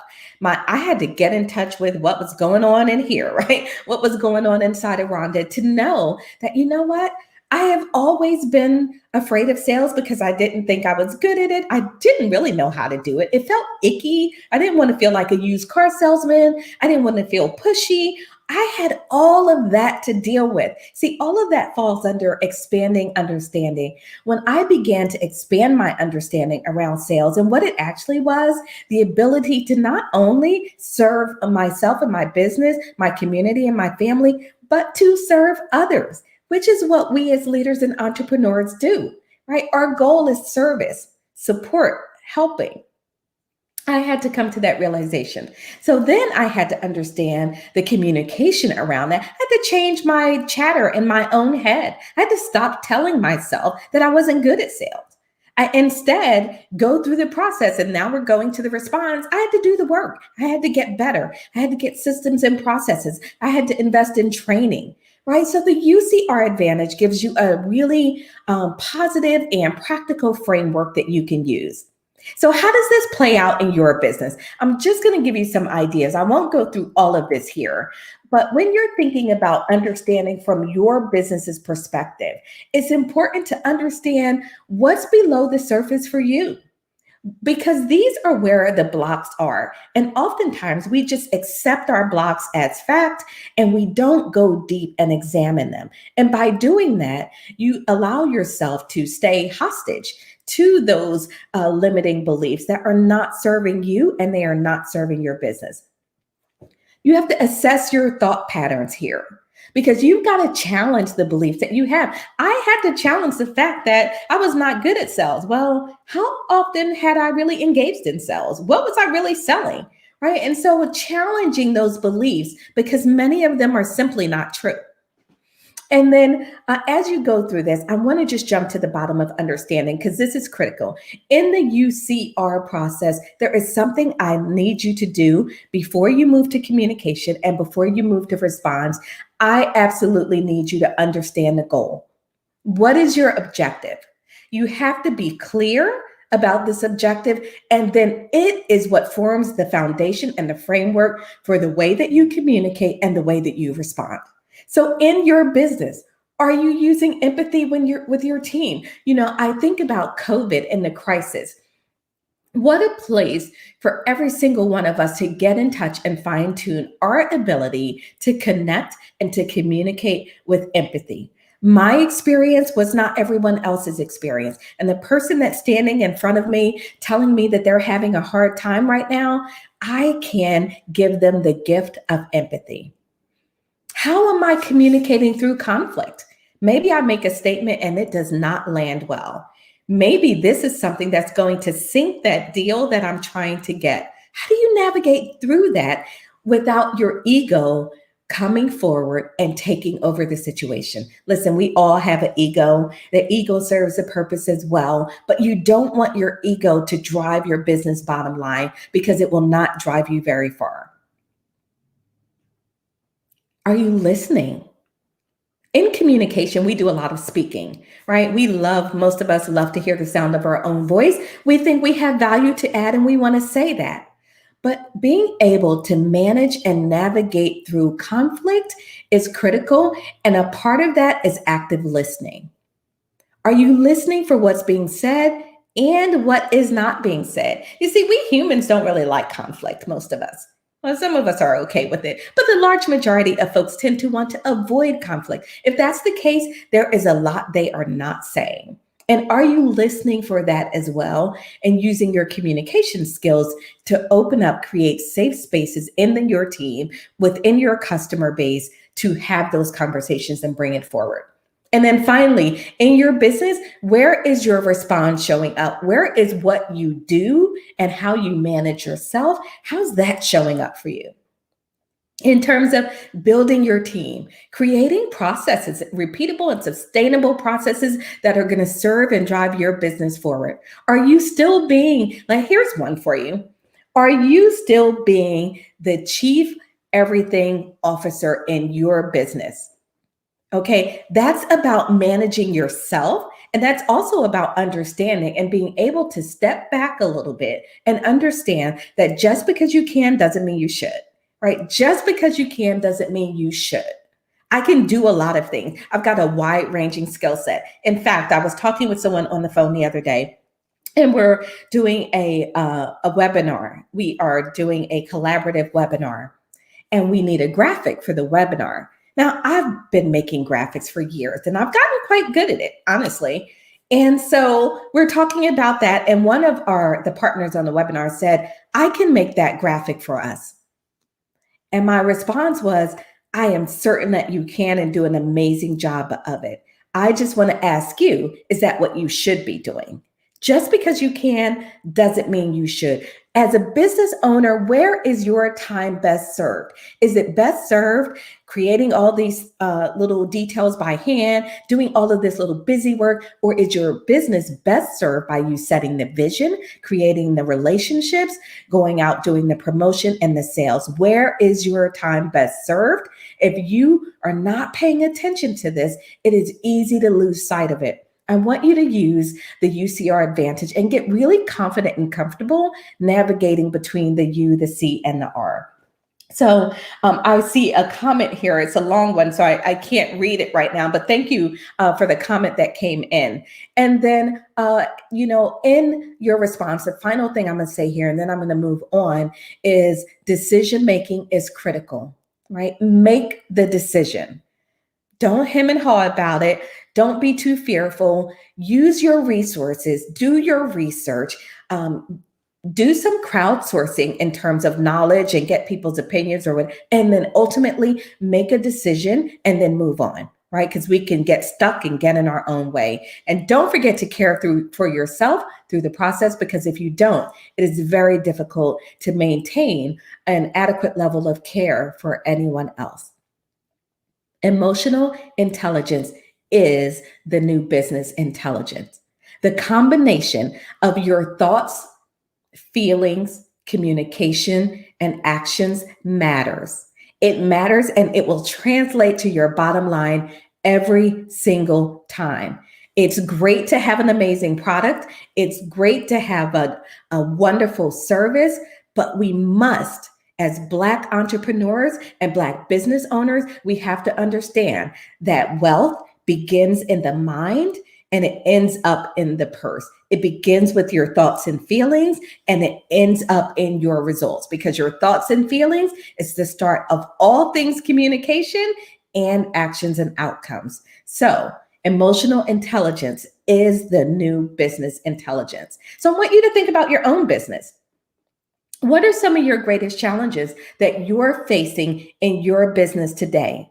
I had to get in touch with what was going on in here, right? What was going on inside of Rhonda to know that, you know what? I have always been afraid of sales because I didn't think I was good at it. I didn't really know how to do it. It felt icky. I didn't want to feel like a used car salesman. I didn't want to feel pushy. I had all of that to deal with. See, all of that falls under expanding understanding. When I began to expand my understanding around sales and what it actually was, the ability to not only serve myself and my business, my community and my family, but to serve others, which is what we as leaders and entrepreneurs do, right? Our goal is service, support, helping. I had to come to that realization. So then I had to understand the communication around that. I had to change my chatter in my own head. I had to stop telling myself that I wasn't good at sales. I instead go through the process, and now we're going to the response. I had to do the work. I had to get better. I had to get systems and processes. I had to invest in training, right? So the UCR Advantage gives you a really positive and practical framework that you can use. So how does this play out in your business? I'm just going to give you some ideas. I won't go through all of this here, but when you're thinking about understanding from your business's perspective, it's important to understand what's below the surface for you, because these are where the blocks are. And oftentimes we just accept our blocks as fact and we don't go deep and examine them. And by doing that, you allow yourself to stay hostage to those limiting beliefs that are not serving you and they are not serving your business. You have to assess your thought patterns here, because you've got to challenge the beliefs that you have. I had to challenge the fact that I was not good at sales. Well, how often had I really engaged in sales? What was I really selling? Right? And so challenging those beliefs, because many of them are simply not true. And then as you go through this, I want to just jump to the bottom of understanding, because this is critical. In the UCR process, there is something I need you to do before you move to communication and before you move to response. I absolutely need you to understand the goal. What is your objective? You have to be clear about this objective, and then it is what forms the foundation and the framework for the way that you communicate and the way that you respond. So in your business, are you using empathy when you're with your team? You know, I think about COVID and the crisis. What a place for every single one of us to get in touch and fine tune our ability to connect and to communicate with empathy. My experience was not everyone else's experience. And the person that's standing in front of me telling me that they're having a hard time right now, I can give them the gift of empathy. How am I communicating through conflict? Maybe I make a statement and it does not land well. Maybe this is something that's going to sink that deal that I'm trying to get. How do you navigate through that without your ego coming forward and taking over the situation? Listen, we all have an ego. The ego serves a purpose as well, but you don't want your ego to drive your business bottom line, because it will not drive you very far. Are you listening? In communication, we do a lot of speaking, right? Most of us love to hear the sound of our own voice. We think we have value to add and we want to say that. But being able to manage and navigate through conflict is critical. And a part of that is active listening. Are you listening for what's being said and what is not being said? You see, we humans don't really like conflict, most of us. Well, some of us are okay with it, but the large majority of folks tend to want to avoid conflict. If that's the case, there is a lot they are not saying. And are you listening for that as well, and using your communication skills to open up, create safe spaces in your team, within your customer base, to have those conversations and bring it forward? And then finally, in your business, where is your response showing up? Where is what you do and how you manage yourself? How's that showing up for you? In terms of building your team, creating processes, repeatable and sustainable processes that are going to serve and drive your business forward. Are you still being, here's one for you. Are you still being the chief everything officer in your business? Okay, that's about managing yourself. And that's also about understanding and being able to step back a little bit and understand that just because you can doesn't mean you should, right? Just because you can doesn't mean you should. I can do a lot of things. I've got a wide ranging skill set. In fact, I was talking with someone on the phone the other day, and we're doing a webinar. We are doing a collaborative webinar, and we need a graphic for the webinar. Now, I've been making graphics for years, and I've gotten quite good at it, honestly. And so we're talking about that. And one of the partners on the webinar said, I can make that graphic for us. And my response was, I am certain that you can, and do an amazing job of it. I just want to ask you, is that what you should be doing? Just because you can doesn't mean you should. As a business owner, where is your time best served? Is it best served creating all these little details by hand, doing all of this little busy work, or is your business best served by you setting the vision, creating the relationships, going out doing the promotion and the sales? Where is your time best served? If you are not paying attention to this, it is easy to lose sight of it. I want you to use the UCR advantage and get really confident and comfortable navigating between the U, the C, and the R. So I see a comment here. It's a long one, so I can't read it right now, but thank you for the comment that came in. And then, in your response, the final thing I'm going to say here, and then I'm going to move on, is decision-making is critical, right? Make the decision. Don't hem and haw about it. Don't be too fearful. Use your resources. Do your research. Do some crowdsourcing in terms of knowledge and get people's opinions and then ultimately make a decision and then move on, right? Because we can get stuck and get in our own way. And don't forget to care for yourself through the process, because if you don't, it is very difficult to maintain an adequate level of care for anyone else. Emotional intelligence is the new business intelligence. The combination of your thoughts, feelings, communication, and actions matters. It matters, and it will translate to your bottom line every single time. It's great to have an amazing product. It's great to have a wonderful service, but we must, as Black entrepreneurs and Black business owners, we have to understand that wealth begins in the mind and it ends up in the purse. It begins with your thoughts and feelings, and it ends up in your results, because your thoughts and feelings is the start of all things communication and actions and outcomes. So emotional intelligence is the new business intelligence. So I want you to think about your own business. What are some of your greatest challenges that you're facing in your business today?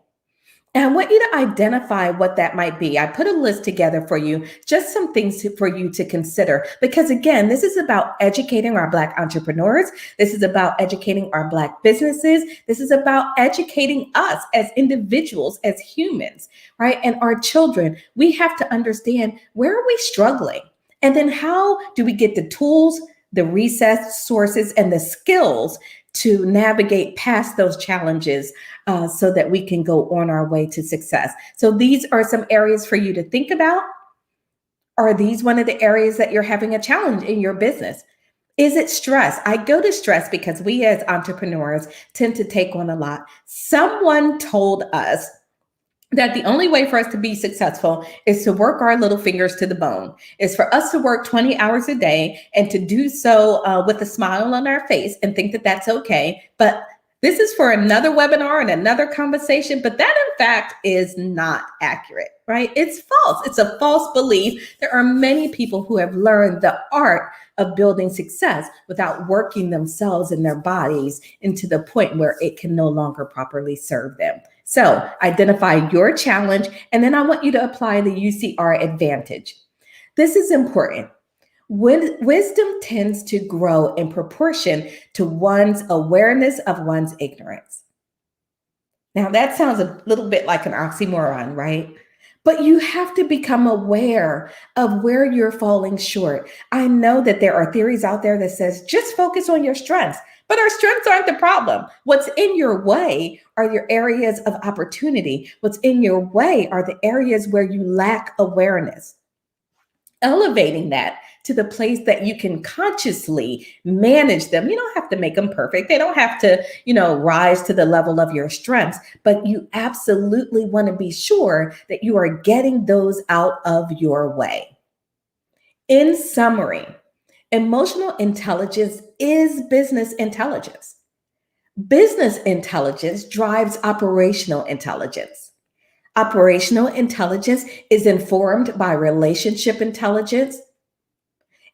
And I want you to identify what that might be. I put a list together for you, just some things for you to consider. Because again, this is about educating our Black entrepreneurs. This is about educating our Black businesses. This is about educating us as individuals, as humans, right? And our children. We have to understand, where are we struggling? And then how do we get the tools, the resources, and the skills to navigate past those challenges so that we can go on our way to success. So these are some areas for you to think about. Are these one of the areas that you're having a challenge in your business? Is it stress? I go to stress because we as entrepreneurs tend to take on a lot. Someone told us that the only way for us to be successful is to work our little fingers to the bone, is for us to work 20 hours a day and to do so with a smile on our face and think that that's okay. But this is for another webinar and another conversation, but that in fact is not accurate, right? It's false. It's a false belief. There are many people who have learned the art of building success without working themselves and their bodies into the point where it can no longer properly serve them. So identify your challenge, and then I want you to apply the UCR advantage. This is important. Wisdom tends to grow in proportion to one's awareness of one's ignorance. Now, that sounds a little bit like an oxymoron, right? But you have to become aware of where you're falling short. I know that there are theories out there that says just focus on your strengths, but our strengths aren't the problem. What's in your way are your areas of opportunity. What's in your way are the areas where you lack awareness. Elevating that to the place that you can consciously manage them. You don't have to make them perfect. They don't have to, rise to the level of your strengths, but you absolutely want to be sure that you are getting those out of your way. In summary, emotional intelligence is business intelligence. Business intelligence drives operational intelligence. Operational intelligence is informed by relationship intelligence,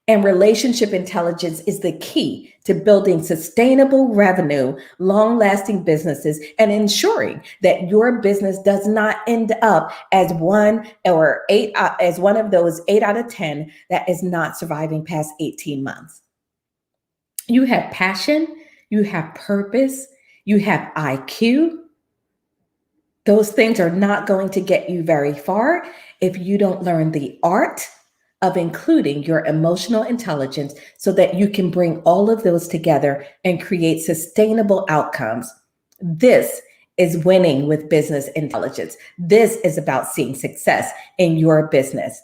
and relationship intelligence is the key to building sustainable revenue, long-lasting businesses, and ensuring that your business does not end up as one of those 8 out of 10 that is not surviving past 18 months. You have passion, you have purpose, you have IQ. Those things are not going to get you very far if you don't learn the art of including your emotional intelligence so that you can bring all of those together and create sustainable outcomes. This is winning with business intelligence. This is about seeing success in your business.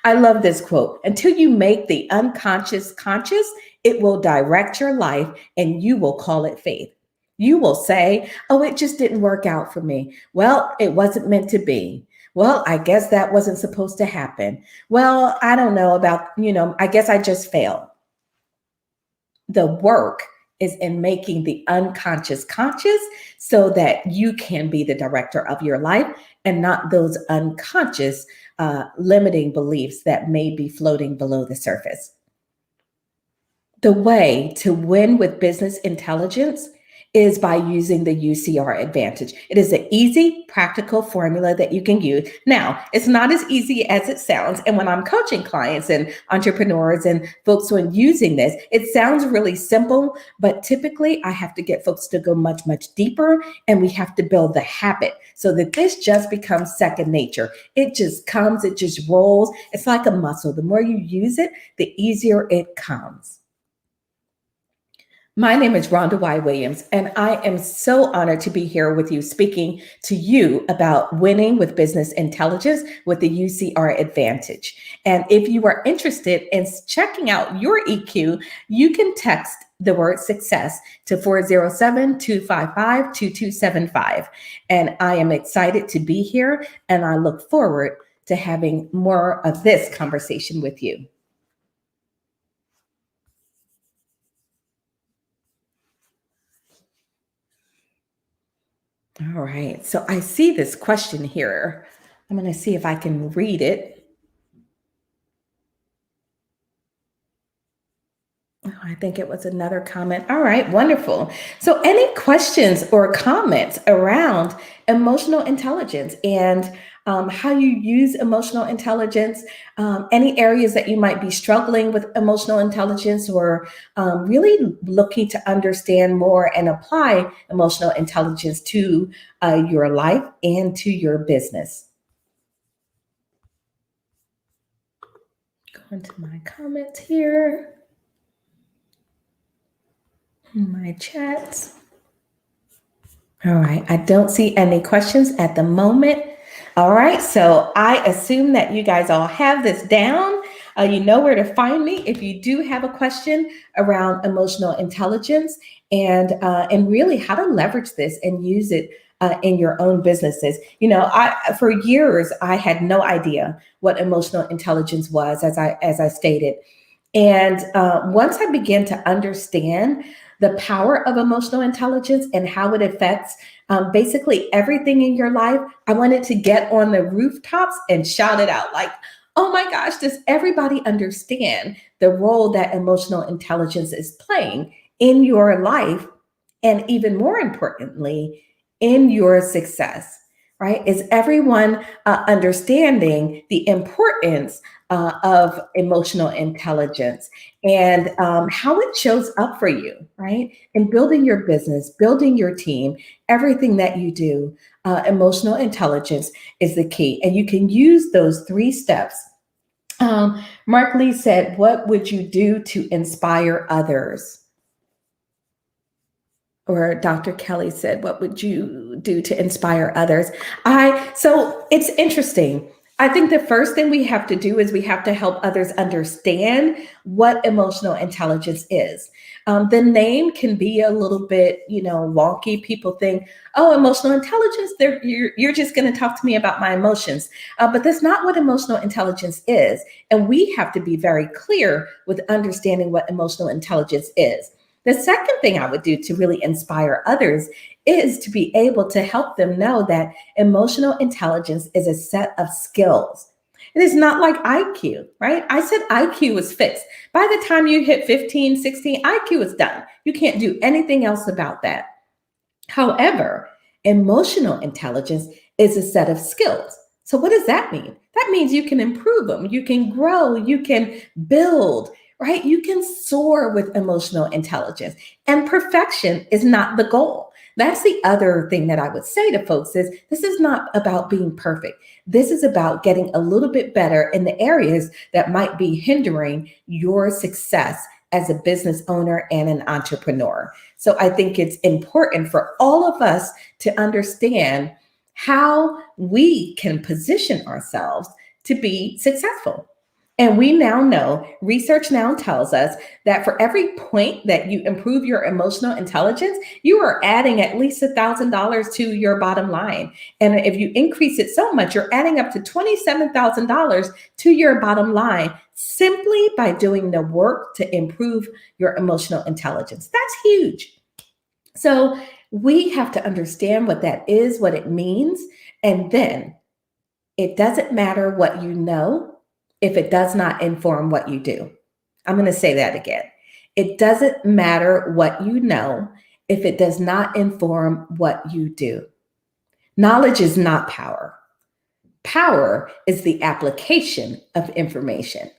I love this quote. Until you make the unconscious conscious, it will direct your life and you will call it faith. You will say, oh, it just didn't work out for me. Well, it wasn't meant to be. Well, I guess that wasn't supposed to happen. Well, I don't know about, I guess I just failed. The work is in making the unconscious conscious so that you can be the director of your life and not those unconscious limiting beliefs that may be floating below the surface. The way to win with business intelligence is by using the UCR advantage. It is an easy, practical formula that you can use. Now, it's not as easy as it sounds. And when I'm coaching clients and entrepreneurs and folks who are using this, it sounds really simple, but typically I have to get folks to go much, much deeper, and we have to build the habit so that this just becomes second nature. It just comes, it just rolls. It's like a muscle. The more you use it, the easier it comes. My name is Rhonda Y. Williams, and I am so honored to be here with you, speaking to you about winning with business intelligence with the UCR advantage. And if you are interested in checking out your EQ, you can text the word success to 407-255-2275. And I am excited to be here, and I look forward to having more of this conversation with you. All right, so I see this question here. I'm going to see if I can read it. Oh, I think it was another comment. All right, wonderful. So any questions or comments around emotional intelligence and how you use emotional intelligence, any areas that you might be struggling with emotional intelligence, or really looking to understand more and apply emotional intelligence to your life and to your business. Go into my comments here. My chats. All right, I don't see any questions at the moment. All right, so I assume that you guys all have this down. You know where to find me if you do have a question around emotional intelligence and really how to leverage this and use it in your own businesses. For years I had no idea what emotional intelligence was, as I stated, and once I began to understand the power of emotional intelligence and how it affects basically everything in your life, I wanted to get on the rooftops and shout it out like, oh my gosh, does everybody understand the role that emotional intelligence is playing in your life? And even more importantly, in your success, right? Is everyone understanding the importance of emotional intelligence and how it shows up for you, right? In building your business, building your team, everything that you do, emotional intelligence is the key. And you can use those 3 steps. Mark Lee said, what would you do to inspire others? Or Dr. Kelly said, what would you do to inspire others? So it's interesting. I think the first thing we have to do is we have to help others understand what emotional intelligence is. The name can be a little bit, wonky. People think, oh, emotional intelligence, you're just going to talk to me about my emotions. But that's not what emotional intelligence is. And we have to be very clear with understanding what emotional intelligence is. The second thing I would do to really inspire others is to be able to help them know that emotional intelligence is a set of skills. It is not like IQ, right? I said IQ was fixed. By the time you hit 15, 16, IQ is done. You can't do anything else about that. However, emotional intelligence is a set of skills. So what does that mean? That means you can improve them. You can grow. You can build, right? You can soar with emotional intelligence, and perfection is not the goal. That's the other thing that I would say to folks is this is not about being perfect. This is about getting a little bit better in the areas that might be hindering your success as a business owner and an entrepreneur. So I think it's important for all of us to understand how we can position ourselves to be successful. And we now know, research now tells us that for every point that you improve your emotional intelligence, you are adding at least $1,000 to your bottom line. And if you increase it so much, you're adding up to $27,000 to your bottom line simply by doing the work to improve your emotional intelligence. That's huge. So we have to understand what that is, what it means, and then it doesn't matter what you know if it does not inform what you do. I'm going to say that again. It doesn't matter what you know if it does not inform what you do. Knowledge is not power. Power is the application of information,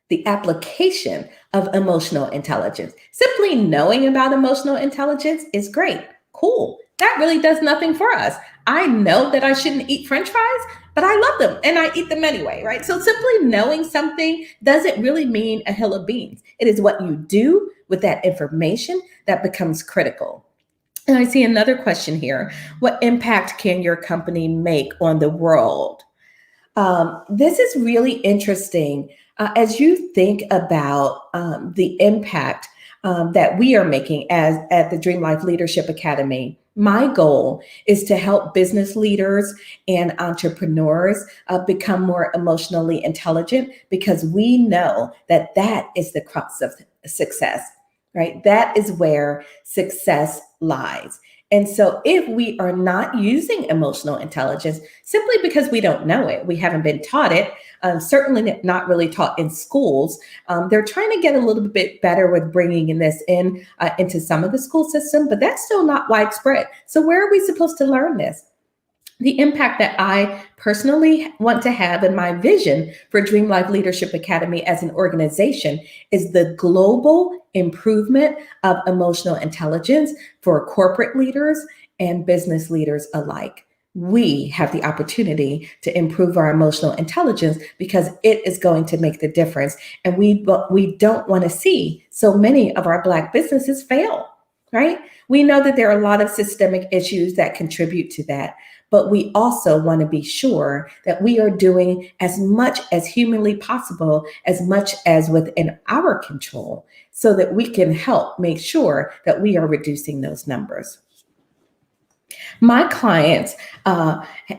the application of emotional intelligence. Simply knowing about emotional intelligence is great. Cool. That really does nothing for us. I know that I shouldn't eat French fries, but I love them and I eat them anyway, right? So simply knowing something doesn't really mean a hill of beans. It is what you do with that information that becomes critical. And I see another question here. What impact can your company make on the world? This is really interesting as you think about the impact that we are making at the Dream Life Leadership Academy. My goal is to help business leaders and entrepreneurs become more emotionally intelligent, because we know that that is the crux of success, right? That is where success lies. And so if we are not using emotional intelligence simply because we don't know it, we haven't been taught it, certainly not really taught in schools. They're trying to get a little bit better with bringing this into some of the school system, but that's still not widespread. So where are we supposed to learn this? The impact that I personally want to have in my vision for Dream Life Leadership Academy as an organization is the global improvement of emotional intelligence for corporate leaders and business leaders alike. We have the opportunity to improve our emotional intelligence because it is going to make the difference. And we don't want to see so many of our Black businesses fail, right? We know that there are a lot of systemic issues that contribute to that. But we also want to be sure that we are doing as much as humanly possible, as much as within our control, so that we can help make sure that we are reducing those numbers. My clients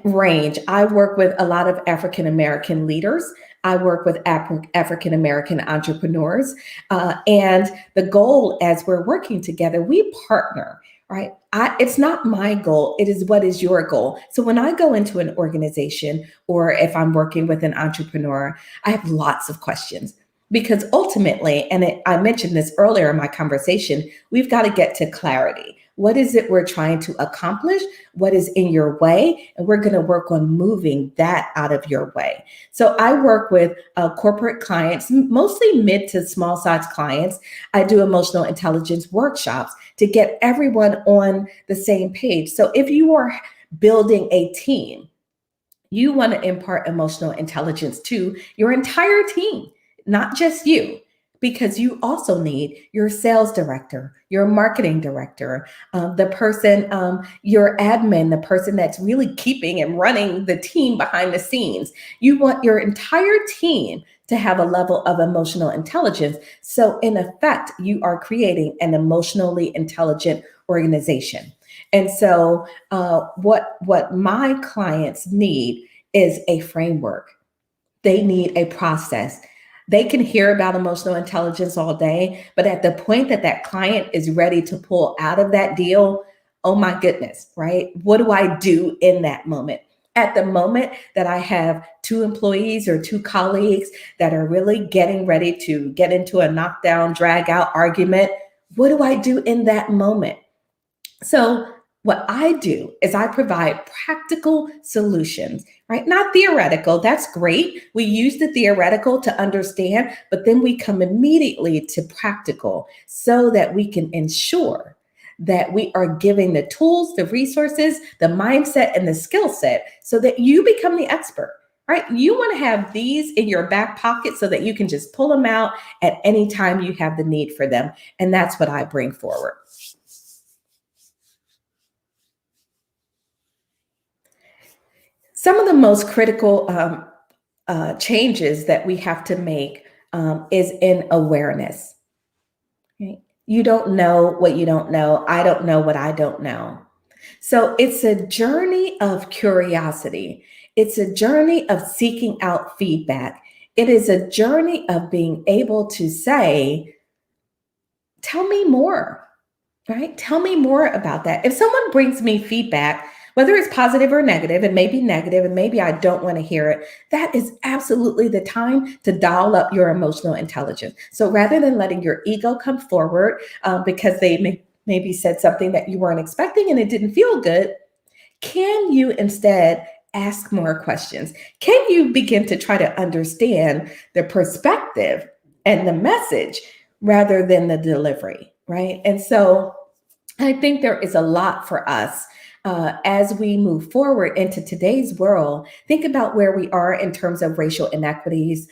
range. I work with a lot of African-American leaders. I work with African-American entrepreneurs. And the goal as we're working together, we partner. Right? It's not my goal. It is what is your goal. So when I go into an organization or if I'm working with an entrepreneur, I have lots of questions because ultimately, and I mentioned this earlier in my conversation, we've got to get to clarity. What is it we're trying to accomplish? What is in your way? And we're going to work on moving that out of your way. So I work with corporate clients, mostly mid to small size clients. I do emotional intelligence workshops to get everyone on the same page. So if you are building a team, you want to impart emotional intelligence to your entire team, not just you. Because you also need your sales director, your marketing director, the person, your admin, the person that's really keeping and running the team behind the scenes. You want your entire team to have a level of emotional intelligence. So in effect, you are creating an emotionally intelligent organization. And so what my clients need is a framework. They need a process. They can hear about emotional intelligence all day, but at the point that that client is ready to pull out of that deal, oh my goodness, right? What do I do in that moment? At the moment that I have 2 employees or 2 colleagues that are really getting ready to get into a knockdown, drag out argument, what do I do in that moment? So What I do is I provide practical solutions, right? Not theoretical. That's great. We use the theoretical to understand, but then we come immediately to practical so that we can ensure that we are giving the tools, the resources, the mindset, and the skill set so that you become the expert, right? You want to have these in your back pocket so that you can just pull them out at any time you have the need for them. And that's what I bring forward. Some of the most critical changes that we have to make is in awareness. Okay? You don't know what you don't know. I don't know what I don't know. So it's a journey of curiosity. It's a journey of seeking out feedback. It is a journey of being able to say, tell me more, right? Tell me more about that. If someone brings me feedback, whether it's positive or negative, it may be negative and maybe I don't want to hear it, that is absolutely the time to dial up your emotional intelligence. So rather than letting your ego come forward because they maybe said something that you weren't expecting and it didn't feel good, can you instead ask more questions? Can you begin to try to understand the perspective and the message rather than the delivery, right? And so I think there is a lot for us as we move forward into today's world. Think about where we are in terms of racial inequities.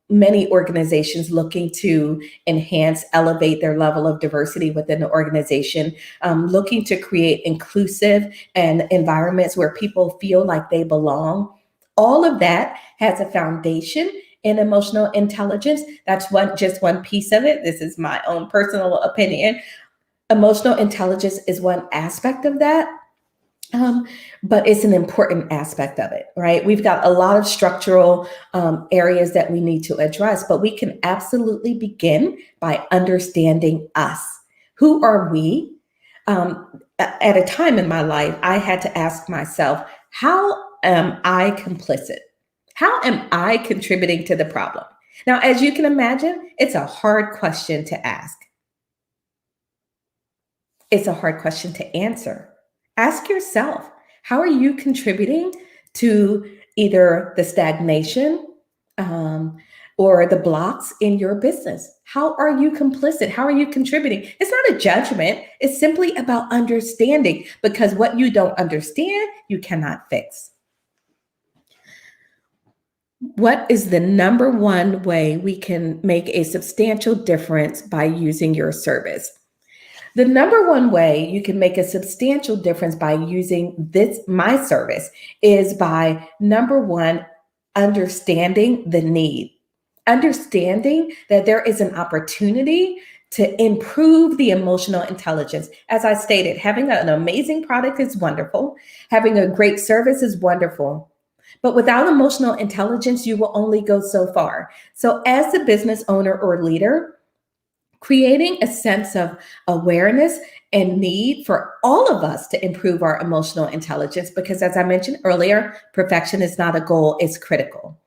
Many organizations looking to enhance, elevate their level of diversity within the organization, looking to create inclusive and environments where people feel like they belong. All of that has a foundation in emotional intelligence. That's just one piece of it. This is my own personal opinion. Emotional intelligence is one aspect of that. But it's an important aspect of it, right? We've got a lot of structural areas that we need to address, but we can absolutely begin by understanding us. Who are we? At a time in my life, I had to ask myself, how am I complicit? How am I contributing to the problem? Now, as you can imagine, it's a hard question to ask. It's a hard question to answer. Ask yourself, how are you contributing to either the stagnation or the blocks in your business? How are you complicit? How are you contributing? It's not a judgment. It's simply about understanding, because what you don't understand, you cannot fix. What is the number one way we can make a substantial difference by using your service? The number one way you can make a substantial difference by using my service is by, number one, understanding the need. Understanding that there is an opportunity to improve the emotional intelligence. As I stated, having an amazing product is wonderful. Having a great service is wonderful. But without emotional intelligence, you will only go so far. So as a business owner or leader, creating a sense of awareness and need for all of us to improve our emotional intelligence, because as I mentioned earlier, perfection is not a goal, it's critical.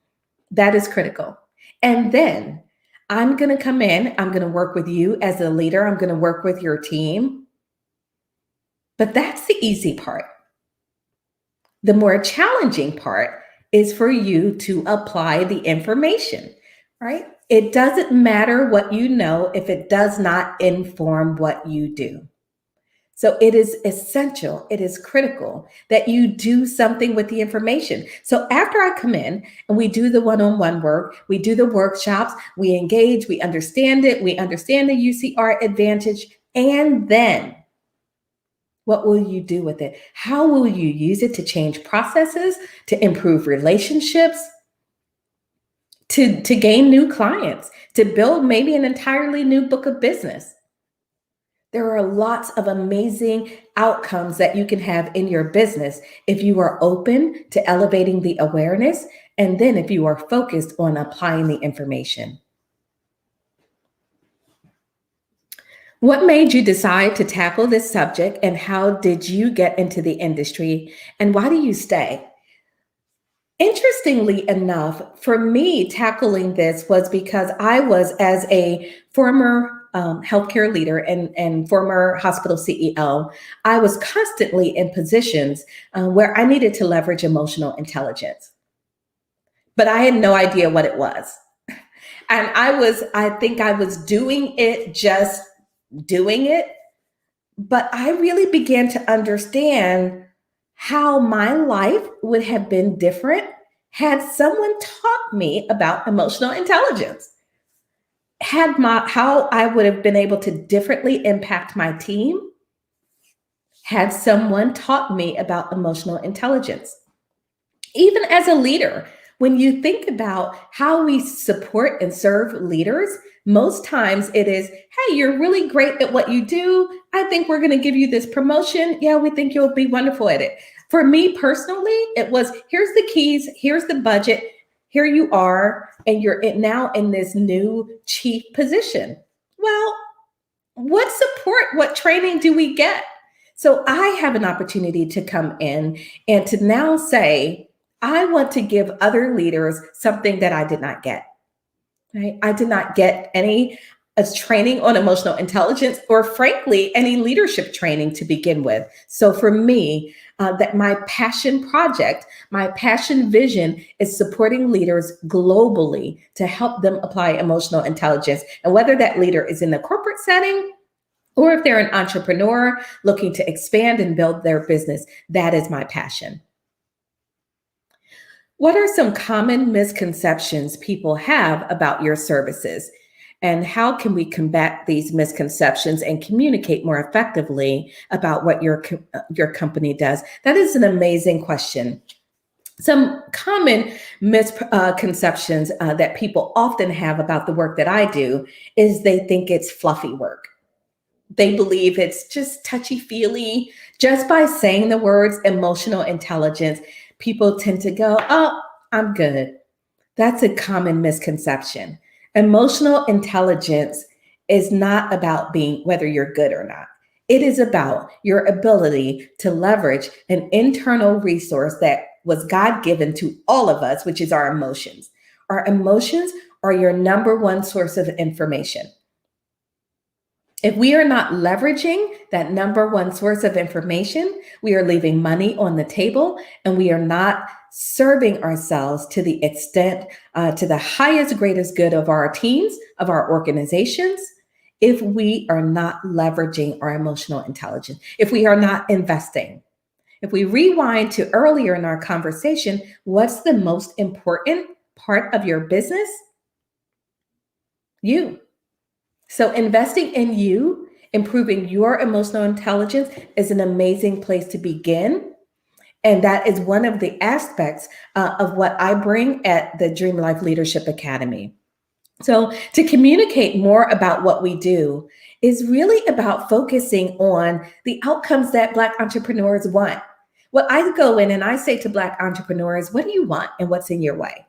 That is critical. And then I'm going to come in, I'm going to work with you as a leader, I'm going to work with your team. But that's the easy part. The more challenging part is for you to apply the information, right? It doesn't matter what you know if it does not inform what you do. So it is essential, it is critical that you do something with the information. So after I come in and we do the one-on-one work, we do the workshops, we engage, we understand it, we understand the UCR advantage, and then what will you do with it? How will you use it to change processes, to improve relationships, to gain new clients, to build maybe an entirely new book of business? There are lots of amazing outcomes that you can have in your business if you are open to elevating the awareness, and then if you are focused on applying the information. What made you decide to tackle this subject, and how did you get into the industry, and why do you stay? Interestingly enough, for me, tackling this was because I was, as a former healthcare leader and former hospital CEO, I was constantly in positions where I needed to leverage emotional intelligence. But I had no idea what it was. And I think I was doing it, just doing it. But I really began to understand how my life would have been different had someone taught me about emotional intelligence. How I would have been able to differently impact my team had someone taught me about emotional intelligence. Even as a leader, when you think about how we support and serve leaders, most times it is, hey, you're really great at what you do. I think we're going to give you this promotion. Yeah, we think you'll be wonderful at it. For me personally, it was, here's the keys, here's the budget, here you are, and you're now in this new chief position. Well, what support, what training do we get? So I have an opportunity to come in and to now say, I want to give other leaders something that I did not get. Right? I did not get any training on emotional intelligence, or frankly, any leadership training to begin with. So for me, that my passion project, my passion vision is supporting leaders globally to help them apply emotional intelligence. And whether that leader is in the corporate setting, or if they're an entrepreneur looking to expand and build their business, that is my passion. What are some common misconceptions people have about your services? And how can we combat these misconceptions and communicate more effectively about what your company does? That is an amazing question. Some common misconceptions that people often have about the work that I do is they think it's fluffy work. They believe it's just touchy-feely. Just by saying the words emotional intelligence, people tend to go, oh, I'm good. That's a common misconception. Emotional intelligence is not about whether you're good or not. It is about your ability to leverage an internal resource that was God-given to all of us, which is our emotions. Our emotions are your number one source of information. If we are not leveraging that number one source of information, we are leaving money on the table, and we are not serving ourselves to the extent, to the highest, greatest good of our teams, of our organizations, if we are not leveraging our emotional intelligence, if we are not investing. If we rewind to earlier in our conversation, what's the most important part of your business? You. So investing in you, improving your emotional intelligence is an amazing place to begin. And that is one of the aspects of what I bring at the Dream Life Leadership Academy. So to communicate more about what we do is really about focusing on the outcomes that Black entrepreneurs want. Well, I go in and I say to Black entrepreneurs, what do you want and what's in your way?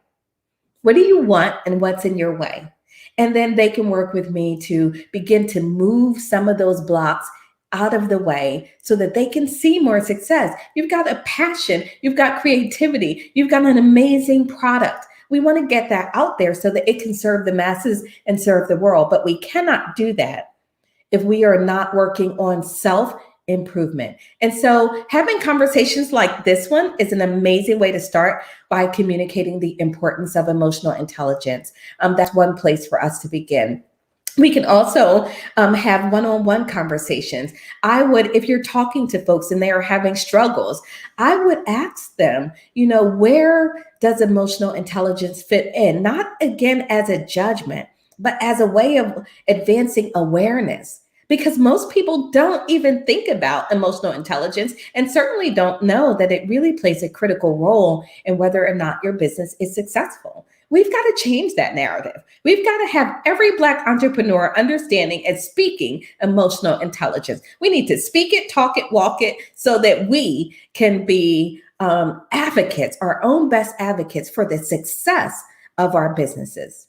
What do you want and what's in your way? And then they can work with me to begin to move some of those blocks out of the way so that they can see more success. You've got a passion, you've got creativity, you've got an amazing product. We want to get that out there so that it can serve the masses and serve the world. But we cannot do that if we are not working on self-improvement. And so having conversations like this one is an amazing way to start by communicating the importance of emotional intelligence. That's one place for us to begin. We can also have one-on-one conversations. If you're talking to folks and they are having struggles, I would ask them, where does emotional intelligence fit in? Not again as a judgment, but as a way of advancing awareness. Because most people don't even think about emotional intelligence and certainly don't know that it really plays a critical role in whether or not your business is successful. We've got to change that narrative. We've got to have every Black entrepreneur understanding and speaking emotional intelligence. We need to speak it, talk it, walk it, so that we can be advocates, our own best advocates for the success of our businesses.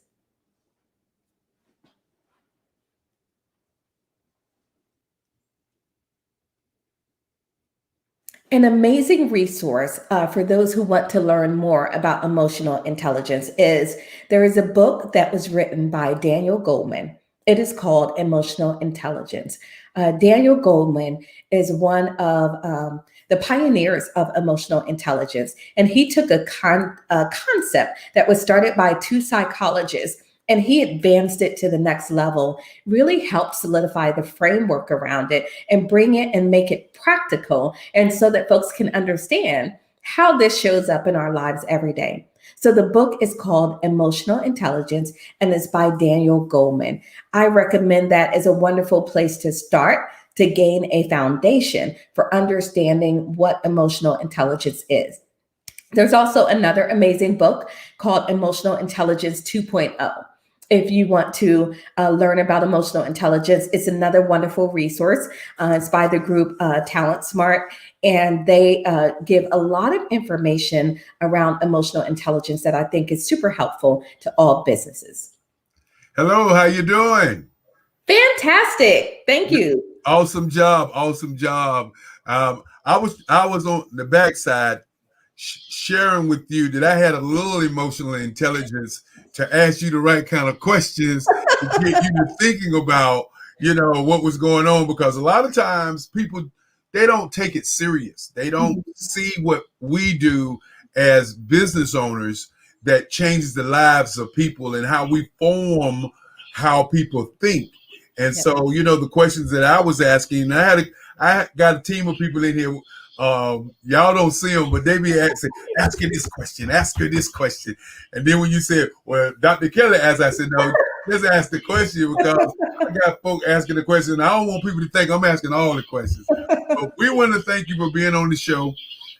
An amazing resource for those who want to learn more about emotional intelligence is there is a book that was written by Daniel Goleman, It is called Emotional Intelligence. Daniel Goleman is one of the pioneers of emotional intelligence, and he took a concept that was started by two psychologists, and he advanced it to the next level, really helped solidify the framework around it and bring it and make it practical, and so that folks can understand how this shows up in our lives every day. So the book is called Emotional Intelligence, and it's by Daniel Goleman. I recommend that as a wonderful place to start to gain a foundation for understanding what emotional intelligence is. There's also another amazing book called Emotional Intelligence 2.0. If you want to learn about emotional intelligence, it's another wonderful resource. It's by the group Talent Smart, and they give a lot of information around emotional intelligence that I think is super helpful to all businesses. Hello, how you doing? Fantastic. Thank you. Awesome job. Awesome job. I was on the backside sharing with you that I had a little emotional intelligence to ask you the right kind of questions to get you to thinking about, what was going on, because a lot of times people, they don't take it serious. They don't see what we do as business owners that changes the lives of people and how we form how people think. And so, the questions that I was asking, I got a team of people in here. Y'all don't see them, but they be asking this question, ask her this question. And then when you said, well, Dr. Kelly, as I said, no, just ask the question, because I got folk asking the question. I don't want people to think I'm asking all the questions. But we want to thank you for being on the show.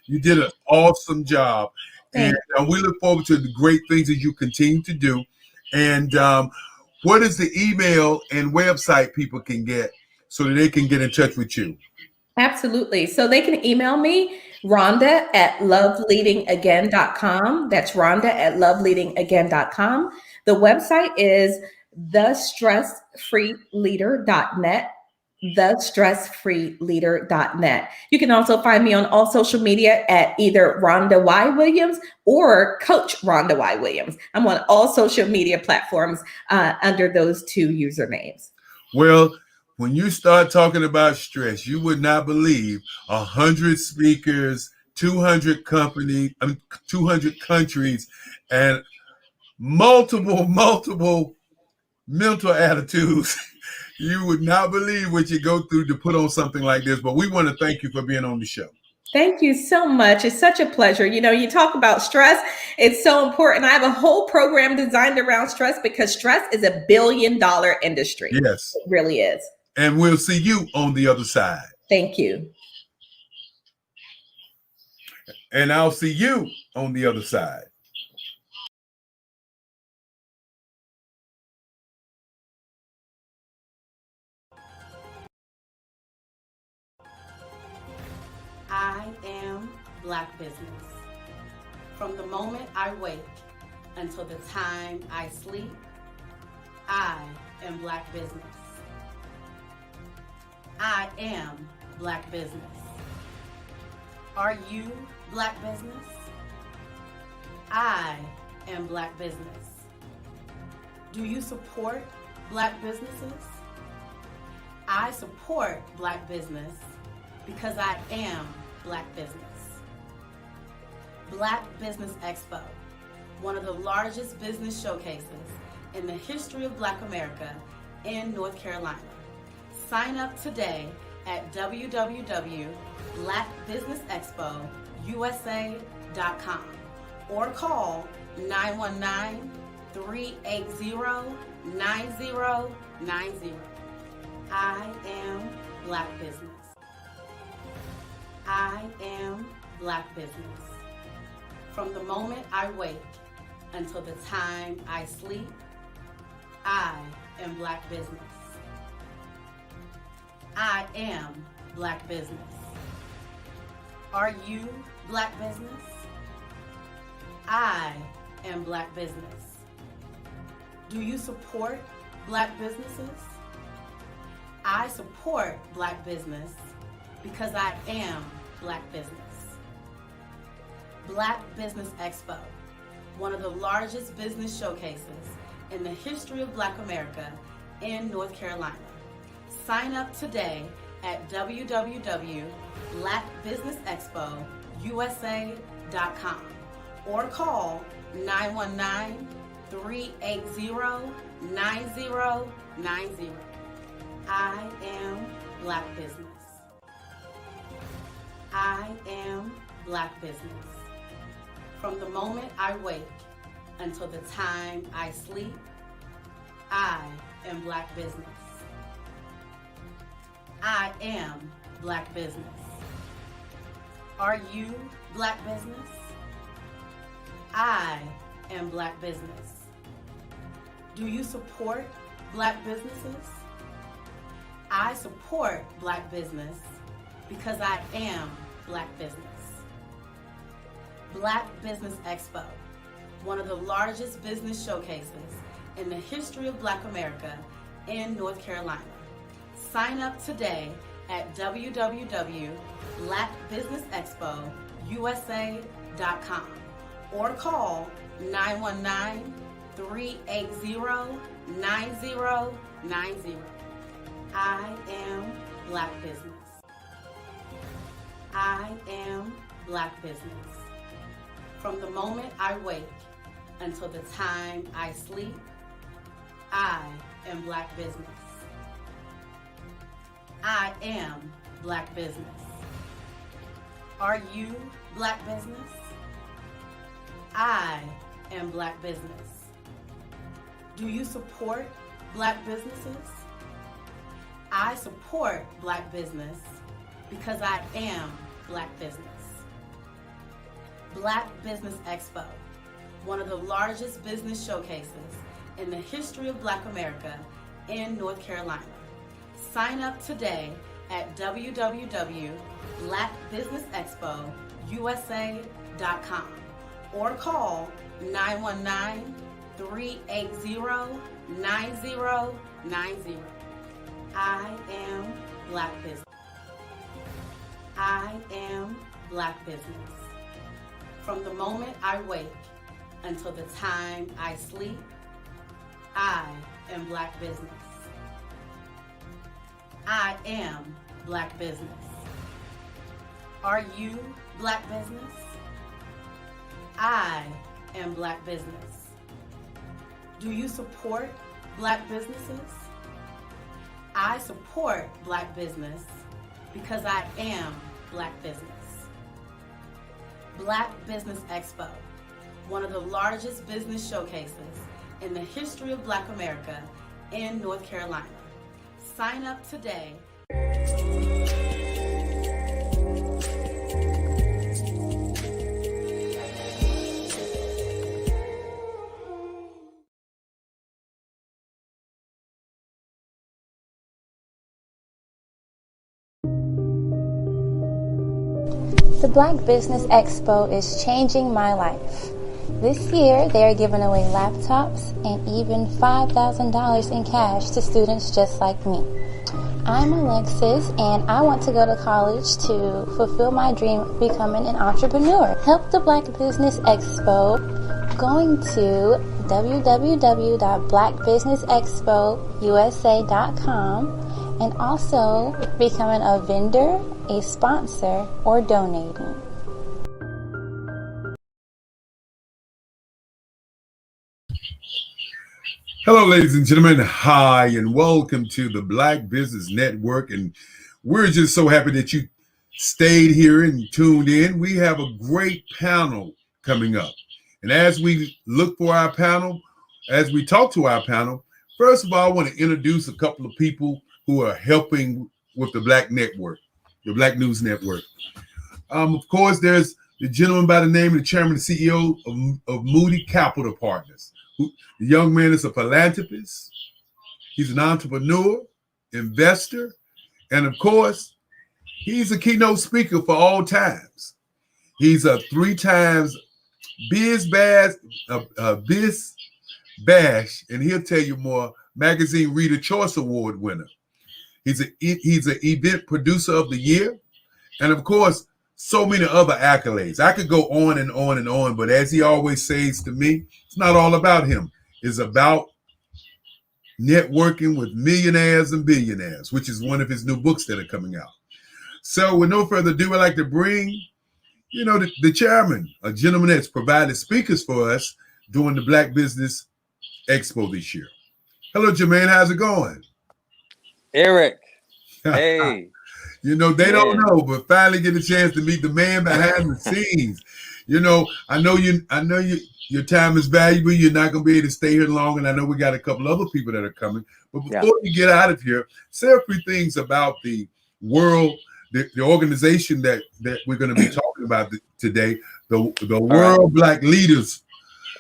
You did an awesome job. And we look forward to the great things that you continue to do. And what is the email and website people can get so that they can get in touch with you? Absolutely. So they can email me, Rhonda@loveleadingagain.com. That's Rhonda@loveleadingagain.com. The website is thestressfreeleader.net. thestressfreeleader.net. You can also find me on all social media at either Rhonda Y. Williams or Coach Rhonda Y. Williams. I'm on all social media platforms under those two usernames. Well, when you start talking about stress, you would not believe 100 speakers, 200 companies, 200 countries, and multiple mental attitudes. You would not believe what you go through to put on something like this. But we want to thank you for being on the show. Thank you so much. It's such a pleasure. You talk about stress. It's so important. I have a whole program designed around stress because stress is a $1 billion industry. Yes. It really is. And we'll see you on the other side. Thank you. And I'll see you on the other side. I am Black business. From the moment I wake until the time I sleep, I am Black business. I am Black business. Are you Black business? I am Black business. Do you support Black businesses? I support Black business because I am Black business. Black Business Expo, one of the largest business showcases in the history of Black America in North Carolina. Sign up today at www.blackbusinessexpousa.com or call 919-380-9090. I am Black business. I am Black business. From the moment I wake until the time I sleep, I am Black business. I am Black business. Are you Black business? I am Black business. Do you support Black businesses? I support Black business because I am Black business. Black Business Expo, one of the largest business showcases in the history of Black America in North Carolina. Sign up today at www.blackbusinessexpousa.com or call 919-380-9090. I am Black Business. I am Black Business. From the moment I wake until the time I sleep, I am Black Business. I am Black Business. Are you Black Business? I am Black Business. Do you support Black businesses? I support Black business because I am Black Business. Black Business Expo, one of the largest business showcases in the history of Black America in North Carolina. Sign up today at www.blackbusinessexpousa.com or call 919-380-9090. I am Black Business. I am Black Business. From the moment I wake until the time I sleep, I am Black Business. I am Black Business. Are you Black Business? I am Black Business. Do you support Black businesses? I support Black business because I am Black Business. Black Business Expo, one of the largest business showcases in the history of Black America in North Carolina. Sign up today at www.blackbusinessexpousa.com or call 919-380-9090. I am Black Business. I am Black Business. From the moment I wake until the time I sleep, I am Black Business. I am Black Business. Are you Black Business? I am Black Business. Do you support Black businesses? I support Black business because I am Black Business. Black Business Expo, one of the largest business showcases in the history of Black America in North Carolina. Sign up today. The Black Business Expo is changing my life. This year, they are giving away laptops and even $5,000 in cash to students just like me. I'm Alexis, and I want to go to college to fulfill my dream of becoming an entrepreneur. Help the Black Business Expo going to www.blackbusinessexpousa.com and also becoming a vendor, a sponsor, or donating. Hello, ladies and gentlemen. Hi, and welcome to the Black Business Network. And we're just so happy that you stayed here and tuned in. We have a great panel coming up. And as we look for our panel, as we talk to our panel, first of all, I want to introduce a couple of people who are helping with the Black Network, the Black News Network. Of course, there's the gentleman by the name of the chairman and CEO of Moody Capital Partners. The young man is a philanthropist. He's an entrepreneur, investor, and of course, he's a keynote speaker for all times. He's a 3 times Biz Bash, and he'll tell you more, Magazine Reader Choice Award winner. He's an event producer of the year, and of course, so many other accolades. I could go on and on and on, but as he always says to me, it's not all about him. It's about Networking with Millionaires and Billionaires, which is one of his new books that are coming out. So with no further ado, I'd like to bring, the chairman, a gentleman that's provided speakers for us during the Black Business Expo this year. Hello, Jermaine. How's it going? Eric. Hey. They don't know, but finally get a chance to meet the man behind the scenes. I know your time is valuable. You're not going to be able to stay here long, and I know we got a couple other people that are coming. But before you get out of here, say a few things about the world, the organization that we're going to be talking about today, the World Black Leaders.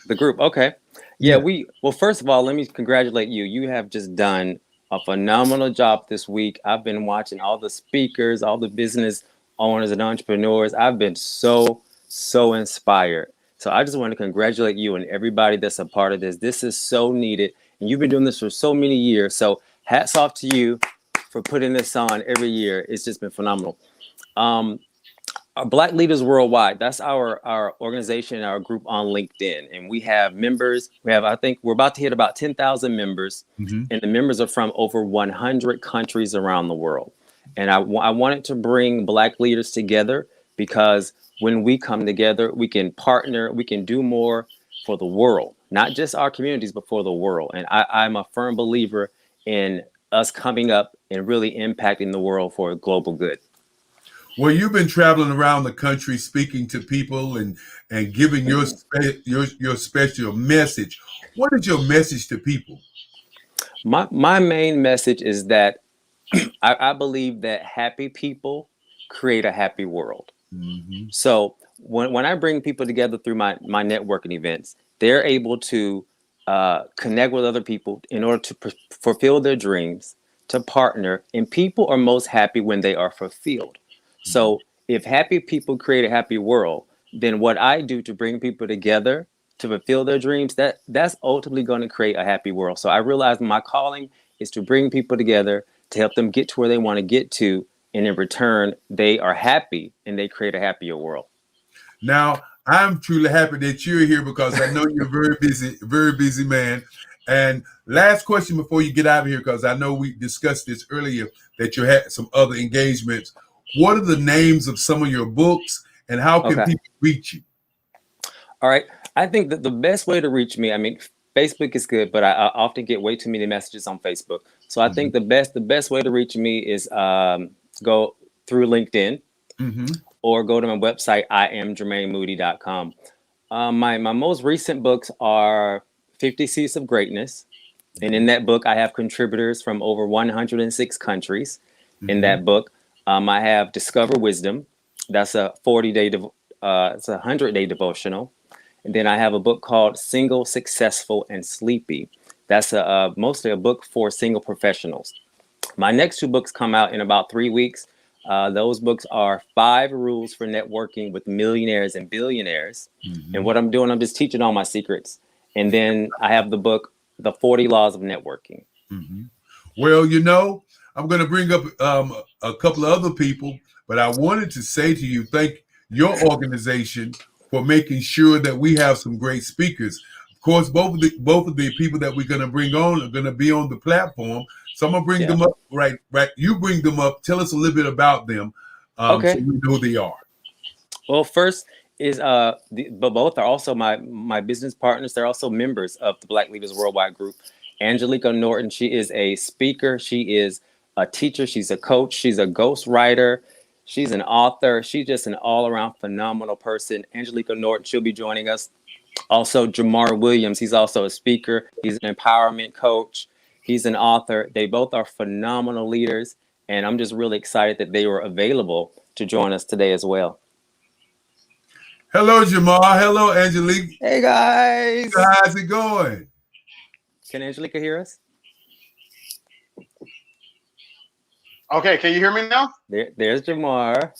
The group, okay. Yeah, well, first of all, let me congratulate you. You have just done a phenomenal job this week. I've been watching all the speakers, all the business owners and entrepreneurs. I've been so inspired. So I just want to congratulate you and everybody that's a part of this. This is so needed. And you've been doing this for so many years. So hats off to you for putting this on every year. It's just been phenomenal. Our Black Leaders Worldwide, that's our organization, our group on LinkedIn. And we have members. I think we're about to hit about 10,000 members. Mm-hmm. And the members are from over 100 countries around the world. And I wanted to bring Black leaders together because when we come together, we can partner, we can do more for the world, not just our communities, but for the world. And I'm a firm believer in us coming up and really impacting the world for global good. Well, you've been traveling around the country, speaking to people and giving your special message. What is your message to people? My main message is that I believe that happy people create a happy world. Mm-hmm. So when I bring people together through my networking events, they're able to connect with other people in order to fulfill their dreams, to partner. And people are most happy when they are fulfilled. So if happy people create a happy world, then what I do to bring people together to fulfill their dreams, that's ultimately going to create a happy world. So I realize my calling is to bring people together to help them get to where they want to get to. And in return, they are happy and they create a happier world. Now, I'm truly happy that you're here because I know you're a very busy man. And last question before you get out of here, because I know we discussed this earlier, that you had some other engagements. What are the names of some of your books and how can people reach you? All right. I think that the best way to reach me, Facebook is good, but I often get way too many messages on Facebook. So I think the best way to reach me is go through LinkedIn or go to my website, IamJermaineMoody.com. My most recent books are 50 Seeds of Greatness. And in that book, I have contributors from over 106 countries in that book. I have Discover Wisdom. That's a 40-day, it's a 100-day devotional. And then I have a book called Single, Successful, and Sleepy. That's mostly a book for single professionals. My next two books come out in about 3 weeks. Those books are 5 Rules for Networking with Millionaires and Billionaires. And what I'm doing, I'm just teaching all my secrets. And then I have the book, The 40 Laws of Networking. Well, I'm going to bring up a couple of other people, but I wanted to say to you, thank your organization for making sure that we have some great speakers. Of course, both of the people that we're going to bring on are going to be on the platform. So I'm going to bring them up. Right. You bring them up. Tell us a little bit about them so we know who they are. Well, first is but both are also my business partners. They're also members of the Black Leaders Worldwide group. Angelica Norton, she is a speaker. She is a teacher. She's a coach. She's a ghostwriter. She's an author. She's just an all-around phenomenal person. Angelica Norton, she'll be joining us. Also, Jamar Williams, he's also a speaker. He's an empowerment coach. He's an author. They both are phenomenal leaders. And I'm just really excited that they were available to join us today as well. Hello, Jamar. Hello, Angelica. Hey, guys. How's it going? Can Angelica hear us? Okay, can you hear me now? There's Jamar.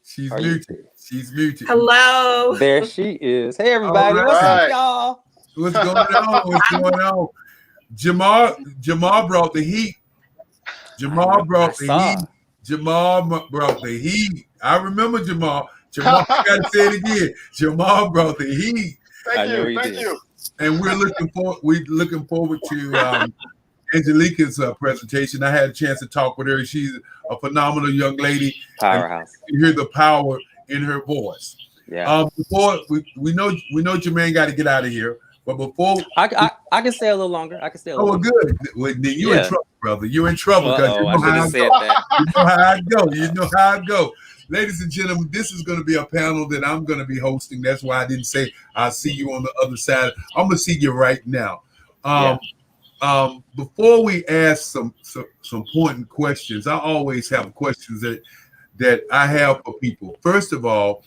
She's muted. She's muted. Hello. There she is. Hey, everybody. Right. What's up, y'all? What's going on? What's going on? Jamar brought the heat. Jamar brought the heat. I remember Jamar. I got to say it again. Jamar brought the heat. Thank you. And we're looking forward to Angelica's presentation. I had a chance to talk with her. She's a phenomenal young lady. Powerhouse. You hear the power in her voice. Yeah. Before we know Jermaine got to get out of here, but before I can stay a little longer. I can stay a little. Oh, good. Well, then you're in trouble, brother. You're in trouble because you know how I go. You know how I go. You know how I go. Ladies and gentlemen, this is going to be a panel that I'm going to be hosting. That's why I didn't say I'll see you on the other side. I'm going to see you right now. Before we ask some important questions, I always have questions that I have for people. First of all,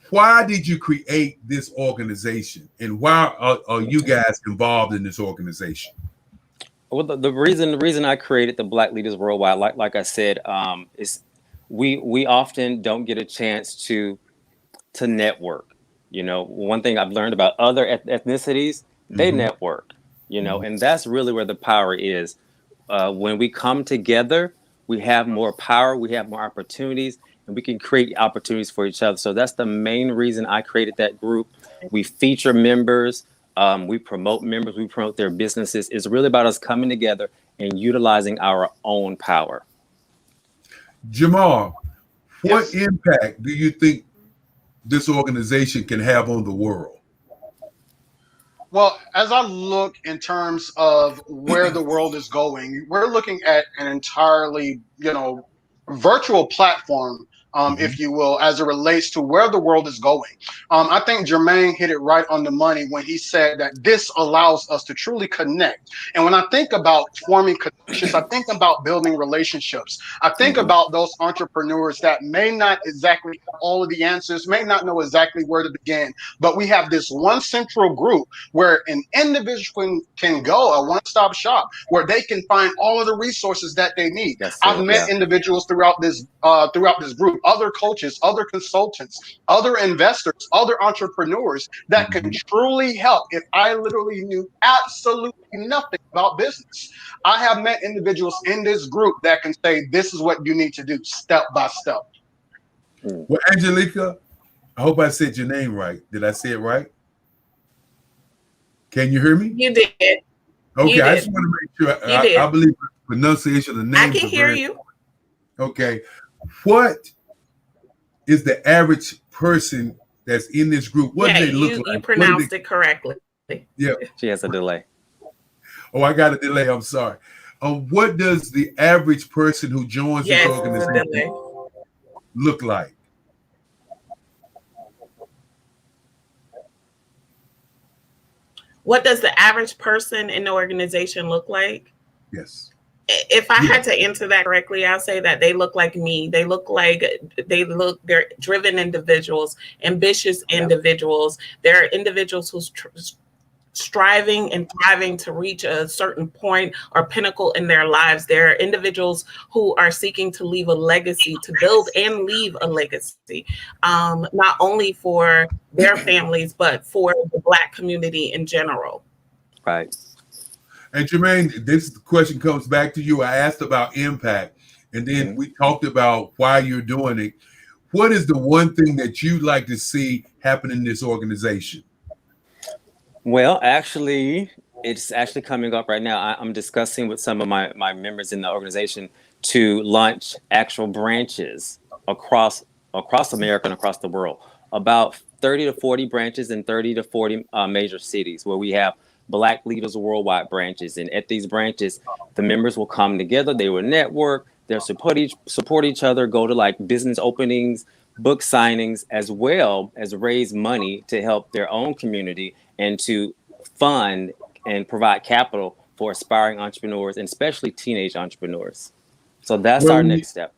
why did you create this organization, and why are you guys involved in this organization? Well, the reason I created the Black Leaders Worldwide, like I said, is we often don't get a chance to network. You know, one thing I've learned about other ethnicities, they network. You know, and that's really where the power is. When we come together, we have more power, we have more opportunities, and we can create opportunities for each other. So that's the main reason I created that group. We feature members, we promote members, we promote their businesses. It's really about us coming together and utilizing our own power. Jamal, what impact do you think this organization can have on the world? Well, as I look in terms of where the world is going, we're looking at an entirely, virtual platform, if you will, as it relates to where the world is going. I think Jermaine hit it right on the money when he said that this allows us to truly connect. And when I think about forming connections, I think about building relationships. I think about those entrepreneurs that may not exactly have all of the answers, may not know exactly where to begin, but we have this one central group where an individual can go, a one-stop shop, where they can find all of the resources that they need. I've met individuals throughout this group, other coaches, other consultants, other investors, other entrepreneurs that can truly help if I literally knew absolutely nothing about business. I have met individuals in this group that can say, this is what you need to do step by step. Well, Angelica, I hope I said your name right. Did I say it right? Can you hear me? You did. Okay, you I did. just want to make sure. I believe the pronunciation of the name. I can hear you. Okay. What is the average person that's in this group? What do they look like? You pronounced it correctly. Yeah. She has a delay. Oh, I got a delay. I'm sorry. What does the average person who joins this organization look like? What does the average person in the organization look like? Yes. If I had to answer that correctly, I'll say that they look like me. They're driven individuals, ambitious individuals. They're individuals who's striving and thriving to reach a certain point or pinnacle in their lives. They're individuals who are seeking to leave a legacy, to build and leave a legacy, not only for their families, but for the Black community in general. Right. And Jermaine, this question comes back to you. I asked about impact, and then we talked about why you're doing it. What is the one thing that you'd like to see happen in this organization? Well, actually, it's actually coming up right now. I'm discussing with some of my members in the organization to launch actual branches across America and across the world. About 30 to 40 branches in 30 to 40 major cities where we have Black Leaders Worldwide branches. And at these branches, the members will come together, they will network, they'll support each other, go to like business openings, book signings, as well as raise money to help their own community and to fund and provide capital for aspiring entrepreneurs, and especially teenage entrepreneurs. So that's our next step.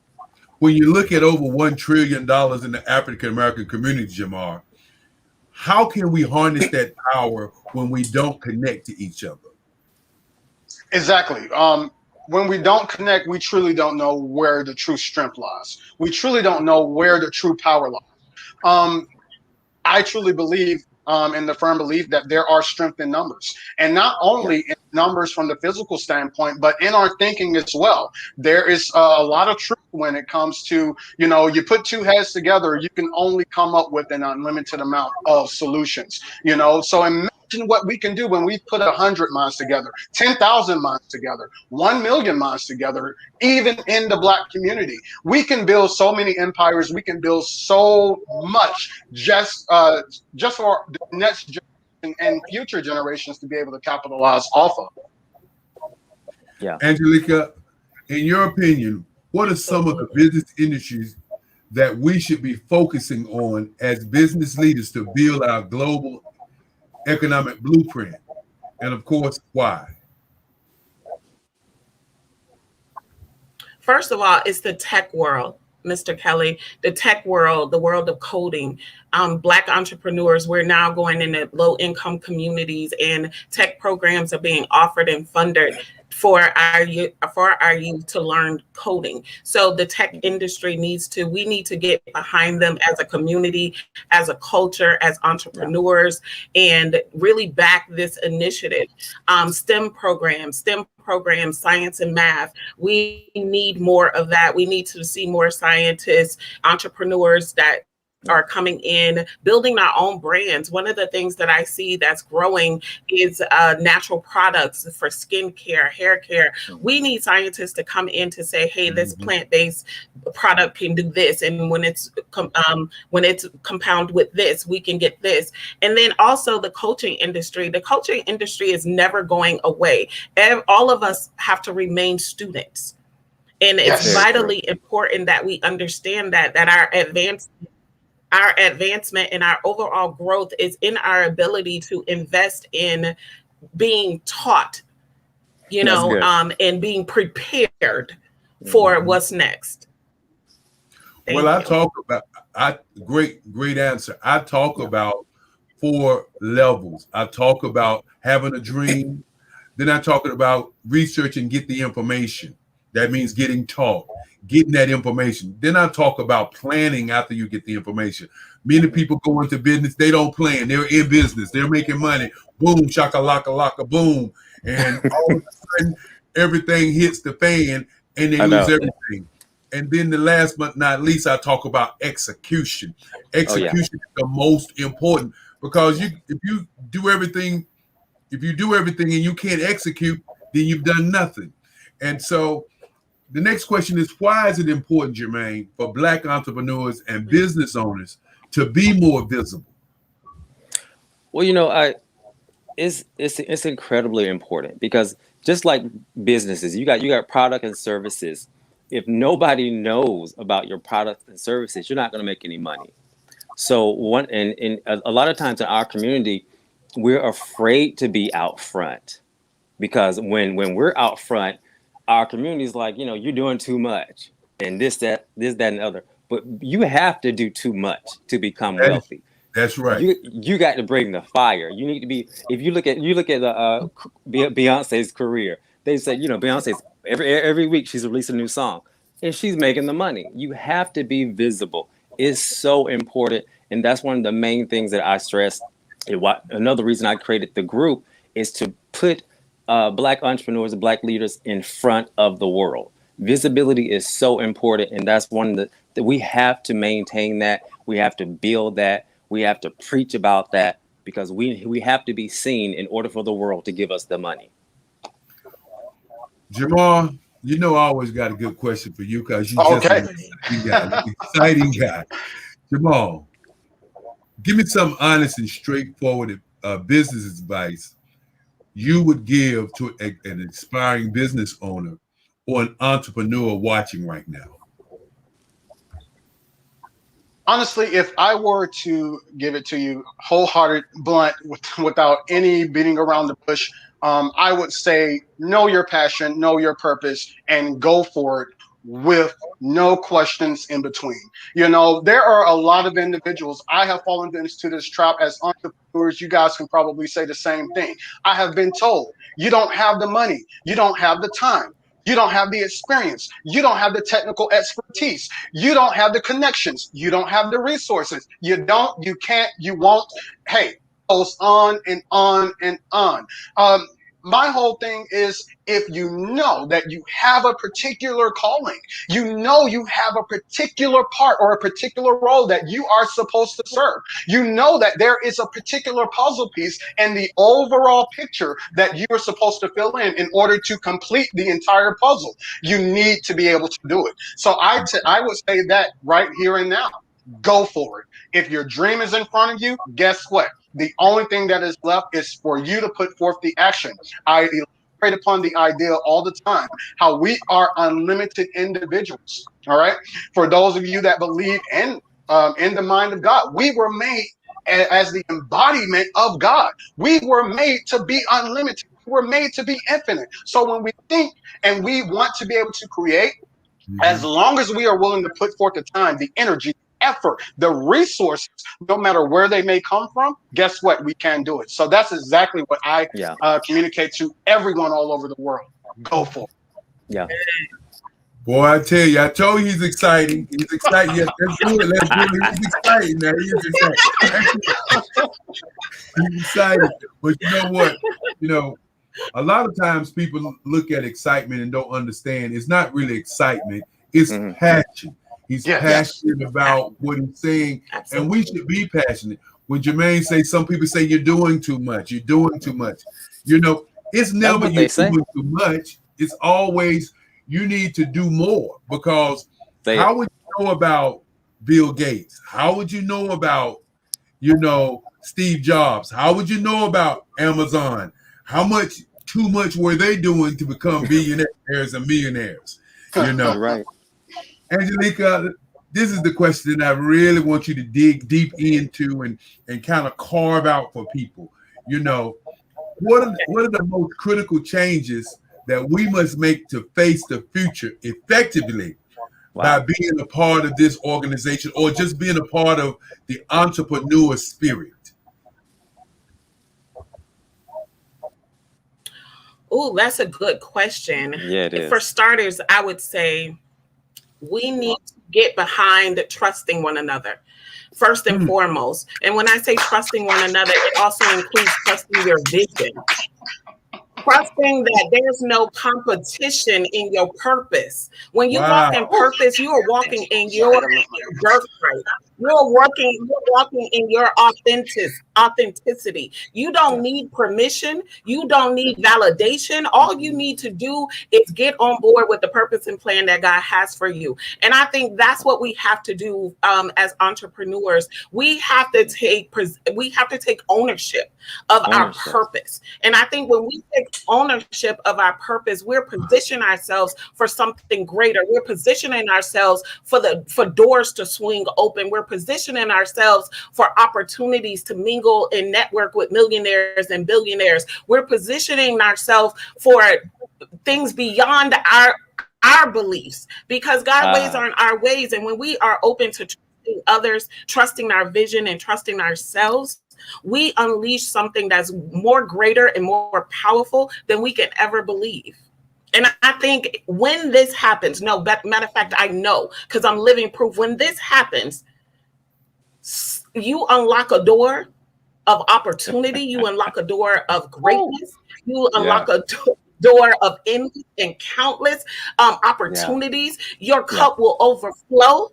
When you look at over $1 trillion in the African-American community, Jamar, how can we harness that power when we don't connect to each other? Exactly. When we don't connect, we truly don't know where the true strength lies. We truly don't know where the true power lies. I truly believe in the firm belief that there are strength in numbers, and not only in numbers from the physical standpoint, but in our thinking as well. There is a lot of truth when it comes to, you put two heads together, you can only come up with an unlimited amount of solutions, So imagine what we can do when we put 100 minds together, 10,000 minds together, 1 million minds together, even in the Black community. We can build so many empires. We can build so much just for the next generation and future generations to be able to capitalize off of. Yeah. Angelica, in your opinion, what are some of the business industries that we should be focusing on as business leaders to build our global economic blueprint? And of course, why? First of all, it's the tech world, Mr. Kelly, the tech world, the world of coding. Black entrepreneurs, we're now going into low-income communities, and tech programs are being offered and funded for our youth to learn coding. So the tech industry we need to get behind them as a community, as a culture, as entrepreneurs, and really back this initiative. STEM programs, science and math. We need more of that. We need to see more scientists, entrepreneurs that are coming in, building our own brands. One of the things that I see that's growing is natural products for skincare, hair care. We need scientists to come in to say, hey, this plant-based product can do this. And when it's compounded with this, we can get this. And then also the coaching industry. The coaching industry is never going away. And all of us have to remain students. And it's vitally important that we understand that our advancement and our overall growth is in our ability to invest in being taught, and being prepared for what's next. Great answer. I talk about 4 levels. I talk about having a dream. Then I talk about research and get the information. That means getting taught, getting that information. Then I talk about planning after you get the information. Many people go into business, they don't plan. They're in business, they're making money. Boom, shaka-laka-laka, boom. And all of a sudden, everything hits the fan and they lose everything. And then the last but not least, I talk about execution. Execution is the most important, because if you do everything and you can't execute, then you've done nothing. And so the next question is, why is it important, Jermaine, for Black entrepreneurs and business owners to be more visible? Well, it's incredibly important, because just like businesses, you got product and services. If nobody knows about your products and services, you're not going to make any money. So a lot of times in our community, we're afraid to be out front, because when we're out front, our community is like, you're doing too much and this, that, and the other. But you have to do too much to become wealthy. That's right. You got to bring the fire. You need to be. If you look at Beyonce's career, they say Beyonce's every week she's releasing a new song, and she's making the money. You have to be visible. It's so important, and that's one of the main things that I stress. Another reason I created the group is to put Black entrepreneurs and Black leaders in front of the world. Visibility is so important, and that's one that we have to maintain that. We have to build that. We have to preach about that, because we have to be seen in order for the world to give us the money. Jamal, I always got a good question for you, because you're just an exciting guy. Jamal, give me some honest and straightforward business advice you would give to an aspiring business owner or an entrepreneur watching right now. Honestly, if I were to give it to you wholehearted, blunt, without any beating around the bush, I would say know your passion, know your purpose, and go for it with no questions in between. There are a lot of individuals. I have fallen into this trap as entrepreneurs. You guys can probably say the same thing. I have been told, you don't have the money, you don't have the time, you don't have the experience, you don't have the technical expertise, you don't have the connections, you don't have the resources, you don't, you can't, you won't. Hey, goes on and on and on. my whole thing is, if you know that you have a particular calling, you know you have a particular part or a particular role that you are supposed to serve, you know that there is a particular puzzle piece in the overall picture that you are supposed to fill in order to complete the entire puzzle, you need to be able to do it. So I would say that right here and now, go for it. If your dream is in front of you, guess what? The only thing that is left is for you to put forth the action. I elaborate upon the idea all the time, how we are unlimited individuals. All right. For those of you that believe in the mind of God, we were made as the embodiment of God. We were made to be unlimited. We were made to be infinite. So when we think and we want to be able to create, as long as we are willing to put forth the time, the energy, effort, the resources, no matter where they may come from, guess what? We can do it. So that's exactly what I communicate to everyone all over the world. Go for it. Yeah. Boy, I tell you, I told you he's exciting. He's exciting. Yeah, let's do it. Let's do it. He's exciting now. He's exciting. He's excited. But you know what? You know, a lot of times people look at excitement and don't understand. It's not really excitement. It's passion. He's passionate about what he's saying, and we should be passionate. When Jermaine says, some people say you're doing too much. You're doing too much. You know, it's never you're doing too much. It's always you need to do more, because how would you know about Bill Gates? How would you know about, you know, Steve Jobs? How would you know about Amazon? How much too much were they doing to become billionaires and millionaires? You know, right. Angelica, this is the question that I really want you to dig deep into and kind of carve out for people. You know, what are the most critical changes that we must make to face the future effectively by being a part of this organization, or just being a part of the entrepreneur spirit? Oh, that's a good question. Yeah, it is. For starters, I would say we need to get behind trusting one another, first and foremost. And when I say trusting one another, it also includes trusting your vision. Trusting that there's no competition in your purpose. When you walk in purpose, you are walking in your birthright. You're walking in your authenticity. You don't need permission. You don't need validation. All you need to do is get on board with the purpose and plan that God has for you. And I think that's what we have to do as entrepreneurs. We have to take ownership of our purpose. And I think when we take ownership of our purpose, we're positioning ourselves for something greater. We're positioning ourselves for doors to swing open. We're positioning ourselves for opportunities to mingle and network with millionaires and billionaires. We're positioning ourselves for things beyond our beliefs, because God's ways aren't our ways. And when we are open to trusting others, trusting our vision, and trusting ourselves, we unleash something that's more greater and more powerful than we can ever believe. And I think when this happens, matter of fact, I know, because I'm living proof, when this happens, you unlock a door of opportunity, you unlock a door of greatness, you unlock a door of endless and countless opportunities. Your cup will overflow.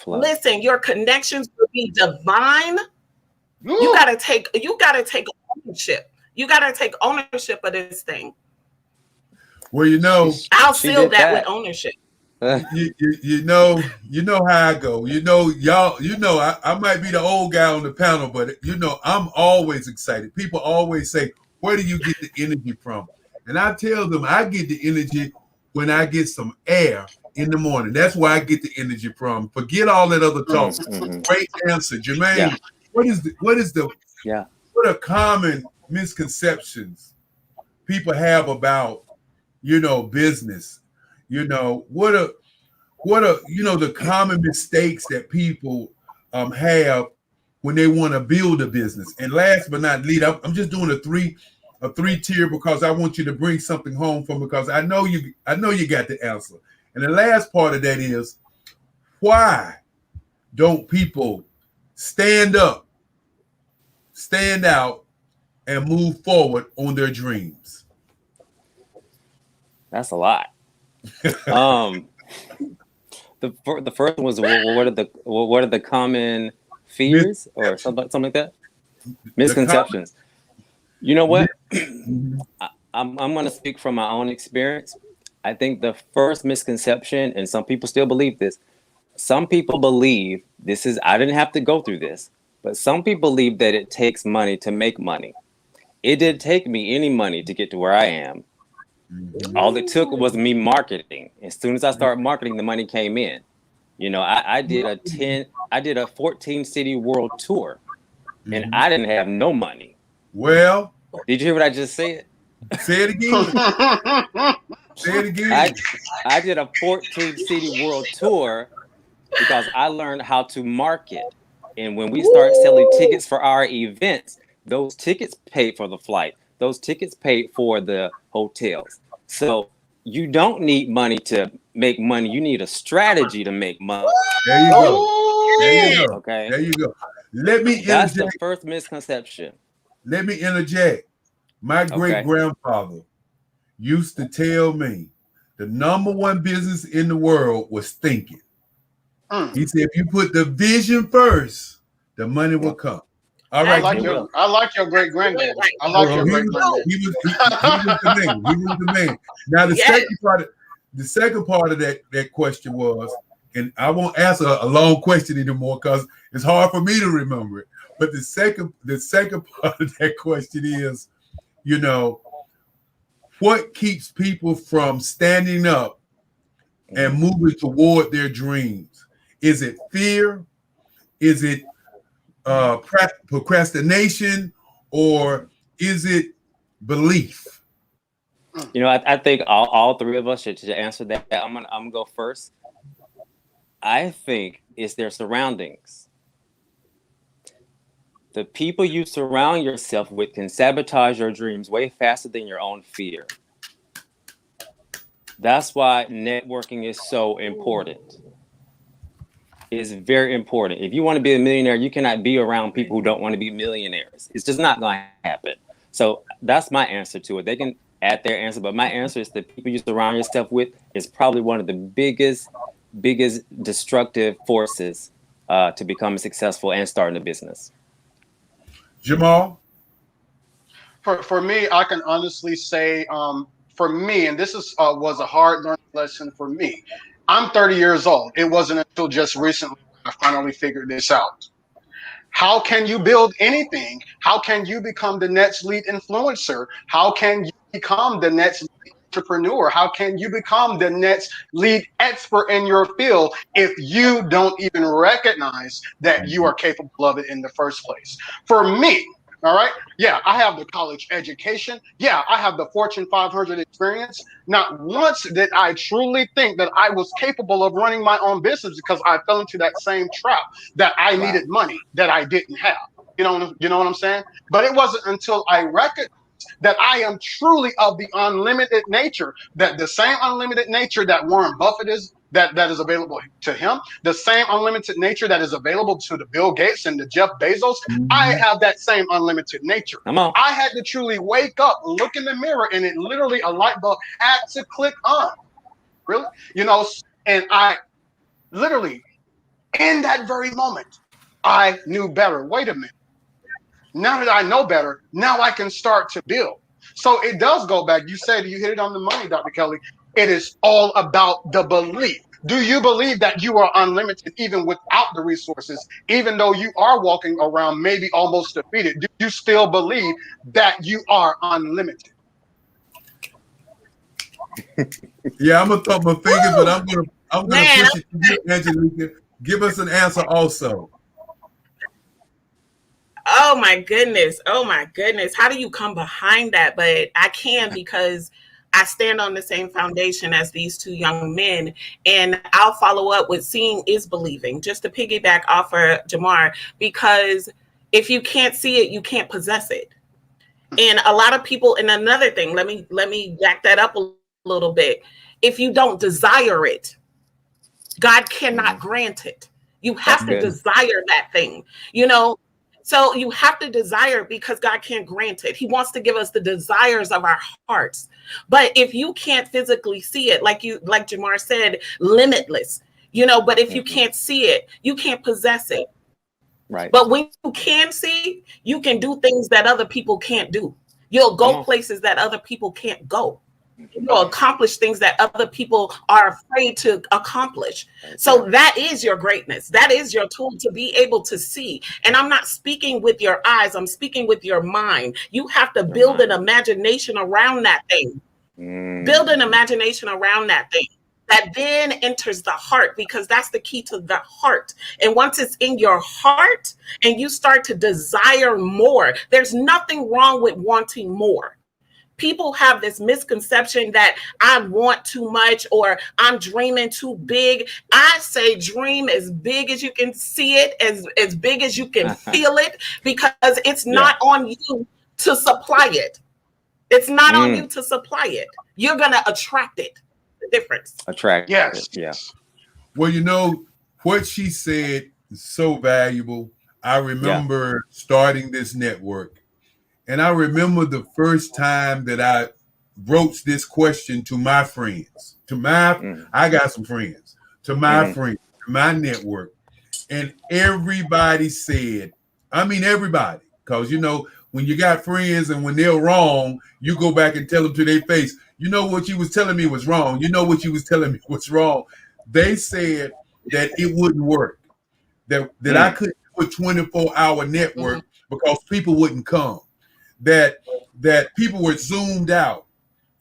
Listen, your connections will be divine. You gotta take ownership. You gotta take ownership of this thing. Well, you know, I'll seal that with ownership. You know how I go. You know, y'all. You know, I might be the old guy on the panel, but you know, I'm always excited. People always say, "Where do you get the energy from?" And I tell them, I get the energy when I get some air in the morning. That's where I get the energy from. Forget all that other talk. Great answer, Jermaine. What are common misconceptions people have about, you know, business? You know, what are you know, the common mistakes that people have when they want to build a business? And last but not least, I'm just doing a three tier because I want you to bring something home from, because I know you got the answer. And the last part of that is, why don't people stand up, stand out, and move forward on their dreams? That's a lot. The first one was what are the common fears or something like that? Misconceptions. You know what? I'm going to speak from my own experience. I think the first misconception, and some people still believe this, some people believe this is, I didn't have to go through this, but some people believe that it takes money to make money. It didn't take me any money to get to where I am. All it took was me marketing. As soon as I started marketing, the money came in. You know, I did a 14 city world tour, and I didn't have no money. Well, did you hear what I just said? Say it again. Say it again. I did a 14 city world tour because I learned how to market. And when we start selling tickets for our events, those tickets paid for the flight. Those tickets paid for the hotels. So you don't need money to make money. You need a strategy to make money. There you go. There you go. Okay. There you go. Let me interject. That's the first misconception. Let me interject. My great-grandfather used to tell me the number one business in the world was thinking. He said, if you put the vision first, the money will come. All right. I like your great granddad. I like your great granddad. He was the man. He was the man. Now the second part of that question was, and I won't answer a long question anymore because it's hard for me to remember it. But the second part of that question is, you know, what keeps people from standing up and moving toward their dreams? Is it fear? Is it procrastination, or is it belief? You know, I think all three of us should answer that. I'm gonna go first. I think it's their surroundings. The people you surround yourself with can sabotage your dreams way faster than your own fear. That's why networking is so important. Is very important. If you want to be a millionaire, you cannot be around people who don't want to be millionaires. It's just not going to happen. So that's my answer to it. They can add their answer, but my answer is the people you surround yourself with is probably one of the biggest destructive forces to become successful and starting a business. Jamal? For me, I can honestly say, for me, and this was a hard learning lesson for me. I'm 30 years old. It wasn't until just recently I finally figured this out. How can you build anything? How can you become the next lead influencer? How can you become the next lead entrepreneur? How can you become the next lead expert in your field if you don't even recognize that you are capable of it in the first place? For me, all right. Yeah, I have the college education. Yeah, I have the Fortune 500 experience. Not once did I truly think that I was capable of running my own business because I fell into that same trap that I needed money that I didn't have. You know what I'm saying? But it wasn't until I recognized that I am truly of the unlimited nature, that the same unlimited nature that Warren Buffett is, that is available to him, the same unlimited nature that is available to the Bill Gates and the Jeff Bezos, I have that same unlimited nature. I had to truly wake up, look in the mirror, and it literally, a light bulb had to click on. Really? You know, and I literally, in that very moment, I knew better. Wait a minute. Now that I know better, now I can start to build. So it does go back. You said, you hit it on the money, Dr. Kelly. It is all about the belief. Do you believe that you are unlimited even without the resources? Even though you are walking around maybe almost defeated, do you still believe that you are unlimited? Yeah, I'm gonna throw my fingers, but I'm gonna push it to you, Angelica. Give us an answer also. Oh my goodness. Oh my goodness. How do you come behind that? But I can, because I stand on the same foundation as these two young men, and I'll follow up with seeing is believing, just to piggyback off of Jamar, because if you can't see it, you can't possess it. And a lot of people, and another thing, let me back that up a little bit. If you don't desire it, God cannot grant it. You have to desire that thing, you know? So you have to desire, because God can't grant it. He wants to give us the desires of our hearts. But if you can't physically see it, like Jamar said, limitless, but if you can't see it, you can't possess it. Right. But when you can see, you can do things that other people can't do. You'll go places that other people can't go. You'll accomplish things that other people are afraid to accomplish. So that is your greatness. That is your tool to be able to see. And I'm not speaking with your eyes. I'm speaking with your mind. You have to build an imagination around that thing. Build an imagination around that thing that then enters the heart, because that's the key to the heart. And once it's in your heart and you start to desire more, there's nothing wrong with wanting more. People have this misconception that I want too much or I'm dreaming too big. I say dream as big as you can see it, as big as you can feel it, because it's not on you to supply it. It's not on you to supply it. You're going to attract it. The difference. Attract. Yes. Yeah. Well, what she said is so valuable. I remember starting this network. And I remember the first time that I broached this question to my friends, I got some friends, to my friends, to my network. And everybody said, everybody, because, when you got friends and when they're wrong, you go back and tell them to their face, what you was telling me was wrong. What you was telling me was wrong. They said that it wouldn't work, that I couldn't do a 24-hour network because people wouldn't come. That people were zoomed out,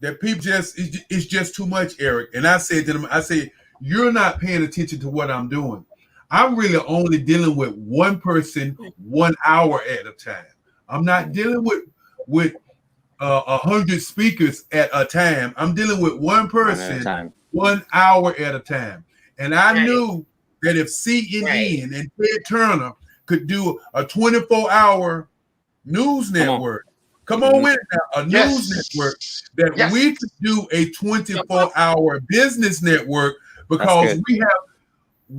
that people it's just too much, Eric. And I said to them, you're not paying attention to what I'm doing. I'm really only dealing with one person 1 hour at a time. I'm not dealing with 100 speakers at a time. I'm dealing with one person 1 hour at a time. And I knew that if CNN and Ted Turner could do a 24-hour news network, come on with it now, a news network, that we could do a 24-hour business network, because we have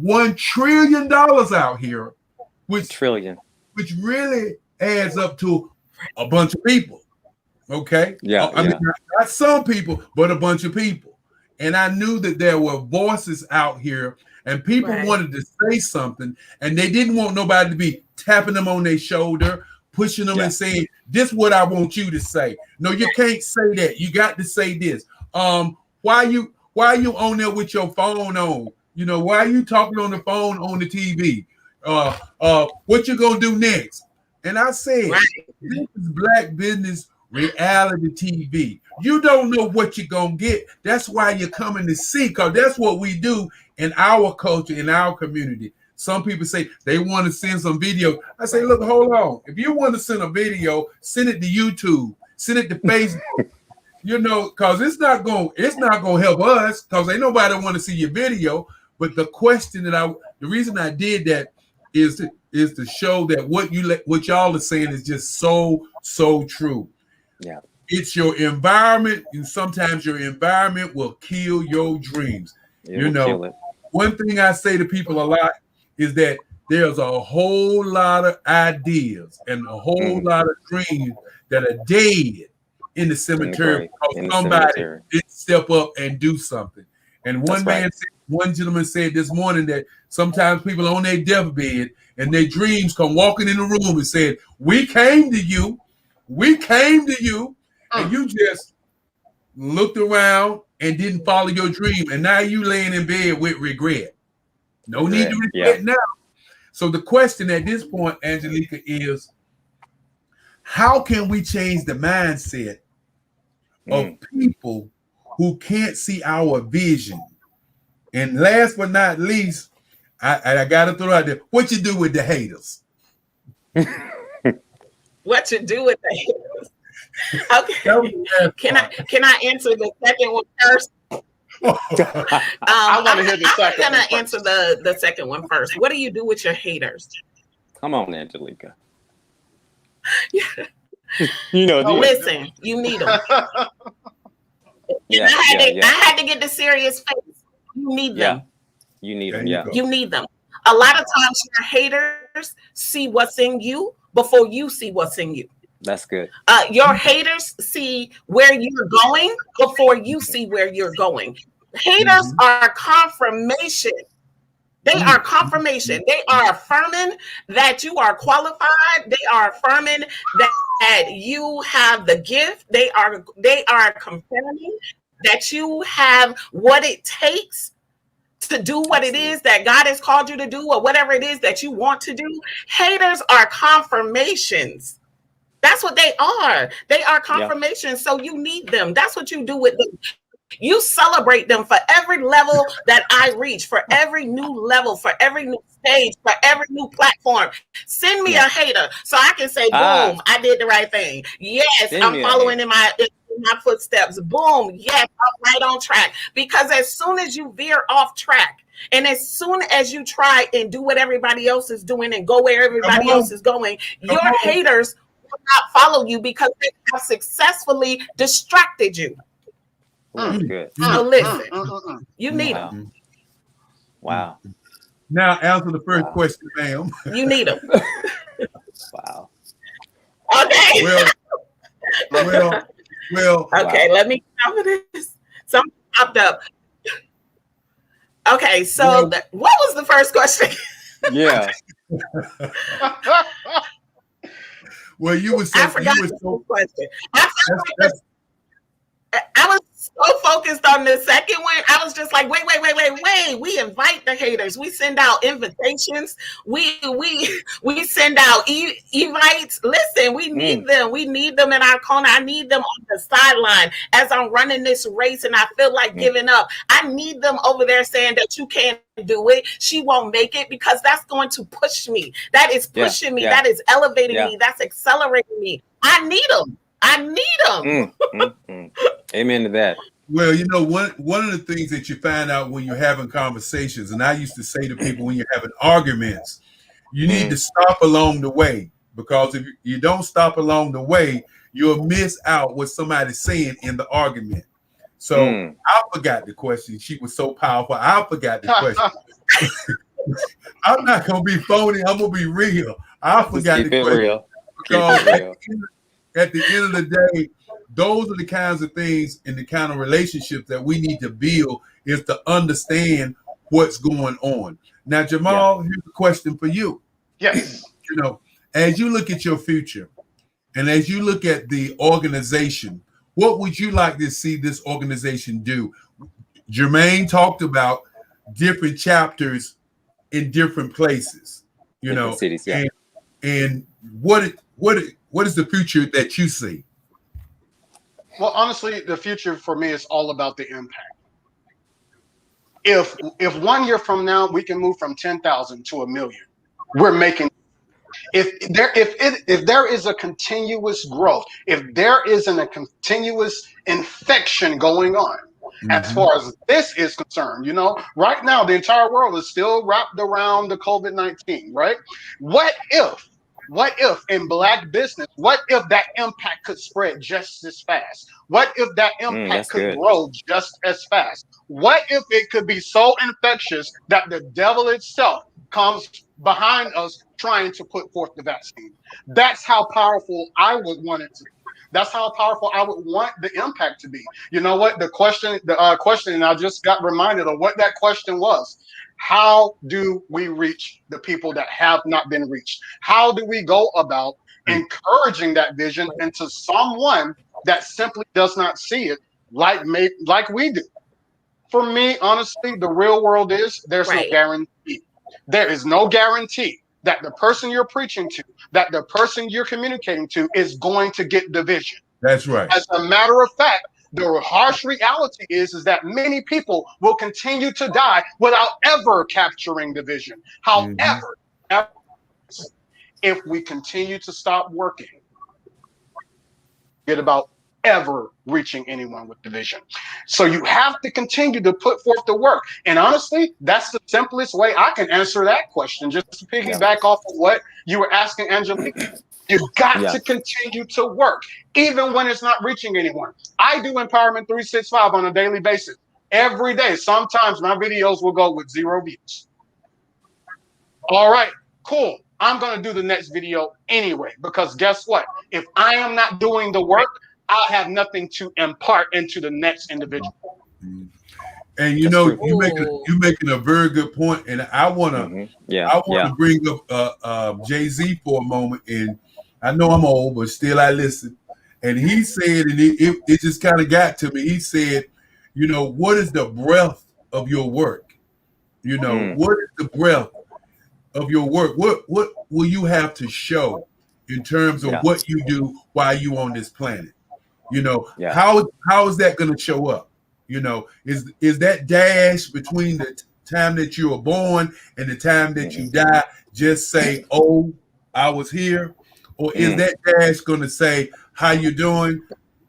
$1 trillion out here, which really adds up to a bunch of people. Okay. Not some people, but a bunch of people. And I knew that there were voices out here and people wanted to say something, and they didn't want nobody to be tapping them on their shoulder, pushing them and saying, this is what I want you to say. No, you can't say that. You got to say this. Why you on there with your phone on? Why are you talking on the phone on the TV? What you gonna do next? And I said, this is Black Business Reality TV. You don't know what you're gonna get. That's why you're coming to see, because that's what we do in our culture, in our community. Some people say they want to send some video. I say, look, hold on. If you want to send a video, send it to YouTube, send it to Facebook. Because it's not gonna help us, because ain't nobody want to see your video. But the question the reason I did that is to show that what y'all are saying is just so true. Yeah, it's your environment, and sometimes your environment will kill your dreams. Kill it. One thing I say to people a lot is that there's a whole lot of ideas and a whole lot of dreams that are dead in the cemetery because somebody didn't step up and do something. And one gentleman said this morning that sometimes people are on their deathbed and their dreams come walking in the room and said, we came to you, and you just looked around and didn't follow your dream, and now you laying in bed with regret. No need to regret now. So the question at this point, Angelica, is how can we change the mindset of people who can't see our vision? And last but not least, I got to throw out there, what you do with the haters? What you do with the haters? Okay. Can I answer the second one first? I want to hear the second. I'm gonna answer the second one first. What do you do with your haters? Come on, Angelica. Listen, you need them. I had to get the serious face. You need them. You need them. You need them. A lot of times your haters see what's in you, before you see what's in you. That's good. Your haters see where you're going before you see where you're going. Haters are confirmation. They are confirmation. They are affirming that you are qualified. They are affirming that you have the gift. They are confirming that you have what it takes to do what it is that God has called you to do, or whatever it is that you want to do. Haters are confirmations. That's what they are. They are confirmations. So you need them. That's what you do with them. You celebrate them for every level that I reach, for every new level, for every new stage, for every new platform. Send me a hater so I can say, boom, I did the right thing. Yes, I'm following in my footsteps. Boom, yes, I'm right on track. Because as soon as you veer off track, and as soon as you try and do what everybody else is doing and go where everybody else is going, your haters will not follow you because they have successfully distracted you. Good. So listen, you need them. Wow. Now answer the first question, ma'am. You need them. Wow. Okay. Well. Okay, let me cover this. Something popped up. Okay, so what was the first question? Yeah. Well, you were so. I forgot the question. I was so focused on the second one. I was just like, wait. We invite the haters. We send out invitations. We send out evites. Listen, we need them. We need them in our corner. I need them on the sideline as I'm running this race and I feel like giving up. I need them over there saying that you can't do it. She won't make it, because that's going to push me. That is pushing me. That is elevating me. That's accelerating me. I need them. Amen to that. Well, you know, one of the things that you find out when you're having conversations, and I used to say to people when you're having arguments, you need to stop along the way, because if you don't stop along the way, you'll miss out what somebody's saying in the argument. So I forgot the question. She was so powerful. I forgot the question. I'm not going to be phony. I'm going to be real. I forgot the question. Real. Because at the end of the day, those are the kinds of things and the kind of relationships that we need to build, is to understand what's going on. Now, Jamal, here's a question for you. Yes. You know, as you look at your future and as you look at the organization, what would you like to see this organization do? Jermaine talked about different chapters in different places, you know, cities, and what is the future that you see? Well, honestly, the future for me is all about the impact. If 1 year from now we can move from 10,000 to 1 million, we're making. If there is a continuous growth, if there isn't a continuous infection going on, as far as this is concerned, you know, right now the entire world is still wrapped around the COVID-19, right? What if in Black business, what if that impact could spread just as fast? What if that impact could grow just as fast? What if it could be so infectious that the devil itself comes behind us trying to put forth the vaccine? That's how powerful I would want it to be. That's how powerful I would want the impact to be. You know what? The question, and I just got reminded of what that question was. How do we reach the people that have not been reached? How do we go about encouraging that vision into someone that simply does not see it like we do? For me, honestly, the real world is there's no guarantee. There is no guarantee that the person you're preaching to, that the person you're communicating to is going to get the vision. That's right. As a matter of fact, the harsh reality is that many people will continue to die without ever capturing the vision. However, if we continue to stop working, forget about ever reaching anyone with the vision. So you have to continue to put forth the work. And honestly, that's the simplest way I can answer that question. Just to piggyback off of what you were asking, Angelique. You've got to continue to work, even when it's not reaching anyone. I do Empowerment 365 on a daily basis. Every day, sometimes my videos will go with 0 views. All right, cool. I'm going to do the next video anyway, because guess what? If I am not doing the work, I'll have nothing to impart into the next individual. And you know, you're making a very good point, and I want to bring up Jay-Z for a moment. And I know I'm old, but still I listen. And he said, and it just kind of got to me. He said, you know, what is the breadth of your work? You know, what is the breadth of your work? What will you have to show in terms of what you do while you on this planet? You know, how is that going to show up? You know, is that dash between the time that you were born and the time that you die just say, oh, I was here? Or is that dash going to say, how you doing?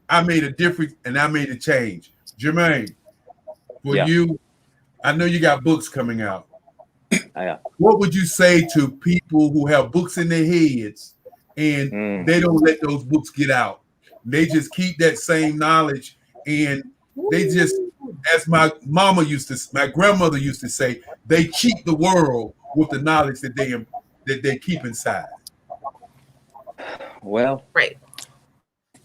I made a difference and I made a change. Jermaine, for you, I know you got books coming out. What would you say to people who have books in their heads and they don't let those books get out? They just keep that same knowledge, and they just, as my grandmother used to say, they cheat the world with the knowledge that they keep inside. Well,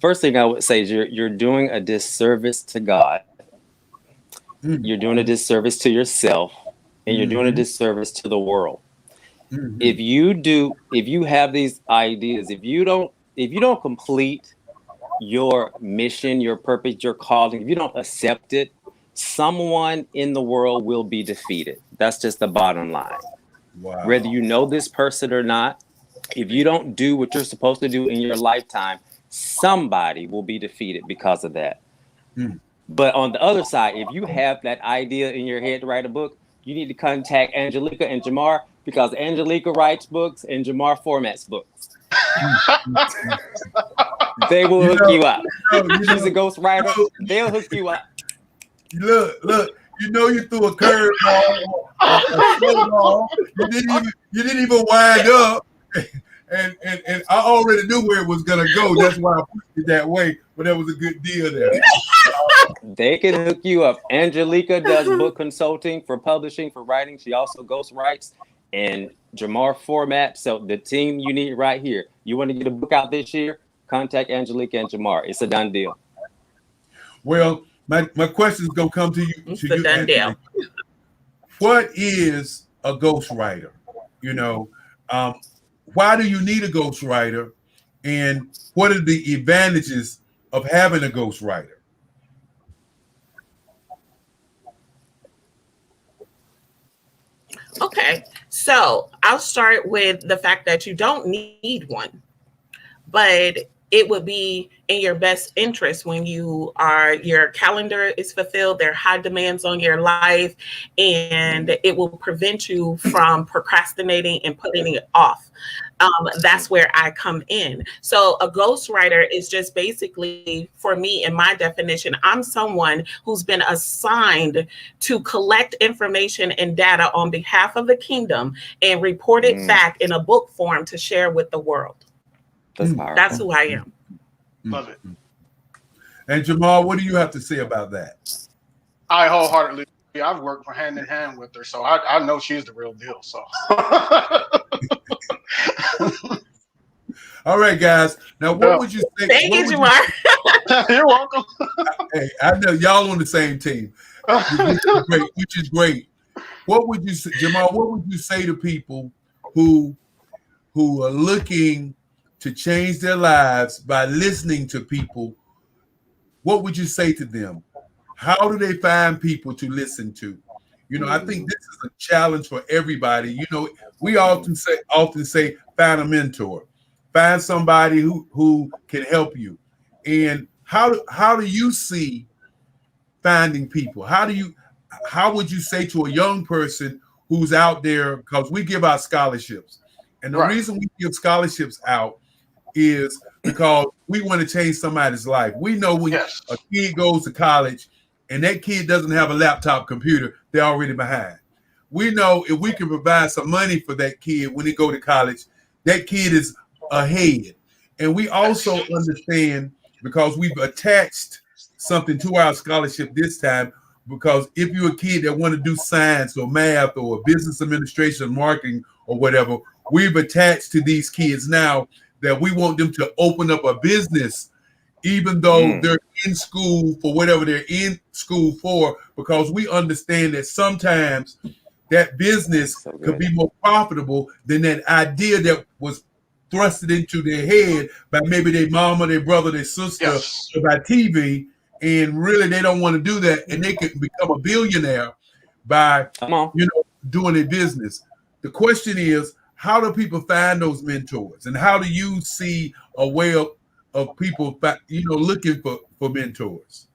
first thing I would say is you're doing a disservice to God. You're doing a disservice to yourself, and you're doing a disservice to the world. If you have these ideas, if you don't complete your mission, your purpose, your calling, if you don't accept it, someone in the world will be defeated. That's just the bottom line. Wow. Whether you know this person or not, if you don't do what you're supposed to do in your lifetime, somebody will be defeated because of that. But on the other side, if you have that idea in your head to write a book, you need to contact Angelica and Jamar, because Angelica writes books and Jamar formats books. They will hook you up. She's a ghostwriter. They'll hook you up. Look. You know, you threw a curveball. You didn't even wind up, and I already knew where it was gonna go. That's why I pushed it that way. But that was a good deal there. They can hook you up. Angelica does book consulting for publishing, for writing. She also ghostwrites, and Jamar format. So the team you need right here. You want to get a book out this year? Contact Angelica and Jamar. It's a done deal. Well, my question is gonna come to you. It's a done deal. What is a ghostwriter? You know, why do you need a ghostwriter, and what are the advantages of having a ghostwriter? Okay, so I'll start with the fact that you don't need one, but it would be in your best interest when your calendar is fulfilled, there are high demands on your life, and it will prevent you from procrastinating and putting it off. That's where I come in. So a ghostwriter is just basically, for me, in my definition, I'm someone who's been assigned to collect information and data on behalf of the kingdom and report it back in a book form to share with the world. That's who I am. Love it. And Jamal, what do you have to say about that? I wholeheartedly, I've worked hand in hand with her, so I know she's the real deal. So. All right, guys. Now, what would you say? Thank you, Jamar. You're welcome. Hey, I know y'all on the same team, which is great. What would you say, Jamal? What would you say to people who are looking to change their lives by listening to people? What would you say to them? How do they find people to listen to? You know, I think this is a challenge for everybody. You know, we often say, find a mentor, find somebody who can help you. And how do you see finding people? How would you say to a young person who's out there, because we give out scholarships, and the reason we give scholarships out is because we want to change somebody's life. We know when a kid goes to college and that kid doesn't have a laptop computer, they're already behind. We know if we can provide some money for that kid when they go to college, that kid is ahead. And we also understand, because we've attached something to our scholarship this time, because if you're a kid that want to do science or math or business administration, marketing or whatever, we've attached to these kids now that we want them to open up a business, even though they're in school for whatever they're in school for, because we understand that sometimes that business could be more profitable than that idea that was thrusted into their head by maybe their mama, their brother, their sister, or by TV. And really, they don't want to do that, and they can become a billionaire by doing a business. The question is, how do people find those mentors, and how do you see a way of people looking for mentors?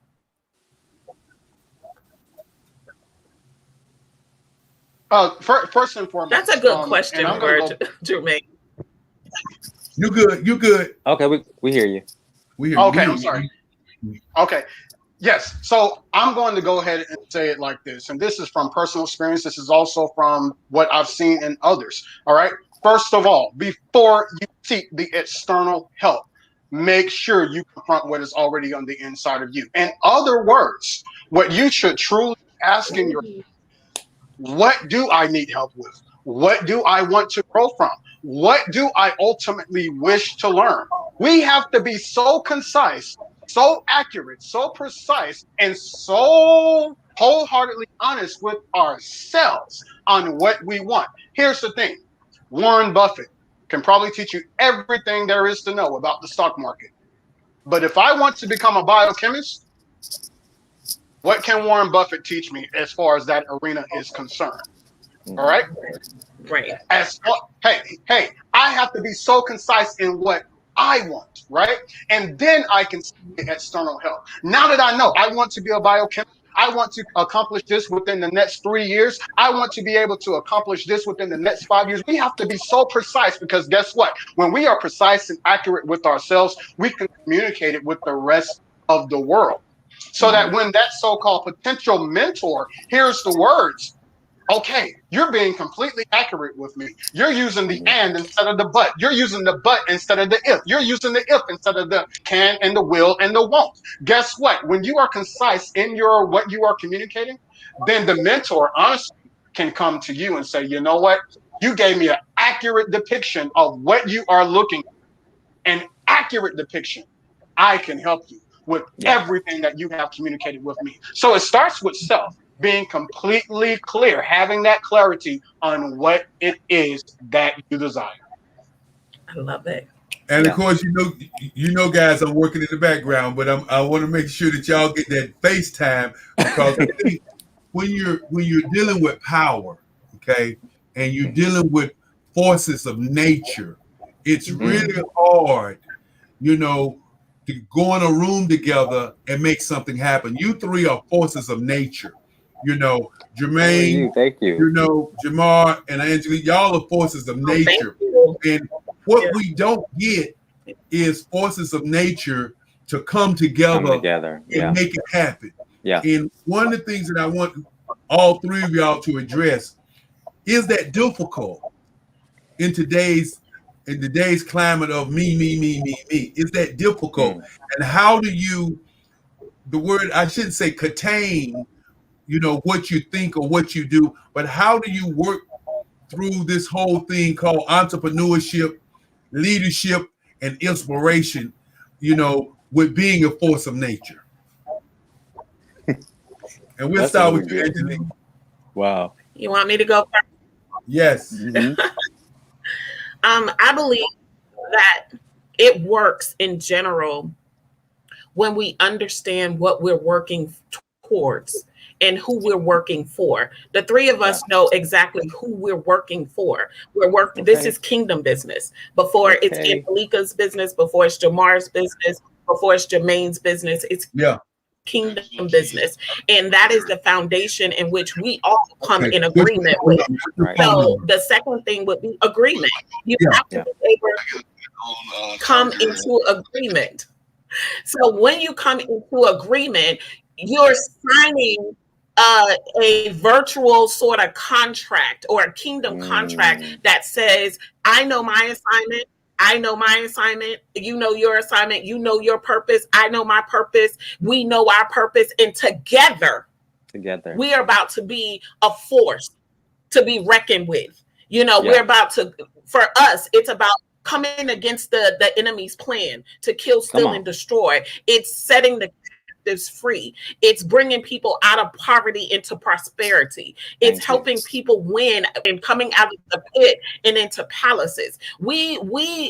First and foremost, that's a good question, Jermaine. You good? Okay, we hear you. We hear okay, you. I'm sorry. Okay. Yes. So I'm going to go ahead and say it like this. And this is from personal experience. This is also from what I've seen in others. All right. First of all, before you seek the external help, make sure you confront what is already on the inside of you. In other words, what you should truly ask in your, what do I need help with? What do I want to grow from? What do I ultimately wish to learn? We have to be so concise, so accurate, so precise, and so wholeheartedly honest with ourselves on what we want. Here's the thing. Warren Buffett can probably teach you everything there is to know about the stock market. But if I want to become a biochemist, what can Warren Buffett teach me as far as that arena is concerned? All right? Right. Hey, I have to be so concise in what I want, right? And then I can seek external help. Now that I know I want to be a biochemist, I want to accomplish this within the next 3 years. I want to be able to accomplish this within the next 5 years. We have to be so precise, because guess what? When we are precise and accurate with ourselves, we can communicate it with the rest of the world. So that when that so-called potential mentor hears the words, okay, you're being completely accurate with me. You're using the and instead of the but. You're using the but instead of the if. You're using the if instead of the can and the will and the won't. Guess what? When you are concise in your what you are communicating, then the mentor honestly can come to you and say, you know what? You gave me an accurate depiction of what you are looking for. An accurate depiction. I can help you with everything that you have communicated with me. So it starts with self. Being completely clear, having that clarity on what it is that you desire. I love it. And of course, you know, guys, I'm working in the background, but I want to make sure that y'all get that FaceTime, because when you're dealing with power, okay, and you're dealing with forces of nature, it's really hard, to go in a room together and make something happen. You three are forces of nature. Jermaine, thank you. Jamar and Angelique, y'all are forces of nature. And what we don't get is forces of nature to come together and make it happen. Yeah. And one of the things that I want all three of y'all to address is that difficult in today's climate of me. Is that difficult? And how do you, the word, I shouldn't say contain, what you think or what you do, but how do you work through this whole thing called entrepreneurship, leadership, and inspiration, with being a force of nature? And we'll start with you, Angelique. Wow. You want me to go first? Yes. I believe that it works in general when we understand what we're working towards and who we're working for. The three of us know exactly who we're working for. We're working. This is kingdom business. Before it's Angelica's business, before it's Jamar's business, before it's Jermaine's business, it's kingdom business. And that is the foundation in which we all come in agreement with. So the second thing would be agreement. You have to be able to come into agreement. So when you come into agreement, you're signing a virtual sort of contract or a kingdom contract that says, I know my assignment. I know my assignment. You know your assignment. You know your purpose. I know my purpose. We know our purpose. And together, we are about to be a force to be reckoned with. You know, Yeah. we're about to, for us, it's about coming against the enemy's plan to kill, steal, on. and destroy. It's setting the captives free. It's bringing people out of poverty into prosperity. It's Thank you. helping people win and coming out of the pit and into palaces.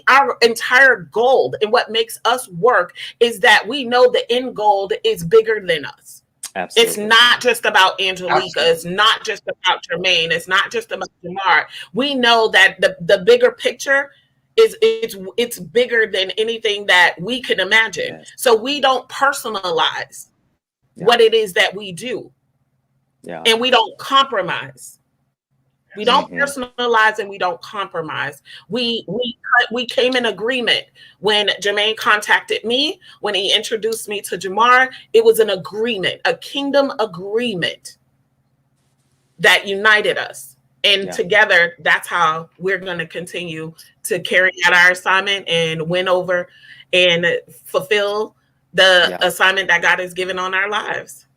Our entire goal and what makes us work is that we know the end goal is bigger than us. Absolutely. It's not just about Angelica. Absolutely. It's not just about Jermaine. It's not just about Jamar. We know that the bigger picture is it's bigger than anything that we can imagine. Yes. So we don't personalize Yeah. what it is that we do, Yeah. and we don't compromise. We don't Mhm. personalize and we don't compromise. We came in agreement when Jermaine contacted me, when he introduced me to Jamar. It was an agreement, a kingdom agreement that united us. And Yeah. together, that's how we're going to continue to carry out our assignment and win over and fulfill the Yeah. assignment that God has given on our lives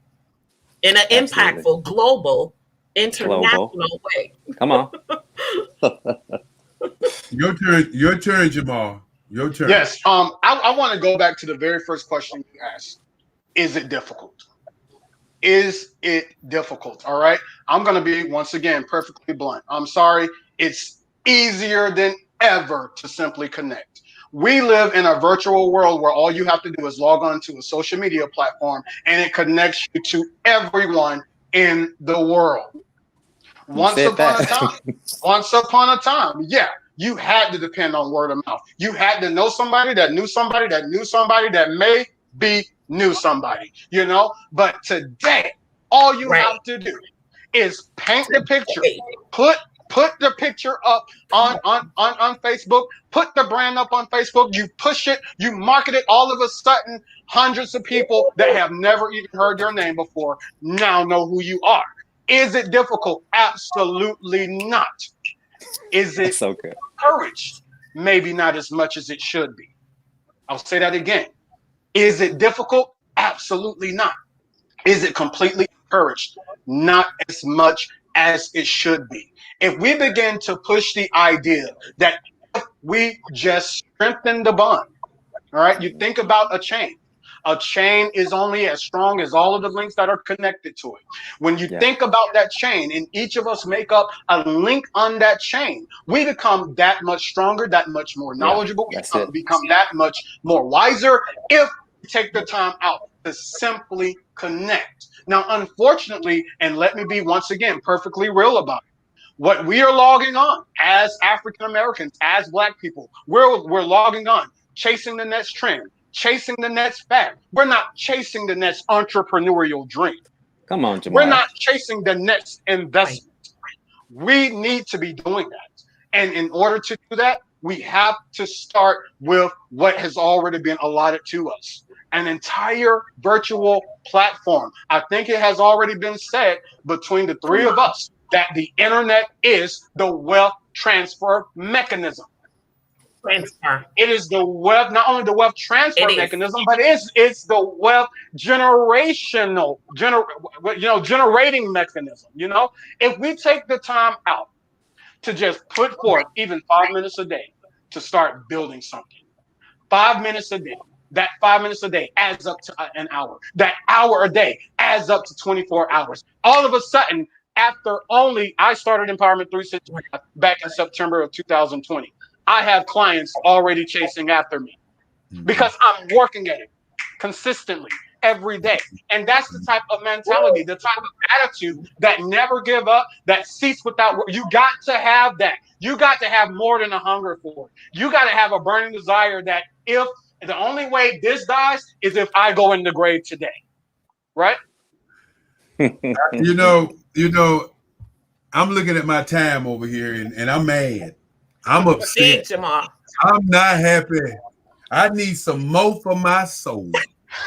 in an Absolutely. impactful, global, international way. Come on. Your turn, Jamal. Your turn. Yes. I want to go back to the very first question you asked. Is it difficult? Is it difficult? All right. I'm going to be, once again, perfectly blunt. I'm sorry. It's easier than ever to simply connect. We live in a virtual world where all you have to do is log on to a social media platform and it connects you to everyone in the world. Once upon a time, yeah, you had to depend on word of mouth. You had to know somebody that knew somebody that knew somebody that maybe knew somebody, you know? But today, all you have to do is paint the picture, put the picture up on Facebook, put the brand up on Facebook, you push it, you market it, all of a sudden, hundreds of people that have never even heard your name before now know who you are. Is it difficult? Absolutely not. Is it so good? Encouraged? Maybe not as much as it should be. I'll say that again. Is it difficult? Absolutely not. Is it completely encouraged? Not as much as it should be. If we begin to push the idea that if we just strengthen the bond, all right, you think about a chain. A chain is only as strong as all of the links that are connected to it. When you think about that chain and each of us make up a link on that chain, we become that much stronger, that much more knowledgeable, we become that much more wiser if we take the time out to simply connect. Now, unfortunately, and let me be once again perfectly real about it, what we are logging on as African Americans, as Black people, we're logging on, chasing the next trend, chasing the next fad. We're not chasing the next entrepreneurial dream. Come on, Jamal. We're not chasing the next investment. We need to be doing that. And in order to do that, we have to start with what has already been allotted to us. An entire virtual platform. I think it has already been said between the three of us that the internet is the wealth transfer mechanism. It is the wealth, not only the wealth transfer mechanism, but it's the wealth generating mechanism. You know, if we take the time out to just put forth even 5 minutes a day to start building something, 5 minutes a day, that 5 minutes a day adds up to an hour. That hour a day adds up to 24 hours. All of a sudden, after I started Empowerment 365 back in September of 2020. I have clients already chasing after me because I'm working at it consistently every day. And that's the type of mentality, the type of attitude that never give up, that cease without work. You got to have that. You got to have more than a hunger for it. You got to have a burning desire that if the only way this dies is if I go in the grave today. Right? You know, I'm looking at my time over here and I'm mad. I'm upset. I'm not happy. I need some more for my soul.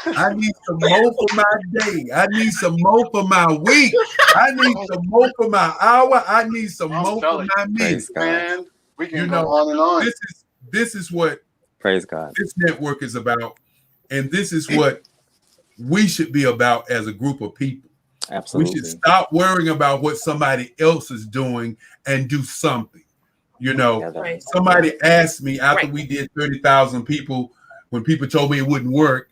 I need some more for my day. I need some more for my week. I need some more for my hour. I need some more for my minute. Man, we can go on and on. This is what Praise God. This network is about, and this is what we should be about as a group of people. Absolutely. We should stop worrying about what somebody else is doing and do something. You know, Right. somebody asked me after Right. we did 30,000 people, when people told me it wouldn't work,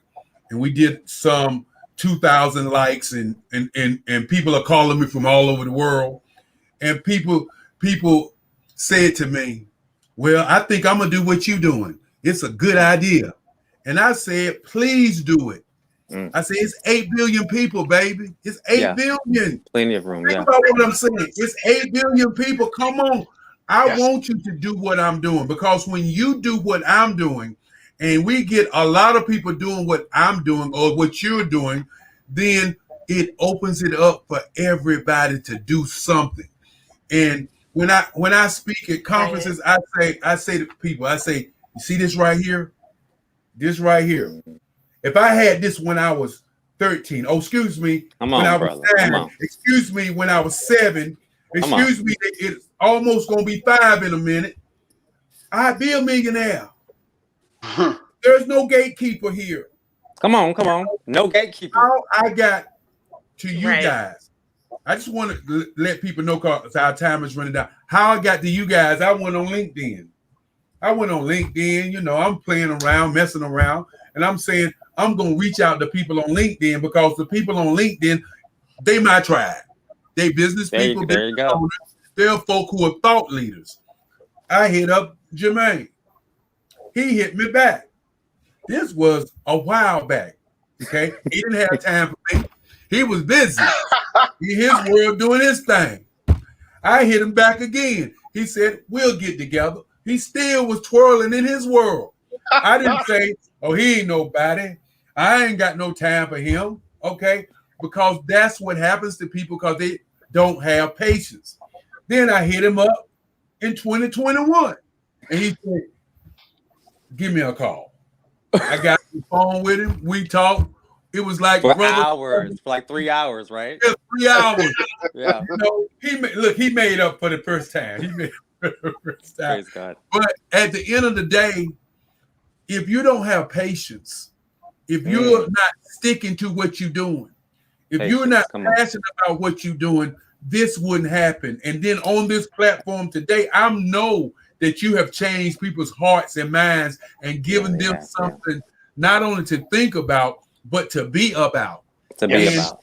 and we did some 2,000 likes, and people are calling me from all over the world, and people said to me, "Well, I think I'm gonna do what you're doing. It's a good idea." And I said, "Please do it." I said, "It's 8 billion people, baby. It's 8 billion. Plenty of room. Think Yeah. about what I'm saying. It's 8 billion people. Come on. I Yes. want you to do what I'm doing, because when you do what I'm doing, and we get a lot of people doing what I'm doing or what you're doing, then it opens it up for everybody to do something. And when I speak at conferences, I say to people, I say, "You see this right here? This right here. If I had this when I was 13, oh, excuse me, Come when on, I was brother. Come 9, on. excuse me, when I was 7, Come on. excuse me, it's almost gonna be 5 in a minute, I'd be a millionaire." There's no gatekeeper here. Come on. Come on. No gatekeeper. How I got to you Right. guys, I just want to let people know, because our time is running down. How I got to you guys, I went on LinkedIn. You know, I'm playing around, messing around, and I'm saying I'm going to reach out to people on LinkedIn, because the people on LinkedIn, they my tribe. They business There people, you business go. owners. They're folk who are thought leaders. I hit up Jermaine. He hit me back. This was a while back. Okay. He didn't have time for me. He was busy in his world doing his thing. I hit him back again. He said, "We'll get together." He still was twirling in his world. I didn't say, "Oh, he ain't nobody. I ain't got no time for him." Okay. Because that's what happens to people, because they don't have patience. Then I hit him up in 2021, and he said, "Give me a call." I got the phone with him. We talked. It was like For brother, hours, for like 3 hours, right? yeah, 3 hours. Yeah. You know, he made up for the first time. He made up for the first time. Praise God. But at the end of the day, if you don't have patience, if you're not sticking to what you're doing, if you're not passionate about what you're doing, this wouldn't happen. And then on this platform today, I know that you have changed people's hearts and minds and given them something not only to think about, but to be about. To be about.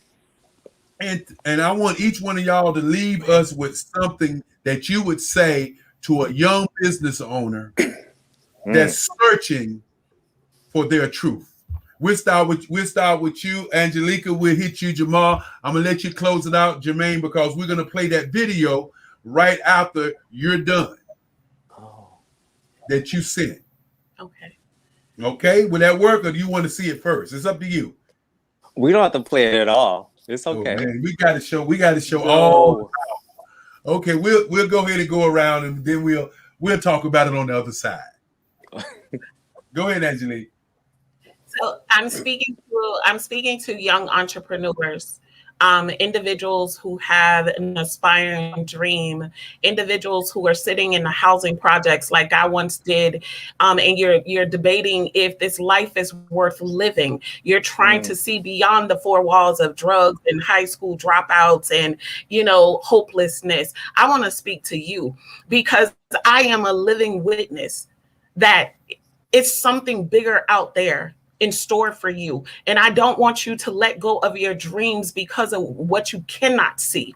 And I want each one of y'all to leave us with something that you would say to a young business owner that's searching for their truth. We'll start with you, Angelica. We'll hit you, Jamal. I'm gonna let you close it out, Jermaine, because we're gonna play that video right after you're done. That you sent. Okay. Okay, will that work, or do you want to see it first? It's up to you. We don't have to play it at all. It's okay. Oh, man, we got to show all. Okay, we'll go ahead and go around, and then we'll talk about it on the other side. Go ahead, Angelique. So I'm speaking to young entrepreneurs, individuals who have an aspiring dream, individuals who are sitting in the housing projects like I once did, and you're debating if this life is worth living. You're trying to see beyond the four walls of drugs and high school dropouts and, hopelessness. I want to speak to you because I am a living witness that it's something bigger out there in store for you. And I don't want you to let go of your dreams because of what you cannot see.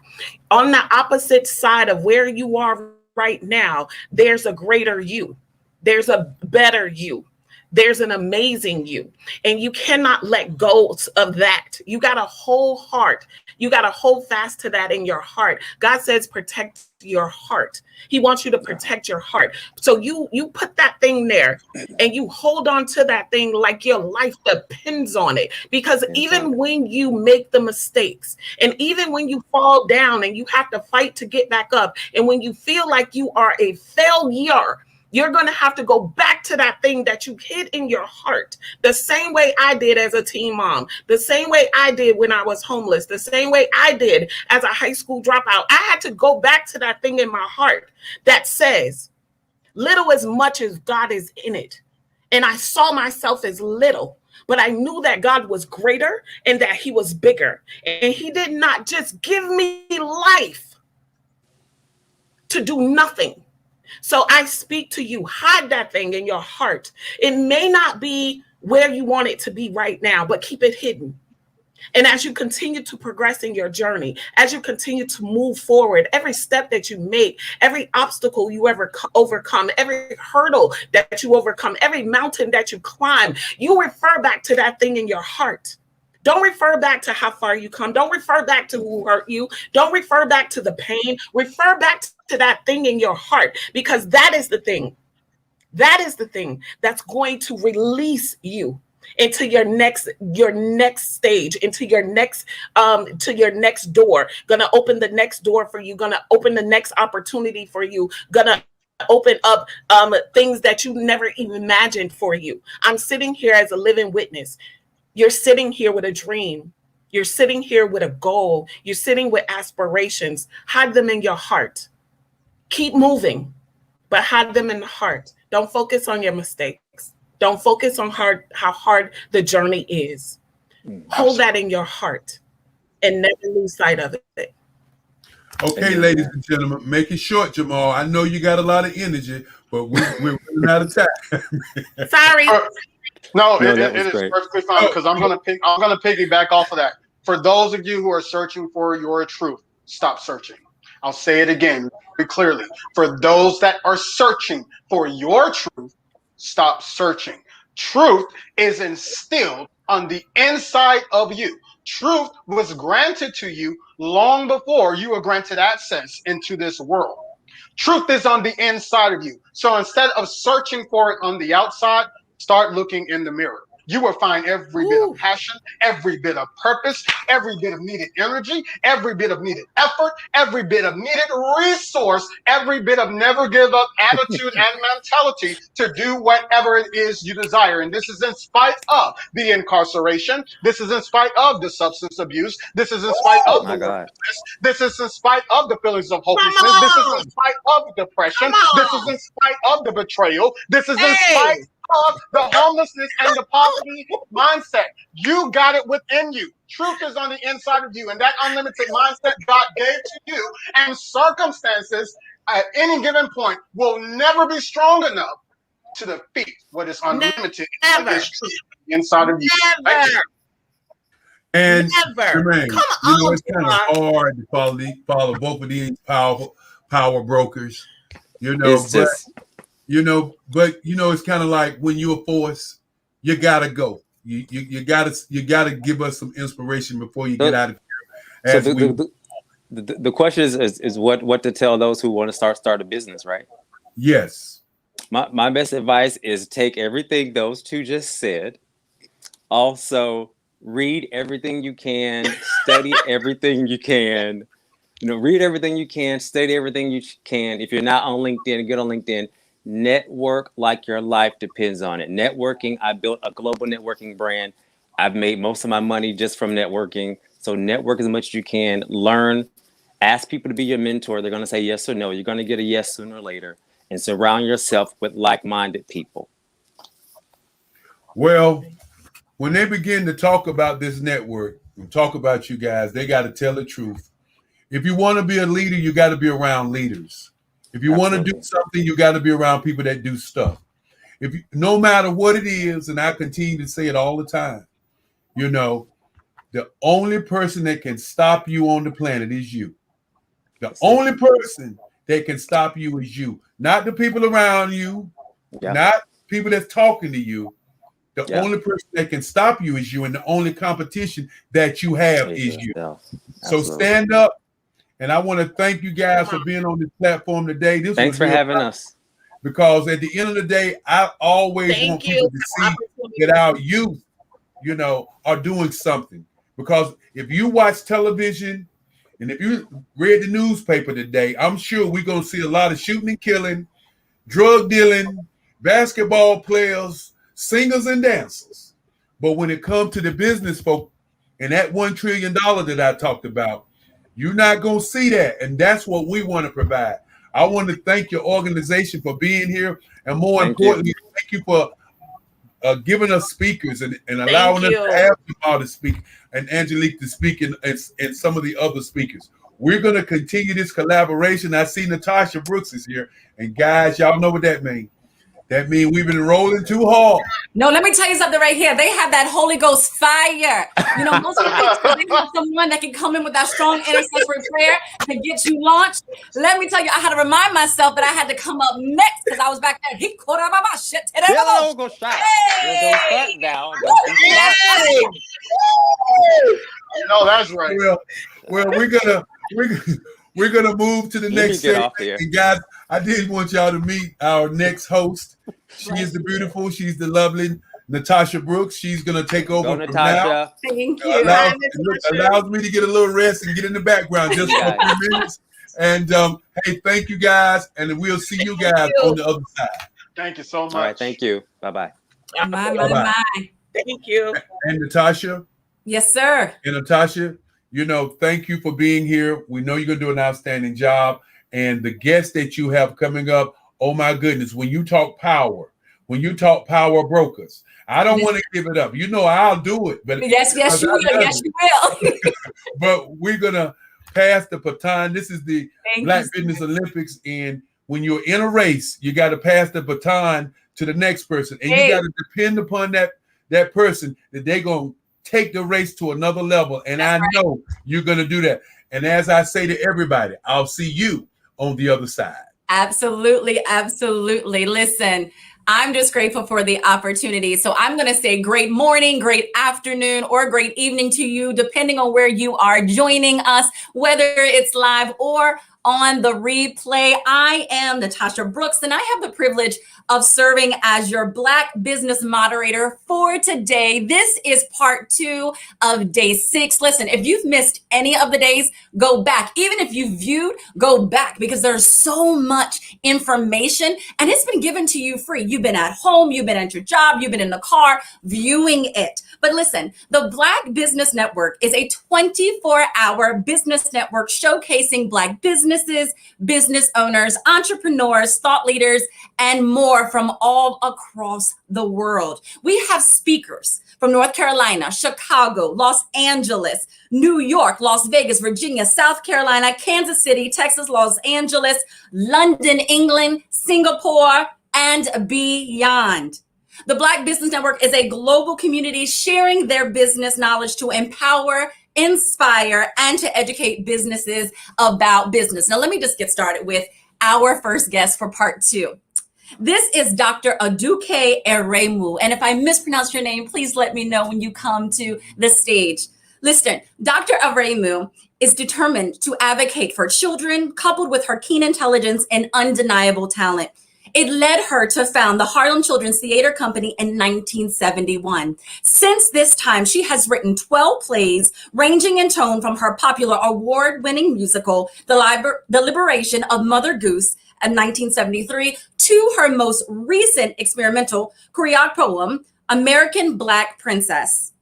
On the opposite side of where you are right now, there's a greater you. There's a better you. There's an amazing you. And you cannot let go of that. You got to hold heart. You got to hold fast to that in your heart. God says, protect your heart. He wants you to protect your heart. So you put that thing there and you hold on to that thing like your life depends on it. Because even when you make the mistakes and even when you fall down and you have to fight to get back up, and when you feel like you are a failure, you're going to have to go back to that thing that you hid in your heart, the same way I did as a teen mom, the same way I did when I was homeless, the same way I did as a high school dropout. I had to go back to that thing in my heart that says, little as much as God is in it. And I saw myself as little, but I knew that God was greater and that he was bigger. And he did not just give me life to do nothing. So I speak to you, hide that thing in your heart. It may not be where you want it to be right now, but keep it hidden. And as you continue to progress in your journey, as you continue to move forward, every step that you make, every obstacle you ever overcome, every hurdle that you overcome, every mountain that you climb, you refer back to that thing in your heart. Don't refer back to how far you come. Don't refer back to who hurt you. Don't refer back to the pain. Refer back to that thing in your heart, because that is the thing. That is the thing that's going to release you into your next stage, into your next to your next door. Gonna open the next door for you. Gonna open the next opportunity for you. Gonna open up things that you never even imagined for you. I'm sitting here as a living witness. You're sitting here with a dream. You're sitting here with a goal. You're sitting with aspirations. Hide them in your heart. Keep moving, but hide them in the heart. Don't focus on your mistakes. Don't focus on how hard the journey is. Hold that in your heart and never lose sight of it. Okay, ladies and gentlemen, make it short, Jamal. I know you got a lot of energy, but we're running out of time. Sorry. No, it is perfectly fine, because I'm gonna piggyback off of that. For those of you who are searching for your truth, stop searching. I'll say it again very clearly. For those that are searching for your truth, stop searching. Truth is instilled on the inside of you. Truth was granted to you long before you were granted access into this world. Truth is on the inside of you. So instead of searching for it on the outside, start looking in the mirror. You will find every bit of passion, every bit of purpose, every bit of needed energy, every bit of needed effort, every bit of needed resource, every bit of never give up attitude and mentality to do whatever it is you desire. And this is in spite of the incarceration. This is in spite of the substance abuse. This is in spite of the worthlessness. This is in spite of the feelings of hopelessness. This is in spite of depression. This is in spite of the betrayal. This is in spite of the homelessness and the poverty mindset. You got it within you. Truth is on the inside of you, and that unlimited mindset God gave to you, and circumstances at any given point will never be strong enough to defeat what is unlimited inside of you. Never. And Never. Jermaine, Come you know, on, it's kind of hard to follow both of these power brokers. You know, It's just but it's kind of like when you're a force, you gotta go. You gotta give us some inspiration before you get out of here. So the question is what to tell those who want to start a business, right? Yes. My best advice is take everything those two just said. Also, read everything you can, study everything you can. Read everything you can, study everything you can. If you're not on LinkedIn, get on LinkedIn. Network like your life depends on it. Networking, I built a global networking brand. I've made most of my money just from networking. So network as much as you can. Learn. Ask people to be your mentor. They're going to say yes or no. You're going to get a yes sooner or later. And surround yourself with like-minded people. Well, when they begin to talk about this network and talk about you guys, they got to tell the truth. If you want to be a leader, you got to be around leaders. If you want to do something, you got to be around people that do stuff. No matter what it is, and I continue to say it all the time, the only person that can stop you on the planet is you. The only person that can stop you is you, not the people around you, not people that's talking to you. The only person that can stop you is you, and the only competition that you have is you. So stand up. And I want to thank you guys for being on this platform today. Thanks for having us. Because at the end of the day, I always want people to see that our youth, are doing something. Because if you watch television and if you read the newspaper today, I'm sure we're going to see a lot of shooting and killing, drug dealing, basketball players, singers and dancers. But when it comes to the business folk and that $1 trillion that I talked about, you're not going to see that. And that's what we want to provide. I want to thank your organization for being here. And more importantly, thank you for giving us speakers and allowing us to have Jamal to speak and Angelique to speak and some of the other speakers. we're going to continue this collaboration. I see Natasha Brooks is here. And guys, y'all know what that means. That means we've been rolling too hard. No, let me tell you something right here. They have that Holy Ghost fire. You know, most of the things, they have someone that can come in with that strong intercessory prayer to get you launched. Let me tell you, I had to remind myself that I had to come up next because I was back there. Hey. Don't go start now. No, that's right. Well, we're gonna move to the next segment. And guys, I did want y'all to meet our next host. She is the beautiful, she's the lovely Natasha Brooks. She's gonna take over from now. Thank you. Allows me to get a little rest and get in the background just for a few minutes. And hey, thank you guys, and we'll see you guys on the other side. Thank you so much. All right, thank you. Bye-bye. Bye. Thank you. And Natasha. Yes, sir. And Natasha, you know, thank you for being here. We know you're gonna do an outstanding job. And the guests that you have coming up, oh my goodness, when you talk power brokers, I don't want to give it up. You know, I'll do it. But yes, you will. Yes, you will. But we're gonna pass the baton. This is the Black Business Olympics, and when you're in a race, you got to pass the baton to the next person, and you got to depend upon that person that they're gonna take the race to another level. And I know you're gonna do that. And as I say to everybody, I'll see you on the other side. Absolutely. Listen, I'm just grateful for the opportunity. So I'm going to say great morning, great afternoon, or great evening to you, depending on where you are joining us, whether it's live or on the replay. I am Natasha Brooks, and I have the privilege of serving as your Black business moderator for today. This is part 2 of day 6. Listen, if you've missed any of the days, go back. Even if you viewed, go back, because there's so much information and it's been given to you free. You've been at home, you've been at your job, you've been in the car viewing it. But listen, the Black Business Network is a 24-hour business network showcasing Black businesses, business owners, entrepreneurs, thought leaders, and more from all across the world. We have speakers from North Carolina, Chicago, Los Angeles, New York, Las Vegas, Virginia, South Carolina, Kansas City, Texas, Los Angeles, London, England, Singapore, and beyond. The Black Business Network is a global community sharing their business knowledge to empower, inspire, and to educate businesses about business. Now, let me just get started with our first guest for part 2. This is Dr. Aduke Eremu. And if I mispronounce your name, please let me know when you come to the stage. Listen, Dr. Eremu is determined to advocate for children, coupled with her keen intelligence and undeniable talent. It led her to found the Harlem Children's Theater Company in 1971. Since this time, she has written 12 plays, ranging in tone from her popular award-winning musical, The Liberation of Mother Goose, in 1973, to her most recent experimental choreographed poem, American Black Princess.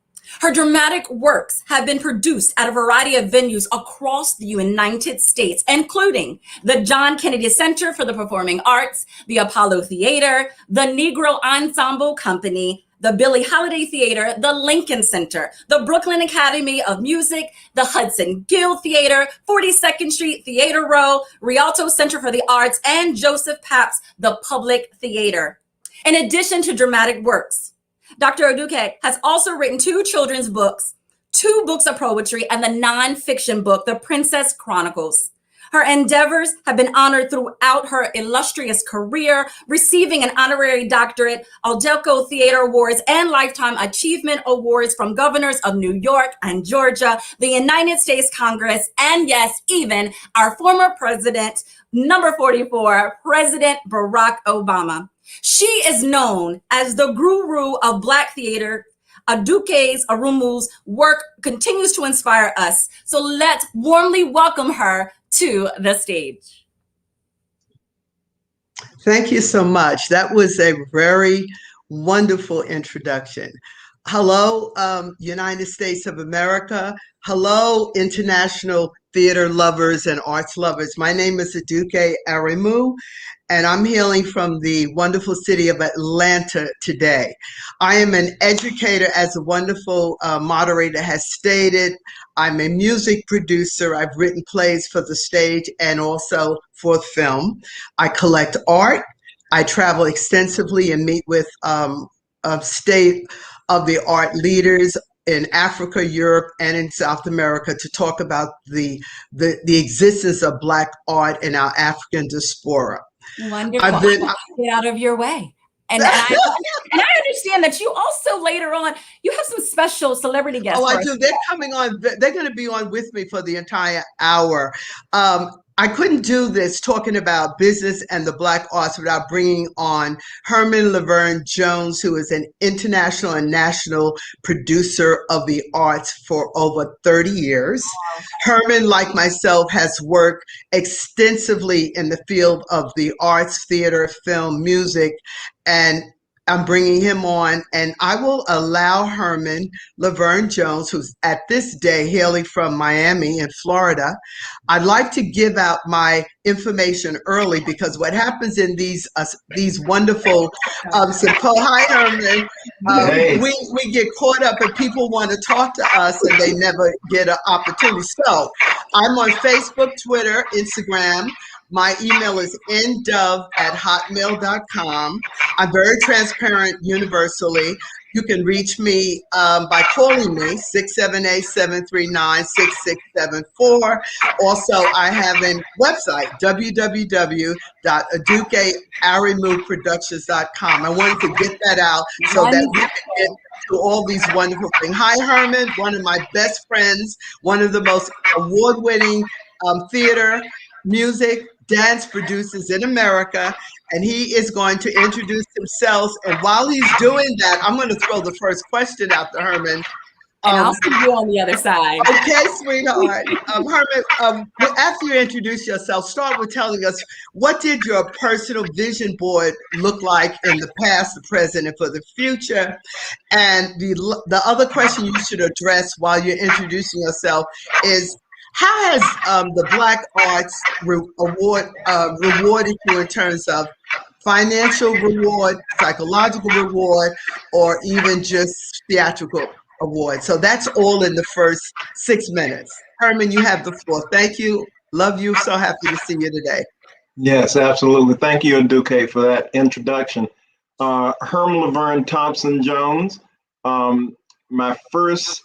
Her dramatic works have been produced at a variety of venues across the United States, including the John Kennedy Center for the Performing Arts, the Apollo Theater, the Negro Ensemble Company, the Billie Holiday Theater, the Lincoln Center, the Brooklyn Academy of Music, the Hudson Guild Theater, 42nd Street Theater Row, Rialto Center for the Arts, and Joseph Papp's The Public Theater. In addition to dramatic works, Dr. Aduke has also written 2 children's books, 2 books of poetry, and the nonfiction book, The Princess Chronicles. Her endeavors have been honored throughout her illustrious career, receiving an honorary doctorate, Aldeco Theater Awards, and Lifetime Achievement Awards from governors of New York and Georgia, the United States Congress, and yes, even our former president, number 44, President Barack Obama. She is known as the guru of Black theater. Aduke Eremu's work continues to inspire us. So let's warmly welcome her to the stage. Thank you so much. That was a very wonderful introduction. Hello, United States of America. Hello, international theater lovers and arts lovers. My name is Aduke Arimu, and I'm hailing from the wonderful city of Atlanta today. I am an educator, as a wonderful moderator has stated. I'm a music producer. I've written plays for the stage and also for film. I collect art. I travel extensively and meet with state of the art leaders in Africa, Europe, and in South America to talk about the existence of Black art in our African diaspora. Wonderful. I'm gonna get out of your way. And I understand that you also later on, you have some special celebrity guests. Oh, I do. They're coming on. They're going to be on with me for the entire hour. I couldn't do this talking about business and the Black arts without bringing on Herman Laverne Jones, who is an international and national producer of the arts for over 30 years. Wow. Herman, like myself, has worked extensively in the field of the arts, theater, film, music, and I'm bringing him on, and I will allow Herman Laverne Jones, who's at this day hailing from Miami in Florida. I'd like to give out my information early, because what happens in these wonderful hi Herman, hey. we get caught up and people want to talk to us and they never get an opportunity. So I'm on Facebook, Twitter, Instagram. My email is ndove@hotmail.com. I'm very transparent universally. You can reach me by calling me, 678-739-6674. Also, I have a website, www.adukearimuproductions.com. I wanted to get that out so that we can get to all these wonderful things. Hi, Herman, one of my best friends, one of the most award-winning theater, music, dance producers in America, and he is going to introduce himself. And while he's doing that, I'm going to throw the first question out to Herman. And I'll see you on the other side. Okay, sweetheart. Herman, after you introduce yourself, start with telling us, what did your personal vision board look like in the past, the present, and for the future? And the other question you should address while you're introducing yourself is, how has the Black Arts Award rewarded you in terms of financial reward, psychological reward, or even just theatrical award? So that's all in the first 6 minutes. Herman, you have the floor. Thank you. Love you. So happy to see you today. Yes, absolutely. Thank you, Aduke, for that introduction. Herman Laverne Thompson Jones. My first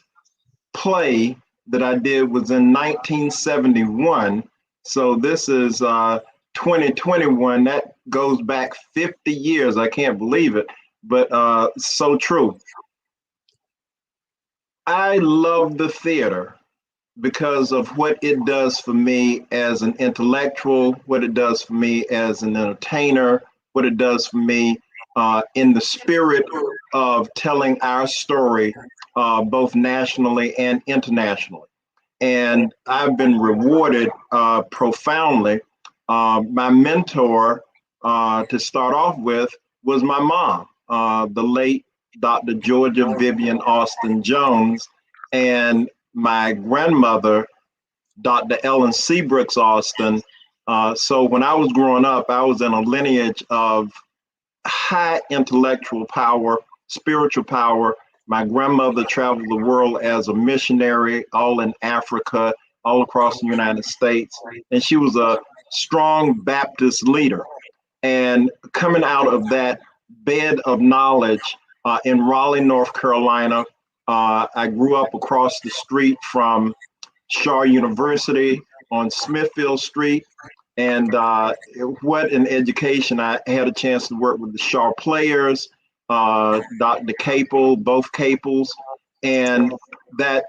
play that I did was in 1971. So this is 2021. That goes back 50 years. I can't believe it, but so true. I love the theater because of what it does for me as an intellectual, what it does for me as an entertainer, what it does for me in the spirit of telling our story, both nationally and internationally. And I've been rewarded profoundly. My mentor, to start off with, was my mom, the late Dr. Georgia Vivian Austin Jones, and my grandmother, Dr. Ellen Seabrooks Austin. So when I was growing up, I was in a lineage of high intellectual power, spiritual power. My grandmother traveled the world as a missionary, all in Africa, all across the United States. And she was a strong Baptist leader. And coming out of that bed of knowledge in Raleigh, North Carolina, I grew up across the street from Shaw University on Smithfield Street. And what an education. I had a chance to work with the Shaw Players, Dr. Capel, both Capels, and that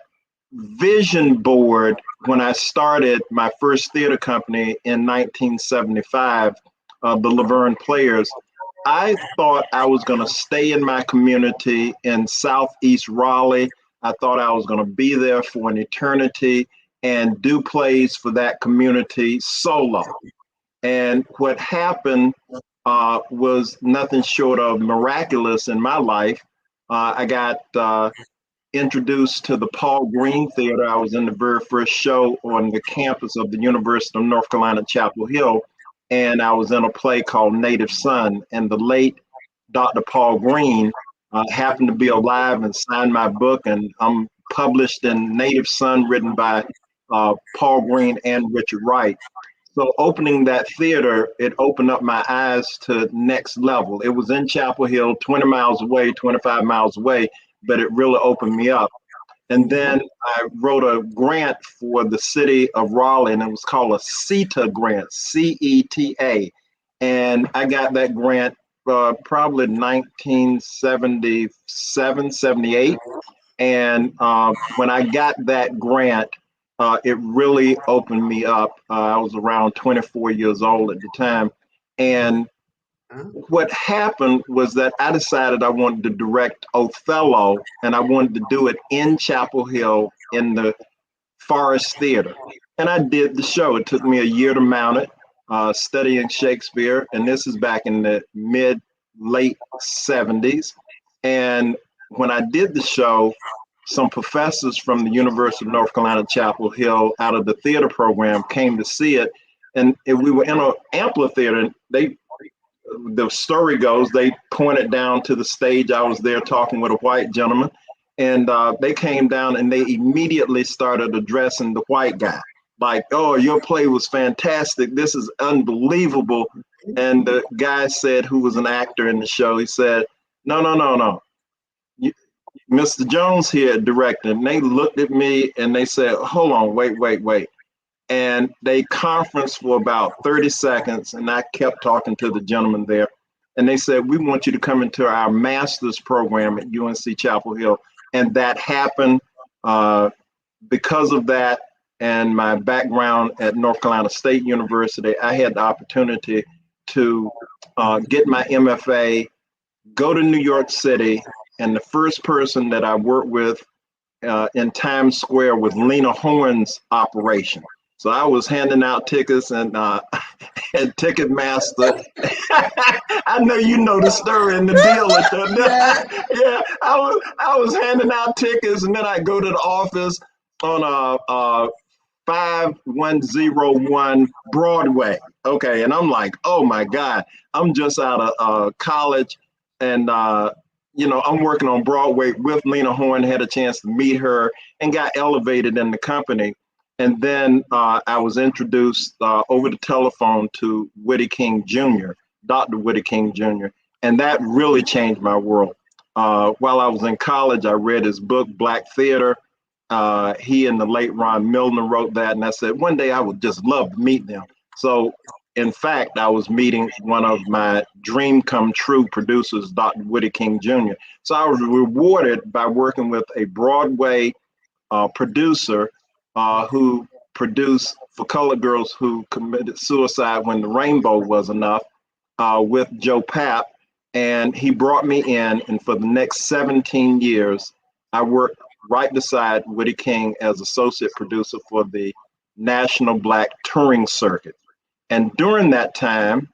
vision board when I started my first theater company in 1975, the Laverne Players. I thought I was going to stay in my community in Southeast Raleigh. I thought I was going to be there for an eternity and do plays for that community solo. And what happened was nothing short of miraculous in my life. I got introduced to the Paul Green Theater. I was in the very first show on the campus of the University of North Carolina, Chapel Hill, and I was in a play called Native Son. And the late Dr. Paul Green happened to be alive and signed my book, and I'm published in Native Son, written by Paul Green and Richard Wright. So opening that theater, it opened up my eyes to next level. It was in Chapel Hill, 20 miles away, 25 miles away, but it really opened me up. And then I wrote a grant for the city of Raleigh, and it was called a CETA grant, CETA. And I got that grant probably 1977, 78. And when I got that grant, it really opened me up. I was around 24 years old at the time. And what happened was that I decided I wanted to direct Othello, and I wanted to do it in Chapel Hill in the Forest Theater. And I did the show. It took me a year to mount it, studying Shakespeare. And this is back in the late 70s. And when I did the show, some professors from the University of North Carolina, Chapel Hill, out of the theater program, came to see it. And we were in an amphitheater. The story goes, they pointed down to the stage. I was there talking with a white gentleman, and they came down and they immediately started addressing the white guy. Like, oh, your play was fantastic. This is unbelievable. And the guy said, who was an actor in the show, he said, no. Mr. Jones here directed. And they looked at me and they said, hold on, wait. And they conferenced for about 30 seconds. And I kept talking to the gentleman there. And they said, we want you to come into our master's program at UNC Chapel Hill. And that happened. Because of that and my background at North Carolina State University, I had the opportunity to get my MFA, go to New York City. And the first person that I worked with in Times Square was Lena Horne's operation. So I was handing out tickets and Ticketmaster. I know you know the story and the deal with that. Yeah, I was handing out tickets, and then I go to the office on 5101 Broadway. Okay, and I'm like, oh my God, I'm just out of college, and I'm working on Broadway with Lena Horne, had a chance to meet her and got elevated in the company. And then I was introduced over the telephone to Whitty King Jr., Dr. Whitty King Jr., and that really changed my world. While I was in college, I read his book, Black Theater. He and the late Ron Milner wrote that, and I said, one day I would just love to meet them. So, in fact, I was meeting one of my dream come true producers, Dr. Whitty King Jr. So I was rewarded by working with a Broadway producer who produced For Colored Girls Who Committed Suicide When the Rainbow Was Enough with Joe Papp. And he brought me in, and for the next 17 years, I worked right beside Whitty King as associate producer for the National Black Touring Circuit. And during that time,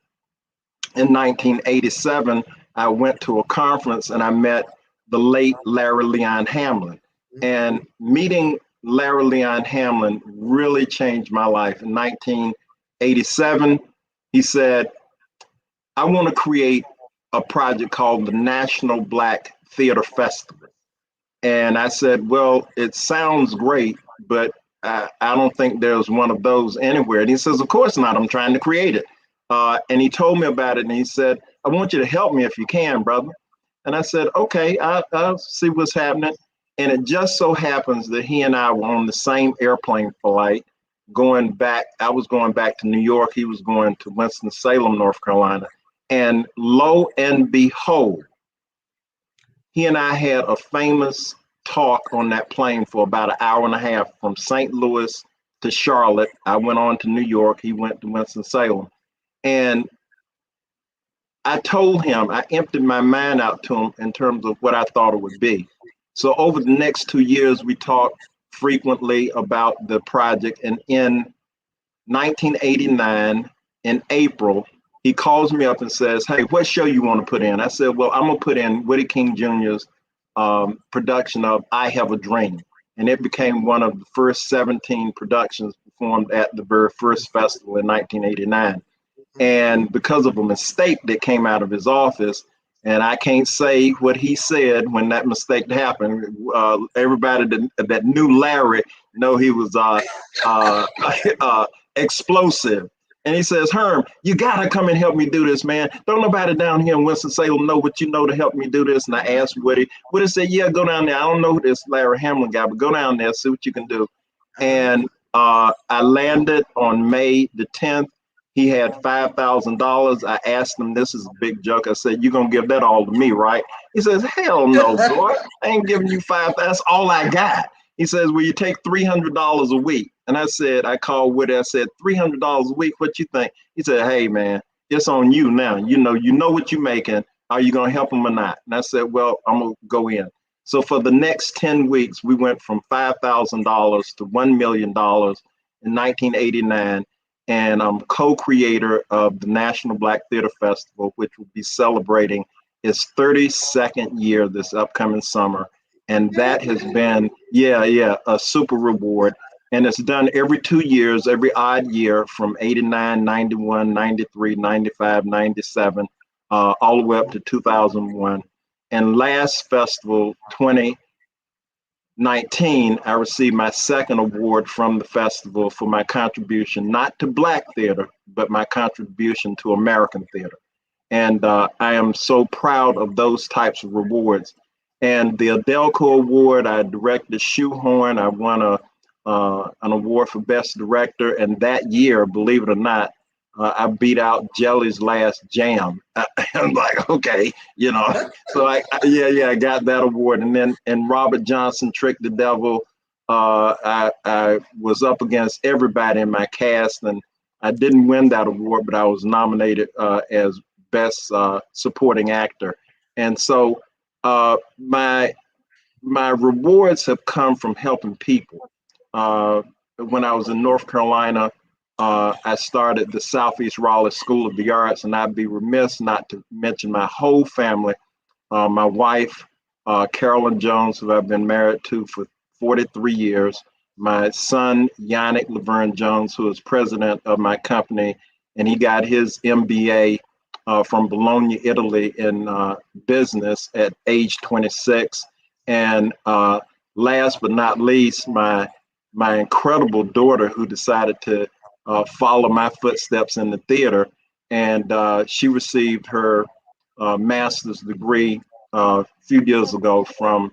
in 1987, I went to a conference and I met the late Larry Leon Hamlin. And meeting Larry Leon Hamlin really changed my life. In 1987, he said, I want to create a project called the National Black Theater Festival. And I said, well, it sounds great, but I don't think there's one of those anywhere. And he says, of course not, I'm trying to create it. And he told me about it, and he said, I want you to help me if you can, brother. And I said, okay, I'll see what's happening. And it just so happens that he and I were on the same airplane flight going back. I was going back to New York. He was going to Winston-Salem, North Carolina. And lo and behold, he and I had a famous talk on that plane for about an hour and a half from St. Louis to Charlotte. I went on to New York. He went to Winston-Salem. And I told him, I emptied my mind out to him in terms of what I thought it would be. So over the next 2 years, we talked frequently about the project. And in 1989, in April, he calls me up and says, hey, what show you want to put in? I said, well, I'm going to put in Whitty King Jr.'s production of I Have a Dream. And it became one of the first 17 productions performed at the very first festival in 1989. And because of a mistake that came out of his office, and I can't say what he said when that mistake happened. Everybody that knew Larry know he was explosive. And he says, Herm, you gotta come and help me do this, man. Don't nobody down here in Winston-Salem know what you know to help me do this. And I asked Woody. Woody said, yeah, go down there. I don't know who this Larry Hamlin guy, but go down there, see what you can do. And I landed on May the 10th. He had $5,000. I asked him, this is a big joke. I said, you're going to give that all to me, right? He says, hell no, boy. I ain't giving you $5,000. That's all I got. He says, well, you take $300 a week. And I said, I called Woody. I said, $300 a week. What you think? He said, hey, man, it's on you now. You know what you're making. Are you going to help him or not? And I said, well, I'm going to go in. So for the next 10 weeks, we went from $5,000 to $1 million in 1989. And I'm co-creator of the National Black Theater Festival, which will be celebrating its 32nd year this upcoming summer. And that has been, a super reward. And it's done every 2 years, every odd year from 89, 91, 93, 95, 97, all the way up to 2001. And last festival, 2019, I received my second award from the festival for my contribution, not to Black theater, but my contribution to American theater. And I am so proud of those types of rewards. And the Adelco Award, I directed Shoehorn. I won an award for Best Director. And that year, believe it or not, I beat out Jelly's Last Jam. I'm like, okay, so I got that award. And then Robert Johnson, Trick the Devil, I was up against everybody in my cast, and I didn't win that award, but I was nominated as Best Supporting Actor. And so my rewards have come from helping people. When I was in North Carolina, I started the Southeast Raleigh School of the Arts, and I'd be remiss not to mention my whole family. My wife, Carolyn Jones, who I've been married to for 43 years. My son, Yannick Laverne Jones, who is president of my company, and he got his MBA from Bologna, Italy in business at age 26. And last but not least, my incredible daughter, who decided to follow my footsteps in the theater. And she received her master's degree a few years ago from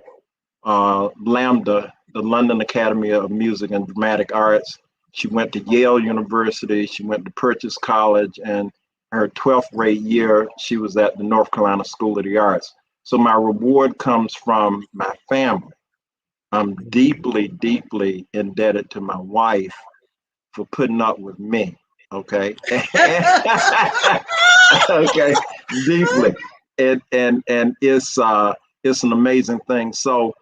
LAMDA, the London Academy of Music and Dramatic Arts. She went to Yale University. She went to Purchase College, and her 12th grade year, she was at the North Carolina School of the Arts. So my reward comes from my family. I'm deeply, deeply indebted to my wife for putting up with me, okay? Okay, deeply. And it's an amazing thing. So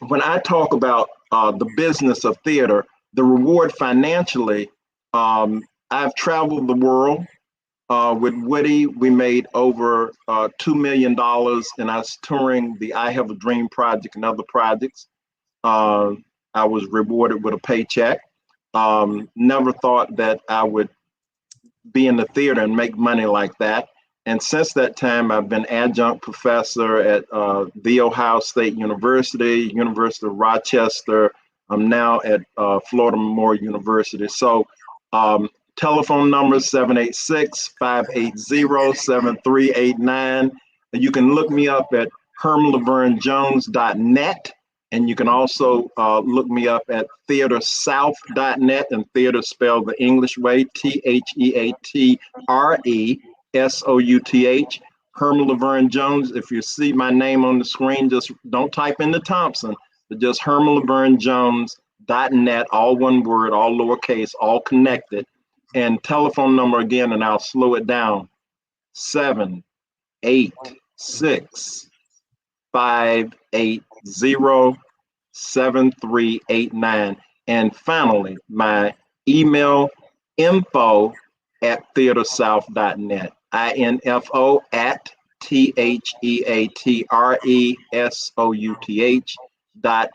when I talk about the business of theater, the reward financially, I've traveled the world with Woody. We made over $2 million, and I was touring the I Have a Dream project and other projects. I was rewarded with a paycheck. Never thought that I would be in the theater and make money like that. And since that time, I've been adjunct professor at The Ohio State University, University of Rochester. I'm now at Florida Memorial University. So telephone number 786-580-7389. And you can look me up at hermlavernejones.net. And you can also look me up at theatersouth.net, and theater spelled the English way, TheaterSouth. Herman Laverne Jones. If you see my name on the screen, just don't type in the Thompson, but just hermanlavernejones.net, all one word, all lowercase, all connected. And telephone number again, and I'll slow it down, 786-580-7389. And finally, my email, info@theatersouth.net, info@ TheaterSouth.net.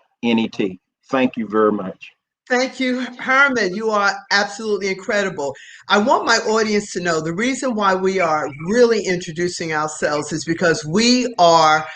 Thank you very much. Thank you, Herman. You are absolutely incredible. I want my audience to know the reason why we are really introducing ourselves is because we are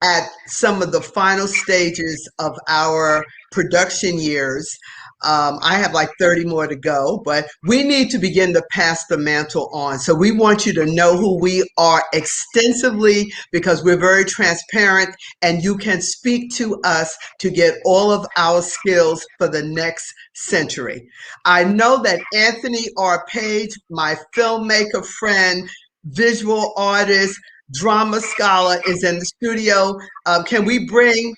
at some of the final stages of our production years. I have like 30 more to go, but we need to begin to pass the mantle on. So we want you to know who we are extensively because we're very transparent and you can speak to us to get all of our skills for the next century. I know that Anthony R. Page, my filmmaker friend, visual artist, drama scholar, is in the studio. Can we bring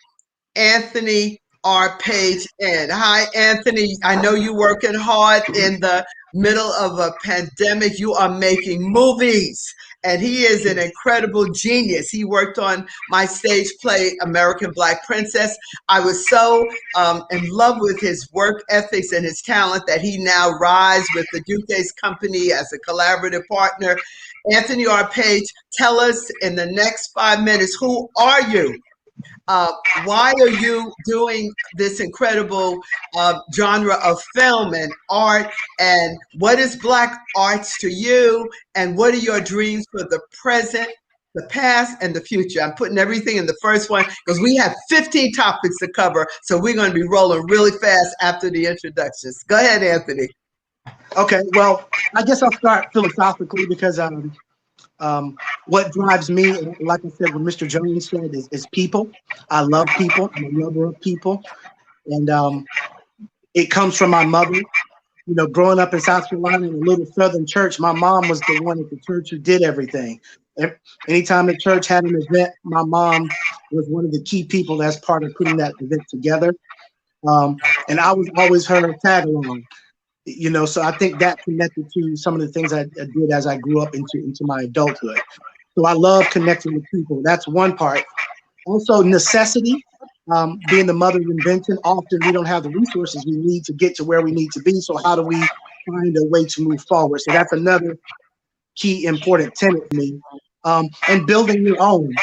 Anthony R. Page in? Hi, Anthony. I know you're working hard in the middle of a pandemic. You are making movies, and he is an incredible genius. He worked on my stage play, American Black Princess. I was so in love with his work ethics and his talent that he now rides with the Duques Company as a collaborative partner. Anthony R. Page, tell us in the next 5 minutes, who are you? Why are you doing this incredible genre of film and art? And what is Black arts to you? And what are your dreams for the present, the past, and the future? I'm putting everything in the first one because we have 15 topics to cover. So we're going to be rolling really fast after the introductions. Go ahead, Anthony. Okay, well, I guess I'll start philosophically because what drives me, like I said, what Mr. Jones said, is people. I love people. I'm a lover of people. And it comes from my mother. You know, growing up in South Carolina in a little southern church, my mom was the one at the church who did everything. Anytime the church had an event, my mom was one of the key people that's part of putting that event together. And I was always her tag along. You know, so I think that connected to some of the things I did as I grew up into my adulthood. So I love connecting with people. That's one part. Also, necessity, being the mother of invention. Often we don't have the resources we need to get to where we need to be. So how do we find a way to move forward? So that's another key important tenet for me. And building your own.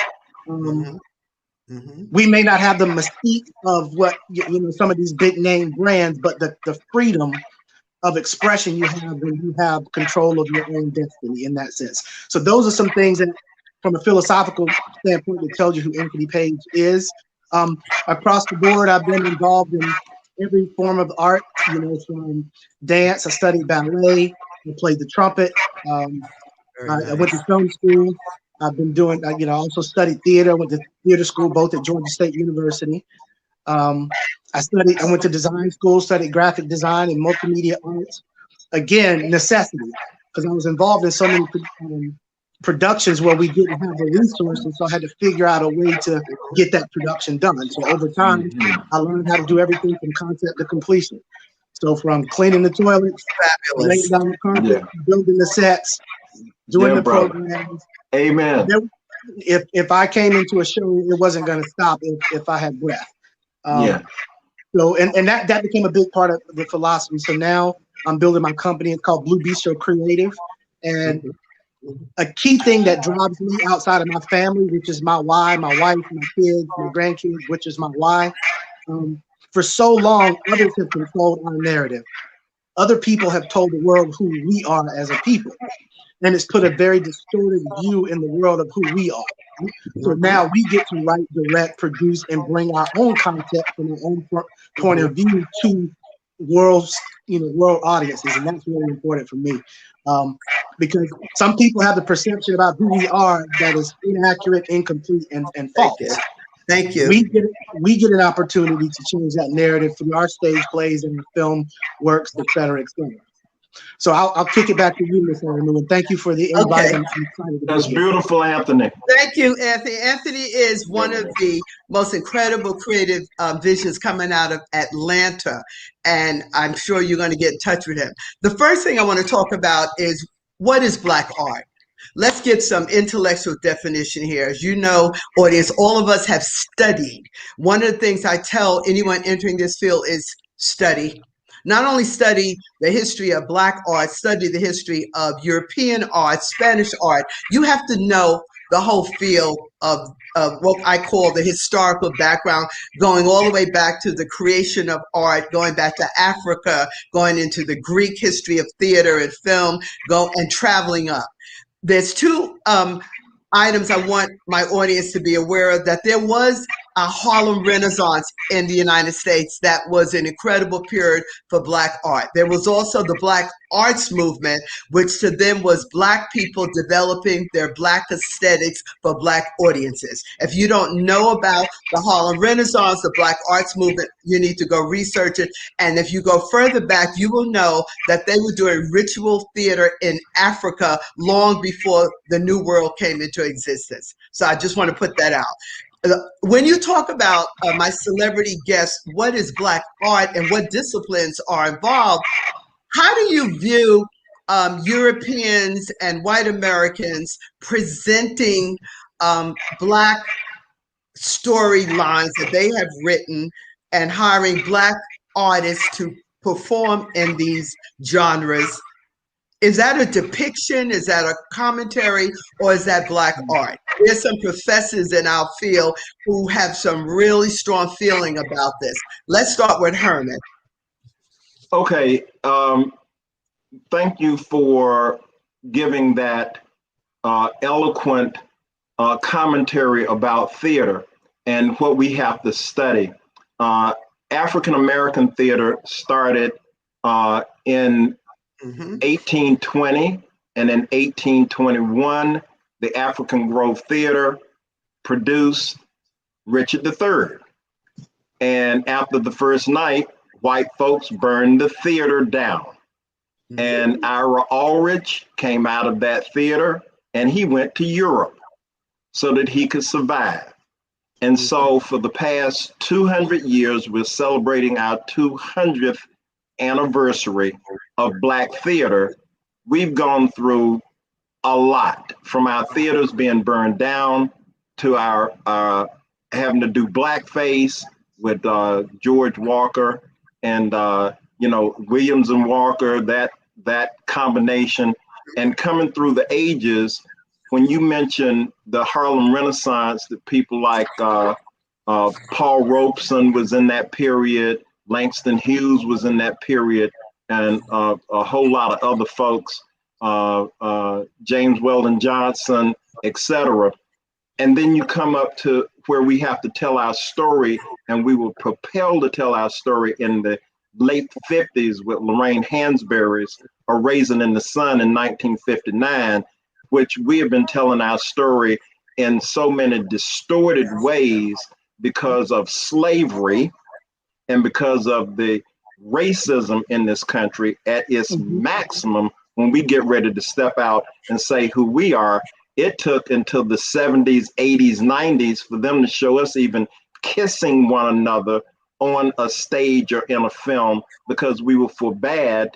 We may not have the mystique of what, you know, some of these big name brands, but the freedom of expression you have when you have control of your own destiny in that sense. So those are some things that, from a philosophical standpoint, that tells you who Anthony Page is. Across the board, I've been involved in every form of art, you know, from dance. I studied ballet. I played the trumpet. I went to film school. I've been doing, you know, I also studied theater. I went to theater school, both at Georgia State University. I went to design school, studied graphic design and multimedia arts. Again, necessity, because I was involved in so many productions where we didn't have the resources, so I had to figure out a way to get that production done. So over time, I learned how to do everything from concept to completion. So from cleaning the toilets, laying down the carpet, building the sets, doing the programs. Amen. If I came into a show, it wasn't going to stop if I had breath. So, and that became a big part of the philosophy. So now I'm building my company. It's called Blue Bistro Creative. And a key thing that drives me outside of my family, which is my why, my wife, my kids, my grandkids, which is my why. For so long, others have controlled our narrative. Other people have told the world who we are as a people. And it's put a very distorted view in the world of who we are. So now we get to write, direct, produce, and bring our own content from our own point of view to world audiences, and that's really important for me, because some people have the perception about who we are that is inaccurate, incomplete, and false. Thank you. We get an opportunity to change that narrative through our stage plays and film works, et cetera, et cetera. So I'll kick it back to you, Ms. Aranu, and thank you for the invite. Okay. I'm excited to That's be here. beautiful, Anthony. Thank you, Anthony. Anthony is one of the most incredible creative visions coming out of Atlanta, and I'm sure you're going to get in touch with him. The first thing I want to talk about is, what is Black art? Let's get some intellectual definition here. As you know, audience, all of us have studied. One of the things I tell anyone entering this field is study. Not only study the history of Black art, study the history of European art, Spanish art. You have to know the whole field of what I call the historical background, going all the way back to the creation of art, going back to Africa, going into the Greek history of theater and film, and traveling up. There's two items I want my audience to be aware of, that there was a Harlem Renaissance in the United States that was an incredible period for Black art. There was also the Black arts movement, which to them was Black people developing their Black aesthetics for Black audiences. If you don't know about the Harlem Renaissance, the Black arts movement, you need to go research it. And if you go further back, you will know that they were doing ritual theater in Africa long before the New World came into existence. So I just want to put that out. When you talk about my celebrity guests, what is Black art and what disciplines are involved, how do you view Europeans and white Americans presenting Black storylines that they have written and hiring Black artists to perform in these genres? Is that a depiction? Is that a commentary? Or is that Black art? There's some professors in our field who have some really strong feeling about this. Let's start with Herman. Okay. Thank you for giving that eloquent commentary about theater and what we have to study. African-American theater started in 1820, and in 1821, the African Grove Theater produced Richard III. And after the first night, white folks burned the theater down. And Ira Aldrich came out of that theater and he went to Europe so that he could survive. And so for the past 200 years, we're celebrating our 200th anniversary of Black theater. We've gone through a lot, from our theaters being burned down to our having to do blackface with George Walker and Williams and Walker, that combination, and coming through the ages. When you mention the Harlem Renaissance, that people like Paul Robeson was in that period, Langston Hughes was in that period, and a whole lot of other folks, James Weldon Johnson, etc. And then you come up to where we have to tell our story, and we were propelled to tell our story in the late 50s with Lorraine Hansberry's A Raisin in the Sun in 1959, which we have been telling our story in so many distorted ways because of slavery and because of the racism in this country at its maximum. When we get ready to step out and say who we are, it took until the 70s, 80s, 90s for them to show us even kissing one another on a stage or in a film, because we were forbade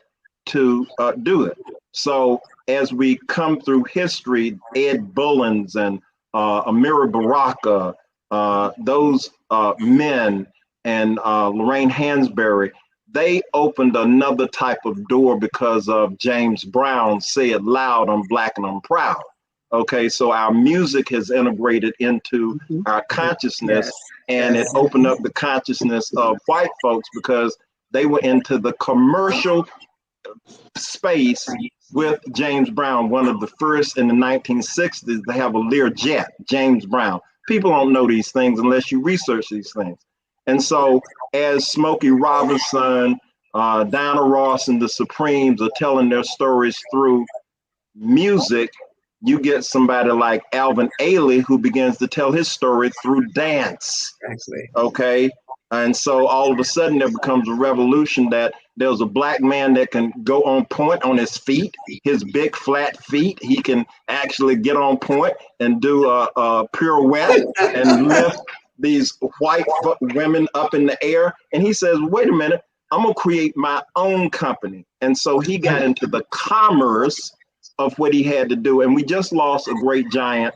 to do it. So as we come through history, Ed Bullins and Amiri Baraka, those men, and Lorraine Hansberry, they opened another type of door because of James Brown, Say It Loud, I'm Black and I'm Proud. Okay, so our music has integrated into our consciousness, and it opened up the consciousness of white folks because they were into the commercial space with James Brown, one of the first in the 1960s to have a Learjet, James Brown. People don't know these things unless you research these things. And so as Smokey Robinson, Diana Ross, and the Supremes are telling their stories through music, you get somebody like Alvin Ailey who begins to tell his story through dance. Okay. And so all of a sudden there becomes a revolution that there's a Black man that can go on point on his feet, his big flat feet. He can actually get on point and do a pirouette and lift these white women up in the air. And he says, wait a minute, I'm gonna create my own company. And so he got into the commerce of what he had to do. And we just lost a great giant,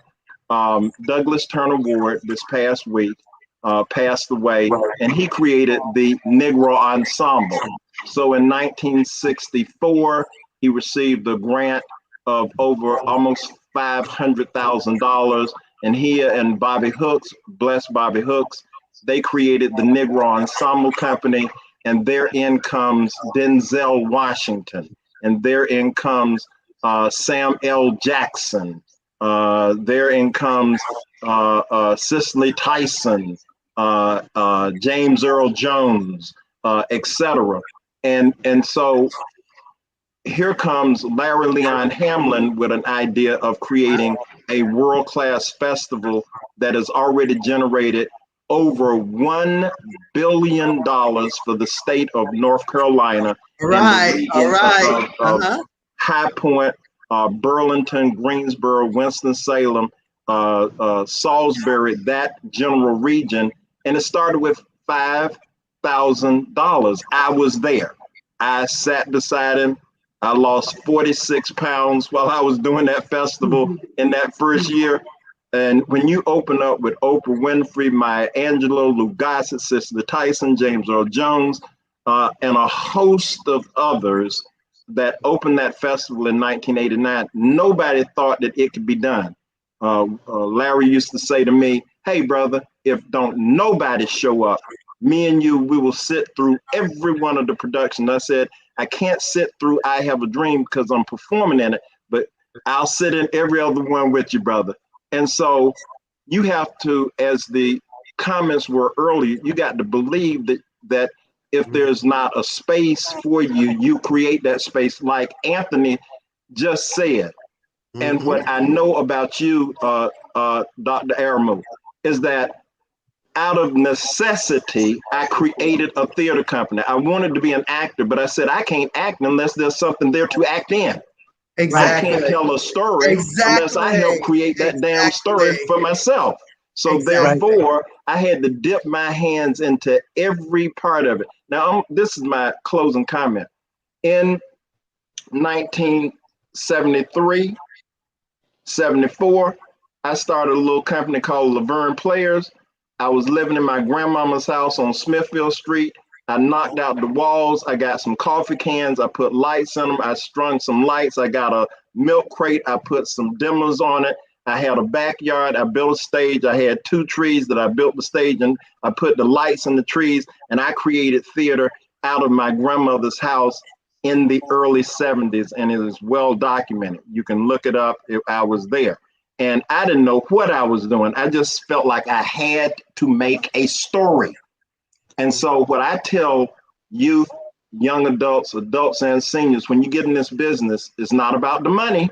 Douglas Turner Ward, this past week, passed away, and he created the Negro Ensemble. So in 1964, he received a grant of over almost $500,000. And he and Bobby Hooks, bless Bobby Hooks, they created the Negro Ensemble Company, and therein comes Denzel Washington, and therein comes Sam L. Jackson, therein comes Cicely Tyson, James Earl Jones, etc. And so here comes Larry Leon Hamlin with an idea of creating a world-class festival that has already generated over $1 billion for the state of North Carolina. All right, all right. High Point, Burlington, Greensboro, Winston-Salem, Salisbury, that general region. And it started with $5,000. I was there. I sat beside him. I lost 46 pounds while I was doing that festival in that first year. And when you open up with Oprah Winfrey, Maya Angelou, Lou Gossett, Cicely Tyson, James Earl Jones, and a host of others that opened that festival in 1989, nobody thought that it could be done. Larry used to say to me, hey, brother, if don't nobody show up, me and you, we will sit through every one of the productions. I said, I can't sit through I Have a Dream because I'm performing in it, but I'll sit in every other one with you, brother. And so you have to, as the comments were earlier, you got to believe that if there's not a space for you, you create that space, like Anthony just said. And what I know about you, Dr. Aramu, is that out of necessity, I created a theater company. I wanted to be an actor, but I said, I can't act unless there's something there to act in. Exactly. I can't tell a story unless I help create that damn story for myself. So therefore, I had to dip my hands into every part of it. Now, this is my closing comment. In 1973, 74, I started a little company called Laverne Players. I was living in my grandmama's house on Smithfield Street. I knocked out the walls. I got some coffee cans. I put lights in them. I strung some lights. I got a milk crate. I put some dimmers on it. I had a backyard. I built a stage. I had 2 trees that I built the stage and I put the lights in the trees, and I created theater out of my grandmother's house in the early 70s, and it is well documented. You can look it up. I was there. And I didn't know what I was doing. I just felt like I had to make a story. And so what I tell youth, young adults, adults and seniors, when you get in this business, it's not about the money.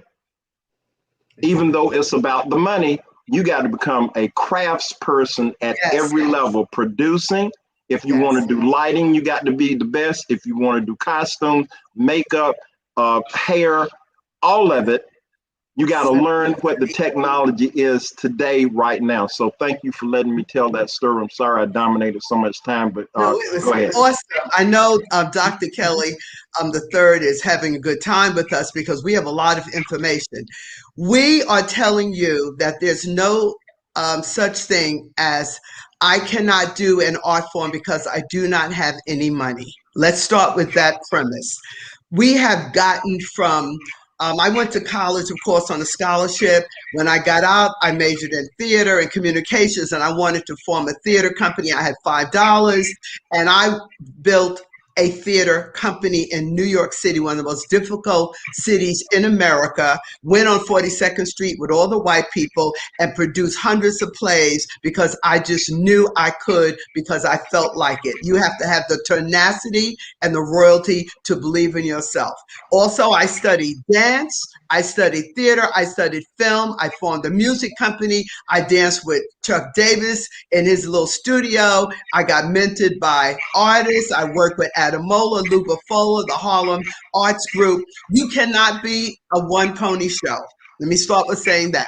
Even though it's about the money, you got to become a craftsperson at every level, producing. If you want to do lighting, you got to be the best. If you want to do costumes, makeup, hair, all of it, you got to learn what the technology is today, right now. So thank you for letting me tell that story. I'm sorry I dominated so much time, but No, it was go ahead. awesome. I know Dr. Kelly the third is having a good time with us because we have a lot of information. We are telling you that there's no such thing as I cannot do an art form because I do not have any money. Let's start with that premise. We have gotten from I went to college, of course, on a scholarship. When I got out, I majored in theater and communications, and I wanted to form a theater company. I had $5, and I built a theater company in New York City, one of the most difficult cities in America, went on 42nd Street with all the white people and produced hundreds of plays because I just knew I could, because I felt like it. You have to have the tenacity and the royalty to believe in yourself. Also, I studied dance, I studied theater, I studied film, I formed a music company, I danced with Chuck Davis in his little studio, I got mentored by artists, I worked with Adamola, Luba Fola, the Harlem Arts Group. You cannot be a one-pony show. Let me start with saying that.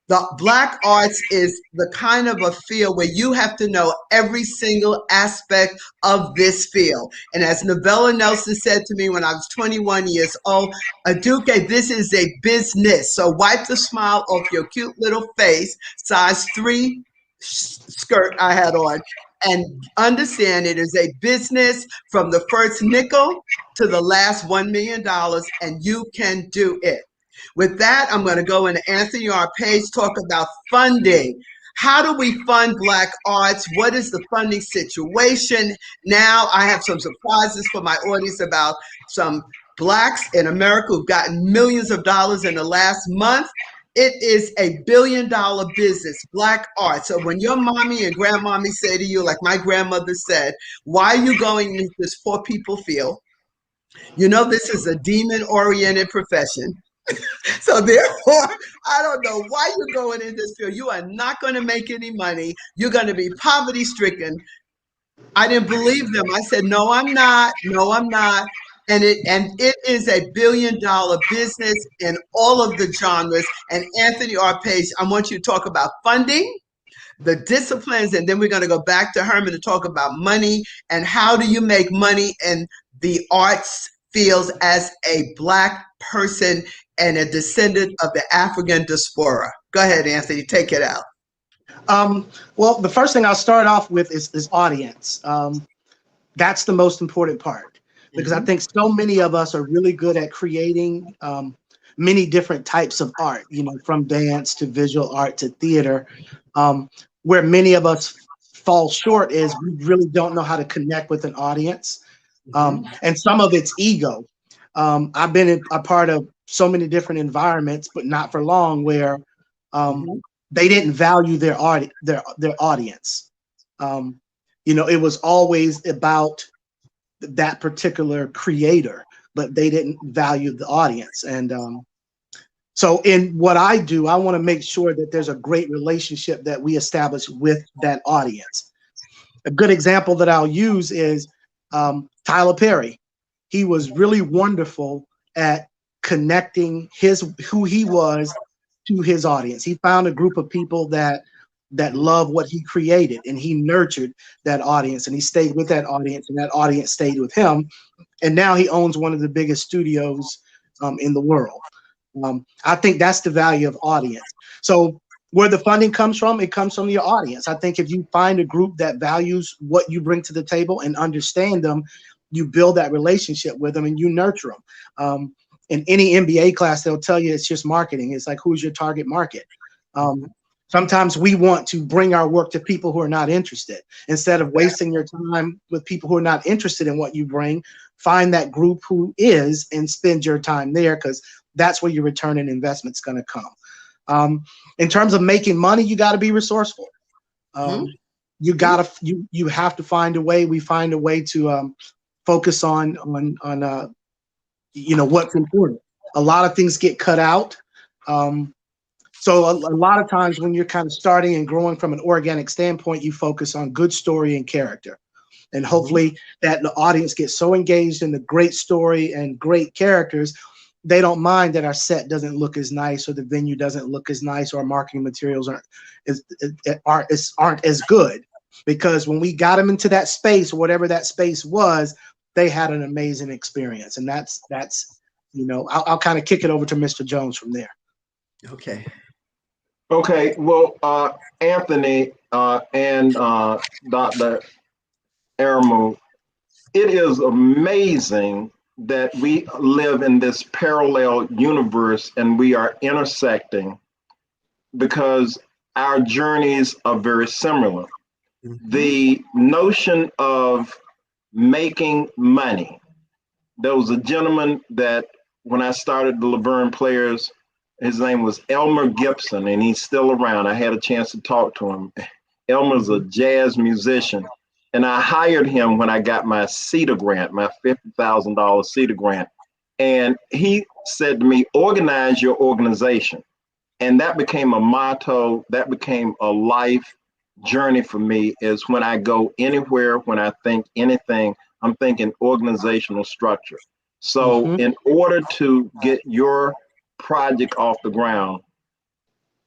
The Black arts is the kind of a field where you have to know every single aspect of this field. And as Novella Nelson said to me when I was 21 years old, Aduke, this is a business. So wipe the smile off your cute little face, size 3 skirt I had on, and understand it is a business from the first nickel to the last $1 million, and you can do it. With that, I'm going to go into Anthony R. Page, talk about funding. How do we fund Black arts? What is the funding situation now? I have some surprises for my audience about some Blacks in America who've gotten millions of dollars in the last month. It is a $1 billion business, Black art. So when your mommy and grandmommy say to you, like my grandmother said, why are you going into this poor people field? You know, this is a demon-oriented profession. So therefore, I don't know why you're going in this field. You are not going to make any money. You're going to be poverty-stricken. I didn't believe them. I said, no, I'm not. No, I'm not. And it is a $1 billion business in all of the genres. And Anthony R. Page, I want you to talk about funding, the disciplines, and then we're going to go back to Herman to talk about money and how do you make money in the arts fields as a Black person and a descendant of the African diaspora. Go ahead, Anthony, take it out. Well, the first thing I'll start off with is audience. That's the most important part, because I think so many of us are really good at creating many different types of art, you know, from dance to visual art to theater. Where many of us fall short is we really don't know how to connect with an audience. And some of it's ego. I've been a part of so many different environments, but not for long, where they didn't value their audience. You know, it was always about that particular creator, but they didn't value the audience. And so in what I do, I want to make sure that there's a great relationship that we establish with that audience. A good example that I'll use is Tyler Perry. He was really wonderful at connecting who he was to his audience. He found a group of people that love what he created, and he nurtured that audience, and he stayed with that audience, and that audience stayed with him. And now he owns one of the biggest studios in the world. I think that's the value of audience. So where the funding comes from, it comes from your audience. I think if you find a group that values what you bring to the table and understand them, you build that relationship with them and you nurture them. In any MBA class, they'll tell you it's just marketing. It's like, who's your target market? Sometimes we want to bring our work to people who are not interested. Instead of wasting your time with people who are not interested in what you bring, find that group who is and spend your time there, because that's where your return on investment is going to come. In terms of making money, you got to be resourceful. You have to find a way. We find a way to focus on you know, what's important. A lot of things get cut out. So a lot of times when you're kind of starting and growing from an organic standpoint, you focus on good story and character. And hopefully that the audience gets so engaged in the great story and great characters, they don't mind that our set doesn't look as nice, or the venue doesn't look as nice, or our marketing materials aren't as good. Because when we got them into that space, whatever that space was, they had an amazing experience. And that's you know, I'll kind of kick it over to Mr. Jones from there. Okay. Okay. Well, Anthony and Dr. Aramu, it is amazing that we live in this parallel universe and we are intersecting because our journeys are very similar. The notion of making money. There was a gentleman that when I started the Laverne Players, his name was Elmer Gibson, and he's still around. I had a chance to talk to him. Elmer's a jazz musician, and I hired him when I got my CETA grant, my $50,000 CETA grant. And he said to me, organize your organization. And that became a motto, that became a life journey for me. Is when I go anywhere, when I think anything, I'm thinking organizational structure. So in order to get your project off the ground,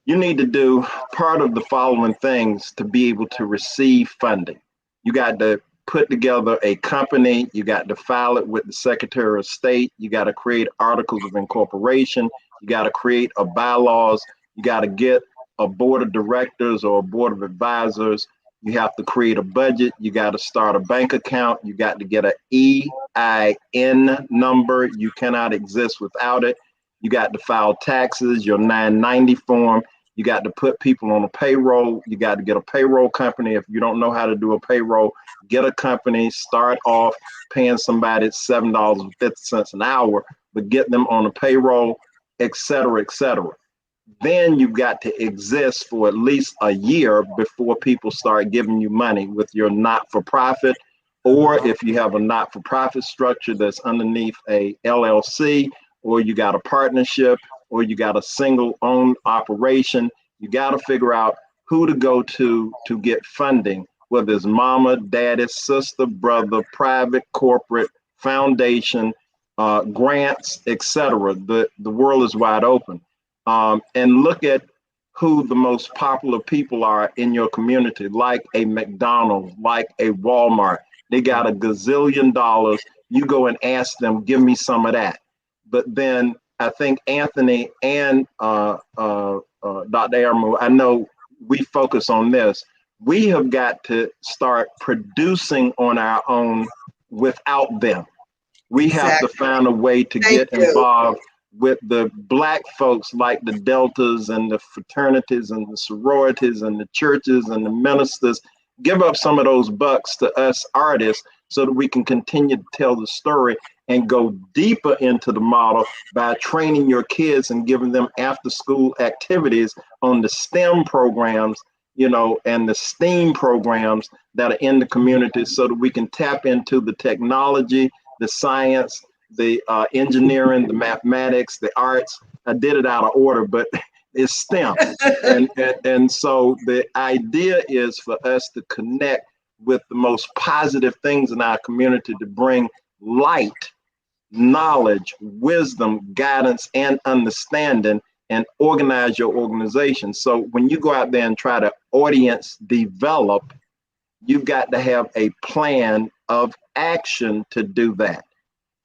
you need to do part of the following things to be able to receive funding. You got to put together a company, you got to file it with the Secretary of State, you got to create articles of incorporation, you got to create a bylaws, you got to get a board of directors or a board of advisors, you have to create a budget, you got to start a bank account, you got to get an EIN number, you cannot exist without it. You got to file taxes, your 990 form. You got to put people on a payroll. You got to get a payroll company. If you don't know how to do a payroll, get a company, start off paying somebody $7.50 an hour, but get them on a payroll, et cetera, et cetera. Then you've got to exist for at least a year before people start giving you money with your not-for-profit, or if you have a not-for-profit structure that's underneath a LLC, or you got a partnership, or you got a single owned operation, you got to figure out who to go to get funding, whether it's mama, daddy, sister, brother, private, corporate, foundation, grants, etc. The world is wide open. And look at who the most popular people are in your community, like a McDonald's, like a Walmart. They got a gazillion dollars. You go and ask them, give me some of that. But then I think Anthony and Dr. Aramu, I know we focus on this. We have got to start producing on our own without them. We have to find a way to get involved with the Black folks, like the Deltas and the fraternities and the sororities and the churches and the ministers. Give up some of those bucks to us artists so that we can continue to tell the story and go deeper into the model by training your kids and giving them after school activities on the STEM programs, you know, and the STEAM programs that are in the community, so that we can tap into the technology, the science, the engineering, the mathematics, the arts. I did it out of order, but it's STEM. and so the idea is for us to connect with the most positive things in our community to bring light, knowledge, wisdom, guidance, and understanding, and organize your organization. So when you go out there and try to audience develop, you've got to have a plan of action to do that.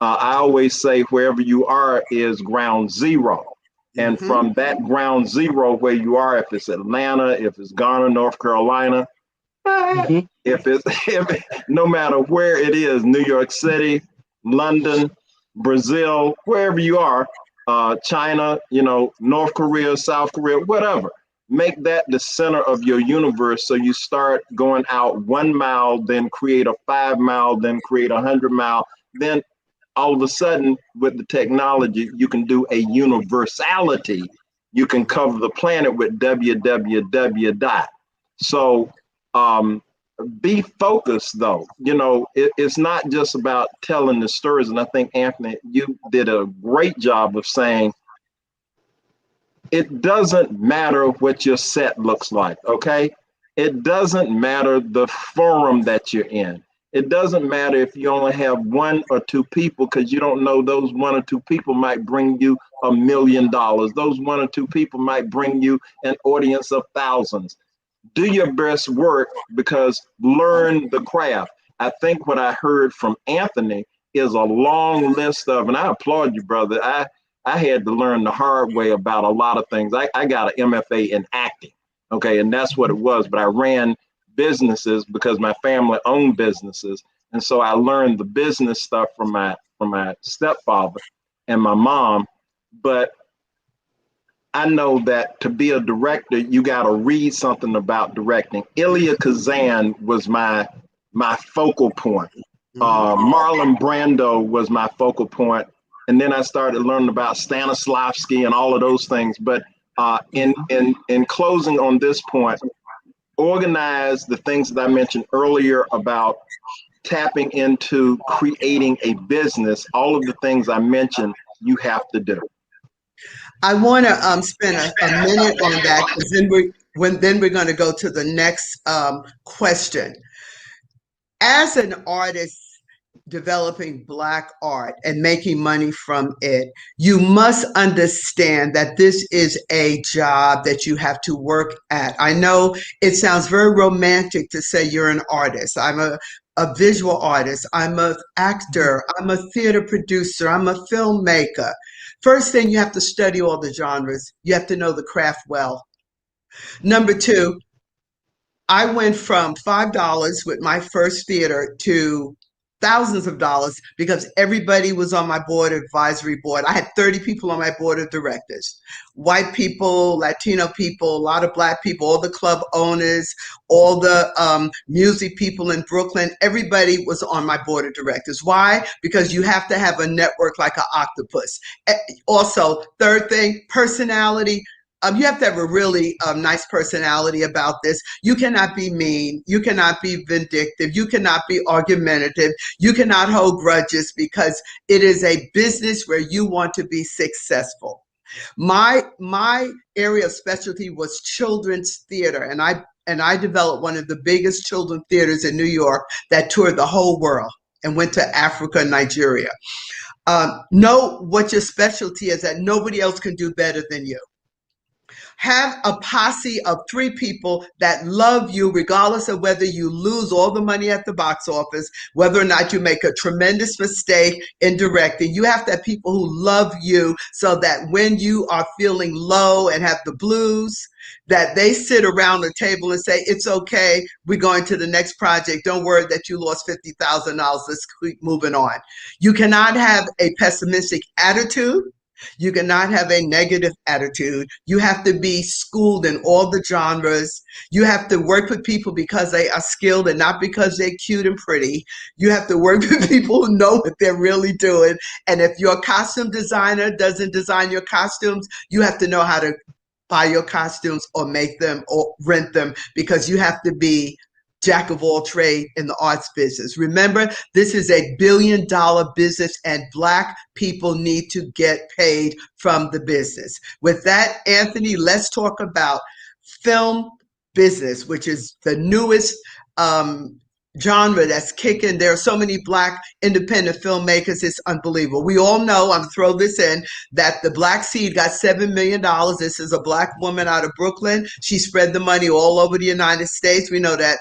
I always say wherever you are is ground zero. And from that ground zero where you are, if it's Atlanta, if it's Garner, North Carolina, if no matter where it is, New York City, London, Brazil, wherever you are, China, you know, North Korea, South Korea, whatever, make that the center of your universe. So you start going out 1 mile, then create a 5 mile, then create 100 mile. Then all of a sudden with the technology, you can do a universality. You can cover the planet with www. So be focused though. You know, it's not just about telling the stories. And I think, Anthony, you did a great job of saying, it doesn't matter what your set looks like, okay? It doesn't matter the forum that you're in. It doesn't matter if you only have 1 or 2 people, because you don't know those 1 or 2 people might bring you $1 million. Those 1 or 2 people might bring you an audience of thousands. Do your best work, because learn the craft. I think what I heard from Anthony is a long list of, and I applaud you, brother. I had to learn the hard way about a lot of things. I got an MFA in acting, okay, and that's what it was. But I ran businesses because my family owned businesses, and so I learned the business stuff from my stepfather and my mom. But I know that to be a director, you got to read something about directing. Elia Kazan was my focal point. Marlon Brando was my focal point. And then I started learning about Stanislavski and all of those things. But in closing on this point, organize the things that I mentioned earlier about tapping into creating a business. All of the things I mentioned, you have to do. I want to spend a minute on that, because then we're going to go to the next question. As an artist developing Black art and making money from it, you must understand that this is a job that you have to work at. I know it sounds very romantic to say you're an artist. I'm a visual artist. I'm an actor. I'm a theater producer. I'm a filmmaker. First thing, you have to study all the genres. You have to know the craft well. Number 2, I went from $5 with my first theater to thousands of dollars because everybody was on my advisory board. I had 30 people on my board of directors, white people, Latino people, a lot of Black people, all the club owners, all the music people in Brooklyn. Everybody was on my board of directors. Why? Because you have to have a network like an octopus. Also, third thing, personality. You have to have a really nice personality about this. You cannot be mean. You cannot be vindictive. You cannot be argumentative. You cannot hold grudges because it is a business where you want to be successful. My area of specialty was children's theater, and I developed one of the biggest children's theaters in New York that toured the whole world and went to Africa and Nigeria. Know what your specialty is that nobody else can do better than you. Have a posse of 3 people that love you regardless of whether you lose all the money at the box office, whether or not you make a tremendous mistake in directing. You have to have people who love you so that when you are feeling low and have the blues, that they sit around the table and say, it's okay, we're going to the next project. Don't worry that you lost $50,000. Let's keep moving on. You cannot have a pessimistic attitude. You cannot have a negative attitude. You have to be schooled in all the genres. You have to work with people because they are skilled and not because they're cute and pretty. You have to work with people who know what they're really doing. And if your costume designer doesn't design your costumes, you have to know how to buy your costumes or make them or rent them, because you have to be jack of all trade in the arts business. Remember, this is a billion-dollar business and Black people need to get paid from the business. With that, Anthony, let's talk about film business, which is the newest genre that's kicking. There are so many Black independent filmmakers. It's unbelievable. We all know, I'm gonna throw this in, that the Black Seed got $7 million. This is a Black woman out of Brooklyn. She spread the money all over the United States. We know that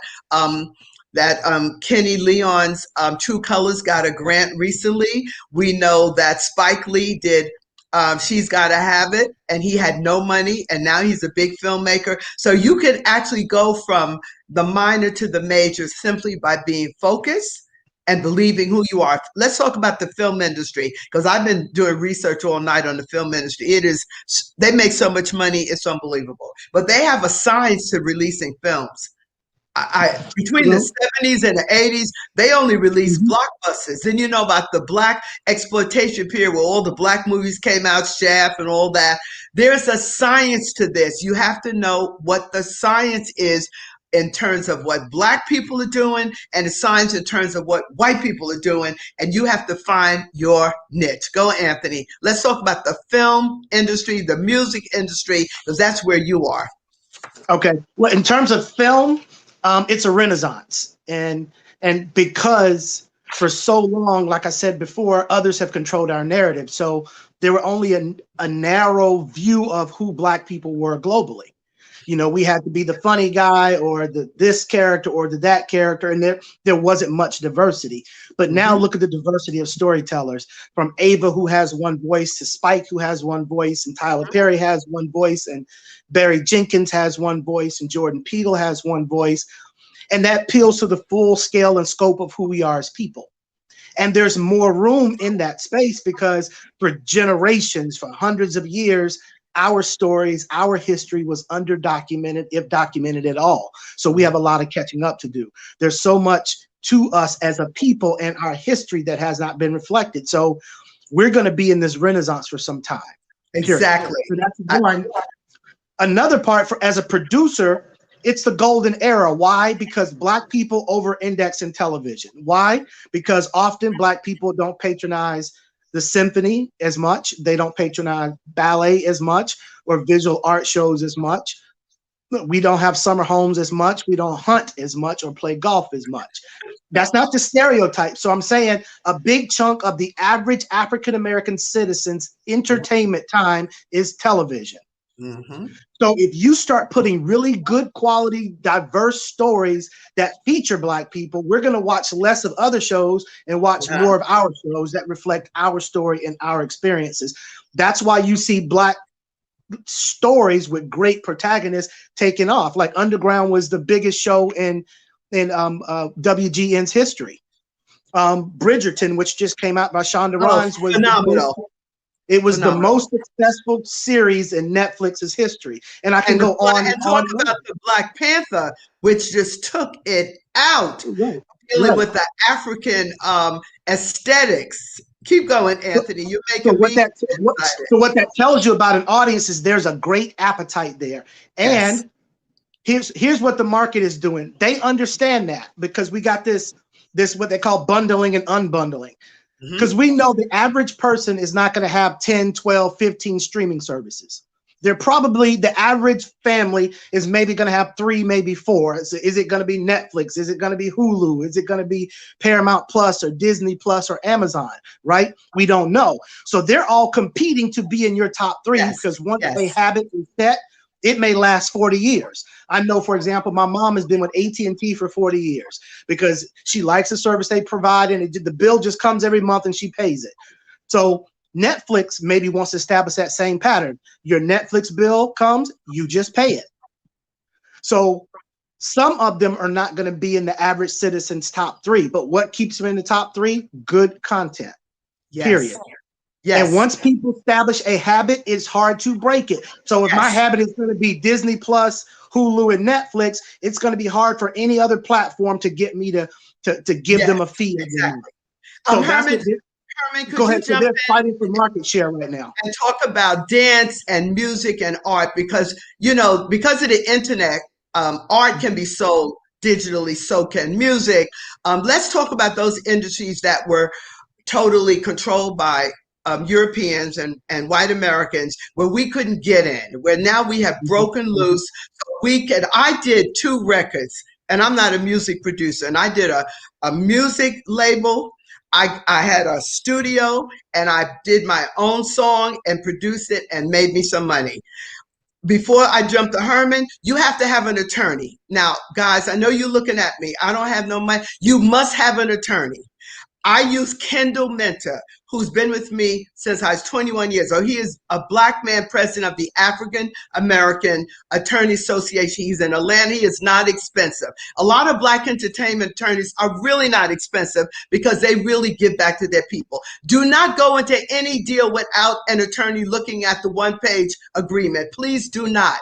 Kenny Leon's True Colors got a grant recently. We know that Spike Lee did She's Gotta Have It, and he had no money, and now he's a big filmmaker. So you can actually go from the minor to the major simply by being focused and believing who you are. Let's talk about the film industry, because I've been doing research all night on the film industry. They make so much money, it's unbelievable. But they have a science to releasing films. Between the 70s and the 80s, they only released blockbusters. Then you know about the Black exploitation period where all the Black movies came out, Shaft and all that. There's a science to this. You have to know what the science is in terms of what Black people are doing and the science in terms of what white people are doing, and you have to find your niche. Go, Anthony. Let's talk about the film industry, the music industry, because that's where you are. Okay. Well, in terms of film, it's a renaissance, and because for so long, like I said before, others have controlled our narrative. So there were only a narrow view of who Black people were globally. You know, we had to be the funny guy or this character or that character, and there wasn't much diversity. But now look at the diversity of storytellers, from Ava, who has one voice, to Spike, who has one voice, and Tyler Perry has one voice, and Barry Jenkins has one voice, and Jordan Peele has one voice. And that appeals to the full scale and scope of who we are as people. And there's more room in that space because for generations, for hundreds of years, our stories, our history was underdocumented, if documented at all. So we have a lot of catching up to do. There's so much to us as a people and our history that has not been reflected. So we're going to be in this renaissance for some time. Exactly. So that's one. Another part, as a producer, it's the golden era. Why? Because Black people over-index in television. Why? Because often Black people don't patronize the symphony as much. They don't patronize ballet as much or visual art shows as much. We don't have summer homes as much. We don't hunt as much or play golf as much. That's not the stereotype. So I'm saying a big chunk of the average African-American citizen's entertainment time is television. So if you start putting really good quality, diverse stories that feature Black people, we're going to watch less of other shows and watch more of our shows that reflect our story and our experiences. That's why you see Black stories with great protagonists taking off. Like Underground was the biggest show in WGN's history. Bridgerton, which just came out by Shonda Rhimes, was phenomenal. It was Phenomenal. the most successful series in Netflix's history. And I can And go on and and talk on. about the Black Panther, which just took it out, Right. dealing Right. with the African aesthetics. Keep going, Anthony. You're So making what me that excited. so what that tells you about an audience is there's a great appetite there. And here's what the market is doing. They understand that because we got this what they call bundling and unbundling. Because we know the average person is not going to have 10, 12, 15 streaming services. They're probably, the average family is maybe going to have 3, maybe 4. Is it going to be Netflix? Is it going to be Hulu? Is it going to be Paramount Plus or Disney Plus or Amazon, right? We don't know. So they're all competing to be in your top 3 because once they have it set, it may last 40 years. I know, for example, my mom has been with AT&T for 40 years because she likes the service they provide, and the bill just comes every month and she pays it. So Netflix maybe wants to establish that same pattern. Your Netflix bill comes, you just pay it. So some of them are not going to be in the average citizen's top 3, but what keeps them in the top 3? Good content, period. Yes. And once people establish a habit, it's hard to break it. So if my habit is going to be Disney Plus, Hulu, and Netflix, it's going to be hard for any other platform to get me to give them a fee. Exactly. So Herman, Herman, go ahead. So they're fighting for market share right now. And talk about dance and music and art because, because of the internet, art can be sold digitally, so can music. Let's talk about those industries that were totally controlled by Europeans and white Americans, where we couldn't get in, where now we have broken loose. So I did 2 records, and I'm not a music producer, and I did a music label. I had a studio, and I did my own song and produced it and made me some money. Before I jumped to Herman, you have to have an attorney. Now, guys, I know you're looking at me. I don't have no money. You must have an attorney. I use Kendall Minter, who's been with me since I was 21 years old. He is a Black man president of the African American Attorney Association. He's in Atlanta. He is not expensive. A lot of Black entertainment attorneys are really not expensive because they really give back to their people. Do not go into any deal without an attorney looking at the one-page agreement. Please do not.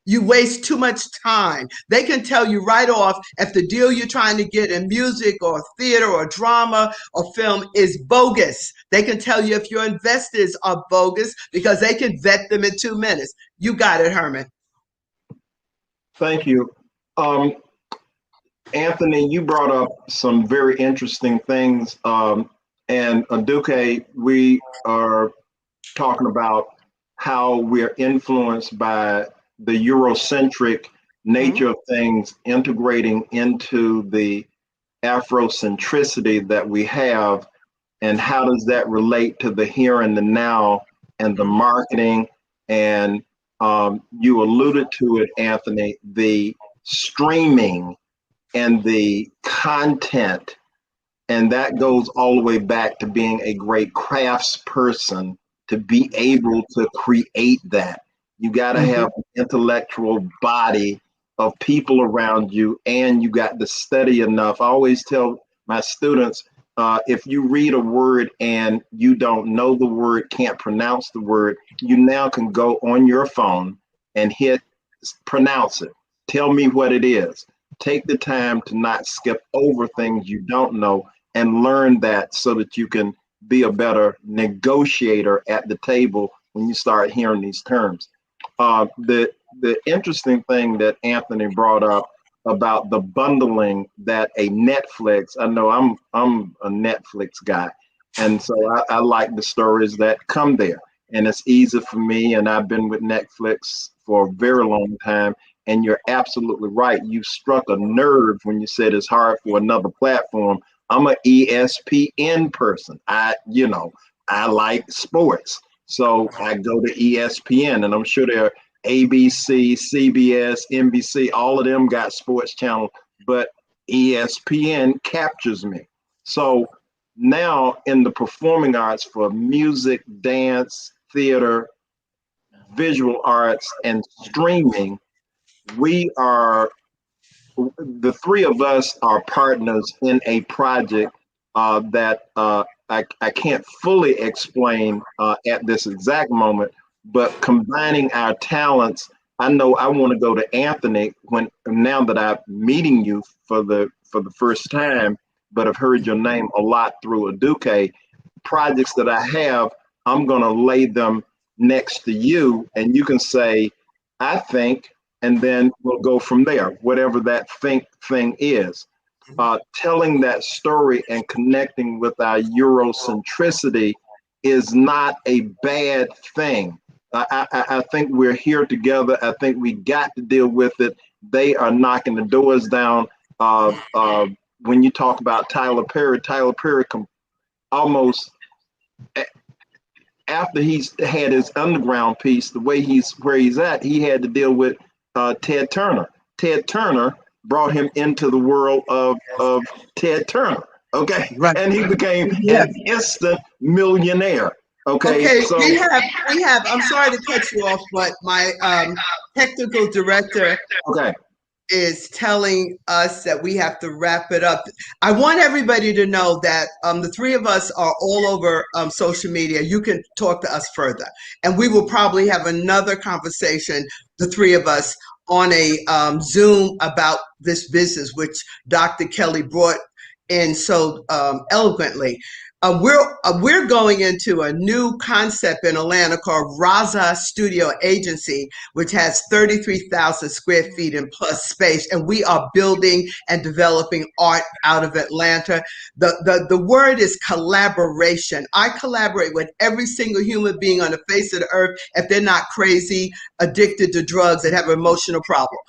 You waste too much time. They can tell you right off if the deal you're trying to get in music or theater or drama or film is bogus. They can tell you if your investors are bogus because they can vet them in 2 minutes. You got it, Herman. Thank you. Anthony, you brought up some very interesting things. And Aduke, we are talking about how we're influenced by the Eurocentric nature of things integrating into the Afrocentricity that we have, and how does that relate to the here and the now and the marketing? And you alluded to it, Anthony, the streaming and the content, and that goes all the way back to being a great craftsperson to be able to create that. You got to have an intellectual body of people around you, and you got to study enough. I always tell my students, if you read a word and you don't know the word, can't pronounce the word, you now can go on your phone and hit pronounce it. Tell me what it is. Take the time to not skip over things you don't know and learn that so that you can be a better negotiator at the table when you start hearing these terms. The interesting thing that Anthony brought up about the bundling that a Netflix, I know I'm a Netflix guy, and so I like the stories that come there, and it's easy for me, and I've been with Netflix for a very long time, and you're absolutely right. You struck a nerve when you said it's hard for another platform. I'm an ESPN person. I like sports. So I go to ESPN, and I'm sure there are ABC, CBS, NBC, all of them got sports channels, but ESPN captures me. So now in the performing arts for music, dance, theater, visual arts, and streaming, the 3 of us are partners in a project that I can't fully explain at this exact moment, but combining our talents, I know I want to go to Anthony now that I'm meeting you for the first time, but I've heard your name a lot through Aduke. Projects that I have, I'm going to lay them next to you, and you can say, I think, and then we'll go from there, whatever that think thing is. Telling that story and connecting with our Eurocentricity is not a bad thing. I think we're here together. I think we got to deal with it. They are knocking the doors down. When you talk about Tyler Perry almost after he's had his underground piece, the way where he's at, he had to deal with Ted Turner. Ted Turner brought him into the world of Ted Turner. Okay, right. And he became an instant millionaire. Okay, so we have. I'm sorry to cut you off, but my technical director is telling us that we have to wrap it up. I want everybody to know that the three of us are all over social media. You can talk to us further, and we will probably have another conversation, the three of us, on a Zoom about this business, which Dr. Kelly brought in so eloquently. We're going into a new concept in Atlanta called Raza Studio Agency, which has 33,000 square feet in plus space, and we are building and developing art out of Atlanta. The word is collaboration. I collaborate with every single human being on the face of the earth if they're not crazy, addicted to drugs, and have an emotional problem.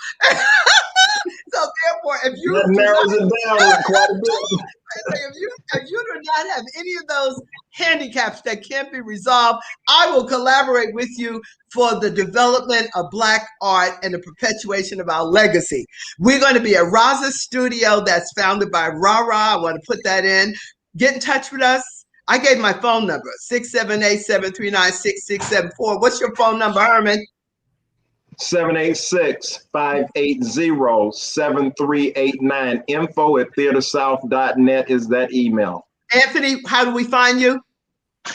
So therefore, if you that narrows it down quite a bit. If you do not have any of those handicaps that can't be resolved, I will collaborate with you for the development of Black art and the perpetuation of our legacy. We're going to be a Raza studio that's founded by Rara. I want to put that in. Get in touch with us. I gave my phone number, 678-739-6674. What's your phone number, Herman? 786-580-7389. info@theatersouth.net is that email. Anthony, how do we find you?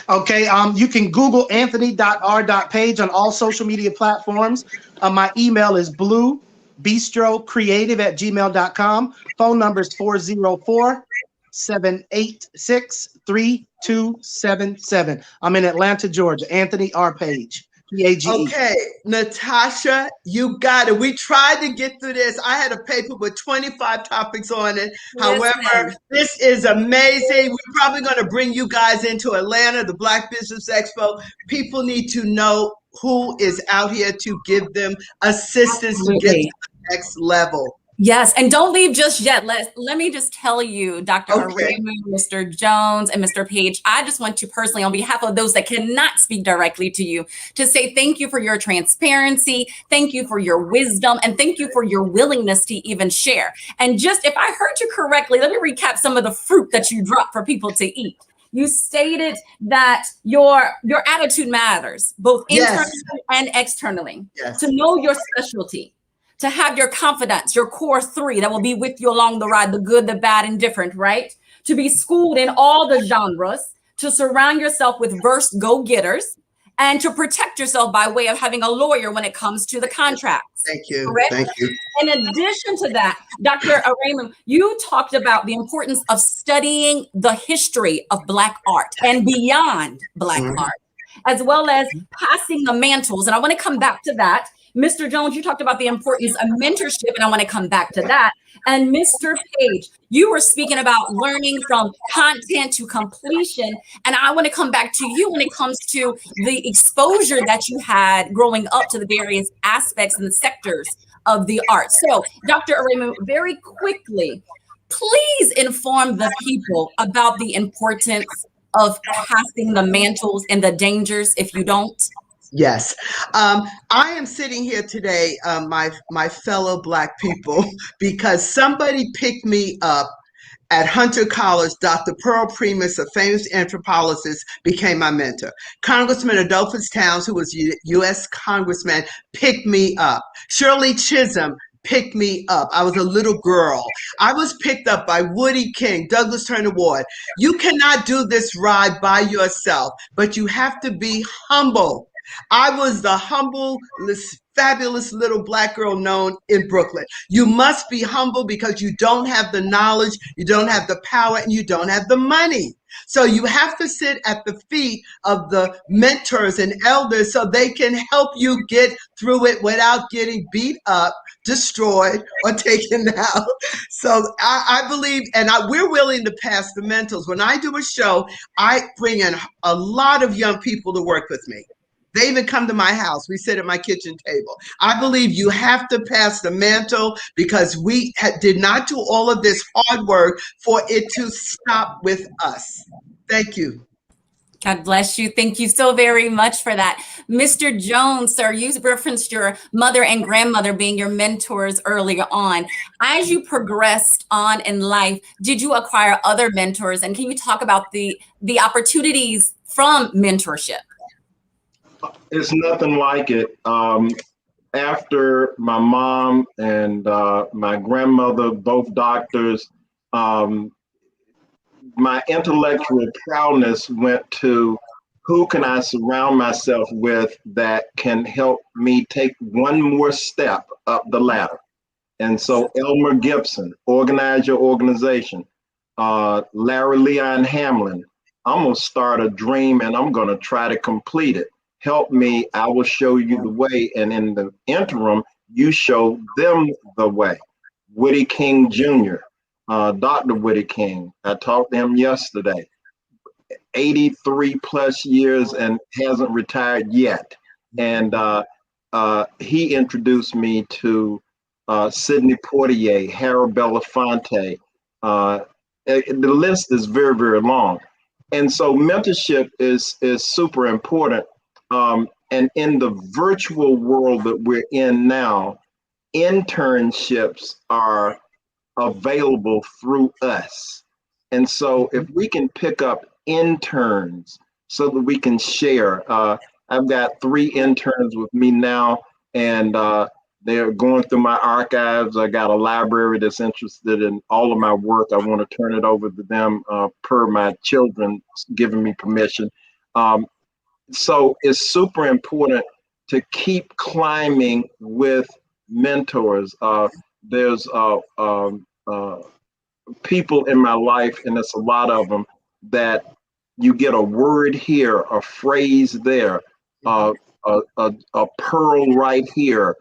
Okay, you can Google anthony.r.page on all social media platforms. My email is bluebistrocreative@gmail.com. Phone number is 404-786-3277. I'm in Atlanta, Georgia. Anthony R. Page. P-A-G-E. Okay, Natasha, you got it. We tried to get through this. I had a paper with 25 topics on it. However, this is amazing. We're probably going to bring you guys into Atlanta, the Black Business Expo. People need to know who is out here to give them assistance to get to the next level. Yes, and don't leave just yet. Let me just tell you, Dr. Aramu, Mr. Jones, and Mr. Page, I just want to personally, on behalf of those that cannot speak directly to you, to say thank you for your transparency, thank you for your wisdom, and thank you for your willingness to even share. And just, if I heard you correctly, let me recap some of the fruit that you dropped for people to eat. You stated that your attitude matters, both internally and externally. To know your specialty, to have your confidence, your core three that will be with you along the ride, the good, the bad, and different, right? To be schooled in all the genres, to surround yourself with versed go-getters, and to protect yourself by way of having a lawyer when it comes to the contracts. Thank you. Correct? Thank you. In addition to that, Dr. Aramu, you talked about the importance of studying the history of Black art and beyond Black art, as well as passing the mantles. And I want to come back to that. Mr. Jones, you talked about the importance of mentorship, and I want to come back to that. And Mr. Page, you were speaking about learning from content to completion, and I want to come back to you when it comes to the exposure that you had growing up to the various aspects and the sectors of the arts. So, Dr. Aramu, very quickly, please inform the people about the importance of passing the mantles and the dangers if you don't. Yes. I am sitting here today, my fellow Black people, because somebody picked me up at Hunter College. Dr. Pearl Primus, a famous anthropologist, became my mentor. Congressman Adolphus Towns, who was U.S. Congressman, picked me up. Shirley Chisholm pick me up. I was a little girl. I was picked up by Woody King, Douglas Turner Ward. You cannot do this ride by yourself, but you have to be humble. I was the humble, fabulous little Black girl known in Brooklyn. You must be humble because you don't have the knowledge, you don't have the power, and you don't have the money. So you have to sit at the feet of the mentors and elders so they can help you get through it without getting beat up, destroyed, or taken out. So I believe, and we're willing to pass the mentors. When I do a show, I bring in a lot of young people to work with me. They even come to my house. We sit at my kitchen table. I believe you have to pass the mantle because we did not do all of this hard work for it to stop with us. Thank you. God bless you. Thank you so very much for that. Mr. Jones, sir, you referenced your mother and grandmother being your mentors earlier on. As you progressed on in life, did you acquire other mentors? And can you talk about the opportunities from mentorship? It's nothing like it. After my mom and my grandmother, both doctors, my intellectual prowess went to who can I surround myself with that can help me take one more step up the ladder. And so Elmer Gibson, Organize Your Organization, Larry Leon Hamlin, I'm gonna start a dream and I'm gonna try to complete it. Help me, I will show you the way. And in the interim, you show them the way. Woody King Jr., Dr. Woody King, I talked to him yesterday, 83 plus years and hasn't retired yet. And he introduced me to Sidney Poitier, Harold Belafonte. The list is very, very long. And so mentorship is super important. And in the virtual world that we're in now, internships are available through us. And so if we can pick up interns so that we can share, I've got 3 interns with me now, and they're going through my archives. I got a library that's interested in all of my work. I want to turn it over to them per my children giving me permission. So it's super important to keep climbing with mentors. There's people in my life, and it's a lot of them, that you get a word here, a phrase there, a pearl right here,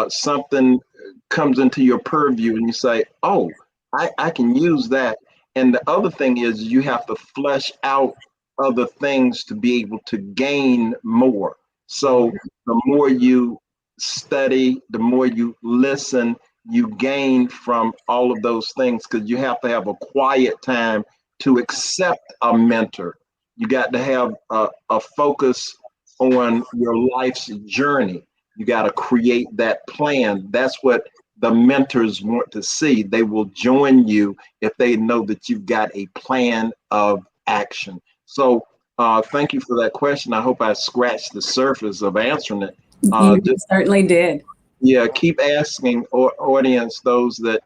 something comes into your purview and you say, oh, I can use that. And the other thing is you have to flesh out other things to be able to gain more. So the more you study, the more you listen, you gain from all of those things, because you have to have a quiet time to accept a mentor. You got to have a focus on your life's journey. You got to create that plan. That's what the mentors want to see. They will join you if they know that you've got a plan of action. So thank you for that question. I hope I scratched the surface of answering it. You certainly did. Yeah, keep asking audience, those that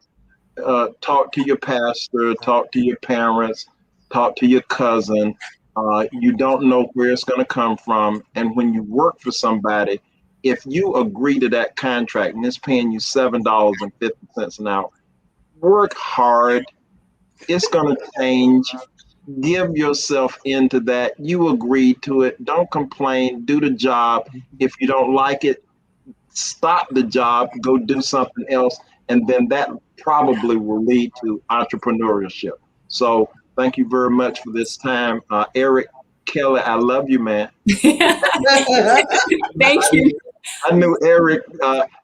talk to your pastor, talk to your parents, talk to your cousin. You don't know where it's going to come from. And when you work for somebody, if you agree to that contract and it's paying you $7.50 an hour, work hard. It's going to change. Give yourself into that. You agreed to it. Don't complain. Do the job. If you don't like it, stop the job, go do something else. And then that probably will lead to entrepreneurship. So thank you very much for this time. Eric Kelly, I love you, man. Thank you. I knew Eric.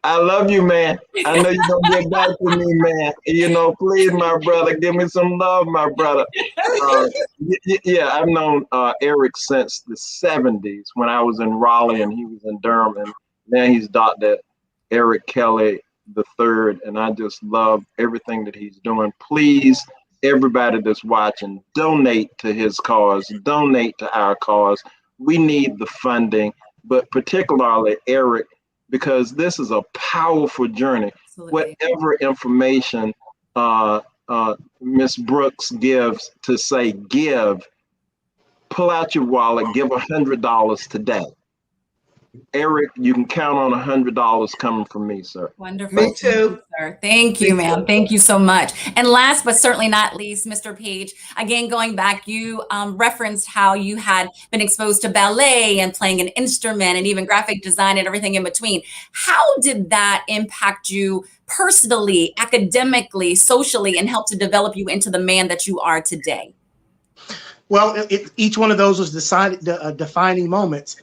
I love you, man. I know you're gonna get back to me, man. You know, please, my brother, give me some love, my brother. Yeah, I've known Eric since the 70s when I was in Raleigh and he was in Durham, and now he's Dr. Eric Kelly III, and I just love everything that he's doing. Please, everybody that's watching, donate to his cause, donate to our cause. We need the funding, but particularly Eric, because this is a powerful journey. Absolutely. whatever information Ms. Brooks gives to say give, pull out your wallet, give $100 today. Eric, you can count on $100 coming from me, sir. Wonderful. Me too. Thank you, sir. Thank you, ma'am. Thank you so much. And last but certainly not least, Mr. Page, again, going back, you referenced how you had been exposed to ballet and playing an instrument and even graphic design and everything in between. How did that impact you personally, academically, socially, and help to develop you into the man that you are today? Well, each one of those was defining moments.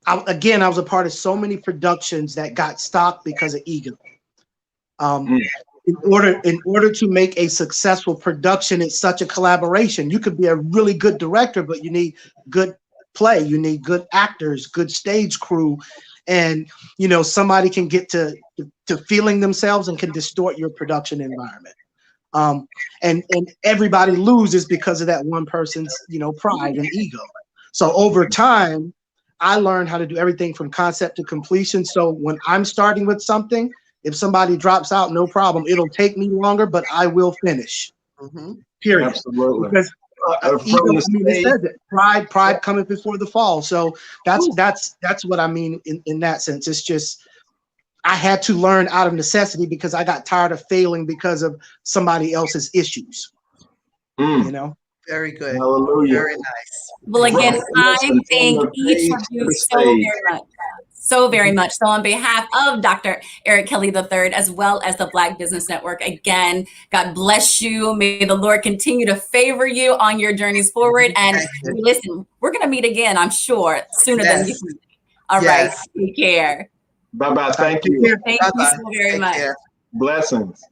I was a part of so many productions that got stopped because of ego. In order to make a successful production, it's such a collaboration. You could be a really good director, but you need good play. You need good actors, good stage crew, and somebody can get to feeling themselves and can distort your production environment. And everybody loses because of that one person's pride and ego. So over time, I learned how to do everything from concept to completion. So when I'm starting with something, if somebody drops out, no problem. It'll take me longer, but I will finish. Period. Absolutely. Because it says it, pride cometh before the fall. So that's what I mean in that sense. It's just I had to learn out of necessity because I got tired of failing because of somebody else's issues. Very good. Hallelujah. Very nice. Well, again, I thank each of you so very much. So on behalf of Dr. Eric Kelly III, as well as the Black Business Network, again, God bless you. May the Lord continue to favor you on your journeys forward. And listen, we're going to meet again, I'm sure, sooner than you think. All right. Take care. Bye-bye. Thank you. Thank you so very much. Blessings.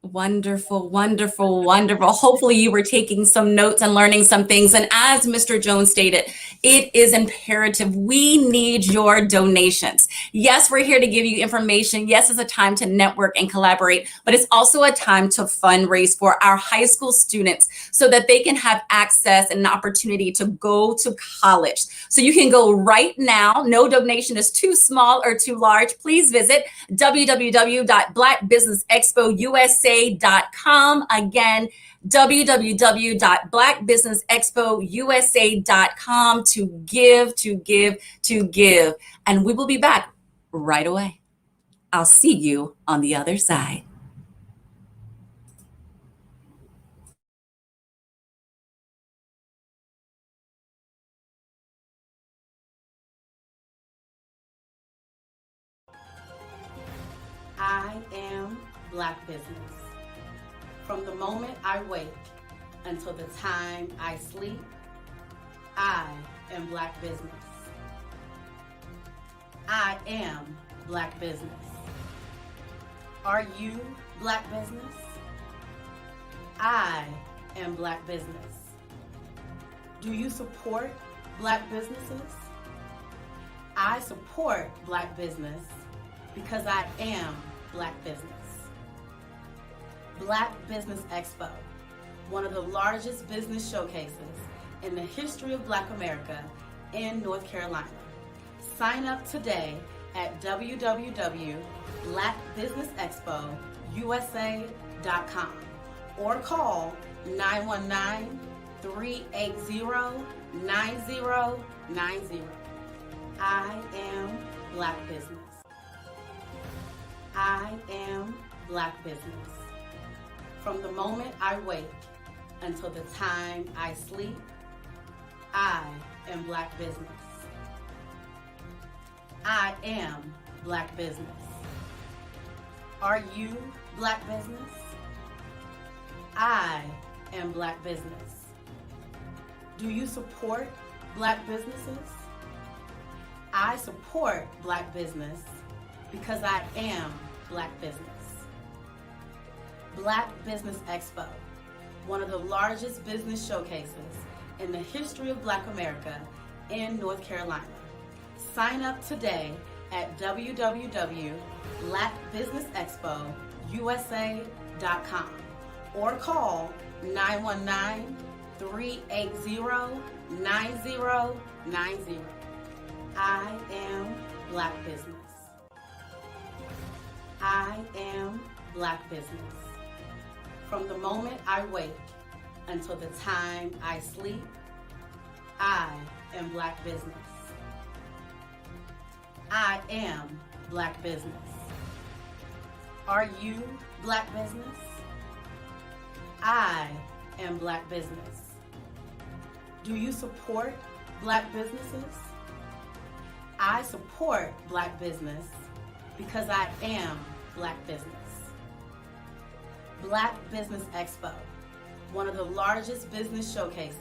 Wonderful, wonderful, wonderful. Hopefully you were taking some notes and learning some things. And as Mr. Jones stated, it is imperative. We need your donations. Yes, we're here to give you information. Yes, it's a time to network and collaborate, but it's also a time to fundraise for our high school students so that they can have access and an opportunity to go to college. So you can go right now. No donation is too small or too large. Please visit www.blackbusinessexpousa.com. Again, www.blackbusinessexpousa.com to give. And we will be back right away. I'll see you on the other side. I am Black business. From the moment I wake until the time I sleep, I am Black business. I am Black business. Are you Black business? I am Black business. Do you support Black businesses? I support Black business because I am Black business. Black Business Expo, one of the largest business showcases in the history of Black America in North Carolina. Sign up today at www.blackbusinessexpousa.com or call 919-380-9090. I am Black business. I am Black business. From the moment I wake until the time I sleep, I am Black business. I am Black business. Are you Black business? I am Black business. Do you support Black businesses? I support Black business because I am Black business. Black Business Expo, one of the largest business showcases in the history of Black America in North Carolina. Sign up today at www.blackbusinessexpousa.com or call 919-380-9090. I am Black business. Black business. From the moment I wake until the time I sleep, I am Black business. I am Black business. Are you Black business? I am Black business. Do you support Black businesses? I support Black business because I am Black business. Black Business Expo, one of the largest business showcases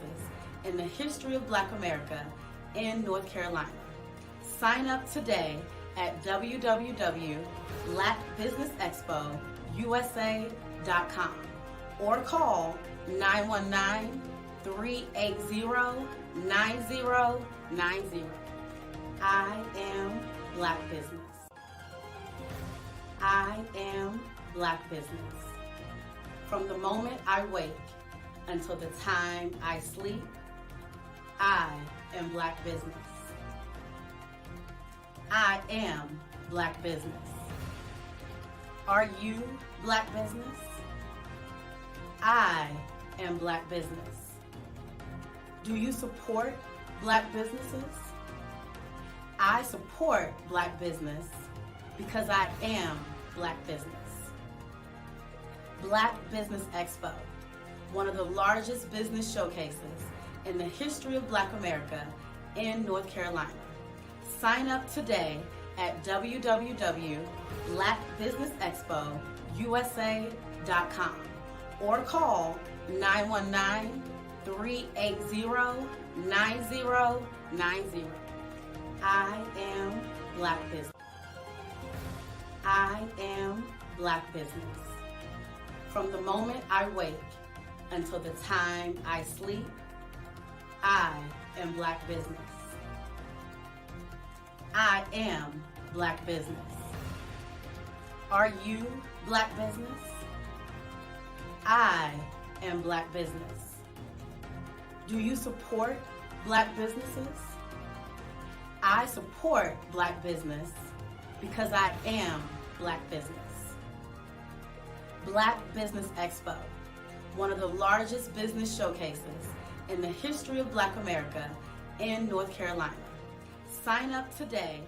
in the history of Black America in North Carolina. Sign up today at www.blackbusinessexpousa.com or call 919-380-9090. I am Black business. I am Black business. From the moment I wake until the time I sleep, I am Black business. I am Black business. Are you Black business? I am Black business. Do you support Black businesses? I support Black business because I am Black business. Black Business Expo, one of the largest business showcases in the history of Black America in North Carolina. Sign up today at www.blackbusinessexpousa.com or call 919-380-9090. I am Black business. I am Black business. From the moment I wake until the time I sleep, I am Black business. I am Black business. Are you Black business? I am Black business. Do you support Black businesses? I support Black business because I am Black business. Black Business Expo, one of the largest business showcases in the history of Black America in North Carolina. Sign up today.